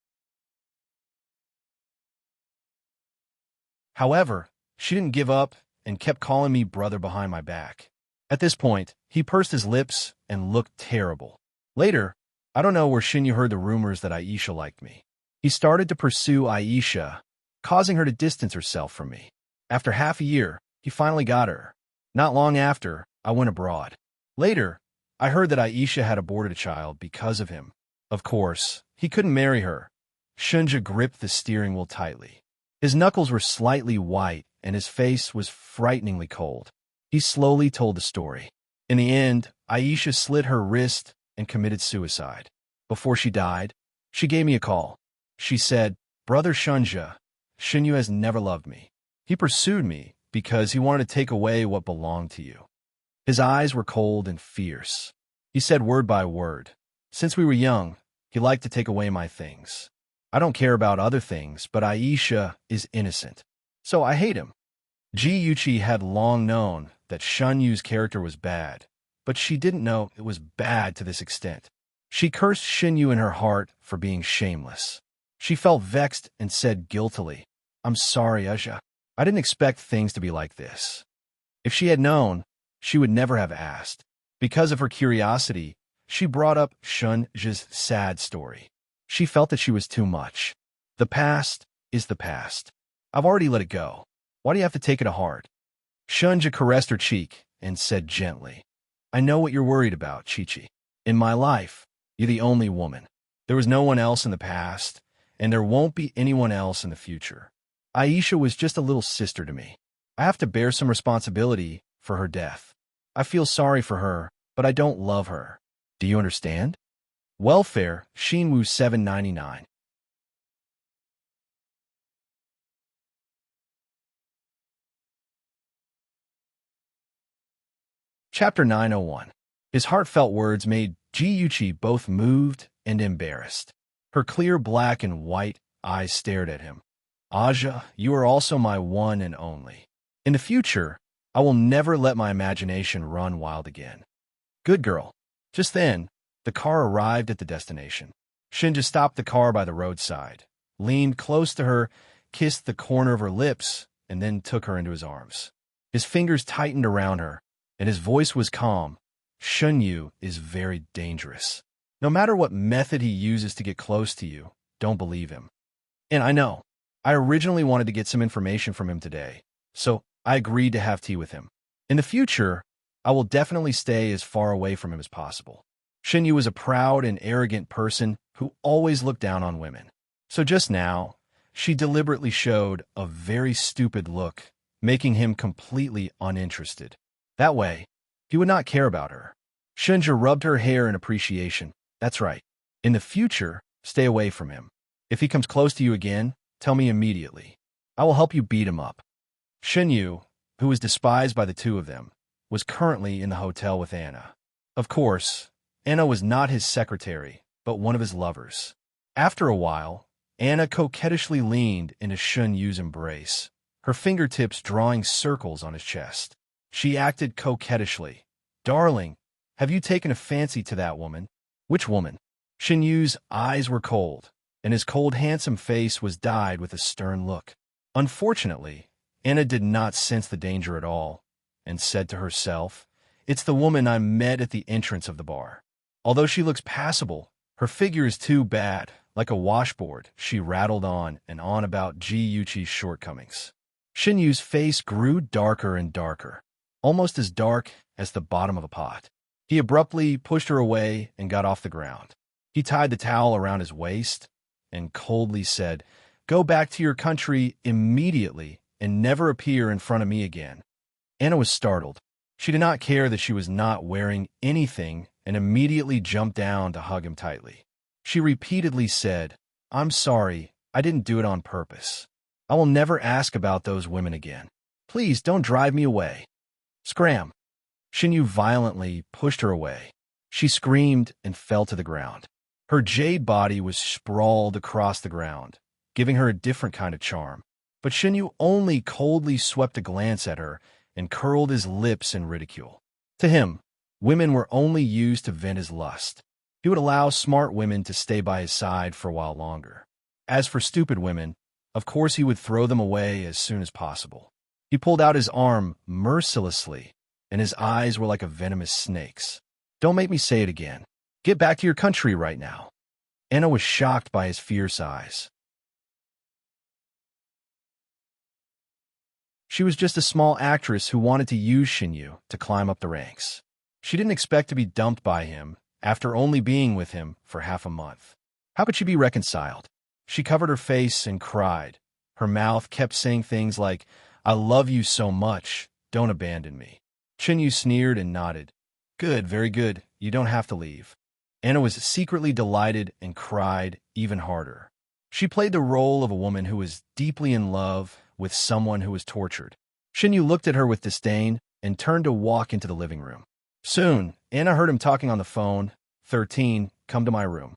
However, she didn't give up and kept calling me brother behind my back." At this point, he pursed his lips and looked terrible. Later, I don't know where Shinyu heard the rumors that Aisha liked me. He started to pursue Aisha, causing her to distance herself from me. After half a year, he finally got her. Not long after, I went abroad. Later, I heard that Aisha had aborted a child because of him. Of course, he couldn't marry her. Shunja gripped the steering wheel tightly. His knuckles were slightly white, and his face was frighteningly cold. He slowly told the story. In the end, Aisha slit her wrist and committed suicide. Before she died, she gave me a call. She said, "Brother Shunja, Shinyu has never loved me. He pursued me because he wanted to take away what belonged to you." His eyes were cold and fierce. He said word by word, "Since we were young, he liked to take away my things. I don't care about other things, but Aisha is innocent. So I hate him." Ji had long known that Shunyu's character was bad, but she didn't know it was bad to this extent. She cursed Shinyu in her heart for being shameless. She felt vexed and said guiltily, "I'm sorry, Aja. I didn't expect things to be like this." If she had known, she would never have asked. Because of her curiosity, she brought up Shunja's sad story. She felt that she was too much. The past is the past. I've already let it go. Why do you have to take it to heart? Shunja caressed her cheek and said gently, "I know what you're worried about, Chichi. In my life, you're the only woman. There was no one else in the past, and there won't be anyone else in the future. Aisha was just a little sister to me. I have to bear some responsibility for her death. I feel sorry for her, but I don't love her. Do you understand?" Welfare, Shinwoo 799. Chapter 901. His heartfelt words made Ji both moved and embarrassed. Her clear black and white eyes stared at him. "Aja, you are also my one and only. In the future, I will never let my imagination run wild again." "Good girl." Just then, the car arrived at the destination. Shinja stopped the car by the roadside, leaned close to her, kissed the corner of her lips, and then took her into his arms. His fingers tightened around her, and his voice was calm. "Shunyu is very dangerous. No matter what method he uses to get close to you, don't believe him. And I know I originally wanted to get some information from him today, so I agreed to have tea with him. In the future, I will definitely stay as far away from him as possible. Shinyu was a proud and arrogant person who always looked down on women. So just now, she deliberately showed a very stupid look, making him completely uninterested. That way, he would not care about her. Shinju rubbed her hair in appreciation. That's right. In the future, stay away from him. If he comes close to you again, tell me immediately. I will help you beat him up. Shinyu, who was despised by the two of them, was currently in the hotel with Anna. Of course, Anna was not his secretary, but one of his lovers. After a while, Anna coquettishly leaned into Shunyu's embrace, her fingertips drawing circles on his chest. She acted coquettishly. Darling, have you taken a fancy to that woman? Which woman? Shunyu's eyes were cold, and his cold, handsome face was dyed with a stern look. Unfortunately, Anna did not sense the danger at all, and said to herself, "It's the woman I met at the entrance of the bar. Although she looks passable, her figure is too bad, like a washboard." She rattled on and on about Ji Yuchi's shortcomings. Shinyu's face grew darker and darker, almost as dark as the bottom of a pot. He abruptly pushed her away and got off the ground. He tied the towel around his waist and coldly said, "Go back to your country immediately and never appear in front of me again." Anna was startled. She did not care that she was not wearing anything and immediately jumped down to hug him tightly. She repeatedly said, "I'm sorry, I didn't do it on purpose. I will never ask about those women again. Please don't drive me away." Scram! Shinyu violently pushed her away. She screamed and fell to the ground. Her jade body was sprawled across the ground, giving her a different kind of charm. But Shinyu only coldly swept a glance at her and curled his lips in ridicule. To him, women were only used to vent his lust. He would allow smart women to stay by his side for a while longer. As for stupid women, of course he would throw them away as soon as possible. He pulled out his arm mercilessly, and his eyes were like a venomous snake's. "Don't make me say it again. Get back to your country right now." Anna was shocked by his fierce eyes. She was just a small actress who wanted to use Shinyu to climb up the ranks. She didn't expect to be dumped by him after only being with him for half a month. How could she be reconciled? She covered her face and cried. Her mouth kept saying things like, "I love you so much, don't abandon me." Shinyu sneered and nodded. "Good, very good, you don't have to leave." Anna was secretly delighted and cried even harder. She played the role of a woman who was deeply in love with someone who was tortured. Shinyu looked at her with disdain and turned to walk into the living room. Soon, Anna heard him talking on the phone. 13, come to my room."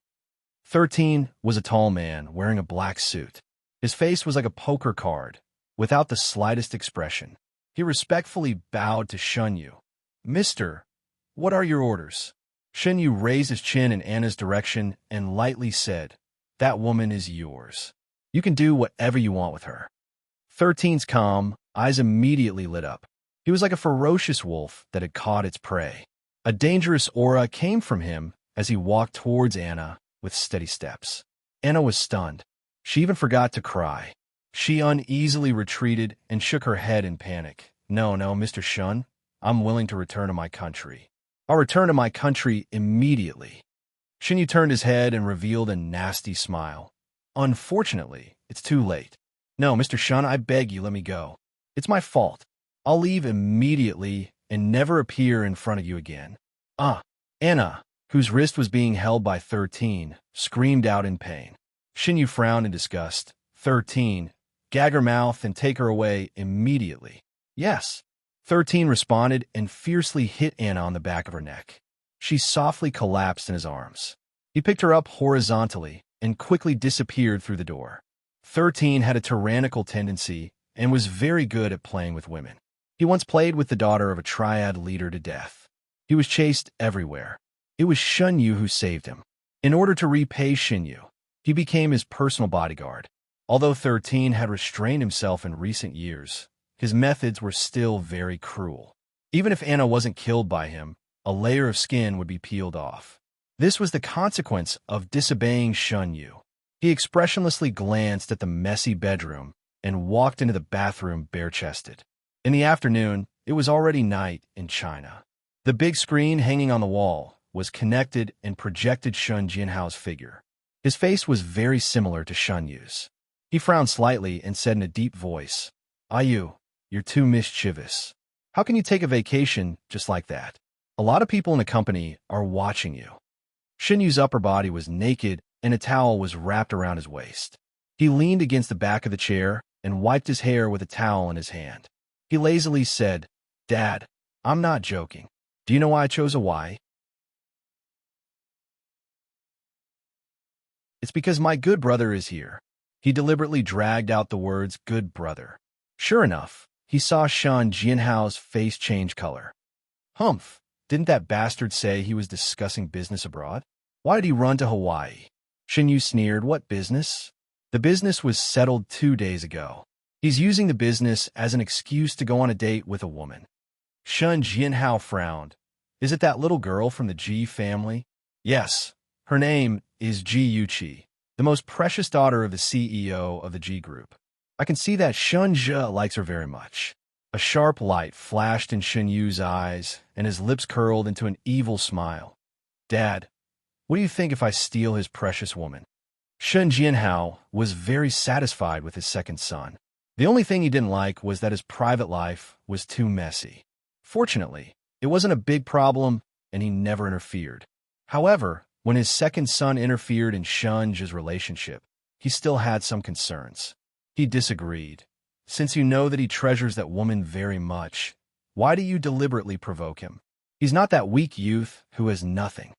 13 was a tall man wearing a black suit. His face was like a poker card, without the slightest expression. He respectfully bowed to Shinyu. "Mister, what are your orders?" Shinyu raised his chin in Anna's direction and lightly said, "That woman is yours. You can do whatever you want with her." 13's calm eyes immediately lit up. He was like a ferocious wolf that had caught its prey. A dangerous aura came from him as he walked towards Anna with steady steps. Anna was stunned. She even forgot to cry. She uneasily retreated and shook her head in panic. No, Mr. Shun, I'm willing to return to my country. I'll return to my country immediately." Shinyu turned his head and revealed a nasty smile. "Unfortunately, it's too late. No, Mr. Shun, I beg you, let me go. It's my fault. I'll leave immediately and never appear in front of you again." Anna, whose wrist was being held by 13, screamed out in pain. Shinyu frowned in disgust. 13, gag her mouth and take her away immediately." "Yes." 13 responded and fiercely hit Anna on the back of her neck. She softly collapsed in his arms. He picked her up horizontally and quickly disappeared through the door. 13 had a tyrannical tendency and was very good at playing with women. He once played with the daughter of a triad leader to death. He was chased everywhere. It was Shinyu who saved him. In order to repay Shinyu, he became his personal bodyguard. Although 13 had restrained himself in recent years, his methods were still very cruel. Even if Anna wasn't killed by him, a layer of skin would be peeled off. This was the consequence of disobeying Shinyu. He expressionlessly glanced at the messy bedroom and walked into the bathroom bare-chested. In the afternoon, it was already night in China. The big screen hanging on the wall was connected and projected Shun Jianhao's figure. His face was very similar to Shun Yu's. He frowned slightly and said in a deep voice, "Yu, you're too mischievous. How can you take a vacation just like that? A lot of people in the company are watching you." Shun Yu's upper body was naked and a towel was wrapped around his waist. He leaned against the back of the chair and wiped his hair with a towel in his hand. He lazily said, "Dad, I'm not joking. Do you know why I chose a Y? It's because my good brother is here." He deliberately dragged out the words "good brother." Sure enough, he saw Shun Jianhao's face change color. Humph, didn't that bastard say he was discussing business abroad? Why did he run to Hawaii? Shun Yu sneered, "What business?" The business was settled 2 days ago. He's using the business as an excuse to go on a date with a woman. Shun Jianhao frowned. "Is it that little girl from the Ji family?" "Yes. Her name is Ji Yuqi, the most precious daughter of the CEO of the Ji Group. I can see that Shun Zhe likes her very much." A sharp light flashed in Shun Yu's eyes, and his lips curled into an evil smile. "Dad, what do you think if I steal his precious woman?" Shun Jianhao was very satisfied with his second son. The only thing he didn't like was that his private life was too messy. Fortunately, it wasn't a big problem, and he never interfered. However, when his second son interfered in Shun Zhe's relationship, he still had some concerns. He disagreed. "Since you know that he treasures that woman very much, why do you deliberately provoke him? He's not that weak youth who has nothing."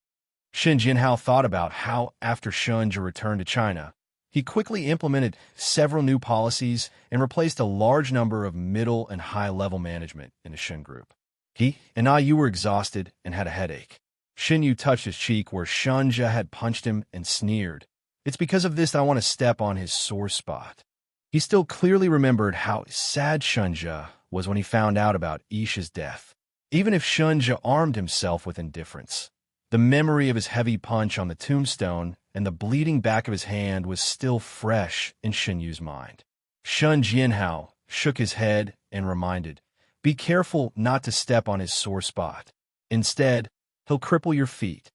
Shun Jianhao thought about how, after Shun Zhe returned to China, he quickly implemented several new policies and replaced a large number of middle and high-level management in the Shun Group. He and Yu were exhausted and had a headache. Shun Yu touched his cheek where Shun Zhe had punched him and sneered, "It's because of this that I want to step on his sore spot." He still clearly remembered how sad Shun Zhe was when he found out about Isha's death. Even if Shun Zhe armed himself with indifference, the memory of his heavy punch on the tombstone and the bleeding back of his hand was still fresh in Shun Yu's mind. Shun Jianhao shook his head and reminded, "Be careful not to step on his sore spot. Instead, he'll cripple your feet."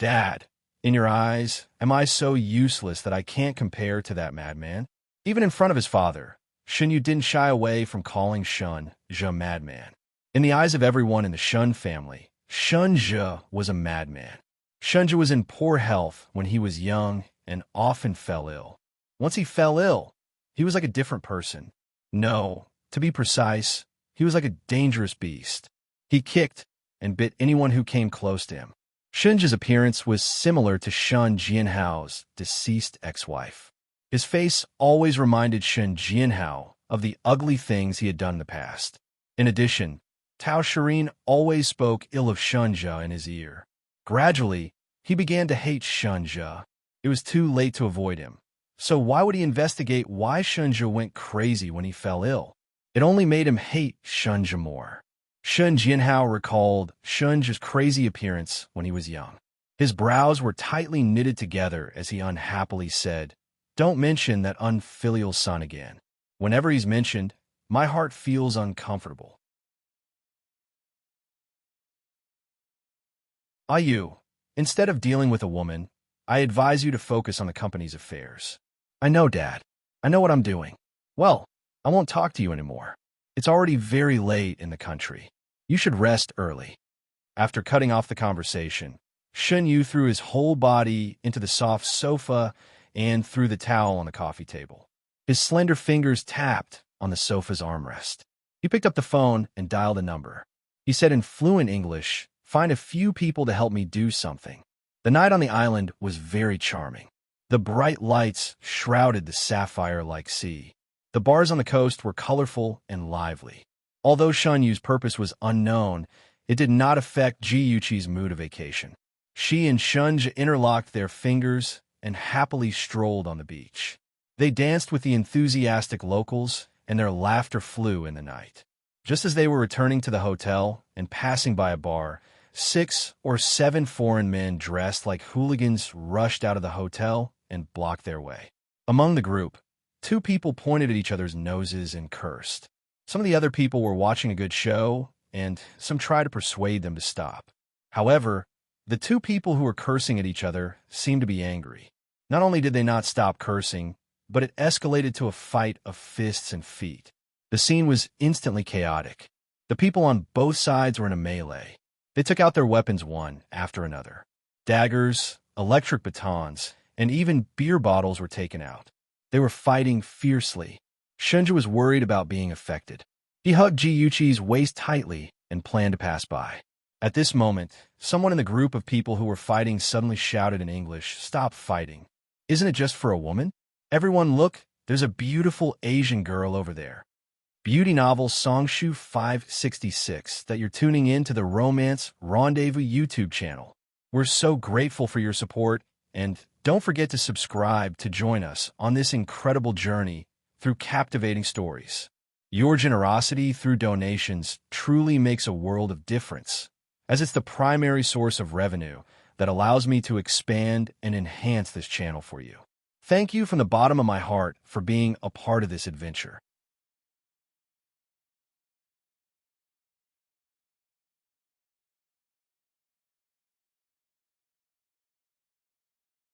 "Dad, in your eyes, am I so useless that I can't compare to that madman?" Even in front of his father, Shun Yu didn't shy away from calling Shun Zhe madman. In the eyes of everyone in the Shun family, Shun Zhe was a madman. Shun Zhe was in poor health when he was young and often fell ill. Once he fell ill, he was like a different person. No, to be precise, he was like a dangerous beast. He kicked and bit anyone who came close to him. Shun Zhe's appearance was similar to Shun Jianhao's deceased ex-wife. His face always reminded Shun Jianhao of the ugly things he had done in the past. In addition, Tao Shirin always spoke ill of Shun Zhe in his ear. Gradually, he began to hate Shun Zhe. It was too late to avoid him. So why would he investigate why Shun Zhe went crazy when he fell ill? It only made him hate Shun Zhe more. Shun Jianhao recalled Shun Zhe's crazy appearance when he was young. His brows were tightly knitted together as he unhappily said, "Don't mention that unfilial son again. Whenever he's mentioned, my heart feels uncomfortable." Yu, instead of dealing with a woman, I advise you to focus on the company's affairs. "I know, Dad. I know what I'm doing." "Well, I won't talk to you anymore. It's already very late in the country. You should rest early." After cutting off the conversation, Shun Yu threw his whole body into the soft sofa and threw the towel on the coffee table. His slender fingers tapped on the sofa's armrest. He picked up the phone and dialed a number. He said in fluent English, "Find a few people to help me do something." The night on the island was very charming. The bright lights shrouded the sapphire-like sea. The bars on the coast were colorful and lively. Although Shun Yu's purpose was unknown, it did not affect Ji Yuqi's mood of vacation. She and Shun Zhe interlocked their fingers and happily strolled on the beach. They danced with the enthusiastic locals, and their laughter flew in the night. Just as they were returning to the hotel and passing by a bar, 6 or 7 foreign men dressed like hooligans rushed out of the hotel and blocked their way. Among the group, two people pointed at each other's noses and cursed. Some of the other people were watching a good show, and some tried to persuade them to stop. However, the two people who were cursing at each other seemed to be angry. Not only did they not stop cursing, but it escalated to a fight of fists and feet. The scene was instantly chaotic. The people on both sides were in a melee. They took out their weapons one after another. Daggers, electric batons, and even beer bottles were taken out. They were fighting fiercely. Shunja was worried about being affected. He hugged Jiyuchi's waist tightly and planned to pass by. At this moment, someone in the group of people who were fighting suddenly shouted in English, "Stop fighting. Isn't it just for a woman? Everyone look, there's a beautiful Asian girl over there." Beauty novel Songshu 566 that you're tuning in to the Romance Rendezvous YouTube channel. We're so grateful for your support, and don't forget to subscribe to join us on this incredible journey through captivating stories. Your generosity through donations truly makes a world of difference, as it's the primary source of revenue that allows me to expand and enhance this channel for you. Thank you from the bottom of my heart for being a part of this adventure.